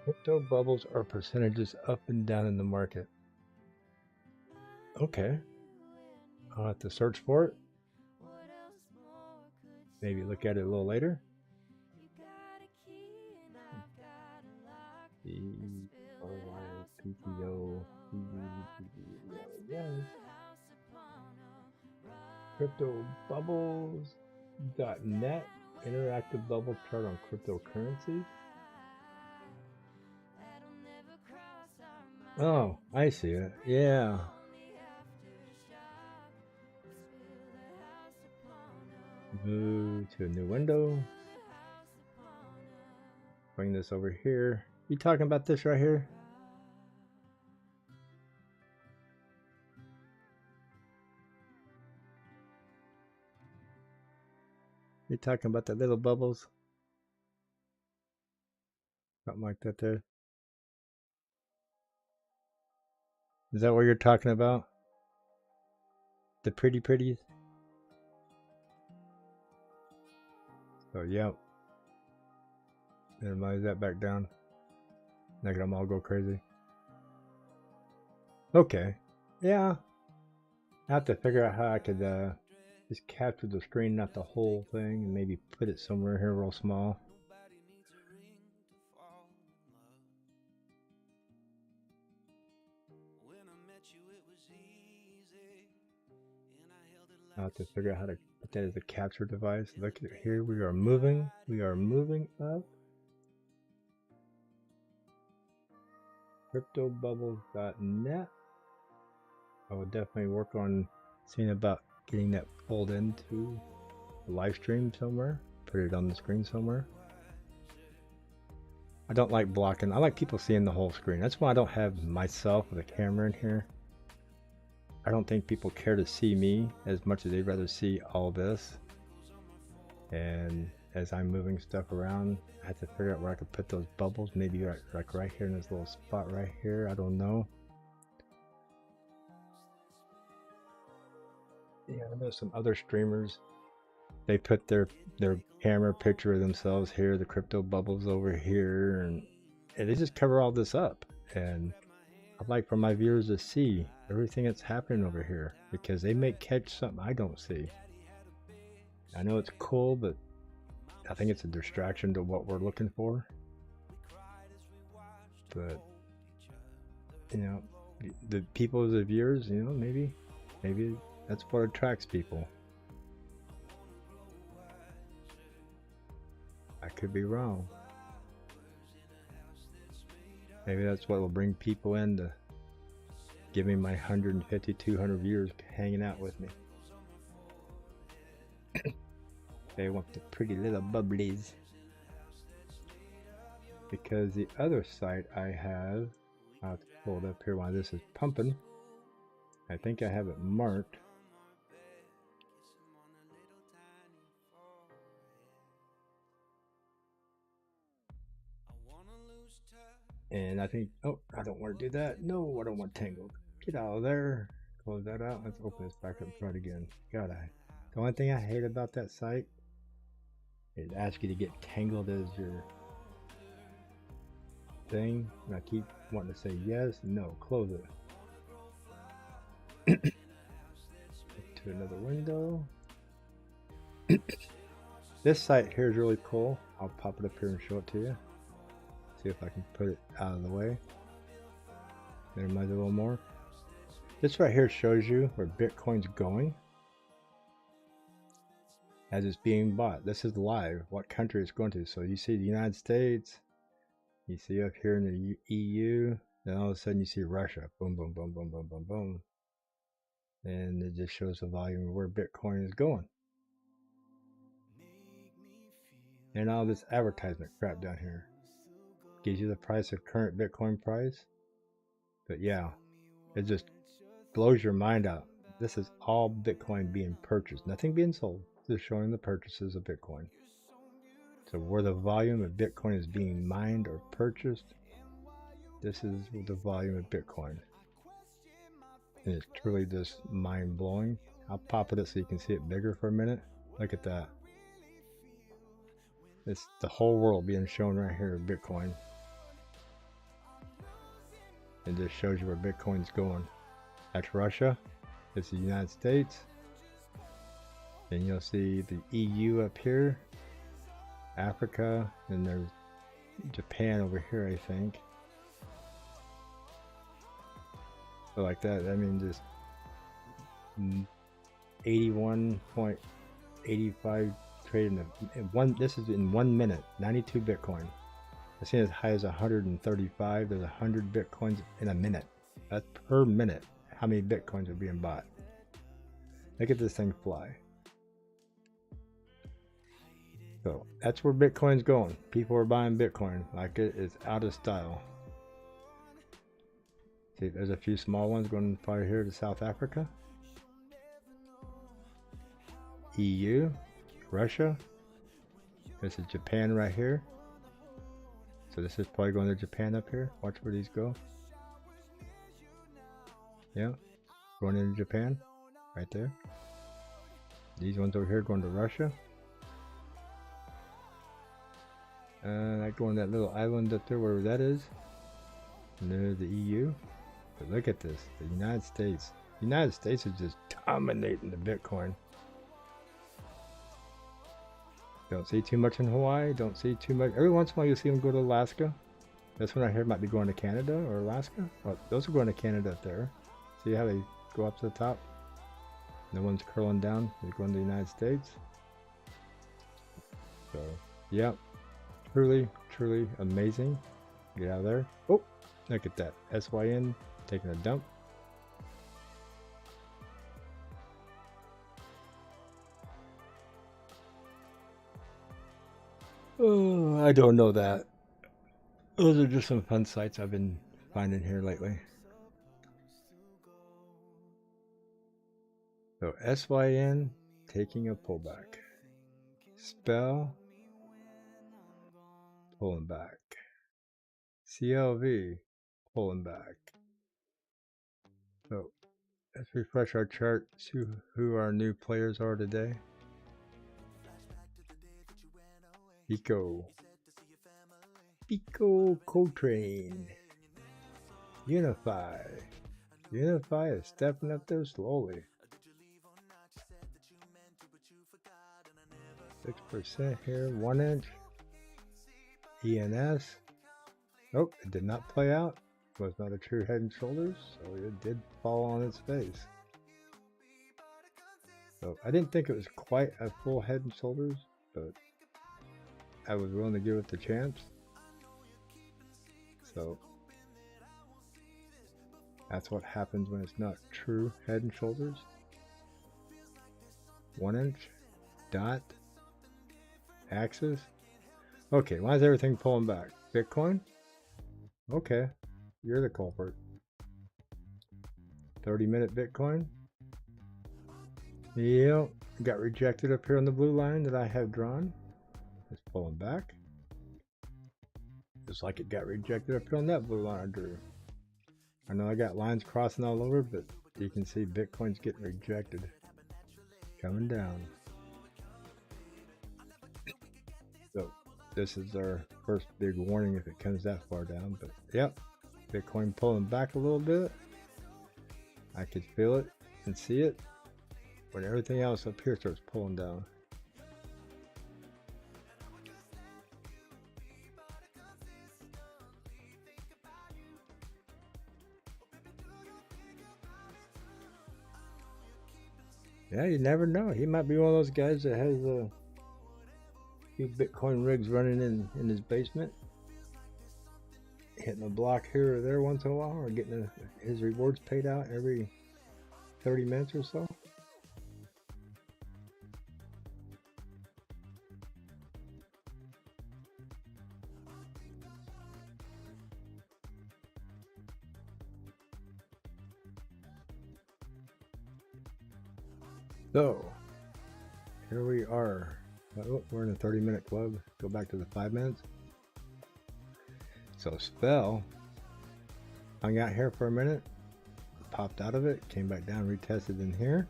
Crypto bubbles are percentages up and down in the market. Okay. I'll have to search for it. Maybe look at it a little later. PTO. CryptoBubbles.net. Interactive bubble chart on cryptocurrency. Oh, I see it. Yeah. Move to a new window. Bring this over here. You talking about this right here? You talking about the little bubbles? Something like that there. Is that what you're talking about? The pretties? So, yeah. Minimize that back down. Make them all go crazy. Okay. Yeah. I have to figure out how I could just capture the screen, not the whole thing, and maybe put it somewhere here real small. I'll have to figure out how to put that as a capture device. Look at here, we are moving. We are moving up. CryptoBubbles.net. I will definitely work on seeing about getting that pulled into the live stream somewhere. Put it on the screen somewhere. I don't like blocking. I like people seeing the whole screen. That's why I don't have myself with a camera in here. I don't think people care to see me as much as they'd rather see all this. And as I'm moving stuff around, I have to figure out where I could put those bubbles. Maybe like right here in this little spot right here. I don't know. Yeah, I know some other streamers. They put their camera picture of themselves here, the crypto bubbles over here, and they just cover all this up. And I'd like for my viewers to see everything that's happening over here, because they may catch something I don't see. I know it's cool, but I think it's a distraction to what we're looking for. But, you know, the people, the viewers, you know, maybe that's what attracts people. I could be wrong. Maybe that's what will bring people in to give me my 150, 200 viewers hanging out with me. They want the pretty little bubblies. Because the other site I have, I'll have to pull it up here while this is pumping. I think I have it marked. And I think, oh, I don't want to do that. No, I don't want tangled. Get out of there. Close that out. Let's open this back up and try it again. God, the only thing I hate about that site is ask you to get tangled as your thing. And I keep wanting to say yes, no, close it. To another window. This site here is really cool. I'll pop it up here and show it to you. See if I can put it out of the way. Minimize it a little more. This right here shows you where Bitcoin's going as it's being bought. This is live, what country it's going to. So you see the United States, you see up here in the EU, then all of a sudden you see Russia. Boom, boom, boom, boom, boom, boom, boom. And it just shows the volume of where Bitcoin is going. And all this advertisement crap down here gives you the price of current Bitcoin price. But yeah, it just blows your mind out. This is all Bitcoin being purchased, nothing being sold, just showing the purchases of Bitcoin. So where the volume of Bitcoin is being mined or purchased, this is the volume of Bitcoin. And it's truly just mind blowing. I'll pop it up so you can see it bigger for a minute. Look at that. It's the whole world being shown right here of Bitcoin. It just shows you where Bitcoin's going. That's Russia. It's the United States. And you'll see the EU up here, Africa, and there's Japan over here, I think. So like that, I mean, just 81.85 traded in one. This is in 1 minute, 92 Bitcoin. I've seen as high as 135. There's 100 Bitcoins in a minute. That's per minute. How many Bitcoins are being bought? Look at this thing fly. So that's where Bitcoin's going. People are buying Bitcoin like it is out of style. See, there's a few small ones going probably here to South Africa, EU, Russia. This is Japan right here. So this is probably going to Japan up here. Watch where these go. Yeah, going into Japan, right there. These ones over here going to Russia. I go on that little island up there, wherever that is. And there's the EU. But look at this, the United States. The United States is just dominating the Bitcoin. Don't see too much in Hawaii. Don't see too much. Every once in a while you see them go to Alaska. This one I hear might be going to Canada or Alaska. Well, those are going to Canada up there. See how they go up to the top? And the one's curling down. They're going to the United States. So, yeah. Truly, truly amazing. Get out of there. Oh, look at that. SYN taking a dump. Oh, I don't know that. Those are just some fun sites I've been finding here lately. So SYN taking a pullback. Spell pulling back. CLV pulling back. So let's refresh our chart, see who our new players are today. Pico Coltrane. Unify is stepping up there slowly. 6% here, 1 inch. ENS. Oh, it did not play out. was not a true head and shoulders, so it did fall on its face. So I didn't think it was quite a full head and shoulders, but I was willing to give it the chance. So that's what happens when it's not true head and shoulders. 1 inch, dot, axis. Okay, why is everything pulling back? Bitcoin? Okay, you're the culprit. 30-minute Bitcoin? Yep, got rejected up here on the blue line that I have drawn. It's pulling back. Just like it got rejected up here on that blue line I drew. I know I got lines crossing all over, but you can see Bitcoin's getting rejected. Coming down. So this is our first big warning if it comes that far down, but yep, Bitcoin pulling back a little bit. I could feel it and see it when everything else up here starts pulling down. Yeah, you never know. He might be one of those guys that has a few Bitcoin rigs running in his basement, hitting a block here or there once in a while, or getting his rewards paid out every 30 minutes or so. So here we are. Oh, we're in a 30-minute club. Go back to the 5 minutes. So Spell hung out here for a minute, popped out of it, came back down, retested in here,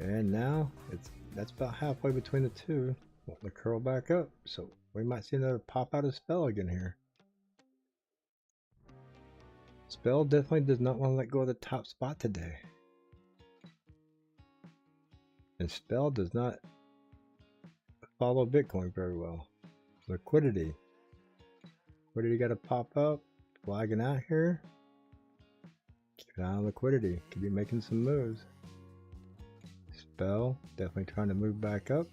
and now that's about halfway between the two. Want to curl back up, so we might see another pop out of Spell again here. Spell definitely does not want to let go of the top spot today. And Spell does not follow Bitcoin very well. Liquidity. Liquidity got to pop up, flagging out here. Keep an eye on liquidity. Could be making some moves. Spell definitely trying to move back up.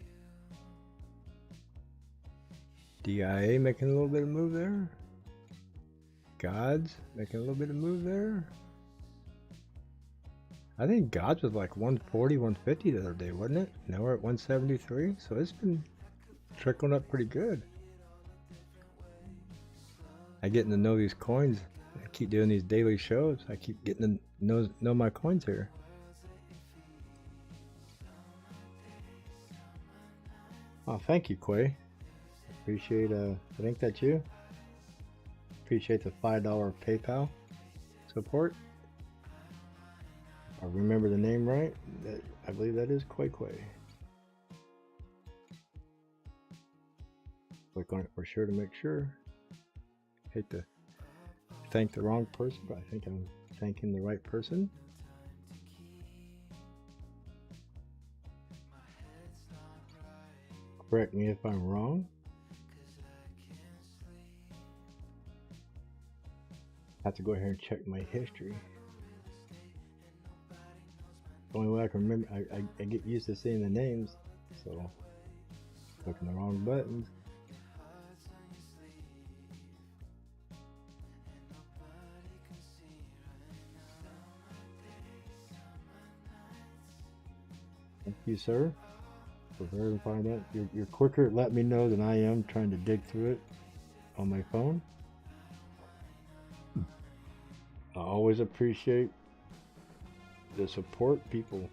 DIA making a little bit of move there. Gods making a little bit of move there. I think Gods was like 140, 150 the other day, wasn't it? Now we're at 173, so it's been trickling up pretty good. I getting to know these coins. I keep doing these daily shows. I keep getting to know my coins here. Oh, thank you, Quay. Appreciate, I think that's you. Appreciate the $5 PayPal support. I remember the name right. I believe that is Quay. Click on it for sure to make sure. Hate to thank the wrong person, but I think I'm thanking the right person. Correct me if I'm wrong. I have to go ahead and check my history. The only way I can remember, I get used to seeing the names, so clicking the wrong buttons. Thank you, sir, for verifying that. You're quicker at letting me know than I am trying to dig through it on my phone. I always appreciate the support. People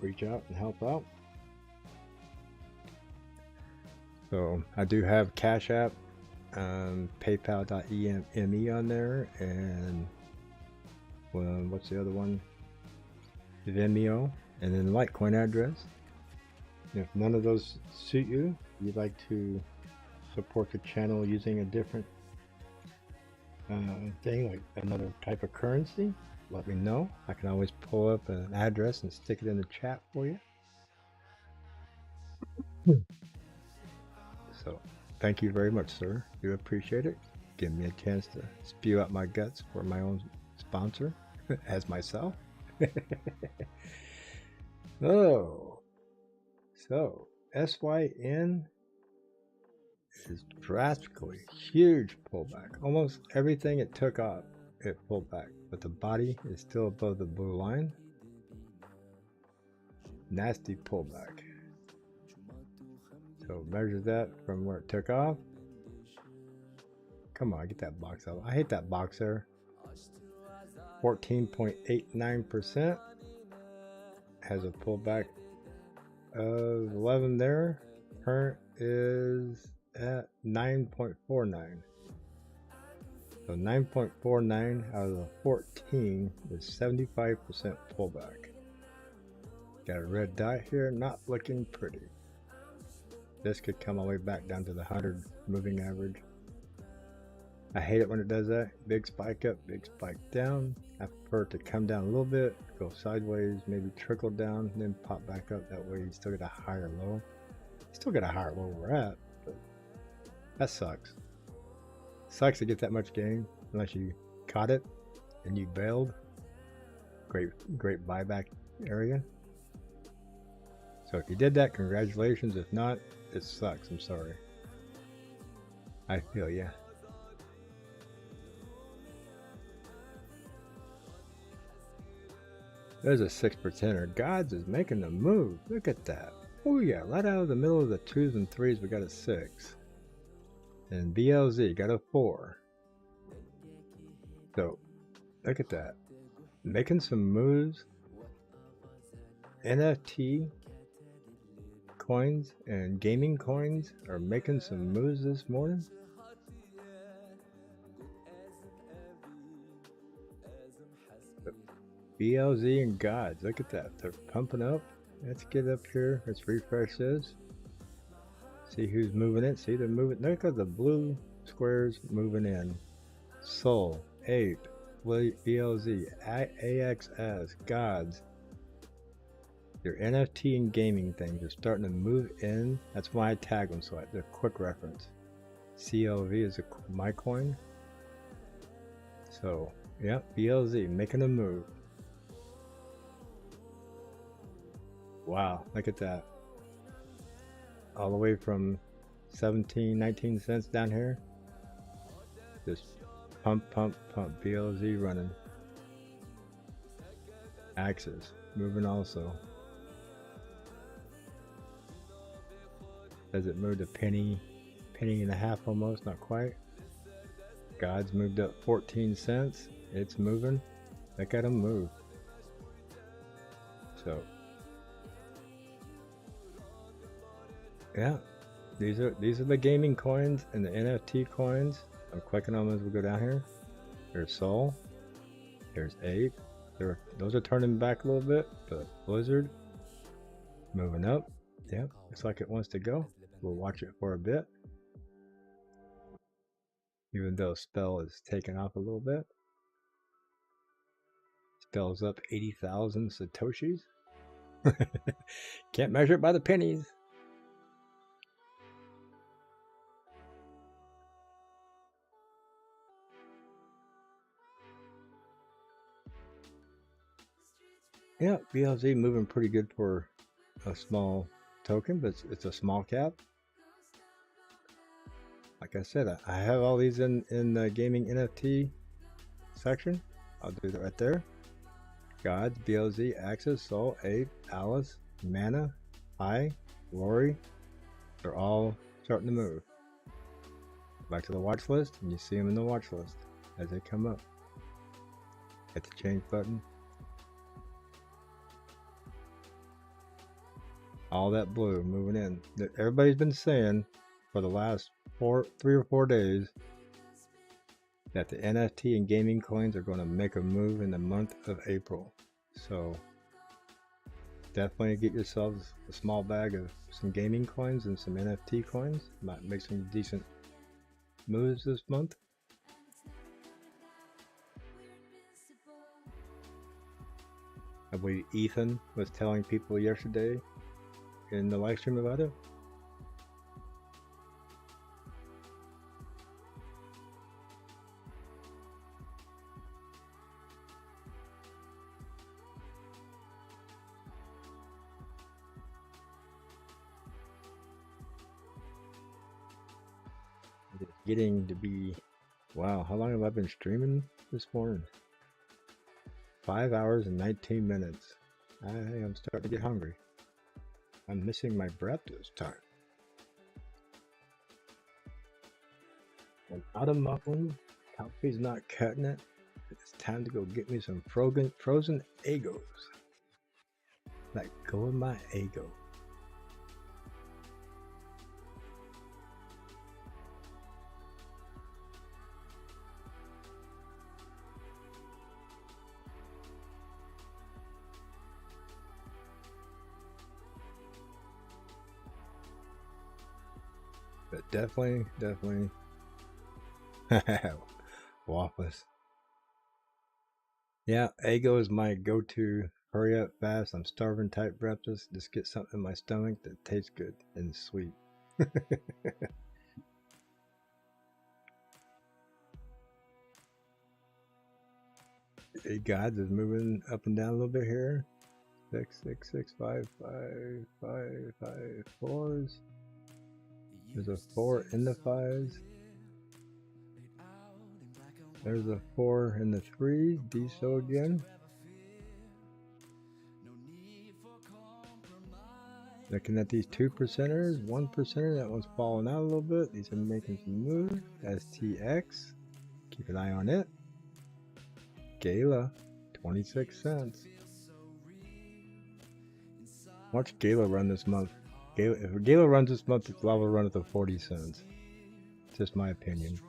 reach out and help out. So I do have CashApp, PayPal.me on there, and what's the other one? Vimeo, and then Litecoin address. And if none of those suit you, you'd like to support the channel using a different thing, like another type of currency, let me know. I can always pull up an address and stick it in the chat for you. So thank you very much, sir. Do appreciate it. Give me a chance to spew out my guts for my own sponsor as myself. Oh, so SYN is drastically huge pullback. Almost everything it took off, it pulled back, but the body is still above the blue line. Nasty pullback. So measure that from where it took off. Come on, get that box out. I hate that box there. 14.89%. Has a pullback of 11 there. Current is at 9.49. So 9.49 out of the 14 is 75% pullback. Got a red dot here, not looking pretty. This could come all the way back down to the 100 moving average. I hate it when it does that. Big spike up, big spike down. I prefer it to come down a little bit, go sideways, maybe trickle down, and then pop back up. That way you still get a higher low. You still get a higher low where we're at, but that sucks. Sucks to get that much gain unless you caught it and you bailed. Great buyback area. So if you did that, congratulations. If not, it sucks. I'm sorry. I feel ya. There's a 6%er. Gods is making the move. Look at that. Oh yeah, right out of the middle of the 2s and 3s, we got a 6. And BLZ got a 4. So, look at that. Making some moves. NFT coins and gaming coins are making some moves this morning. BLZ and Gods, look at that. They're pumping up. Let's get up here. Let's refresh this. See who's moving it. See, they're moving. Look at the blue squares moving in. Soul, Ape, BLZ, AXS, Gods. Your NFT and gaming things are starting to move in. That's why I tag them, so they're quick reference. CLV is my coin. So, yeah, BLZ making a move. Wow, look at that. All the way from 17, 19 cents down here. Just pump, pump, pump. BLZ running. Axis moving also. Does it move to penny and a half almost? Not quite. God's moved up 14 cents. It's moving. Look at them move. So, yeah, these are the gaming coins and the NFT coins. I'm clicking on them as we go down here. There's Soul. There's Ape. Those are turning back a little bit, but Blizzard moving up. Yep, looks like it wants to go. We'll watch it for a bit. Even though Spell is taking off a little bit. Spell's up 80,000 Satoshis. Can't measure it by the pennies. Yeah, BLZ moving pretty good for a small token, but it's a small cap. Like I said, I have all these in the gaming NFT section. I'll do that right there. Gods, BLZ, Axis, Soul, Ape, Alice, Mana, I, Lori. They're all starting to move. Back to the watch list, and you see them in the watch list as they come up. Hit the change button. All that blue moving in. Everybody's been saying for the last 3 or 4 days that the NFT and gaming coins are going to make a move in the month of April. So definitely get yourselves a small bag of some gaming coins and some NFT coins. Might make some decent moves this month. I believe Ethan was telling people yesterday in the live stream about it. getting to be, wow, how long have I been streaming this morning? 5 hours and 19 minutes. I am starting to get hungry. I'm missing my breath this time. I'm out of muffins. Coffee's not cutting it. It's time to go get me some frozen Eggos. Let go of my Eggo. But definitely waffles. Yeah, Eggo is my go-to hurry up fast, I'm starving type breakfast. Just get something in my stomach that tastes good and sweet. Hey, gods is moving up and down a little bit here. 6, 6, 6, 5, 5, 5, 5, 4s. There's a 4 in the 5s. There's a 4 in the 3s. DSO again. Looking at these 2%ers, 1%er, that one's falling out a little bit. These are making some moves. STX, keep an eye on it. Gala, 26 cents. Watch Gala run this month. If Gala runs this month, it's liable to run at the 40 cents. Just my opinion.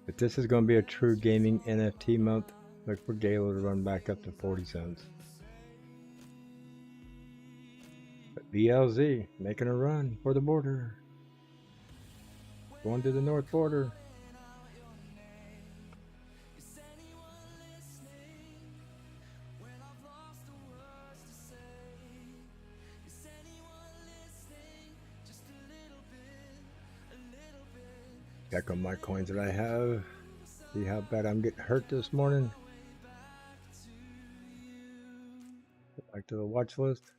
If this is going to be a true gaming NFT month, look for Gala to run back up to 40 cents. But BLZ making a run for the border. Going to the north border. Check on my coins that I have. See how bad I'm getting hurt this morning. Back to the watch list.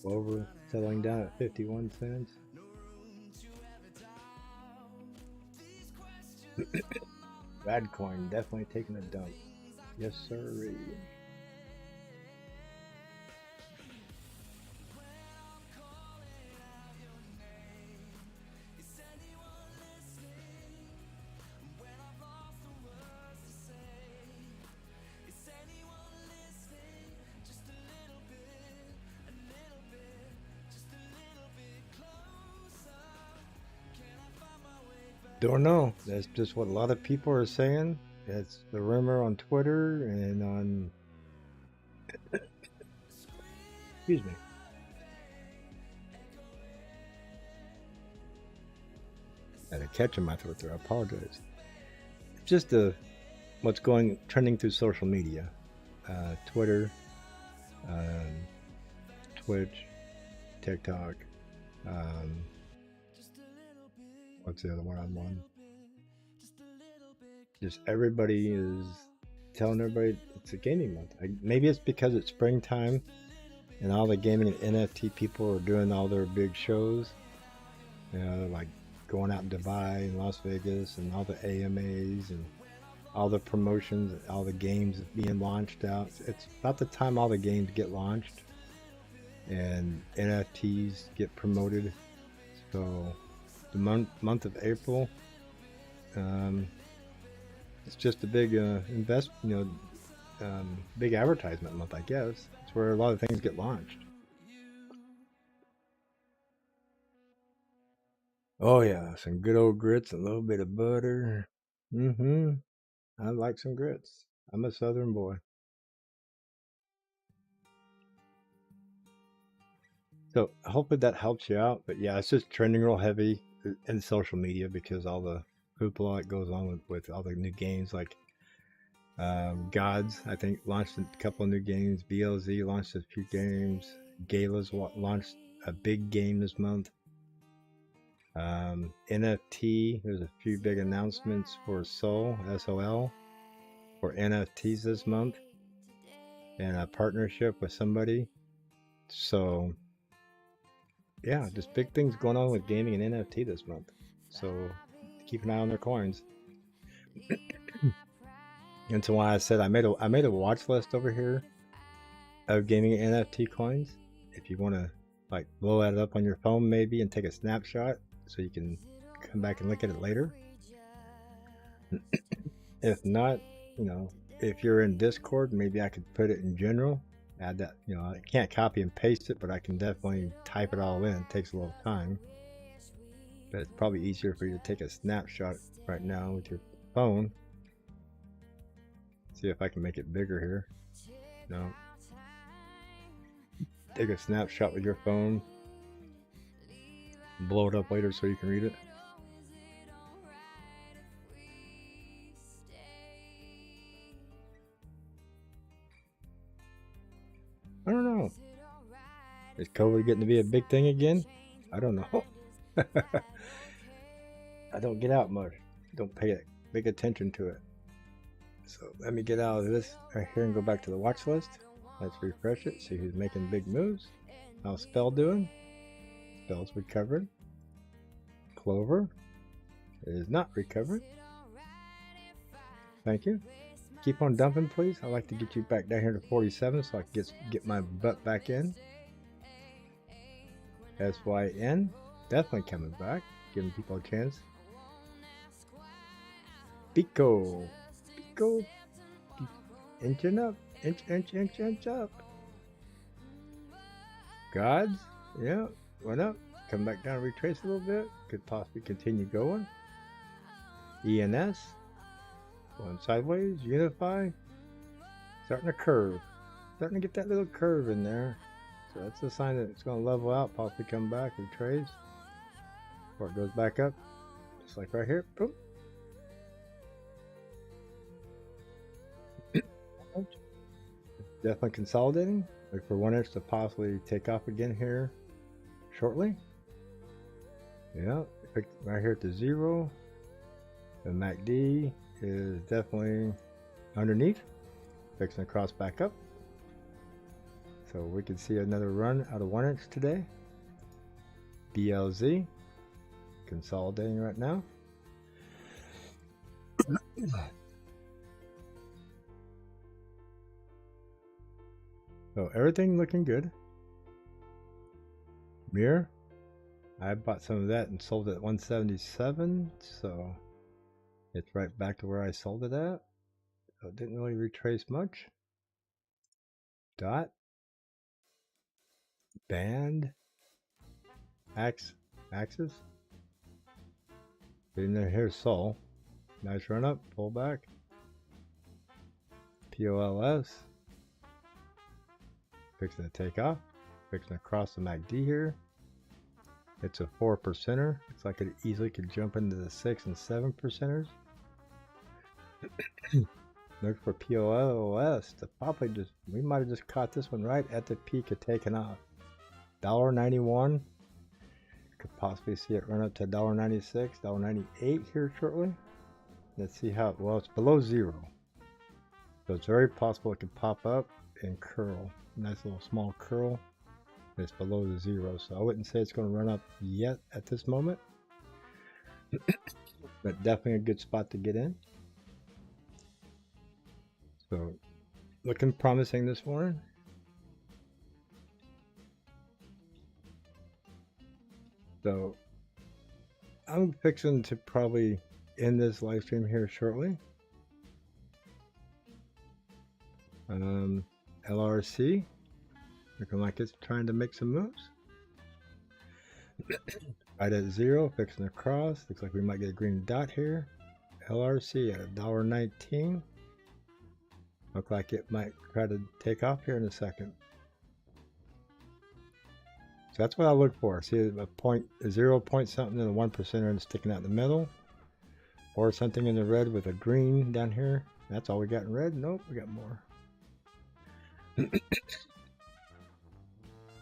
Clover settling down at 51 cents. Rad coin definitely taking a dump. Yes, sir. Don't know. That's just what a lot of people are saying. That's the rumor on Twitter and on... Excuse me. I had a catch in my throat there. I apologize. It's just what's trending through social media. Twitter, Twitch, TikTok, what's the other one I'm on? Just everybody is telling everybody it's a gaming month. Maybe it's because it's springtime and all the gaming and NFT people are doing all their big shows. You know, like going out in Dubai and Las Vegas and all the AMAs and all the promotions, all the games being launched out. It's about the time all the games get launched and NFTs get promoted. So the month of April, it's just a big big advertisement month, I guess. It's where a lot of things get launched. Oh yeah, some good old grits, a little bit of butter. I like some grits. I'm a southern boy. So hopefully that helps you out. But yeah, it's just trending real heavy in social media because all the hoopla that goes on with all the new games. Like Gods, I think, launched a couple of new games. BLZ launched a few games. Gala's launched a big game this month. NFT, there's a few big announcements for SOL, for NFTs this month. and a partnership with somebody. So yeah, just big things going on with gaming and NFT this month. So keep an eye on their coins. And so why I said I made a watch list over here of gaming and NFT coins. If you want to like blow that up on your phone maybe and take a snapshot so you can come back and look at it later. If not, you know, if you're in Discord, maybe I could put it in general. Add that, you know, I can't copy and paste it, but I can definitely type it all in. It takes a little time. But it's probably easier for you to take a snapshot right now with your phone. See if I can make it bigger here. No. Take a snapshot with your phone. Blow it up later so you can read it. I don't know. Is COVID getting to be a big thing again? I don't know. I don't get out much. Don't pay big attention to it. So let me get out of this right here and go back to the watch list. Let's refresh it, see who's making big moves. How's Spell doing? Spell's recovered. Clover is not recovered. Thank you. Keep on dumping, please. I'd like to get you back down here to 47 so I can get my butt back in. SYN, definitely coming back. Giving people a chance. Pico. Inching up. Inch up. Gods, yeah, went up. Come back down, retrace a little bit. Could possibly continue going. ENS. Going sideways. Unify. Starting to curve. Starting to get that little curve in there. So that's a sign that it's going to level out, possibly come back, retrace. Or it goes back up. Just like right here. Boom. Definitely consolidating. Look for 1 inch to possibly take off again here shortly. Yeah, right here at the 0. The MACD is definitely underneath, fixing to cross back up. So we can see another run out of 1 inch today. BLZ consolidating right now. So everything looking good. Mirror, I bought some of that and sold it at 177, so it's right back to where I sold it at. So it didn't really retrace much. Dot, band, axis. In there, here's Sol. Nice run up, pull back. POLS. Fixing to take off. Fixing to cross the MACD here. It's a 4%er. Looks like it easily could jump into the 6 and 7%ers. Look for POLS to probably we might have just caught this one right at the peak of taking off. $1.91. Could possibly see it run up to $1.96, $1.98 here shortly. Let's see how, well, it's below 0. So it's very possible it could pop up and curl. Nice little small curl. It's below the 0, so I wouldn't say it's going to run up yet at this moment. But definitely a good spot to get in. So looking promising this morning. So I'm fixing to probably end this live stream here shortly. LRC looking like it's trying to make some moves. Right at 0, fixing to cross. Looks like we might get a green dot here. LRC at $1.19. Look like it might try to take off here in a second. So that's what I look for. See a 0 point something and a 1%er and sticking out in the middle. Or something in the red with a green down here. That's all we got in red? Nope, we got more.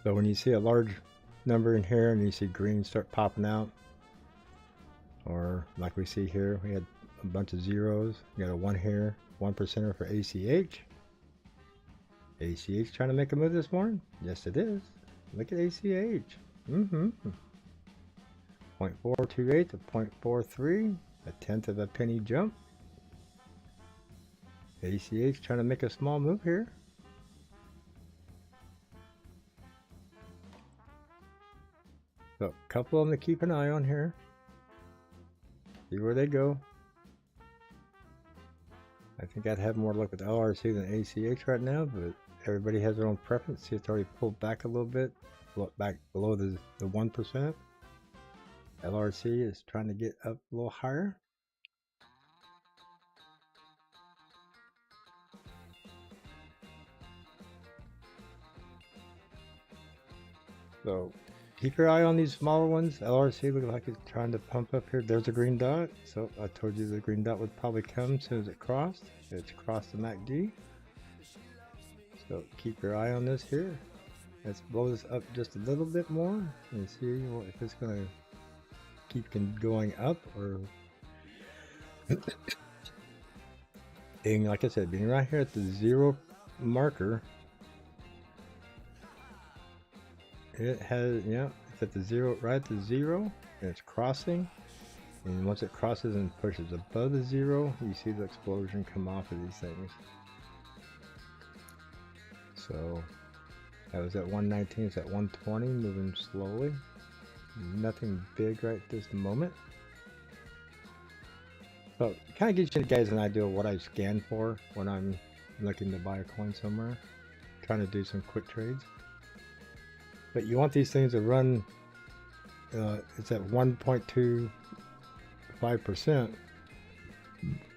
So when you see a large number in here and you see green start popping out, or like we see here, we had a bunch of zeros. We got a 1 here, 1%er for ACH. ACH trying to make a move this morning? Yes, it is. Look at ACH. 0.428 to 0.43, a tenth of a penny jump. ACH trying to make a small move here. So a couple of them to keep an eye on here. See where they go. I think I'd have more luck with LRC than ACH right now, but everybody has their own preference. See, it's already pulled back a little bit, back below the 1%. LRC is trying to get up a little higher. So keep your eye on these smaller ones. LRC looks like it's trying to pump up here. There's a green dot. So I told you the green dot would probably come as soon as it crossed. It's crossed the MACD. So keep your eye on this here. Let's blow this up just a little bit more and see if it's going to keep going up or... And like I said, being right here at the 0 marker, it has, yeah, it's at the 0, right at the 0, and it's crossing. And once it crosses and pushes above the 0, you see the explosion come off of these things. So that was at 119, it's at 120, moving slowly. Nothing big right this moment. So it kind of gives you guys an idea of what I scan for when I'm looking to buy a coin somewhere, trying to do some quick trades. But you want these things to run, it's at 1.25%.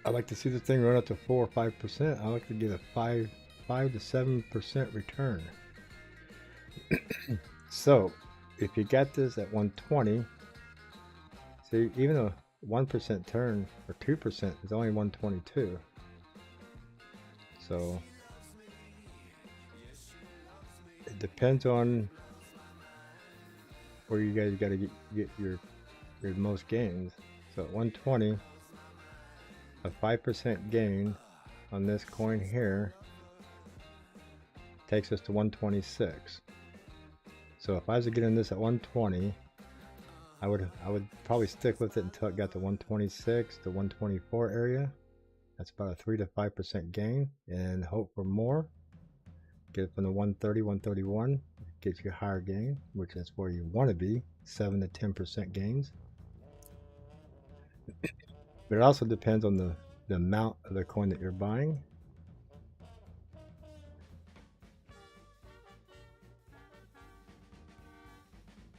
I like to see the thing run up to 4 or 5%. I like to get a 5 to 7% return. So if you got this at 120, see, even a 1% turn or 2% is only 122. So it depends on where you guys got to get your most gains. So at 120, a 5% gain on this coin here takes us to 126. So if I was to get in this at 120, I would probably stick with it until it got to 126 to 124 area. That's about a 3 to 5% gain, and hope for more. Get it from the 130, 131, gets you a higher gain, which is where you want to be, 7 to 10% gains. But it also depends on the amount of the coin that you're buying.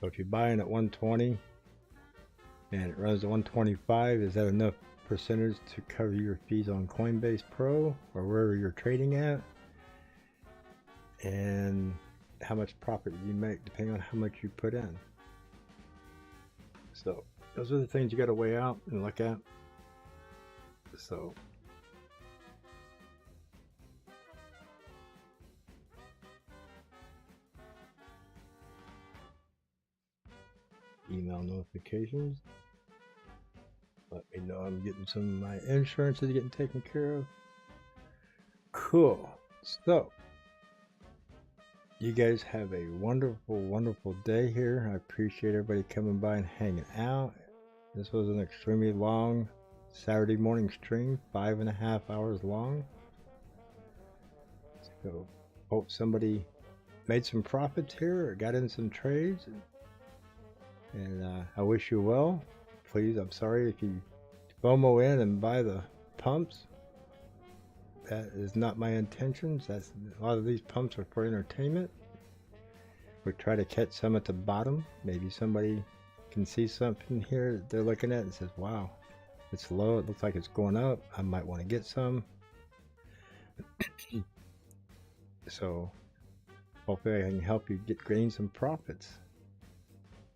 So if you're buying at 120 and it runs to 125, is that enough percentage to cover your fees on CoinBase Pro or wherever you're trading at? And how much profit you make depending on how much you put in. So those are the things you got to weigh out and look at. So email notifications, let me know I'm getting some of my insurance is getting taken care of. Cool. So you guys have a wonderful, wonderful day here. I appreciate everybody coming by and hanging out. This was an extremely long Saturday morning stream, 5.5 hours long. So hope somebody made some profits here or got in some trades. And I wish you well. Please, I'm sorry if you FOMO in and buy the pumps. That is not my intentions. A lot of these pumps are for entertainment. We try to catch some at the bottom. Maybe somebody can see something here that they're looking at and says, wow, it's low. It looks like it's going up. I might want to get some. So hopefully I can help you gain some profits.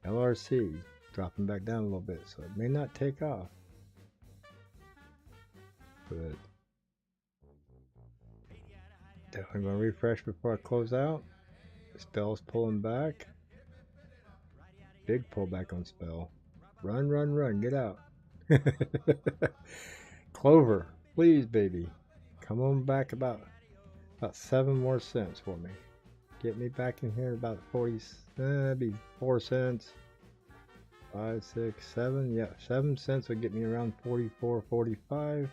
LRC dropping back down a little bit, so it may not take off. But definitely going to refresh before I close out. Spell's pulling back. Big pullback on Spell. Run, run, run. Get out. Clover, please, baby. Come on back about About 7 more cents for me. Get me back in here about 40, that'd be 4 cents. 5, 6, 7, yeah, 7 cents would get me around 44, 45.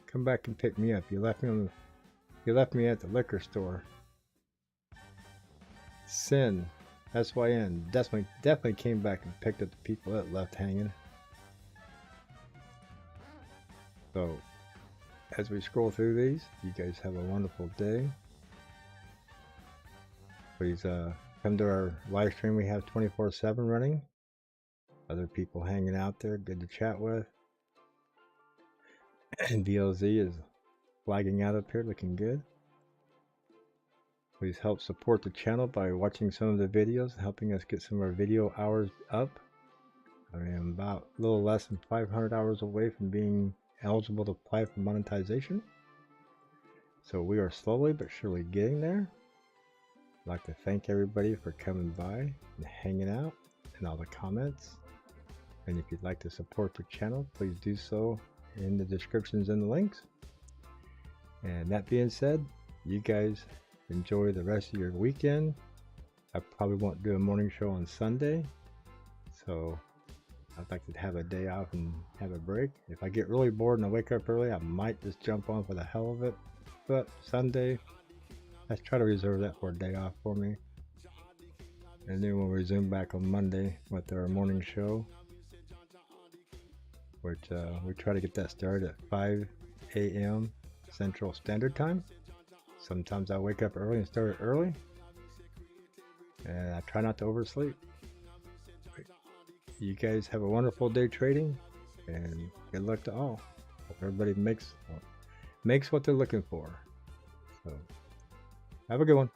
Come back and pick me up. You left me at the liquor store. Sin, SYN, definitely came back and picked up the people that left hanging. So, as we scroll through these, you guys have a wonderful day. Please come to our live stream. We have 24/7 running. Other people hanging out there, good to chat with. And DLZ is flagging out up here, looking good. Please help support the channel by watching some of the videos, helping us get some of our video hours up. I am about a little less than 500 hours away from being eligible to apply for monetization. So we are slowly but surely getting there. I'd like to thank everybody for coming by and hanging out and all the comments. And if you'd like to support the channel, please do so in the descriptions and the links. And that being said, you guys enjoy the rest of your weekend. I probably won't do a morning show on Sunday, so I'd like to have a day off and have a break. If I get really bored and I wake up early, I might just jump on for the hell of it. But Sunday, let's try to reserve that for a day off for me. And then we'll resume back on Monday with our morning show, which we try to get that started at 5 a.m. Central Standard Time. Sometimes I wake up early and start it early, and I try not to oversleep. You guys have a wonderful day trading, and good luck to all. Hope everybody makes what they're looking for. So have a good one.